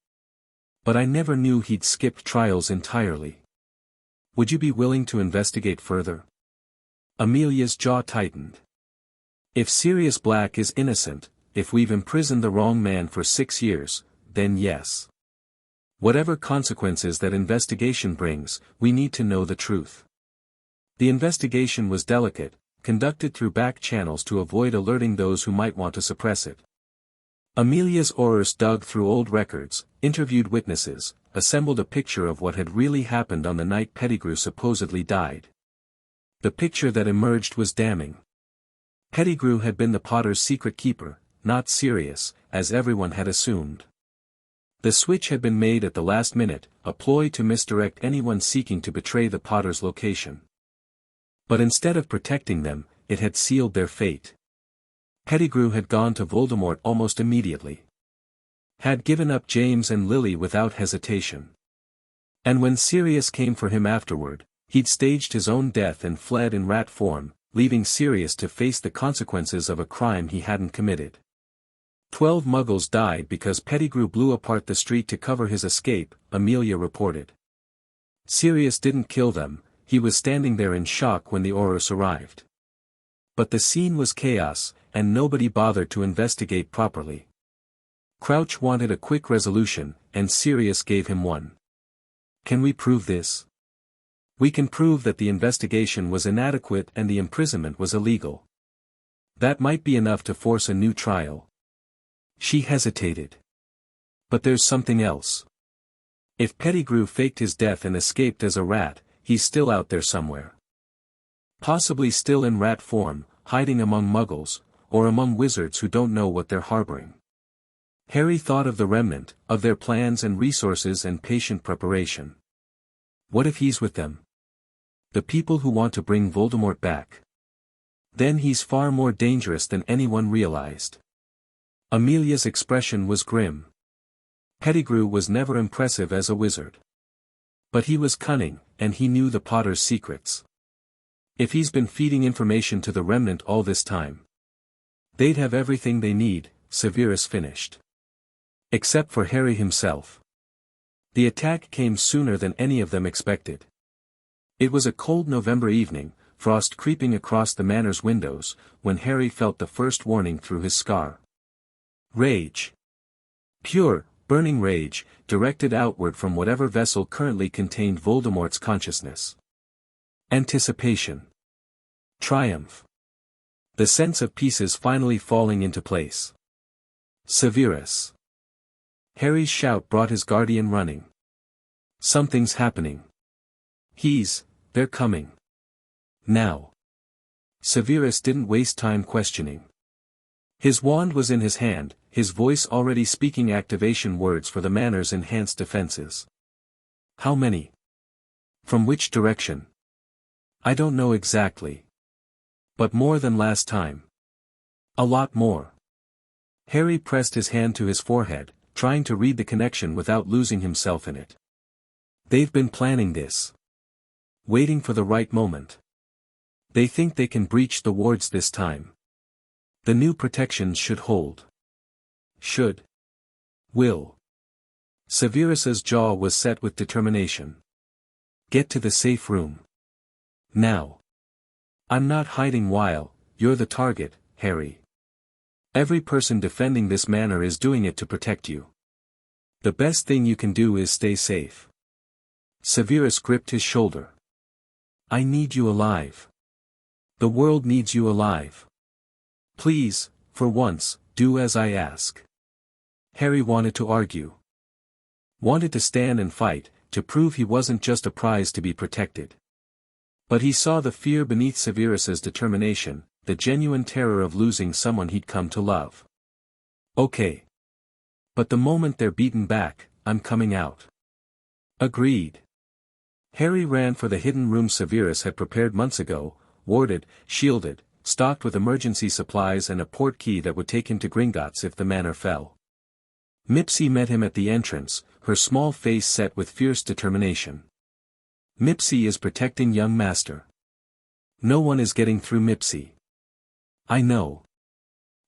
But I never knew he'd skipped trials entirely. Would you be willing to investigate further? Amelia's jaw tightened. If Sirius Black is innocent, if we've imprisoned the wrong man for 6 years, then yes. Whatever consequences that investigation brings, we need to know the truth. The investigation was delicate, conducted through back channels to avoid alerting those who might want to suppress it. Amelia's Aurors dug through old records, interviewed witnesses, assembled a picture of what had really happened on the night Pettigrew supposedly died. The picture that emerged was damning. Pettigrew had been the Potter's secret keeper, not Sirius, as everyone had assumed. The switch had been made at the last minute, a ploy to misdirect anyone seeking to betray the Potter's location. But instead of protecting them, it had sealed their fate. Pettigrew had gone to Voldemort almost immediately. Had given up James and Lily without hesitation. And when Sirius came for him afterward, he'd staged his own death and fled in rat form, leaving Sirius to face the consequences of a crime he hadn't committed. 12 Muggles died because Pettigrew blew apart the street to cover his escape, Amelia reported. Sirius didn't kill them, he was standing there in shock when the Aurors arrived. But the scene was chaos, and nobody bothered to investigate properly. Crouch wanted a quick resolution, and Sirius gave him one. Can we prove this? We can prove that the investigation was inadequate and the imprisonment was illegal. That might be enough to force a new trial. She hesitated. But there's something else. If Pettigrew faked his death and escaped as a rat, he's still out there somewhere. Possibly still in rat form, hiding among Muggles, or among wizards who don't know what they're harboring. Harry thought of the remnant, of their plans and resources and patient preparation. What if he's with them? The people who want to bring Voldemort back. Then he's far more dangerous than anyone realized. Amelia's expression was grim. Pettigrew was never impressive as a wizard. But he was cunning, and he knew the Potter's secrets. If he's been feeding information to the remnant all this time, they'd have everything they need, Severus finished. Except for Harry himself. The attack came sooner than any of them expected. It was a cold November evening, frost creeping across the manor's windows, when Harry felt the first warning through his scar. Rage. Pure, burning rage, directed outward from whatever vessel currently contained Voldemort's consciousness. Anticipation. Triumph. The sense of pieces finally falling into place. Severus. Harry's shout brought his guardian running. Something's happening. They're coming. Now. Severus didn't waste time questioning. His wand was in his hand, his voice already speaking activation words for the Manor's enhanced defenses. How many? From which direction? I don't know exactly. But more than last time. A lot more. Harry pressed his hand to his forehead, trying to read the connection without losing himself in it. They've been planning this. Waiting for the right moment. They think they can breach the wards this time. The new protections should hold. Should. Will. Severus's jaw was set with determination. Get to the safe room. Now. I'm not hiding while you're the target, Harry. Every person defending this manor is doing it to protect you. The best thing you can do is stay safe. Severus gripped his shoulder. I need you alive. The world needs you alive. Please, for once, do as I ask. Harry wanted to argue. Wanted to stand and fight, to prove he wasn't just a prize to be protected. But he saw the fear beneath Severus's determination, the genuine terror of losing someone he'd come to love. Okay. But the moment they're beaten back, I'm coming out. Agreed. Harry ran for the hidden room Severus had prepared months ago, warded, shielded, stocked with emergency supplies and a portkey that would take him to Gringotts if the manor fell. Mipsy met him at the entrance, her small face set with fierce determination. Mipsy is protecting young master. No one is getting through Mipsy. I know.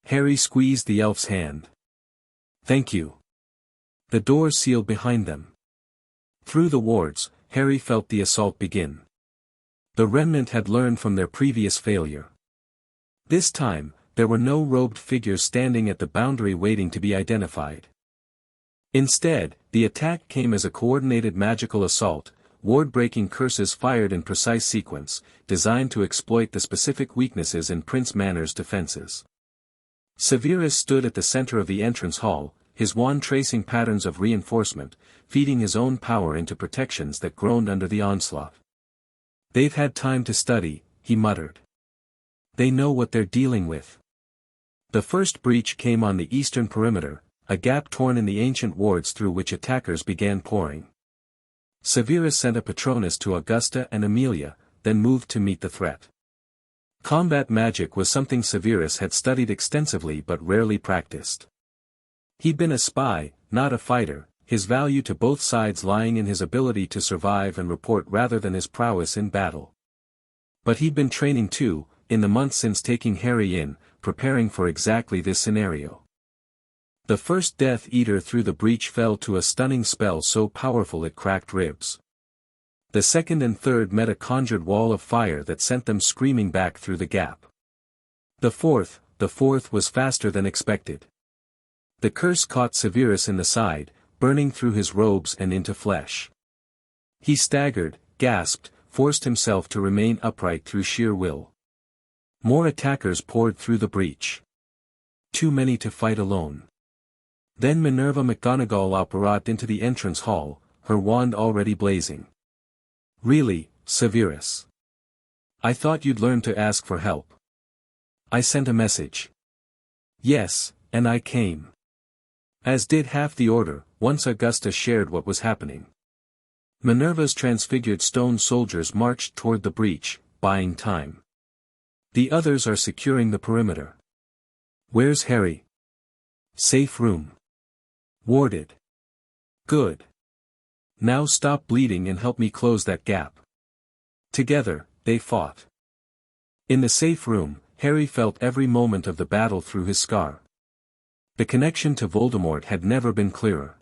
Harry squeezed the elf's hand. Thank you. The door sealed behind them. Through the wards, Harry felt the assault begin. The remnant had learned from their previous failure. This time, there were no robed figures standing at the boundary waiting to be identified. Instead, the attack came as a coordinated magical assault, ward-breaking curses fired in precise sequence, designed to exploit the specific weaknesses in Prince Manor's defenses. Severus stood at the center of the entrance hall, his wand tracing patterns of reinforcement, feeding his own power into protections that groaned under the onslaught. They've had time to study, he muttered. They know what they're dealing with. The first breach came on the eastern perimeter, a gap torn in the ancient wards through which attackers began pouring. Severus sent a Patronus to Augusta and Amelia, then moved to meet the threat. Combat magic was something Severus had studied extensively but rarely practiced. He'd been a spy, not a fighter, his value to both sides lying in his ability to survive and report rather than his prowess in battle. But he'd been training too, in the months since taking Harry in, preparing for exactly this scenario. The first Death Eater through the breach fell to a stunning spell so powerful it cracked ribs. The second and third met a conjured wall of fire that sent them screaming back through the gap. The fourth was faster than expected. The curse caught Severus in the side, burning through his robes and into flesh. He staggered, gasped, forced himself to remain upright through sheer will. More attackers poured through the breach. Too many to fight alone. Then Minerva McGonagall operated into the entrance hall, her wand already blazing. Really, Severus? I thought you'd learn to ask for help. I sent a message. Yes, and I came. As did half the order, once Augusta shared what was happening. Minerva's transfigured stone soldiers marched toward the breach, buying time. The others are securing the perimeter. Where's Harry? Safe room. Warded. Good. Now stop bleeding and help me close that gap. Together, they fought. In the safe room, Harry felt every moment of the battle through his scar. The connection to Voldemort had never been clearer.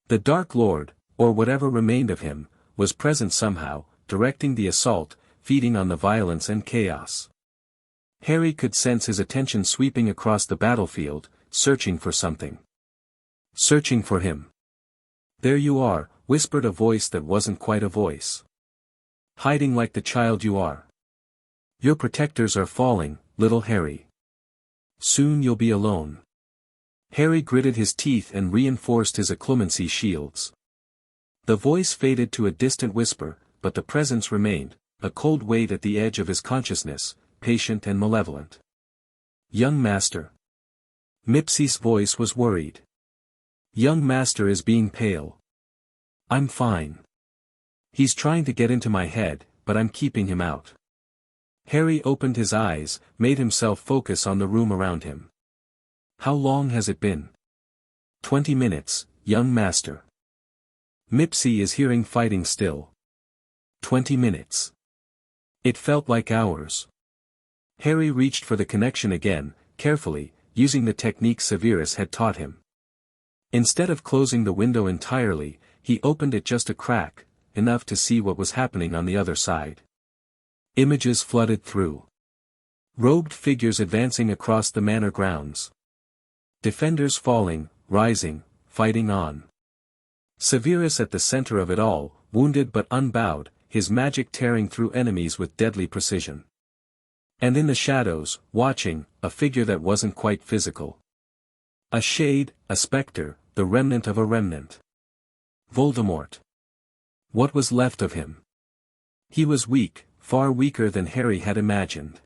The Dark Lord, or whatever remained of him, was present somehow, directing the assault, feeding on the violence and chaos. Harry could sense his attention sweeping across the battlefield, searching for something. Searching for him. "There you are," whispered a voice that wasn't quite a voice. "Hiding like the child you are. Your protectors are falling, little Harry. Soon you'll be alone." Harry gritted his teeth and reinforced his occlumency shields. The voice faded to a distant whisper, but the presence remained, a cold weight at the edge of his consciousness, patient and malevolent. "Young master." Mipsy's voice was worried. "Young master is being pale." "I'm fine. He's trying to get into my head, but I'm keeping him out." Harry opened his eyes, made himself focus on the room around him. "How long has it been?" 20 minutes, young master." "Mipsy is hearing fighting still." 20 minutes. It felt like hours. Harry reached for the connection again, carefully, using the technique Severus had taught him. Instead of closing the window entirely, he opened it just a crack, enough to see what was happening on the other side. Images flooded through. Robed figures advancing across the manor grounds. Defenders falling, rising, fighting on. Severus at the center of it all, wounded but unbowed, his magic tearing through enemies with deadly precision. And in the shadows, watching, a figure that wasn't quite physical. A shade, a specter, the remnant of a remnant. Voldemort. What was left of him? He was weak, far weaker than Harry had imagined.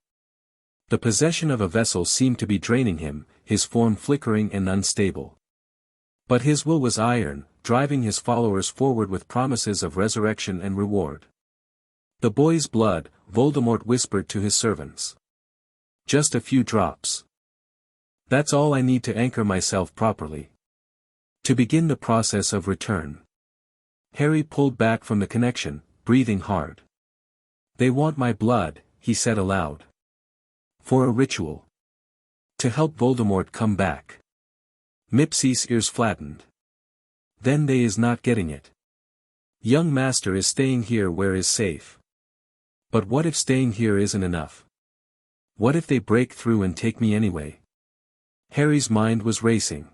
The possession of a vessel seemed to be draining him, his form flickering and unstable. But his will was iron, driving his followers forward with promises of resurrection and reward. "The boy's blood," Voldemort whispered to his servants. "Just a few drops. That's all I need to anchor myself properly. To begin the process of return." Harry pulled back from the connection, breathing hard. "They want my blood," he said aloud. "For a ritual. To help Voldemort come back." Mipsy's ears flattened. "Then they is not getting it. Young master is staying here where is safe. But what if staying here isn't enough? What if they break through and take me anyway?" Harry's mind was racing.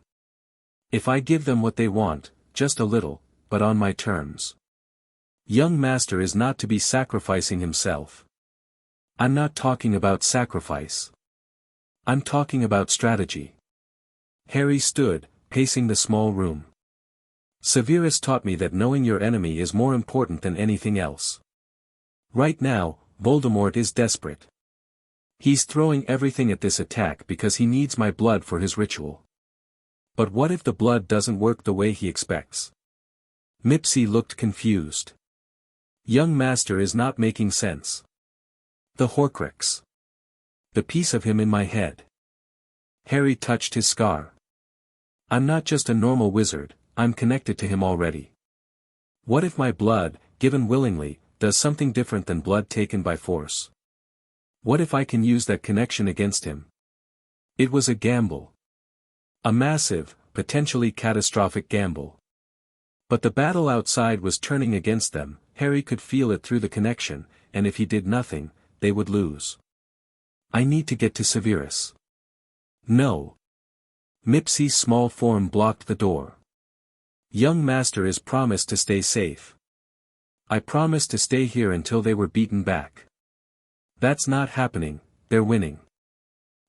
"If I give them what they want, just a little, but on my terms. Young master is not to be sacrificing himself. I'm not talking about sacrifice. I'm talking about strategy." Harry stood, pacing the small room. "Severus taught me that knowing your enemy is more important than anything else. Right now, Voldemort is desperate. He's throwing everything at this attack because he needs my blood for his ritual. But what if the blood doesn't work the way he expects?" Mipsy looked confused. "Young master is not making sense. The Horcrux. The piece of him in my head." Harry touched his scar. "I'm not just a normal wizard, I'm connected to him already. What if my blood, given willingly, does something different than blood taken by force? What if I can use that connection against him?" It was a gamble. A massive, potentially catastrophic gamble. But the battle outside was turning against them. Harry could feel it through the connection, and if he did nothing, they would lose. "I need to get to Severus." "No." Mipsy's small form blocked the door. "Young master is promised to stay safe. I promised to stay here until they were beaten back. That's not happening, they're winning."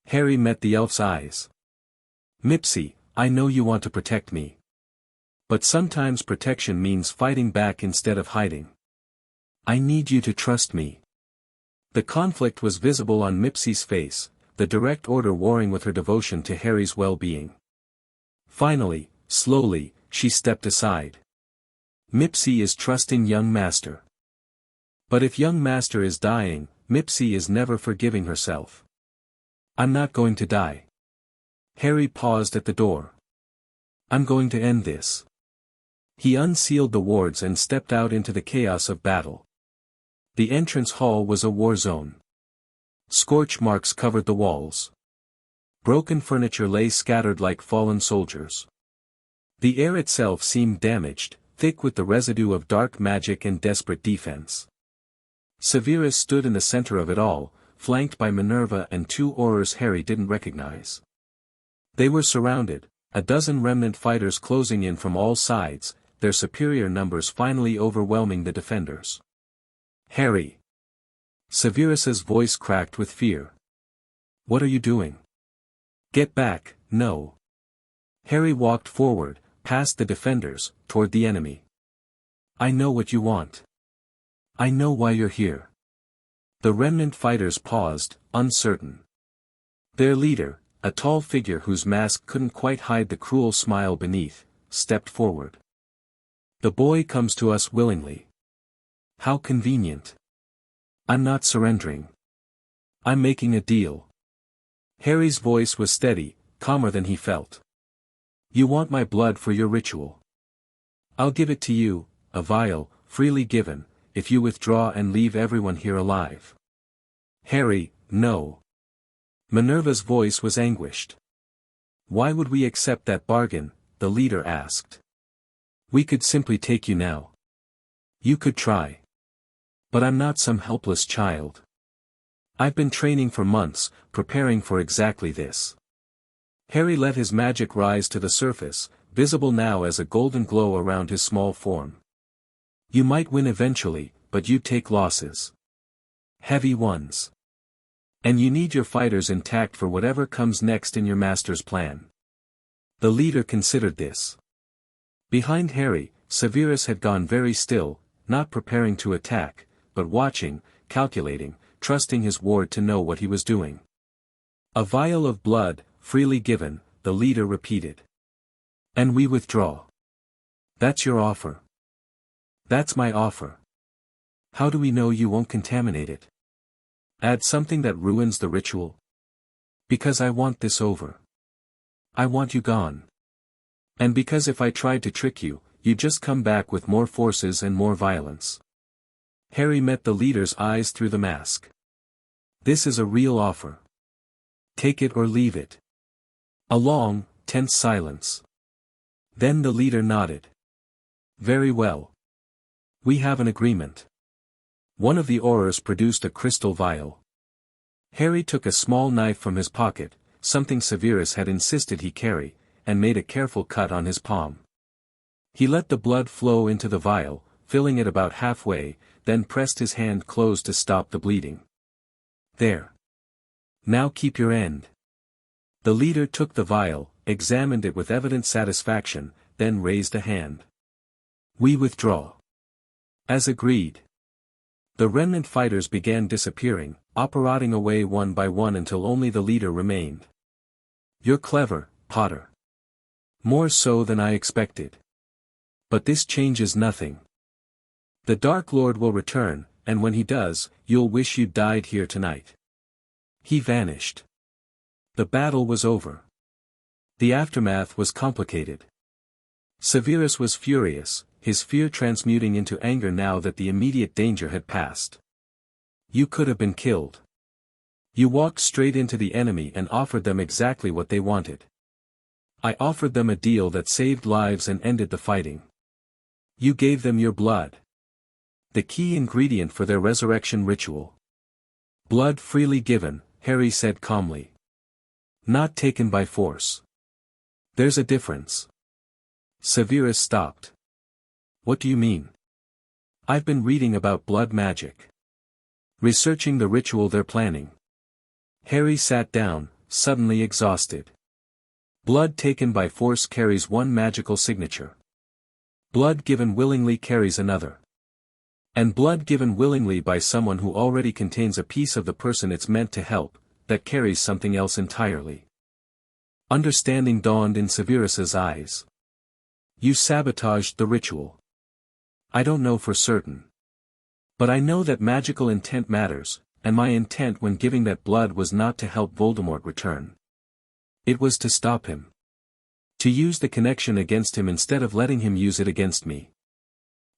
Harry met the elf's eyes. "Mipsy, I know you want to protect me. But sometimes protection means fighting back instead of hiding. I need you to trust me." The conflict was visible on Mipsy's face, the direct order warring with her devotion to Harry's well-being. Finally, slowly, she stepped aside. "Mipsy is trusting young master. But if young master is dying, Mipsy is never forgiving herself." "I'm not going to die." Harry paused at the door. "I'm going to end this. He unsealed the wards and stepped out into the chaos of battle. The entrance hall was a war zone. Scorch marks covered the walls. Broken furniture lay scattered like fallen soldiers. The air itself seemed damaged, thick with the residue of dark magic and desperate defense. Severus stood in the center of it all, flanked by Minerva and two Aurors Harry didn't recognize. They were surrounded, a dozen remnant fighters closing in from all sides, their superior numbers finally overwhelming the defenders. "Harry!" Severus's voice cracked with fear. "What are you doing?" "Get back, no." Harry walked forward, past the defenders, toward the enemy. "I know what you want. I know why you're here." The remnant fighters paused, uncertain. Their leader, a tall figure whose mask couldn't quite hide the cruel smile beneath, stepped forward. "The boy comes to us willingly. How convenient. I'm not surrendering. I'm making a deal." Harry's voice was steady, calmer than he felt. "You want my blood for your ritual. I'll give it to you, a vial, freely given, if you withdraw and leave everyone here alive." "Harry, no." Minerva's voice was anguished. "Why would we accept that bargain?" the leader asked. "We could simply take you now. You could try. But I'm not some helpless child. I've been training for months, preparing for exactly this." Harry let his magic rise to the surface, visible now as a golden glow around his small form. "You might win eventually, but you'd take losses. Heavy ones. And you need your fighters intact for whatever comes next in your master's plan." The leader considered this. Behind Harry, Severus had gone very still, not preparing to attack, but watching, calculating, trusting his ward to know what he was doing. "A vial of blood, freely given," the leader repeated. "And we withdraw. That's your offer." "That's my offer." "How do we know you won't contaminate it? Add something that ruins the ritual?" "Because I want this over. I want you gone. And because if I tried to trick you, you'd just come back with more forces and more violence." Harry met the leader's eyes through the mask. "This is a real offer. Take it or leave it." A long, tense silence. Then the leader nodded. "Very well. We have an agreement." One of the Aurors produced a crystal vial. Harry took a small knife from his pocket, something Severus had insisted he carry, and made a careful cut on his palm. He let the blood flow into the vial, filling it about halfway, then pressed his hand closed to stop the bleeding. "There. Now keep your end." The leader took the vial, examined it with evident satisfaction, then raised a hand. "We withdraw." As agreed. The remnant fighters began disappearing, operating away one by one until only the leader remained. "You're clever, Potter. More so than I expected. But this changes nothing. The Dark Lord will return, and when he does, you'll wish you'd died here tonight." He vanished. The battle was over. The aftermath was complicated. Severus was furious, his fear transmuting into anger now that the immediate danger had passed. "You could have been killed. You walked straight into the enemy and offered them exactly what they wanted. I offered them a deal that saved lives and ended the fighting. You gave them your blood. The key ingredient for their resurrection ritual. Blood freely given," Harry said calmly. "Not taken by force. There's a difference." Severus stopped. "What do you mean?" "I've been reading about blood magic. Researching the ritual they're planning." Harry sat down, suddenly exhausted. Blood taken by force carries one magical signature. Blood given willingly carries another. And blood given willingly by someone who already contains a piece of the person it's meant to help, that carries something else entirely. Understanding dawned in Severus's eyes. "You sabotaged the ritual." "I don't know for certain. But I know that magical intent matters, and my intent when giving that blood was not to help Voldemort return. It was to stop him. To use the connection against him instead of letting him use it against me.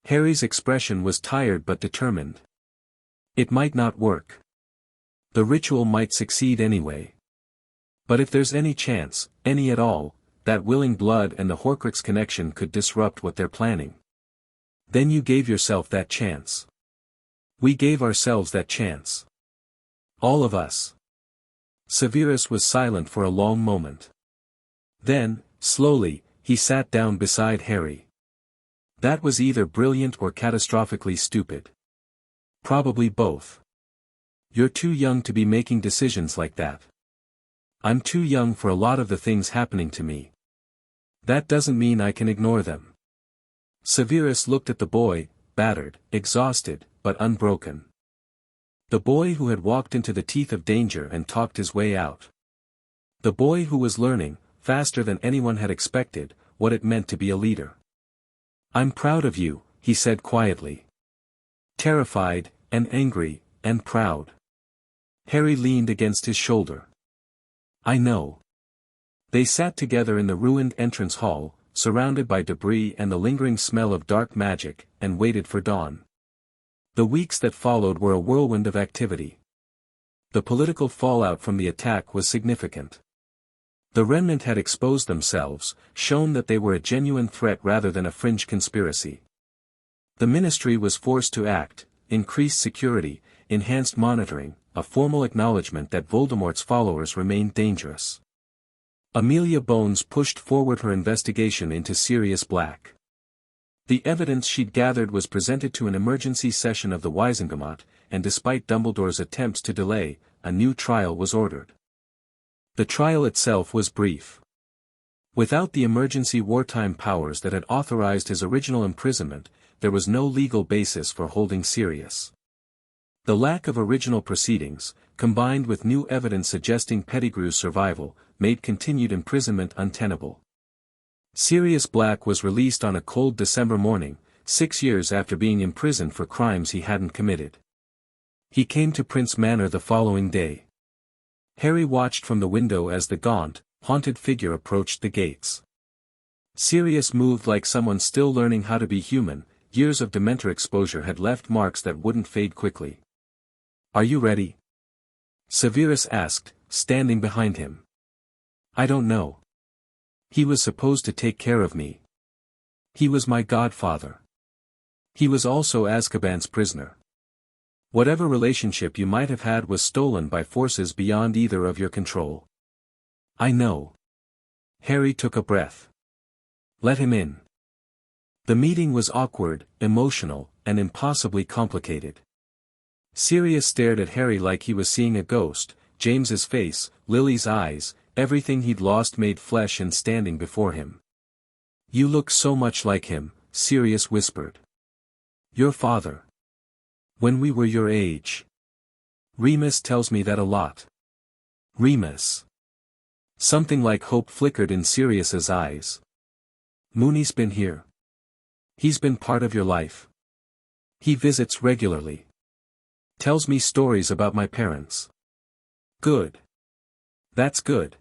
Harry's expression was tired but determined. It might not work. The ritual might succeed anyway. But if there's any chance, any at all, that willing blood and the Horcrux connection could disrupt what they're planning. Then you gave yourself that chance. We gave ourselves that chance. All of us. Severus was silent for a long moment. Then, slowly, he sat down beside Harry. That was either brilliant or catastrophically stupid. Probably both. You're too young to be making decisions like that. I'm too young for a lot of the things happening to me. That doesn't mean I can ignore them. Severus looked at the boy, battered, exhausted, but unbroken. The boy who had walked into the teeth of danger and talked his way out. The boy who was learning, faster than anyone had expected, what it meant to be a leader. I'm proud of you, he said quietly. Terrified, and angry, and proud. Harry leaned against his shoulder. I know. They sat together in the ruined entrance hall, surrounded by debris and the lingering smell of dark magic, and waited for dawn. The weeks that followed were a whirlwind of activity. The political fallout from the attack was significant. The remnant had exposed themselves, shown that they were a genuine threat rather than a fringe conspiracy. The ministry was forced to act, increased security, enhanced monitoring, a formal acknowledgement that Voldemort's followers remained dangerous. Amelia Bones pushed forward her investigation into Sirius Black. The evidence she'd gathered was presented to an emergency session of the Wisengamot, and despite Dumbledore's attempts to delay, a new trial was ordered. The trial itself was brief. Without the emergency wartime powers that had authorized his original imprisonment, there was no legal basis for holding Sirius. The lack of original proceedings, combined with new evidence suggesting Pettigrew's survival, made continued imprisonment untenable. Sirius Black was released on a cold December morning, 6 years after being imprisoned for crimes he hadn't committed. He came to Prince Manor the following day. Harry watched from the window as the gaunt, haunted figure approached the gates. Sirius moved like someone still learning how to be human. Years of Dementor exposure had left marks that wouldn't fade quickly. Are you ready? Severus asked, standing behind him. I don't know. He was supposed to take care of me. He was my godfather. He was also Azkaban's prisoner. Whatever relationship you might have had was stolen by forces beyond either of your control. I know. Harry took a breath. Let him in. The meeting was awkward, emotional, and impossibly complicated. Sirius stared at Harry like he was seeing a ghost, James's face, Lily's eyes, everything he'd lost made flesh and standing before him. You look so much like him, Sirius whispered. Your father. When we were your age. Remus tells me that a lot. Remus. Something like hope flickered in Sirius's eyes. Mooney's been here. He's been part of your life. He visits regularly. Tells me stories about my parents. Good. That's good.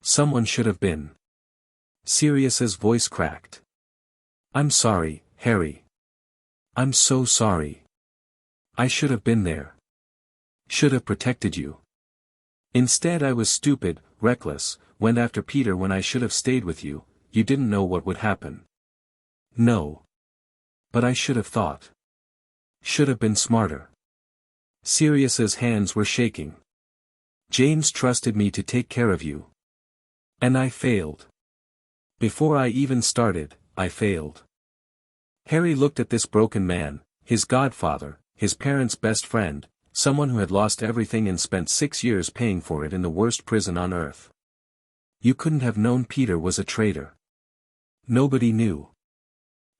Someone should have been. Sirius's voice cracked. I'm sorry, Harry. I'm so sorry. I should have been there. Should have protected you. Instead I was stupid, reckless, went after Peter when I should have stayed with you. You didn't know what would happen. No. But I should have thought. Should have been smarter. Sirius's hands were shaking. James trusted me to take care of you. And I failed. Before I even started, I failed. Harry looked at this broken man, his godfather, his parents' best friend, someone who had lost everything and spent 6 years paying for it in the worst prison on earth. You couldn't have known Peter was a traitor. Nobody knew.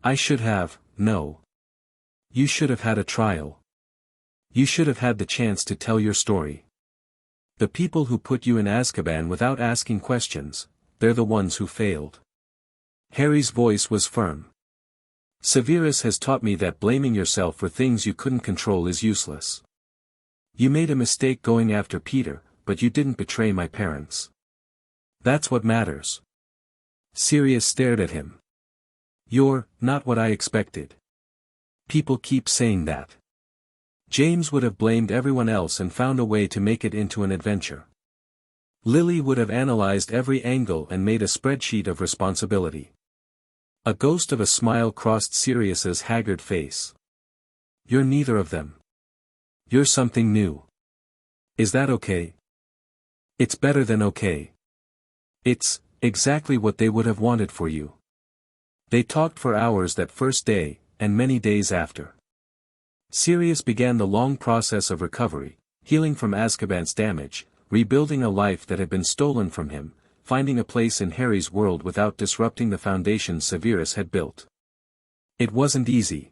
I should have, no. You should have had a trial. You should have had the chance to tell your story. The people who put you in Azkaban without asking questions, they're the ones who failed. Harry's voice was firm. Severus has taught me that blaming yourself for things you couldn't control is useless. You made a mistake going after Peter, but you didn't betray my parents. That's what matters. Sirius stared at him. "You're not what I expected. People keep saying that." James would have blamed everyone else and found a way to make it into an adventure. Lily would have analyzed every angle and made a spreadsheet of responsibility. A ghost of a smile crossed Sirius's haggard face. "You're neither of them. You're something new. Is that okay?" "It's better than okay. It's exactly what they would have wanted for you." They talked for hours that first day, and many days after. Sirius began the long process of recovery, healing from Azkaban's damage, rebuilding a life that had been stolen from him, finding a place in Harry's world without disrupting the foundations Severus had built. It wasn't easy.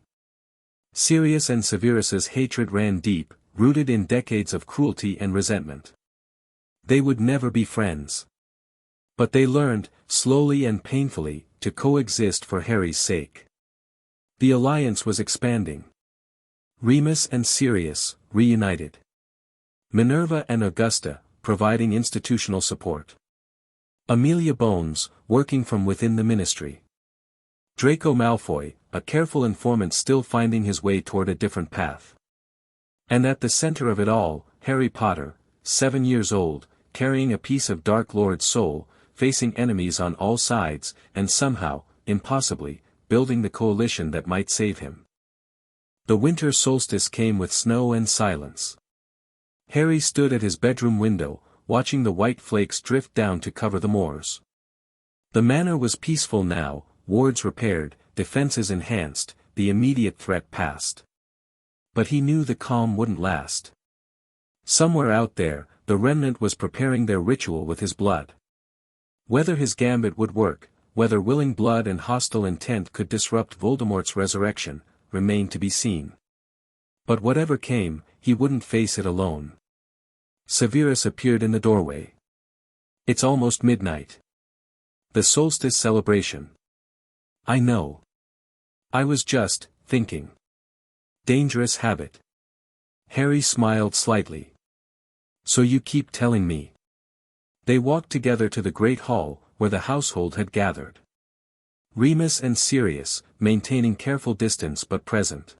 Sirius and Severus's hatred ran deep, rooted in decades of cruelty and resentment. They would never be friends. But they learned, slowly and painfully, to coexist for Harry's sake. The alliance was expanding. Remus and Sirius, reunited. Minerva and Augusta, providing institutional support. Amelia Bones, working from within the ministry. Draco Malfoy, a careful informant still finding his way toward a different path. And at the center of it all, Harry Potter, 7 years old, carrying a piece of Dark Lord's soul, facing enemies on all sides, and somehow, impossibly, building the coalition that might save him. The winter solstice came with snow and silence. Harry stood at his bedroom window, watching the white flakes drift down to cover the moors. The manor was peaceful now, wards repaired, defenses enhanced, the immediate threat past. But he knew the calm wouldn't last. Somewhere out there, the remnant was preparing their ritual with his blood. Whether his gambit would work, whether willing blood and hostile intent could disrupt Voldemort's resurrection, remained to be seen. But whatever came, he wouldn't face it alone. Severus appeared in the doorway. "It's almost midnight. The solstice celebration." "I know. I was just thinking. Dangerous habit." Harry smiled slightly. "So you keep telling me." They walked together to the great hall, where the household had gathered. Remus and Sirius, maintaining careful distance but present.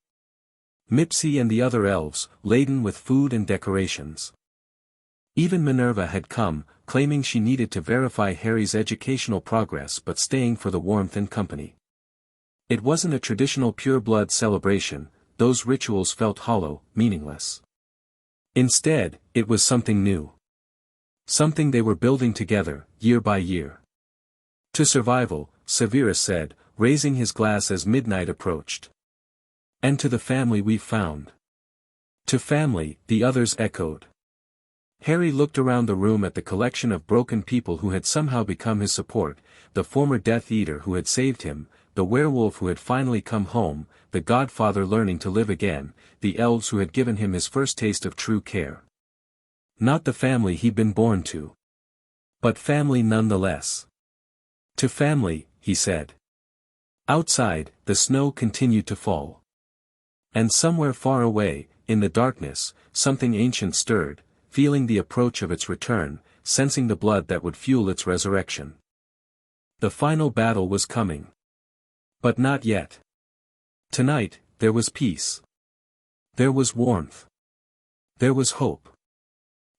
Mipsy and the other elves, laden with food and decorations. Even Minerva had come, claiming she needed to verify Harry's educational progress but staying for the warmth and company. It wasn't a traditional pure-blood celebration, those rituals felt hollow, meaningless. Instead, it was something new. Something they were building together, year by year. "To survival," Severus said, raising his glass as midnight approached. "And to the family we've found." "To family," the others echoed. Harry looked around the room at the collection of broken people who had somehow become his support, the former Death Eater who had saved him, the werewolf who had finally come home, the godfather learning to live again, the elves who had given him his first taste of true care. Not the family he'd been born to. But family nonetheless. "To family," he said. Outside, the snow continued to fall. And somewhere far away, in the darkness, something ancient stirred, feeling the approach of its return, sensing the blood that would fuel its resurrection. The final battle was coming. But not yet. Tonight, there was peace. There was warmth. There was hope.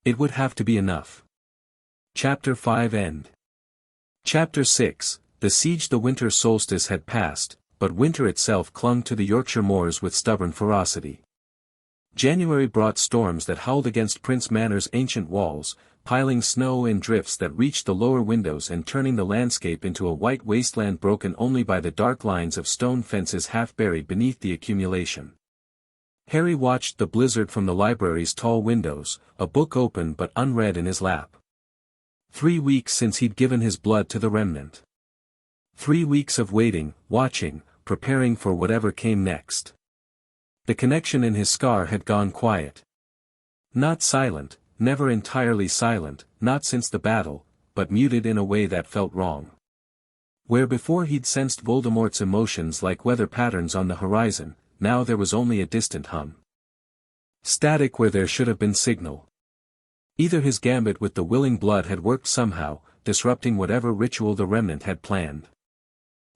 It would have to be enough. Chapter 5 End. Chapter 6, The siege. The winter solstice had passed, but winter itself clung to the Yorkshire moors with stubborn ferocity. January brought storms that howled against Prince Manor's ancient walls, piling snow in drifts that reached the lower windows and turning the landscape into a white wasteland broken only by the dark lines of stone fences half buried beneath the accumulation. Harry watched the blizzard from the library's tall windows, a book open but unread in his lap. 3 weeks since he'd given his blood to the remnant. 3 weeks of waiting, watching, preparing for whatever came next. The connection in his scar had gone quiet. Not silent, never entirely silent, not since the battle, but muted in a way that felt wrong. Where before he'd sensed Voldemort's emotions like weather patterns on the horizon, now there was only a distant hum. Static where there should have been signal. Either his gambit with the willing blood had worked somehow, disrupting whatever ritual the remnant had planned.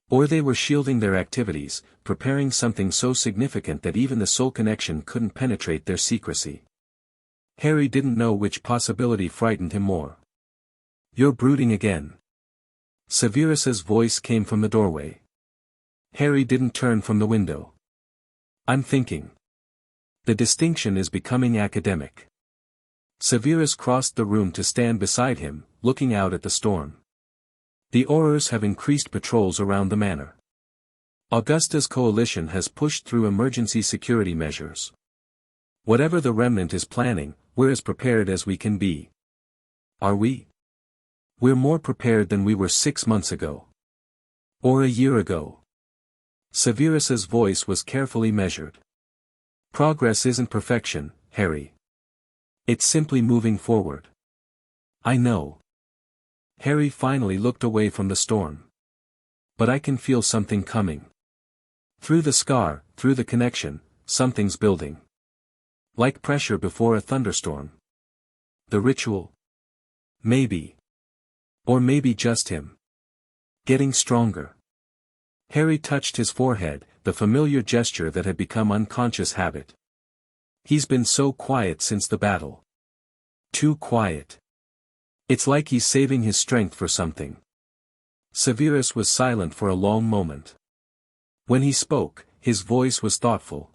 Or they were shielding their activities, preparing something so significant that even the soul connection couldn't penetrate their secrecy. Harry didn't know which possibility frightened him more. "You're brooding again." Severus's voice came from the doorway. Harry didn't turn from the window. "I'm thinking." The distinction is becoming academic. Severus crossed the room to stand beside him, looking out at the storm. "The Aurors have increased patrols around the manor. Augusta's coalition has pushed through emergency security measures. Whatever the remnant is planning, we're as prepared as we can be." "Are we?" "We're more prepared than we were 6 months ago. Or a year ago." Severus's voice was carefully measured. "Progress isn't perfection, Harry. It's simply moving forward." "I know." Harry finally looked away from the storm. "But I can feel something coming. Through the scar, through the connection, something's building. Like pressure before a thunderstorm." "The ritual?" "Maybe. Or maybe just him. Getting stronger." Harry touched his forehead, the familiar gesture that had become unconscious habit. "He's been so quiet since the battle. Too quiet. It's like he's saving his strength for something." Severus was silent for a long moment. When he spoke, his voice was thoughtful.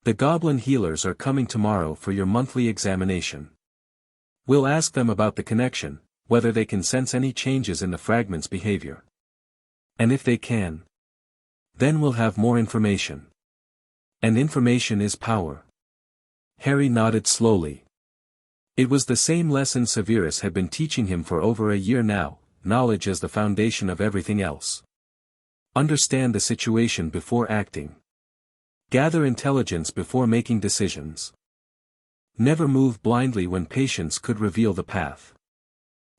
"The goblin healers are coming tomorrow for your monthly examination. We'll ask them about the connection, whether they can sense any changes in the fragment's behavior. And if they can, then we'll have more information. And information is power." Harry nodded slowly. It was the same lesson Severus had been teaching him for over a year now: knowledge as the foundation of everything else. Understand the situation before acting. Gather intelligence before making decisions. Never move blindly when patience could reveal the path.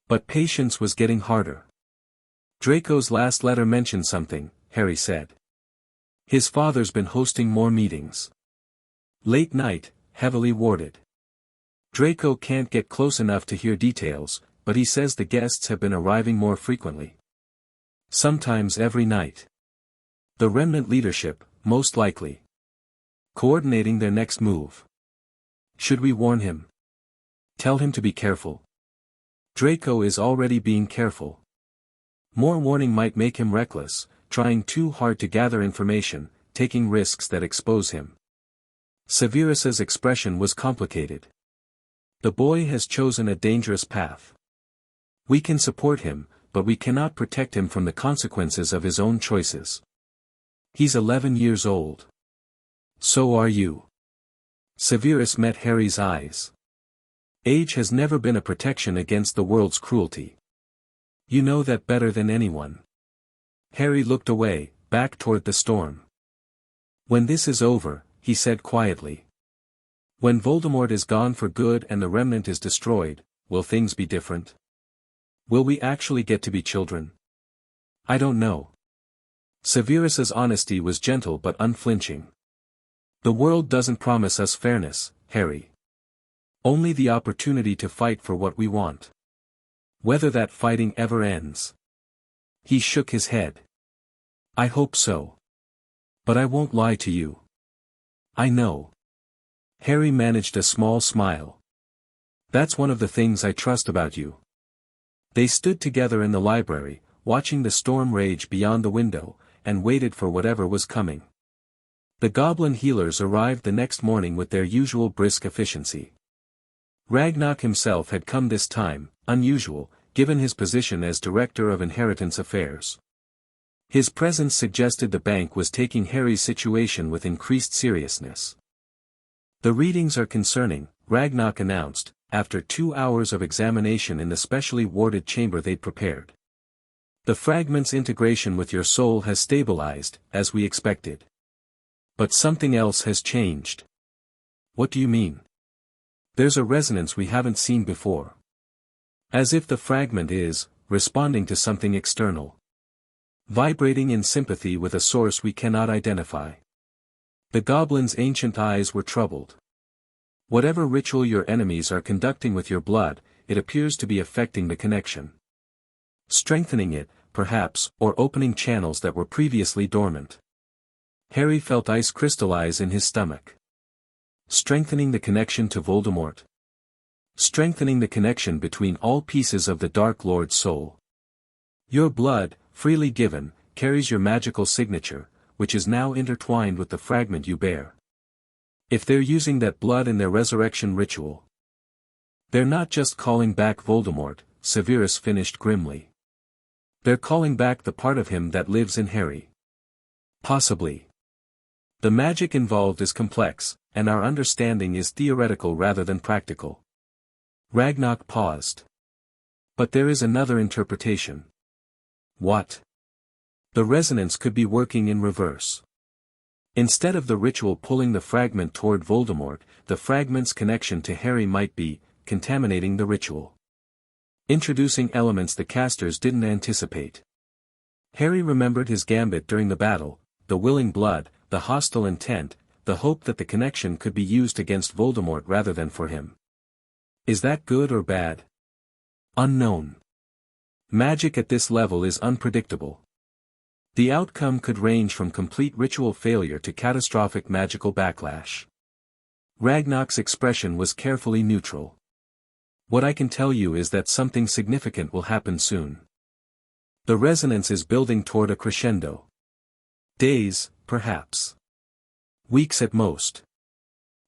But patience was getting harder. "Draco's last letter mentioned something," Harry said. "His father's been hosting more meetings. Late night, heavily warded. Draco can't get close enough to hear details, but he says the guests have been arriving more frequently. Sometimes every night. The remnant leadership, most likely. Coordinating their next move. Should we warn him? Tell him to be careful?" "Draco is already being careful. More warning might make him reckless, trying too hard to gather information, taking risks that expose him." Severus's expression was complicated. "The boy has chosen a dangerous path. We can support him, but we cannot protect him from the consequences of his own choices. He's 11 years old. So are you." Severus met Harry's eyes. "Age has never been a protection against the world's cruelty. You know that better than anyone." Harry looked away, back toward the storm. "When this is over," he said quietly. "When Voldemort is gone for good and the remnant is destroyed, will things be different? Will we actually get to be children? I don't know." Severus's honesty was gentle but unflinching. "The world doesn't promise us fairness, Harry. Only the opportunity to fight for what we want. Whether that fighting ever ends." He shook his head. "I hope so. But I won't lie to you. I know." Harry managed a small smile. "That's one of the things I trust about you." They stood together in the library, watching the storm rage beyond the window, and waited for whatever was coming. The goblin healers arrived the next morning with their usual brisk efficiency. Ragnarok himself had come this time, unusual, given his position as Director of Inheritance Affairs. His presence suggested the bank was taking Harry's situation with increased seriousness. "The readings are concerning," Ragnarok announced, after 2 hours of examination in the specially warded chamber they'd prepared. "The fragment's integration with your soul has stabilized, as we expected. But something else has changed." "What do you mean?" "There's a resonance we haven't seen before. As if the fragment is responding to something external. Vibrating in sympathy with a source we cannot identify." The goblin's ancient eyes were troubled. "Whatever ritual your enemies are conducting with your blood, it appears to be affecting the connection. Strengthening it, perhaps, or opening channels that were previously dormant. Harry felt ice crystallize in his stomach. Strengthening the connection to Voldemort. Strengthening the connection between all pieces of the Dark Lord's soul. Your blood, freely given, carries your magical signature, which is now intertwined with the fragment you bear. If they're using that blood in their resurrection ritual, they're not just calling back Voldemort, Severus finished grimly. They're calling back the part of him that lives in Harry. Possibly. The magic involved is complex, and our understanding is theoretical rather than practical. Ragnarok paused. But there is another interpretation. What? The resonance could be working in reverse. Instead of the ritual pulling the fragment toward Voldemort, the fragment's connection to Harry might be contaminating the ritual. Introducing elements the casters didn't anticipate. Harry remembered his gambit during the battle, the willing blood, the hostile intent, the hope that the connection could be used against Voldemort rather than for him. Is that good or bad? Unknown. Magic at this level is unpredictable. The outcome could range from complete ritual failure to catastrophic magical backlash. Ragnarok's expression was carefully neutral. What I can tell you is that something significant will happen soon. The resonance is building toward a crescendo. Days, perhaps. Weeks at most.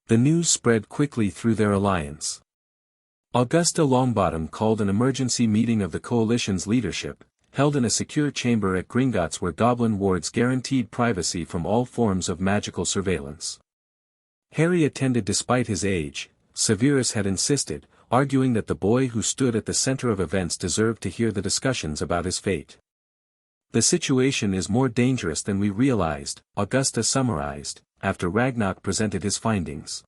The news spread quickly through their alliance. Augusta Longbottom called an emergency meeting of the coalition's leadership, held in a secure chamber at Gringotts where goblin wards guaranteed privacy from all forms of magical surveillance. Harry attended despite his age. Severus had insisted, arguing that the boy who stood at the center of events deserved to hear the discussions about his fate. The situation is more dangerous than we realized, Augusta summarized, after Ragnarok presented his findings.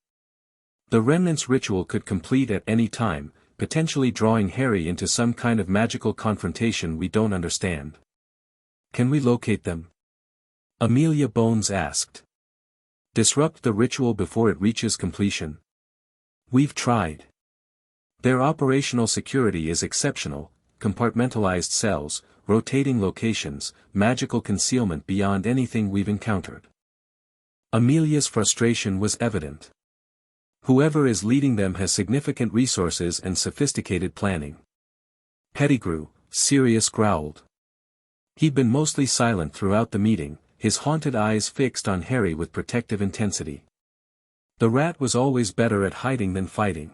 The Remnant's ritual could complete at any time, potentially drawing Harry into some kind of magical confrontation we don't understand. Can we locate them? Amelia Bones asked. Disrupt the ritual before it reaches completion? We've tried. Their operational security is exceptional, compartmentalized cells, rotating locations, magical concealment beyond anything we've encountered. Amelia's frustration was evident. Whoever is leading them has significant resources and sophisticated planning. Pettigrew, Sirius growled. He'd been mostly silent throughout the meeting, his haunted eyes fixed on Harry with protective intensity. The rat was always better at hiding than fighting.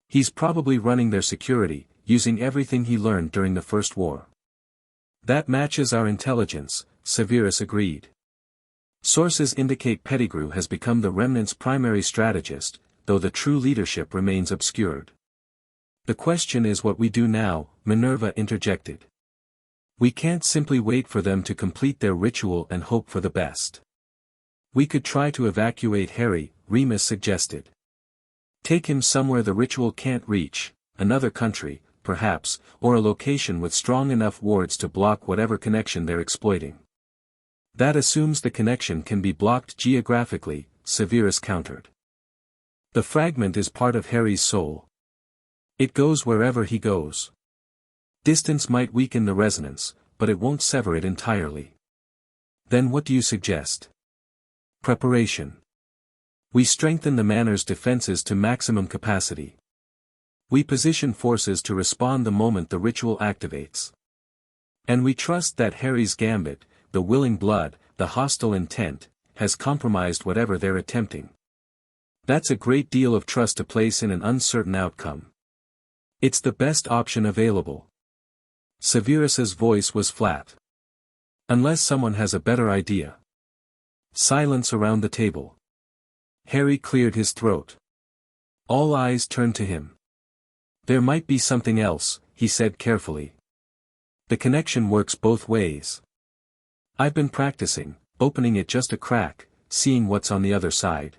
He's probably running their security, using everything he learned during the First War. That matches our intelligence, Severus agreed. Sources indicate Pettigrew has become the Remnant's primary strategist, though the true leadership remains obscured. The question is what we do now, Minerva interjected. We can't simply wait for them to complete their ritual and hope for the best. We could try to evacuate Harry, Remus suggested. Take him somewhere the ritual can't reach, another country, perhaps, or a location with strong enough wards to block whatever connection they're exploiting. That assumes the connection can be blocked geographically, Severus countered. The fragment is part of Harry's soul. It goes wherever he goes. Distance might weaken the resonance, but it won't sever it entirely. Then what do you suggest? Preparation. We strengthen the Manor's defenses to maximum capacity. We position forces to respond the moment the ritual activates. And we trust that Harry's gambit, the willing blood, the hostile intent, has compromised whatever they're attempting. That's a great deal of trust to place in an uncertain outcome. It's the best option available. Severus's voice was flat. Unless someone has a better idea. Silence around the table. Harry cleared his throat. All eyes turned to him. There might be something else, he said carefully. The connection works both ways. I've been practicing, opening it just a crack, seeing what's on the other side.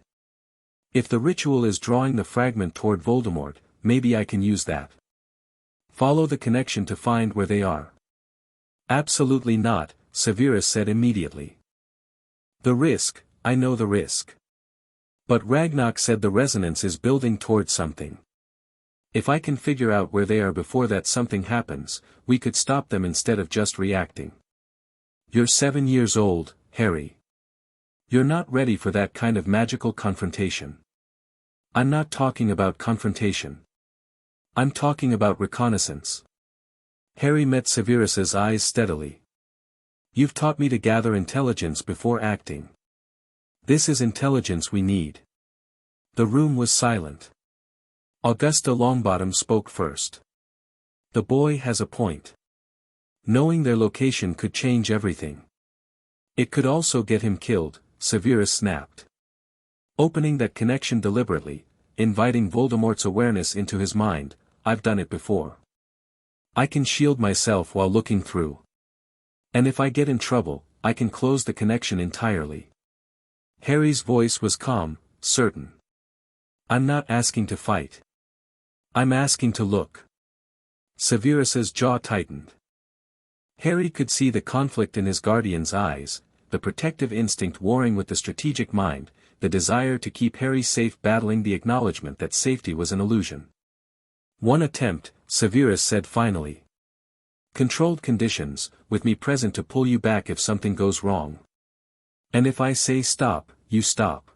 If the ritual is drawing the fragment toward Voldemort, maybe I can use that. Follow the connection to find where they are. Absolutely not, Severus said immediately. The risk, I know the risk. But Ragnarok said the resonance is building towards something. If I can figure out where they are before that something happens, we could stop them instead of just reacting. You're 7 years old, Harry. You're not ready for that kind of magical confrontation. I'm not talking about confrontation. I'm talking about reconnaissance. Harry met Severus's eyes steadily. You've taught me to gather intelligence before acting. This is intelligence we need. The room was silent. Augusta Longbottom spoke first. The boy has a point. Knowing their location could change everything. It could also get him killed, Severus snapped. Opening that connection deliberately, inviting Voldemort's awareness into his mind, I've done it before. I can shield myself while looking through. And if I get in trouble, I can close the connection entirely. Harry's voice was calm, certain. I'm not asking to fight. I'm asking to look. Severus's jaw tightened. Harry could see the conflict in his guardian's eyes, the protective instinct warring with the strategic mind, the desire to keep Harry safe battling the acknowledgement that safety was an illusion. One attempt, Severus said finally. Controlled conditions, with me present to pull you back if something goes wrong. And if I say stop, you stop.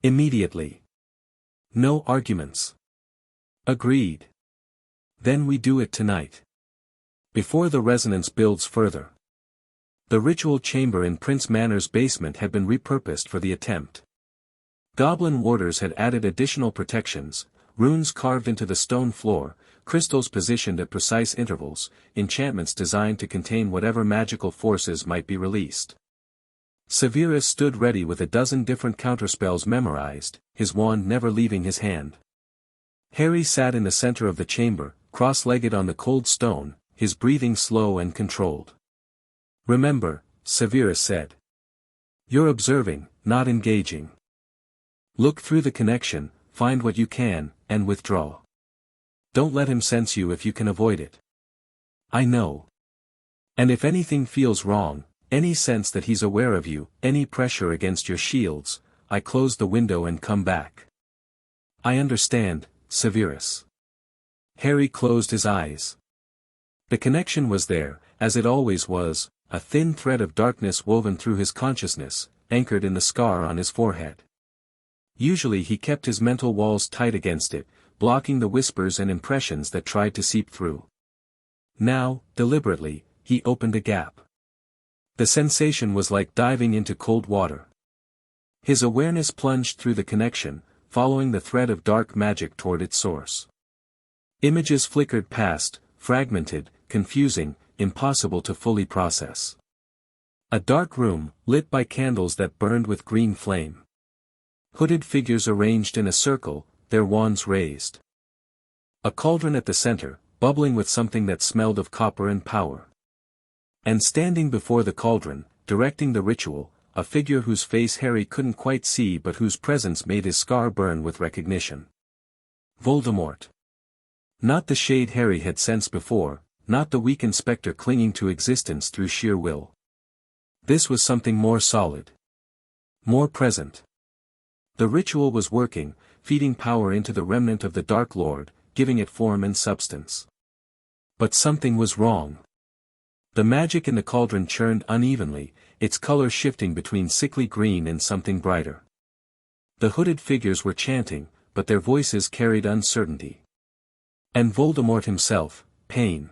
Immediately. No arguments. Agreed. Then we do it tonight. Before the resonance builds further. The ritual chamber in Prince Manor's basement had been repurposed for the attempt. Goblin warders had added additional protections, runes carved into the stone floor, crystals positioned at precise intervals, enchantments designed to contain whatever magical forces might be released. Severus stood ready with a dozen different counterspells memorized, his wand never leaving his hand. Harry sat in the center of the chamber, cross-legged on the cold stone, his breathing slow and controlled. Remember, Severus said. You're observing, not engaging. Look through the connection, find what you can, and withdraw. Don't let him sense you if you can avoid it. I know. And if anything feels wrong, any sense that he's aware of you, any pressure against your shields, I close the window and come back. I understand, Severus. Harry closed his eyes. The connection was there, as it always was, a thin thread of darkness woven through his consciousness, anchored in the scar on his forehead. Usually he kept his mental walls tight against it, blocking the whispers and impressions that tried to seep through. Now, deliberately, he opened a gap. The sensation was like diving into cold water. His awareness plunged through the connection, following the thread of dark magic toward its source. Images flickered past, fragmented, confusing, impossible to fully process. A dark room, lit by candles that burned with green flame. Hooded figures arranged in a circle, their wands raised. A cauldron at the center, bubbling with something that smelled of copper and power. And standing before the cauldron, directing the ritual, a figure whose face Harry couldn't quite see but whose presence made his scar burn with recognition. Voldemort. Not the shade Harry had sensed before, not the weak inspector clinging to existence through sheer will. This was something more solid. More present. The ritual was working, feeding power into the remnant of the Dark Lord, giving it form and substance. But something was wrong. The magic in the cauldron churned unevenly, its color shifting between sickly green and something brighter. The hooded figures were chanting, but their voices carried uncertainty. And Voldemort himself, pain.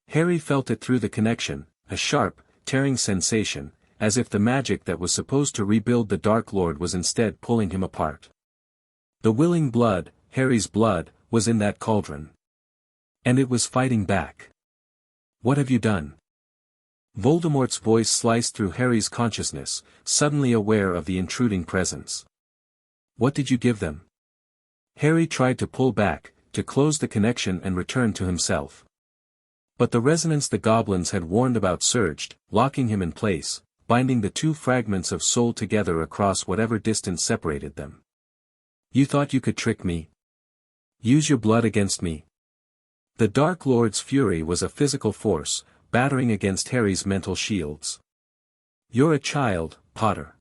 Harry felt it through the connection, a sharp, tearing sensation, as if the magic that was supposed to rebuild the Dark Lord was instead pulling him apart. The willing blood, Harry's blood, was in that cauldron. And it was fighting back. What have you done? Voldemort's voice sliced through Harry's consciousness, suddenly aware of the intruding presence. What did you give them? Harry tried to pull back, to close the connection and return to himself. But the resonance the goblins had warned about surged, locking him in place, binding the two fragments of soul together across whatever distance separated them. You thought you could trick me? Use your blood against me? The Dark Lord's fury was a physical force, battering against Harry's mental shields. You're a child, Potter.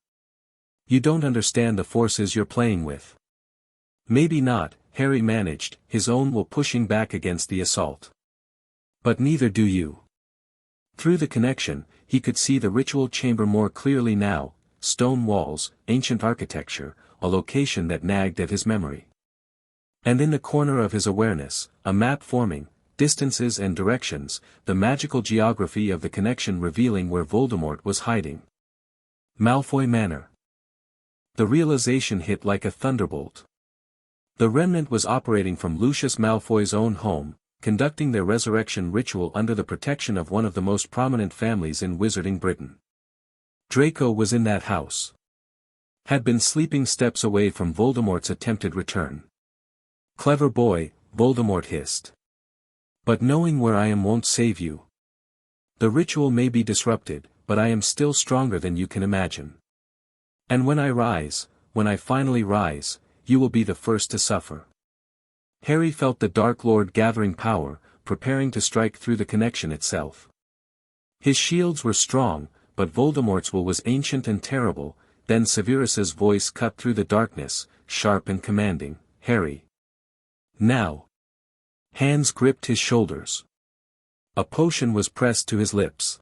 You don't understand the forces you're playing with. Maybe not, Harry managed, his own will pushing back against the assault. But neither do you. Through the connection, he could see the ritual chamber more clearly now, stone walls, ancient architecture, a location that nagged at his memory. And in the corner of his awareness, a map forming, distances and directions, the magical geography of the connection revealing where Voldemort was hiding. Malfoy Manor. The realization hit like a thunderbolt. The remnant was operating from Lucius Malfoy's own home, conducting their resurrection ritual under the protection of one of the most prominent families in Wizarding Britain. Draco was in that house. Had been sleeping steps away from Voldemort's attempted return. "Clever boy," Voldemort hissed. "But knowing where I am won't save you. The ritual may be disrupted, but I am still stronger than you can imagine. And when I finally rise, you will be the first to suffer." Harry felt the Dark Lord gathering power, preparing to strike through the connection itself. His shields were strong, but Voldemort's will was ancient and terrible. Then Severus's voice cut through the darkness, sharp and commanding, "Harry. Now." Hands gripped his shoulders. A potion was pressed to his lips.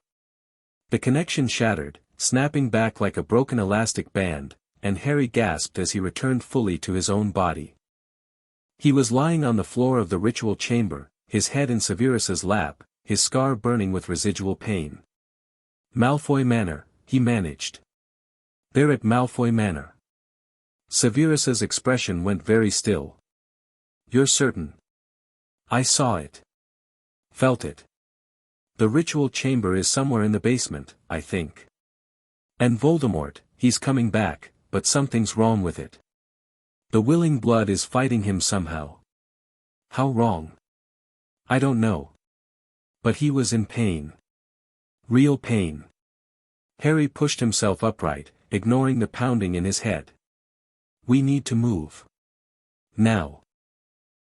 The connection shattered, snapping back like a broken elastic band, and Harry gasped as he returned fully to his own body. He was lying on the floor of the ritual chamber, his head in Severus's lap, his scar burning with residual pain. "Malfoy Manor," he managed. "They're at Malfoy Manor." Severus's expression went very still. "You're certain?" "I saw it. Felt it. The ritual chamber is somewhere in the basement, I think. And Voldemort, he's coming back, but something's wrong with it. The willing blood is fighting him somehow." "How wrong?" "I don't know. But he was in pain. Real pain." Harry pushed himself upright, ignoring the pounding in his head. "We need to move. Now.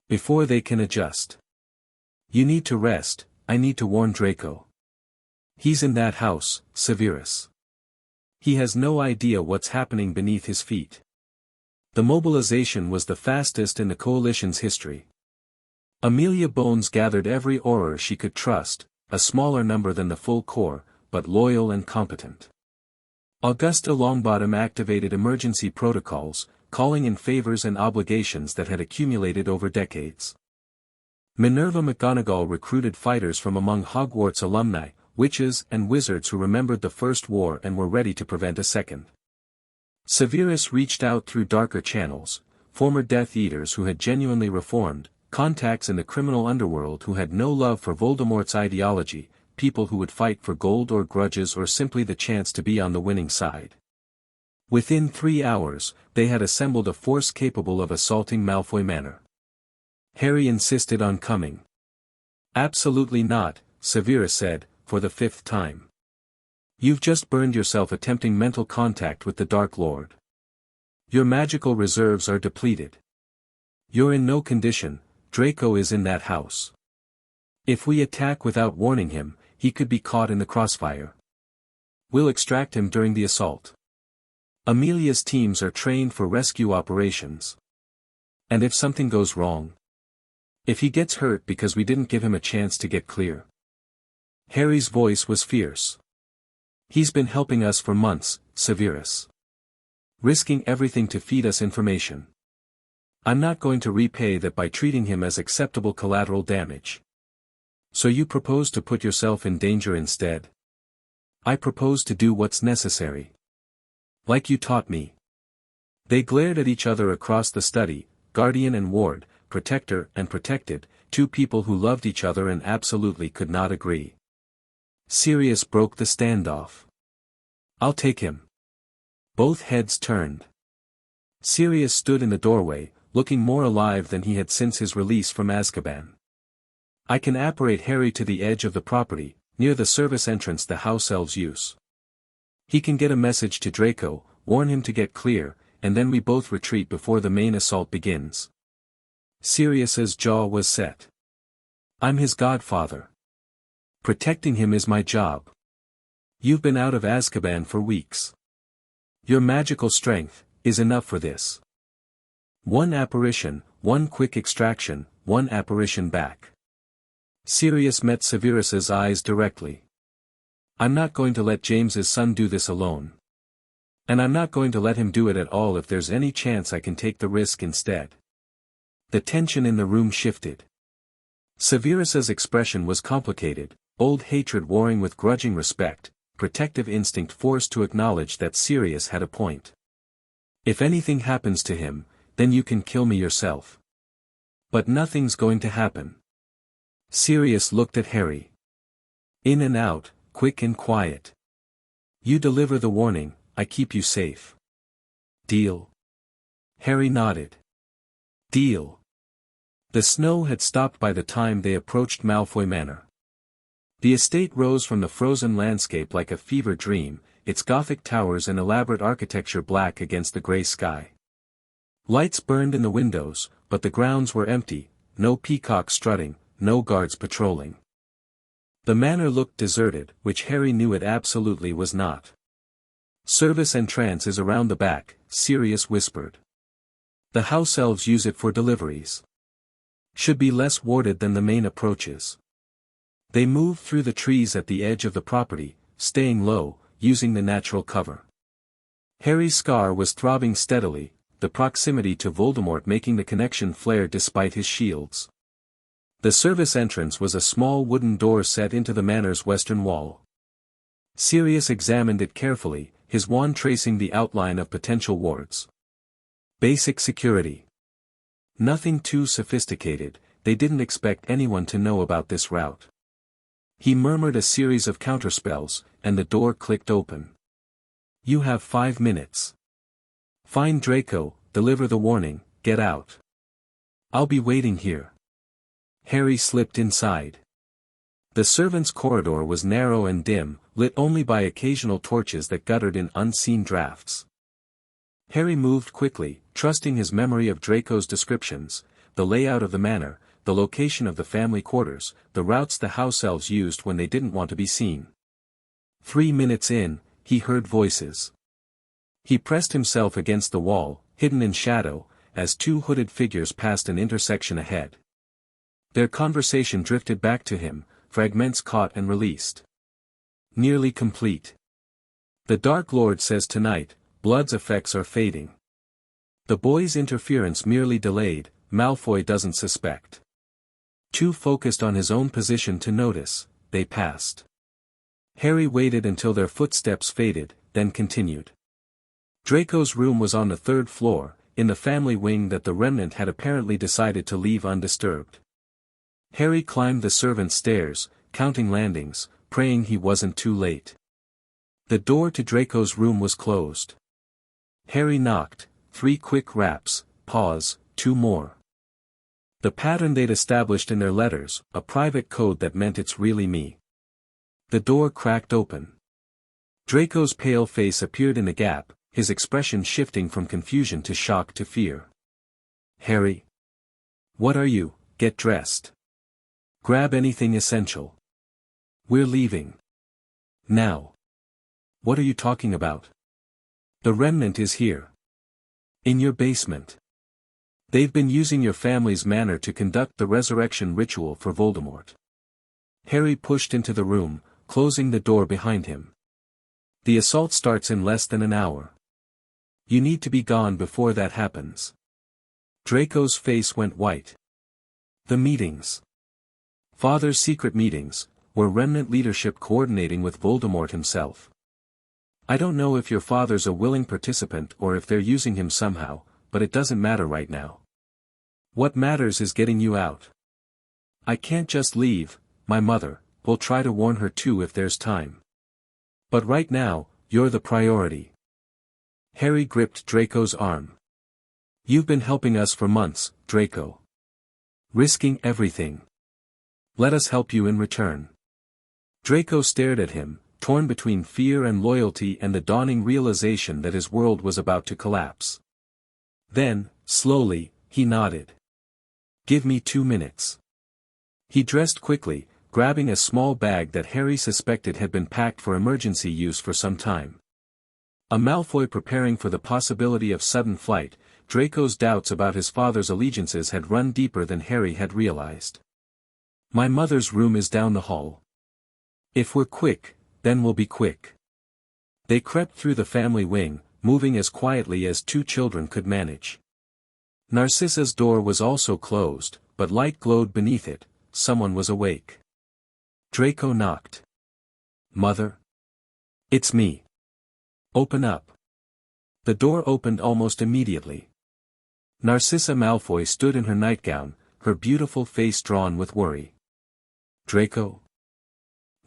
Before they can adjust. You need to rest. I need to warn Draco. He's in that house, Severus. He has no idea what's happening beneath his feet." The mobilization was the fastest in the coalition's history. Amelia Bones gathered every Auror she could trust, a smaller number than the full core, but loyal and competent. Augusta Longbottom activated emergency protocols, calling in favors and obligations that had accumulated over decades. Minerva McGonagall recruited fighters from among Hogwarts alumni, witches and wizards who remembered the First War and were ready to prevent a second. Severus reached out through darker channels, former Death Eaters who had genuinely reformed, contacts in the criminal underworld who had no love for Voldemort's ideology, people who would fight for gold or grudges or simply the chance to be on the winning side. Within 3 hours, they had assembled a force capable of assaulting Malfoy Manor. Harry insisted on coming. "Absolutely not," Severus said, for the 5th time. "You've just burned yourself attempting mental contact with the Dark Lord. Your magical reserves are depleted. You're in no condition. Draco is in that house. If we attack without warning him, he could be caught in the crossfire. We'll extract him during the assault. Amelia's teams are trained for rescue operations. And if something goes wrong? If he gets hurt because we didn't give him a chance to get clear?" Harry's voice was fierce. "He's been helping us for months, Severus. Risking everything to feed us information. I'm not going to repay that by treating him as acceptable collateral damage. So you propose to put yourself in danger instead?" "I propose to do what's necessary. Like you taught me." They glared at each other across the study, guardian and ward, protector and protected, two people who loved each other and absolutely could not agree. Sirius broke the standoff. "I'll take him." Both heads turned. Sirius stood in the doorway, looking more alive than he had since his release from Azkaban. "I can apparate Harry to the edge of the property, near the service entrance the house elves use. He can get a message to Draco, warn him to get clear, and then we both retreat before the main assault begins." Sirius's jaw was set. "I'm his godfather. Protecting him is my job. You've been out of Azkaban for weeks. Your magical strength is enough for this. One apparition, one quick extraction, one apparition back. Sirius met Severus's eyes directly. I'm not going to let James's son do this alone. And I'm not going to let him do it at all if there's any chance I can take the risk instead. The tension in the room shifted. Severus's expression was complicated, old hatred warring with grudging respect, protective instinct forced to acknowledge that Sirius had a point. If anything happens to him, then you can kill me yourself. But nothing's going to happen. Sirius looked at Harry. In and out, quick and quiet. You deliver the warning, I keep you safe. Deal? Harry nodded. Deal. The snow had stopped by the time they approached Malfoy Manor. The estate rose from the frozen landscape like a fever dream, its Gothic towers and elaborate architecture black against the grey sky. Lights burned in the windows, but the grounds were empty, no peacocks strutting, no guards patrolling. The manor looked deserted, which Harry knew it absolutely was not. Service entrance is around the back, Sirius whispered. The house elves use it for deliveries. Should be less warded than the main approaches. They moved through the trees at the edge of the property, staying low, using the natural cover. Harry's scar was throbbing steadily, the proximity to Voldemort making the connection flare despite his shields. The service entrance was a small wooden door set into the manor's western wall. Sirius examined it carefully, his wand tracing the outline of potential wards. Basic security. Nothing too sophisticated, they didn't expect anyone to know about this route. He murmured a series of counterspells, and the door clicked open. You have 5 minutes. Find Draco, deliver the warning, get out. I'll be waiting here. Harry slipped inside. The servants' corridor was narrow and dim, lit only by occasional torches that guttered in unseen drafts. Harry moved quickly, trusting his memory of Draco's descriptions, the layout of the manor, the location of the family quarters, the routes the house elves used when they didn't want to be seen. 3 minutes in, he heard voices. He pressed himself against the wall, hidden in shadow, as 2 hooded figures passed an intersection ahead. Their conversation drifted back to him, fragments caught and released. Nearly complete. The Dark Lord says tonight, Blood's effects are fading. The boy's interference merely delayed, Malfoy doesn't suspect. Too focused on his own position to notice, they passed. Harry waited until their footsteps faded, then continued. Draco's room was on the 3rd floor, in the family wing that the remnant had apparently decided to leave undisturbed. Harry climbed the servants' stairs, counting landings, praying he wasn't too late. The door to Draco's room was closed. Harry knocked, 3 quick raps, pause, 2 more. The pattern they'd established in their letters, a private code that meant it's really me. The door cracked open. Draco's pale face appeared in the gap, his expression shifting from confusion to shock to fear. Harry. What are you? Get dressed. Grab anything essential. We're leaving. Now. What are you talking about? The remnant is here. In your basement. They've been using your family's manor to conduct the resurrection ritual for Voldemort. Harry pushed into the room, closing the door behind him. The assault starts in less than an hour. You need to be gone before that happens. Draco's face went white. The meetings. Father's secret meetings, were remnant leadership coordinating with Voldemort himself. I don't know if your father's a willing participant or if they're using him somehow, but it doesn't matter right now. What matters is getting you out. I can't just leave, my mother, we'll try to warn her too if there's time. But right now, you're the priority. Harry gripped Draco's arm. You've been helping us for months, Draco. Risking everything. Let us help you in return. Draco stared at him, torn between fear and loyalty and the dawning realization that his world was about to collapse. Then, slowly, he nodded. Give me 2 minutes. He dressed quickly, grabbing a small bag that Harry suspected had been packed for emergency use for some time. A Malfoy preparing for the possibility of sudden flight, Draco's doubts about his father's allegiances had run deeper than Harry had realized. My mother's room is down the hall. If we're quick, then we'll be quick. They crept through the family wing, moving as quietly as two children could manage. Narcissa's door was also closed, but light glowed beneath it. Someone was awake. Draco knocked. Mother? It's me. Open up. The door opened almost immediately. Narcissa Malfoy stood in her nightgown, her beautiful face drawn with worry. Draco?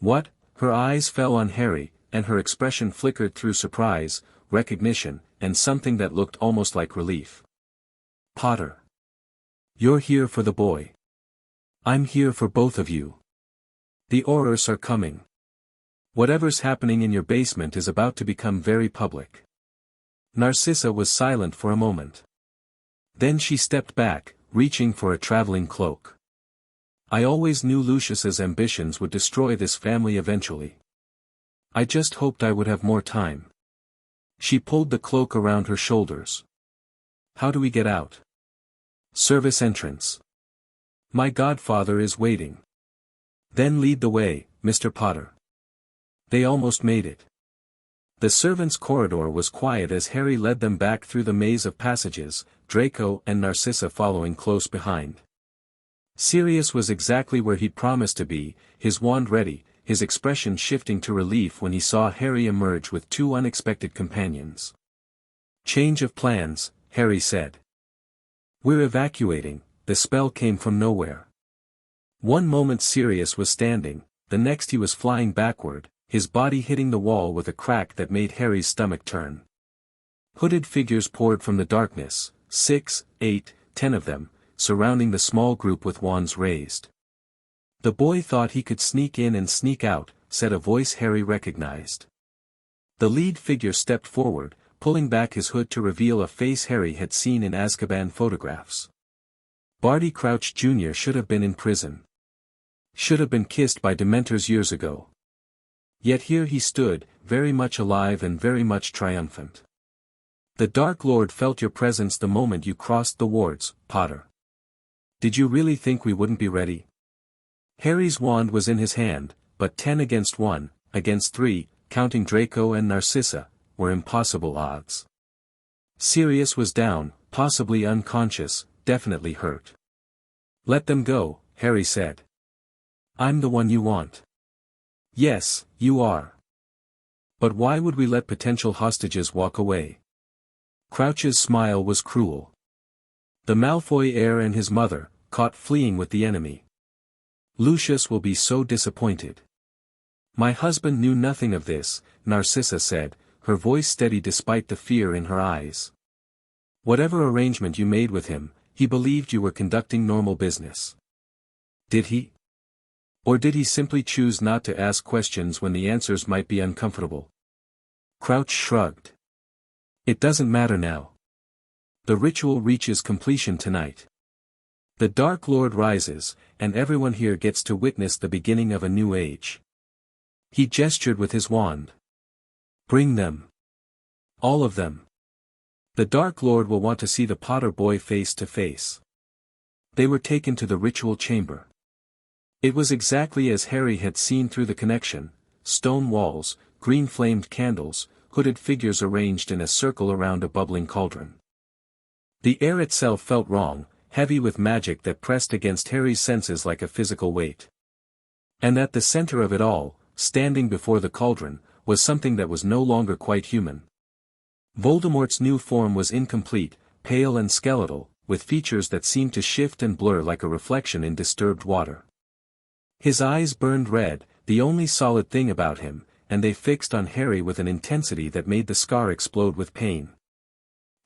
What? Her eyes fell on Harry, and her expression flickered through surprise, recognition, and something that looked almost like relief. Potter. You're here for the boy. I'm here for both of you. The Aurors are coming. Whatever's happening in your basement is about to become very public. Narcissa was silent for a moment. Then she stepped back, reaching for a traveling cloak. I always knew Lucius's ambitions would destroy this family eventually. I just hoped I would have more time. She pulled the cloak around her shoulders. How do we get out? Service entrance. My godfather is waiting. Then lead the way, Mr. Potter. They almost made it. The servants' corridor was quiet as Harry led them back through the maze of passages, Draco and Narcissa following close behind. Sirius was exactly where he'd promised to be, his wand ready, his expression shifting to relief when he saw Harry emerge with two unexpected companions. Change of plans, Harry said. We're evacuating. The spell came from nowhere. One moment Sirius was standing, the next he was flying backward, his body hitting the wall with a crack that made Harry's stomach turn. Hooded figures poured from the darkness, 6, 8, 10 of them, surrounding the small group with wands raised. The boy thought he could sneak in and sneak out, said a voice Harry recognized. The lead figure stepped forward, pulling back his hood to reveal a face Harry had seen in Azkaban photographs. Barty Crouch Jr. should have been in prison. Should have been kissed by Dementors years ago. Yet here he stood, very much alive and very much triumphant. The Dark Lord felt your presence the moment you crossed the wards, Potter. Did you really think we wouldn't be ready? Harry's wand was in his hand, but 10 against 1, against 3, counting Draco and Narcissa, were impossible odds. Sirius was down, possibly unconscious, definitely hurt. Let them go, Harry said. I'm the one you want. Yes, you are. But why would we let potential hostages walk away? Crouch's smile was cruel. The Malfoy heir and his mother, caught fleeing with the enemy. Lucius will be so disappointed. My husband knew nothing of this, Narcissa said, her voice steady despite the fear in her eyes. Whatever arrangement you made with him, he believed you were conducting normal business. Did he? Or did he simply choose not to ask questions when the answers might be uncomfortable? Crouch shrugged. It doesn't matter now. The ritual reaches completion tonight. The Dark Lord rises, and everyone here gets to witness the beginning of a new age. He gestured with his wand. Bring them. All of them. The Dark Lord will want to see the Potter boy face to face. They were taken to the ritual chamber. It was exactly as Harry had seen through the connection, stone walls, green-flamed candles, hooded figures arranged in a circle around a bubbling cauldron. The air itself felt wrong, heavy with magic that pressed against Harry's senses like a physical weight. And at the center of it all, standing before the cauldron, was something that was no longer quite human. Voldemort's new form was incomplete, pale and skeletal, with features that seemed to shift and blur like a reflection in disturbed water. His eyes burned red, the only solid thing about him, and they fixed on Harry with an intensity that made the scar explode with pain.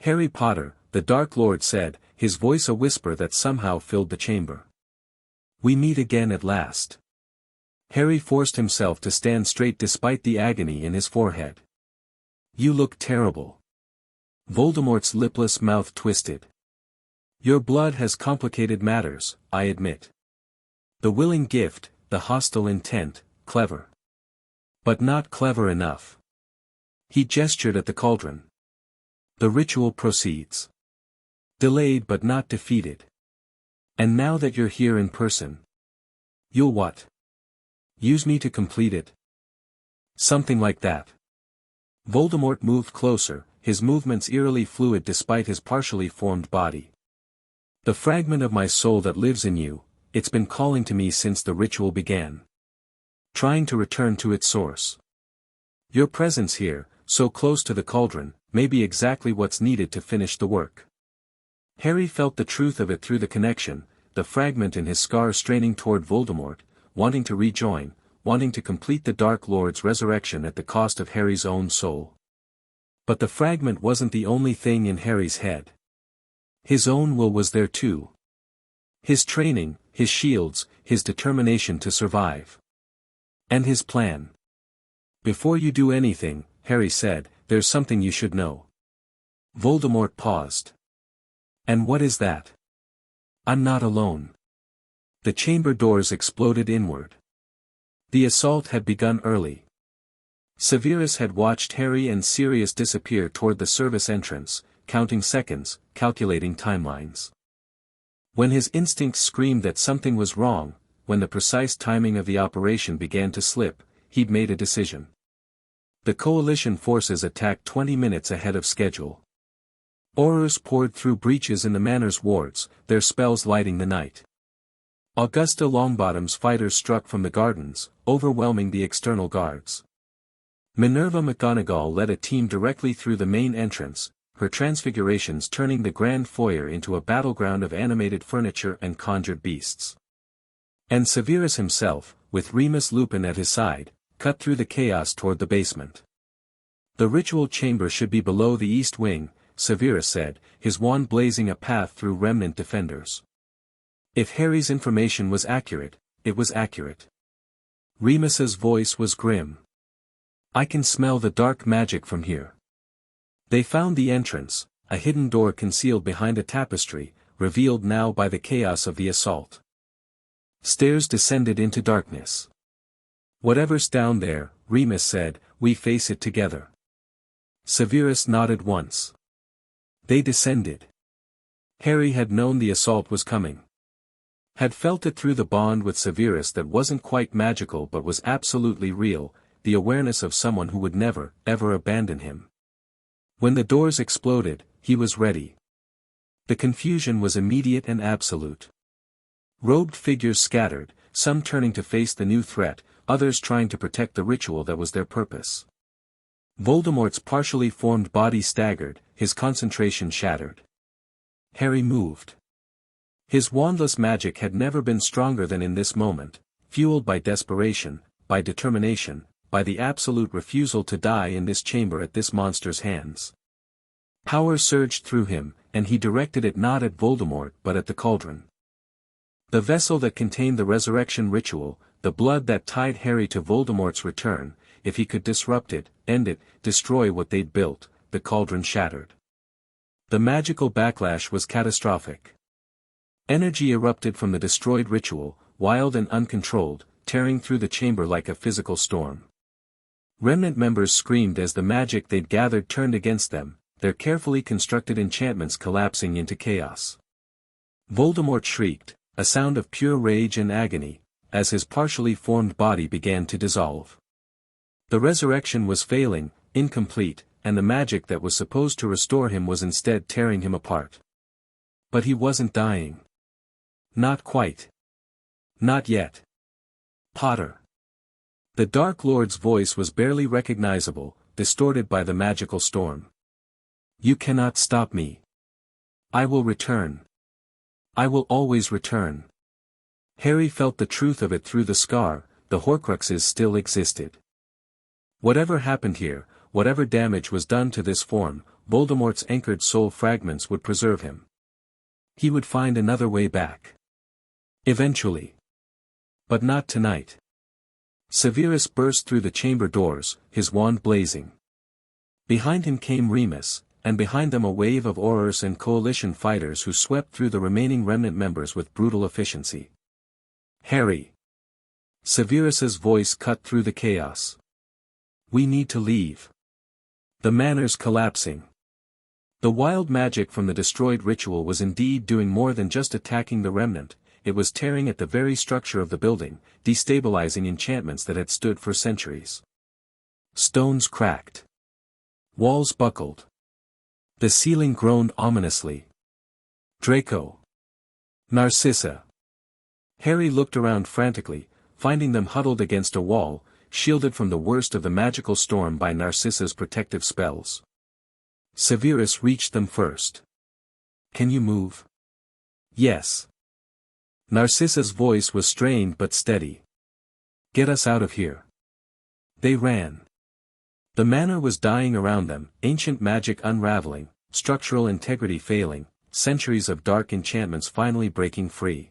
Harry Potter, the Dark Lord said, his voice a whisper that somehow filled the chamber. We meet again at last. Harry forced himself to stand straight despite the agony in his forehead. You look terrible. Voldemort's lipless mouth twisted. Your blood has complicated matters, I admit. The willing gift, the hostile intent, clever. But not clever enough. He gestured at the cauldron. The ritual proceeds. Delayed but not defeated. And now that you're here in person. You'll what? Use me to complete it? Something like that. Voldemort moved closer, his movements eerily fluid despite his partially formed body. The fragment of my soul that lives in you, it's been calling to me since the ritual began. Trying to return to its source. Your presence here, so close to the cauldron, may be exactly what's needed to finish the work. Harry felt the truth of it through the connection, the fragment in his scar straining toward Voldemort, wanting to rejoin, wanting to complete the Dark Lord's resurrection at the cost of Harry's own soul. But the fragment wasn't the only thing in Harry's head. His own will was there too. His training, his shields, his determination to survive. And his plan. Before you do anything, Harry said, there's something you should know. Voldemort paused. And what is that? I'm not alone. The chamber doors exploded inward. The assault had begun early. Severus had watched Harry and Sirius disappear toward the service entrance, counting seconds, calculating timelines. When his instincts screamed that something was wrong, when the precise timing of the operation began to slip, he'd made a decision. The coalition forces attacked 20 minutes ahead of schedule. Aurors poured through breaches in the Manor's wards, their spells lighting the night. Augusta Longbottom's fighters struck from the gardens, overwhelming the external guards. Minerva McGonagall led a team directly through the main entrance, her transfigurations turning the grand foyer into a battleground of animated furniture and conjured beasts. And Severus himself, with Remus Lupin at his side, cut through the chaos toward the basement. The ritual chamber should be below the east wing, Severus said, his wand blazing a path through remnant defenders. If Harry's information was accurate, it was accurate. Remus's voice was grim. I can smell the dark magic from here. They found the entrance, a hidden door concealed behind a tapestry, revealed now by the chaos of the assault. Stairs descended into darkness. Whatever's down there, Remus said, we face it together. Severus nodded once. They descended. Harry had known the assault was coming. Had felt it through the bond with Severus that wasn't quite magical but was absolutely real, the awareness of someone who would never, ever abandon him. When the doors exploded, he was ready. The confusion was immediate and absolute. Robed figures scattered, some turning to face the new threat, others trying to protect the ritual that was their purpose. Voldemort's partially formed body staggered, his concentration shattered. Harry moved. His wandless magic had never been stronger than in this moment, fueled by desperation, by determination, by the absolute refusal to die in this chamber at this monster's hands. Power surged through him, and he directed it not at Voldemort but at the cauldron. The vessel that contained the resurrection ritual, the blood that tied Harry to Voldemort's return, if he could disrupt it, end it, destroy what they'd built, the cauldron shattered. The magical backlash was catastrophic. Energy erupted from the destroyed ritual, wild and uncontrolled, tearing through the chamber like a physical storm. Remnant members screamed as the magic they'd gathered turned against them, their carefully constructed enchantments collapsing into chaos. Voldemort shrieked, a sound of pure rage and agony, as his partially formed body began to dissolve. The resurrection was failing, incomplete, and the magic that was supposed to restore him was instead tearing him apart. But he wasn't dying. Not quite. Not yet. Potter. The Dark Lord's voice was barely recognizable, distorted by the magical storm. You cannot stop me. I will return. I will always return. Harry felt the truth of it through the scar, the Horcruxes still existed. Whatever happened here, whatever damage was done to this form, Voldemort's anchored soul fragments would preserve him. He would find another way back. Eventually. But not tonight. Severus burst through the chamber doors, his wand blazing. Behind him came Remus, and behind them a wave of Aurors and Coalition fighters who swept through the remaining remnant members with brutal efficiency. Harry. Severus's voice cut through the chaos. We need to leave. The Manor's collapsing. The wild magic from the destroyed ritual was indeed doing more than just attacking the remnant, it was tearing at the very structure of the building, destabilizing enchantments that had stood for centuries. Stones cracked. Walls buckled. The ceiling groaned ominously. Draco. Narcissa. Harry looked around frantically, finding them huddled against a wall, shielded from the worst of the magical storm by Narcissa's protective spells. Severus reached them first. "Can you move?" "Yes." Narcissa's voice was strained but steady. "Get us out of here." They ran. The manor was dying around them, ancient magic unraveling, structural integrity failing, centuries of dark enchantments finally breaking free.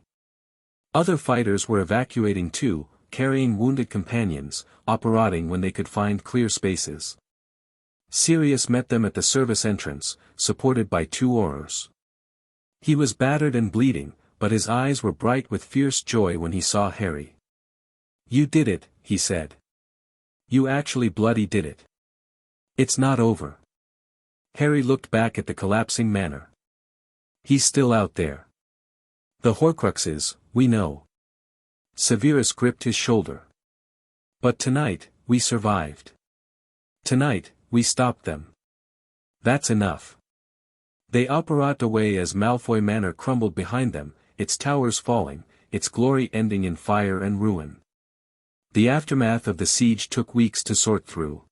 Other fighters were evacuating too, carrying wounded companions, operating when they could find clear spaces. Sirius met them at the service entrance, supported by 2 aurors. He was battered and bleeding, but his eyes were bright with fierce joy when he saw Harry. "You did it," he said. "You actually bloody did it. It's not over." Harry looked back at the collapsing manor. "He's still out there. The Horcruxes, we know." Severus gripped his shoulder. "But tonight, we survived. Tonight, we stopped them. That's enough." They operat away as Malfoy Manor crumbled behind them, its towers falling, its glory ending in fire and ruin. The aftermath of the siege took weeks to sort through.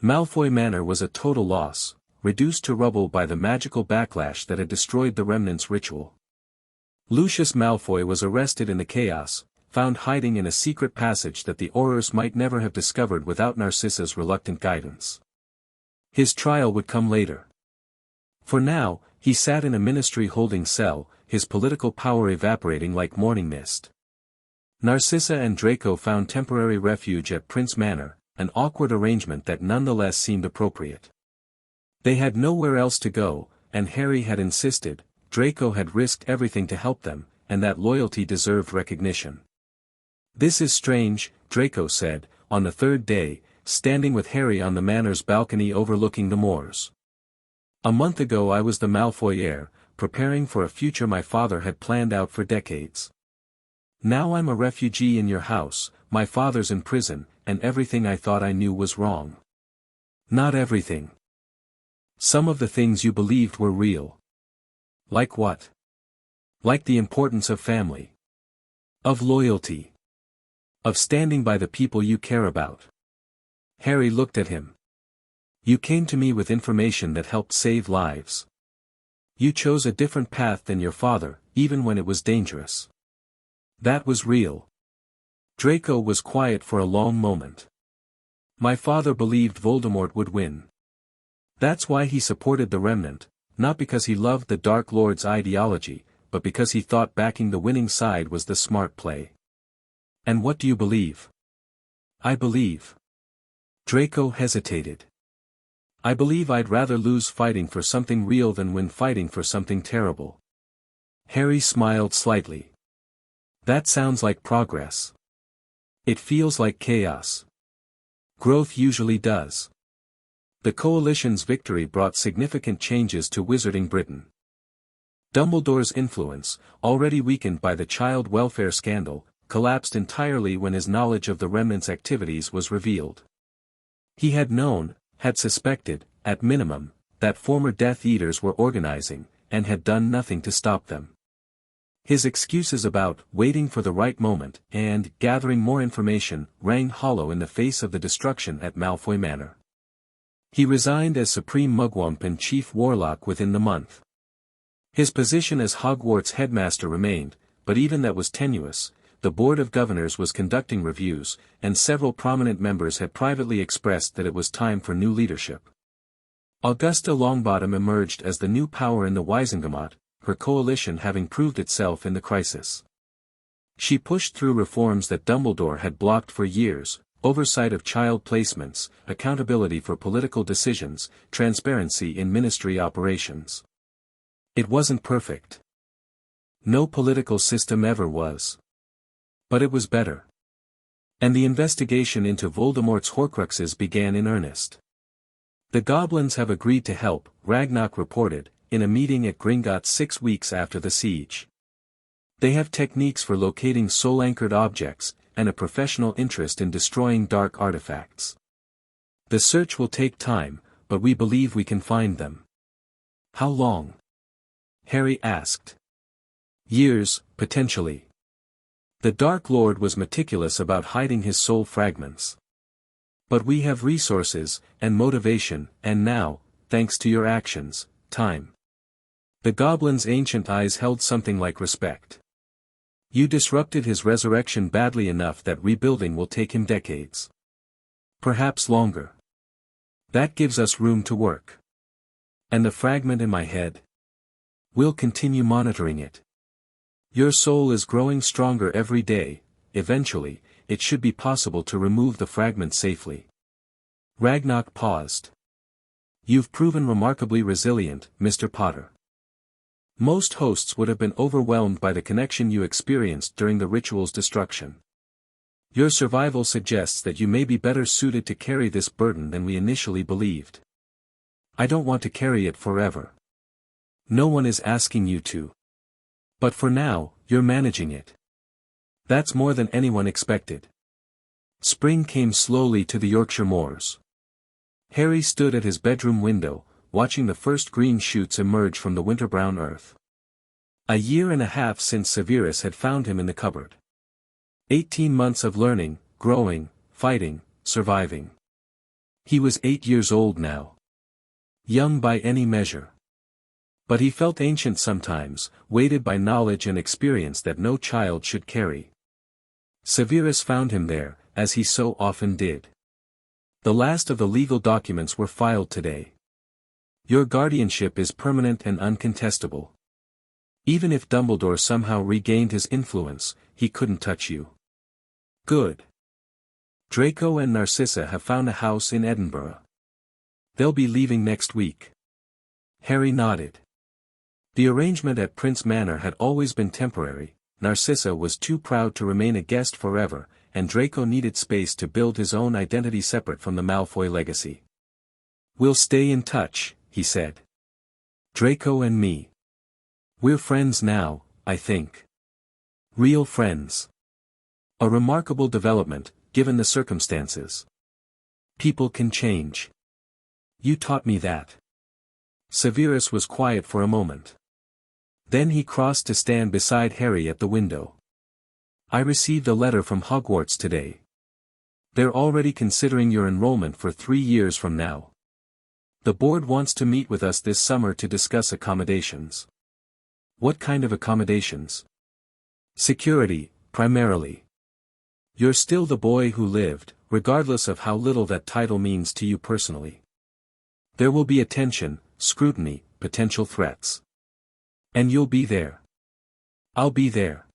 Malfoy Manor was a total loss, reduced to rubble by the magical backlash that had destroyed the remnants' ritual. Lucius Malfoy was arrested in the chaos, found hiding in a secret passage that the aurors might never have discovered without Narcissa's reluctant guidance. His trial would come later. For now, he sat in a ministry-holding cell, his political power evaporating like morning mist. Narcissa and Draco found temporary refuge at Prince Manor, an awkward arrangement that nonetheless seemed appropriate. They had nowhere else to go, and Harry had insisted, Draco had risked everything to help them, and that loyalty deserved recognition. "This is strange," Draco said, on the 3rd day, standing with Harry on the manor's balcony overlooking the moors. "A month ago I was the Malfoy heir, preparing for a future my father had planned out for decades. Now I'm a refugee in your house, my father's in prison, and everything I thought I knew was wrong." "Not everything. Some of the things you believed were real." "Like what?" "Like the importance of family. Of loyalty. Of standing by the people you care about." Harry looked at him. "You came to me with information that helped save lives. You chose a different path than your father, even when it was dangerous. That was real." Draco was quiet for a long moment. "My father believed Voldemort would win. That's why he supported the Remnant, not because he loved the Dark Lord's ideology, but because he thought backing the winning side was the smart play." "And what do you believe?" "I believe." Draco hesitated. "I believe I'd rather lose fighting for something real than win fighting for something terrible." Harry smiled slightly. "That sounds like progress. It feels like chaos. Growth usually does." The Coalition's victory brought significant changes to Wizarding Britain. Dumbledore's influence, already weakened by the child welfare scandal, collapsed entirely when his knowledge of the Remnant's activities was revealed. He had known, had suspected, at minimum, that former Death Eaters were organizing, and had done nothing to stop them. His excuses about waiting for the right moment and gathering more information rang hollow in the face of the destruction at Malfoy Manor. He resigned as Supreme Mugwump and Chief Warlock within the month. His position as Hogwarts headmaster remained, but even that was tenuous. The Board of Governors was conducting reviews, and several prominent members had privately expressed that it was time for new leadership. Augusta Longbottom emerged as the new power in the Wizengamot, her coalition having proved itself in the crisis. She pushed through reforms that Dumbledore had blocked for years: oversight of child placements, accountability for political decisions, transparency in ministry operations. It wasn't perfect. No political system ever was. But it was better. And the investigation into Voldemort's Horcruxes began in earnest. The goblins have agreed to help, Ragnar reported, in a meeting at Gringotts 6 weeks after the siege. They have techniques for locating soul-anchored objects, and a professional interest in destroying dark artifacts. The search will take time, but we believe we can find them. How long? Harry asked. Years, potentially. The Dark Lord was meticulous about hiding his soul fragments. But we have resources, and motivation, and now, thanks to your actions, time. The goblin's ancient eyes held something like respect. You disrupted his resurrection badly enough that rebuilding will take him decades. Perhaps longer. That gives us room to work. And the fragment in my head? We'll continue monitoring it. Your soul is growing stronger every day. Eventually, it should be possible to remove the fragment safely. Ragnar paused. You've proven remarkably resilient, Mr. Potter. Most hosts would have been overwhelmed by the connection you experienced during the ritual's destruction. Your survival suggests that you may be better suited to carry this burden than we initially believed. I don't want to carry it forever. No one is asking you to. But for now, you're managing it. That's more than anyone expected. Spring came slowly to the Yorkshire moors. Harry stood at his bedroom window, watching the first green shoots emerge from the winter-brown earth. 1.5 years since Severus had found him in the cupboard. 18 months of learning, growing, fighting, surviving. He was 8 years old now. Young by any measure. But he felt ancient sometimes, weighted by knowledge and experience that no child should carry. Severus found him there, as he so often did. The last of the legal documents were filed today. Your guardianship is permanent and uncontestable. Even if Dumbledore somehow regained his influence, he couldn't touch you. Good. Draco and Narcissa have found a house in Edinburgh. They'll be leaving next week. Harry nodded. The arrangement at Prince Manor had always been temporary. Narcissa was too proud to remain a guest forever, and Draco needed space to build his own identity separate from the Malfoy legacy. We'll stay in touch, he said. Draco and me. We're friends now, I think. Real friends. A remarkable development, given the circumstances. People can change. You taught me that. Severus was quiet for a moment. Then he crossed to stand beside Harry at the window. I received a letter from Hogwarts today. They're already considering your enrollment for 3 years from now. The board wants to meet with us this summer to discuss accommodations. What kind of accommodations? Security, primarily. You're still the boy who lived, regardless of how little that title means to you personally. There will be attention, scrutiny, potential threats. And you'll be there. I'll be there.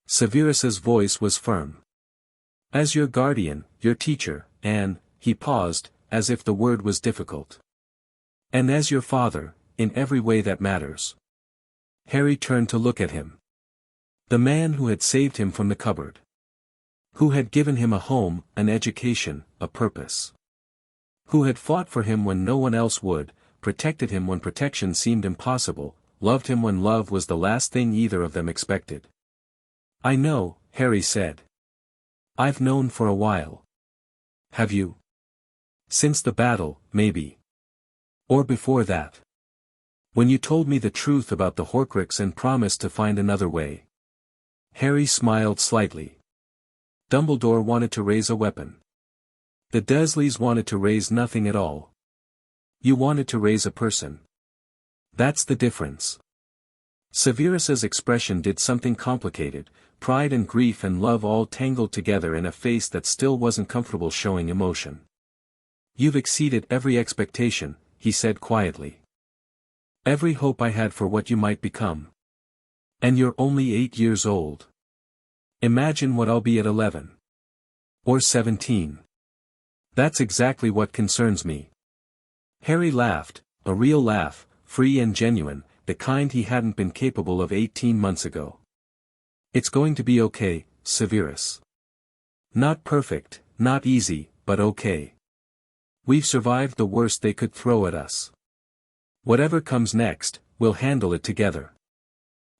Severus's voice was firm. As your guardian, your teacher, and, he paused, as if the word was difficult. And as your father, in every way that matters. Harry turned to look at him. The man who had saved him from the cupboard. Who had given him a home, an education, a purpose. Who had fought for him when no one else would, protected him when protection seemed impossible, loved him when love was the last thing either of them expected. I know, Harry said. I've known for a while. Have you? Since the battle, maybe. Or before that. When you told me the truth about the Horcrux and promised to find another way. Harry smiled slightly. Dumbledore wanted to raise a weapon. The Dursleys wanted to raise nothing at all. You wanted to raise a person. That's the difference. Severus's expression did something complicated, pride and grief and love all tangled together in a face that still wasn't comfortable showing emotion. You've exceeded every expectation, he said quietly. Every hope I had for what you might become. And you're only 8 years old. Imagine what I'll be at 11. Or 17. That's exactly what concerns me. Harry laughed, a real laugh, free and genuine, the kind he hadn't been capable of 18 months ago. It's going to be okay, Severus. Not perfect, not easy, but okay. We've survived the worst they could throw at us. Whatever comes next, we'll handle it together.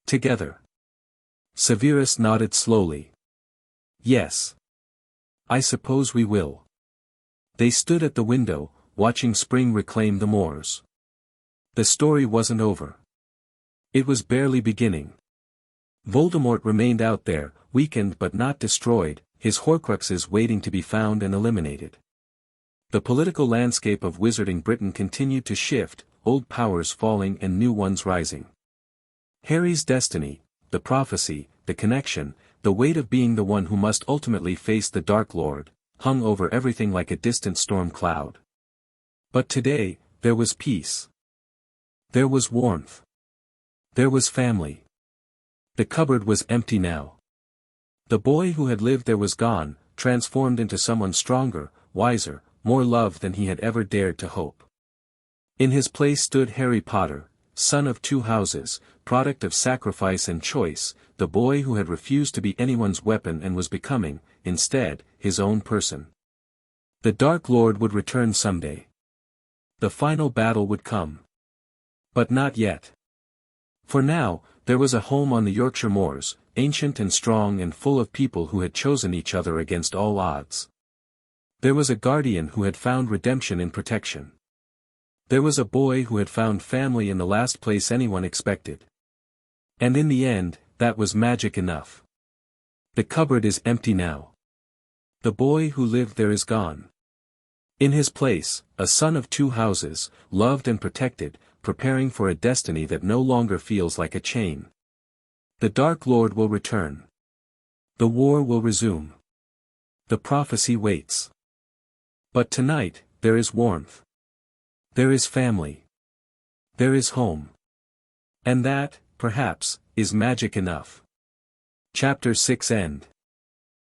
Together. Severus nodded slowly. Yes. I suppose we will. They stood at the window, watching spring reclaim the moors. The story wasn't over. It was barely beginning. Voldemort remained out there, weakened but not destroyed, his Horcruxes waiting to be found and eliminated. The political landscape of Wizarding Britain continued to shift, old powers falling and new ones rising. Harry's destiny, the prophecy, the connection, the weight of being the one who must ultimately face the Dark Lord, hung over everything like a distant storm cloud. But today, there was peace. There was warmth. There was family. The cupboard was empty now. The boy who had lived there was gone, transformed into someone stronger, wiser, more loved than he had ever dared to hope. In his place stood Harry Potter, son of two houses, product of sacrifice and choice, the boy who had refused to be anyone's weapon and was becoming, instead, his own person. The Dark Lord would return someday. The final battle would come. But not yet. For now, there was a home on the Yorkshire moors, ancient and strong and full of people who had chosen each other against all odds. There was a guardian who had found redemption in protection. There was a boy who had found family in the last place anyone expected. And in the end, that was magic enough. The cupboard is empty now. The boy who lived there is gone. In his place, a son of two houses, loved and protected, preparing for a destiny that no longer feels like a chain. The Dark Lord will return. The war will resume. The prophecy waits. But tonight, there is warmth. There is family. There is home. And that, perhaps, is magic enough. Chapter 6 End.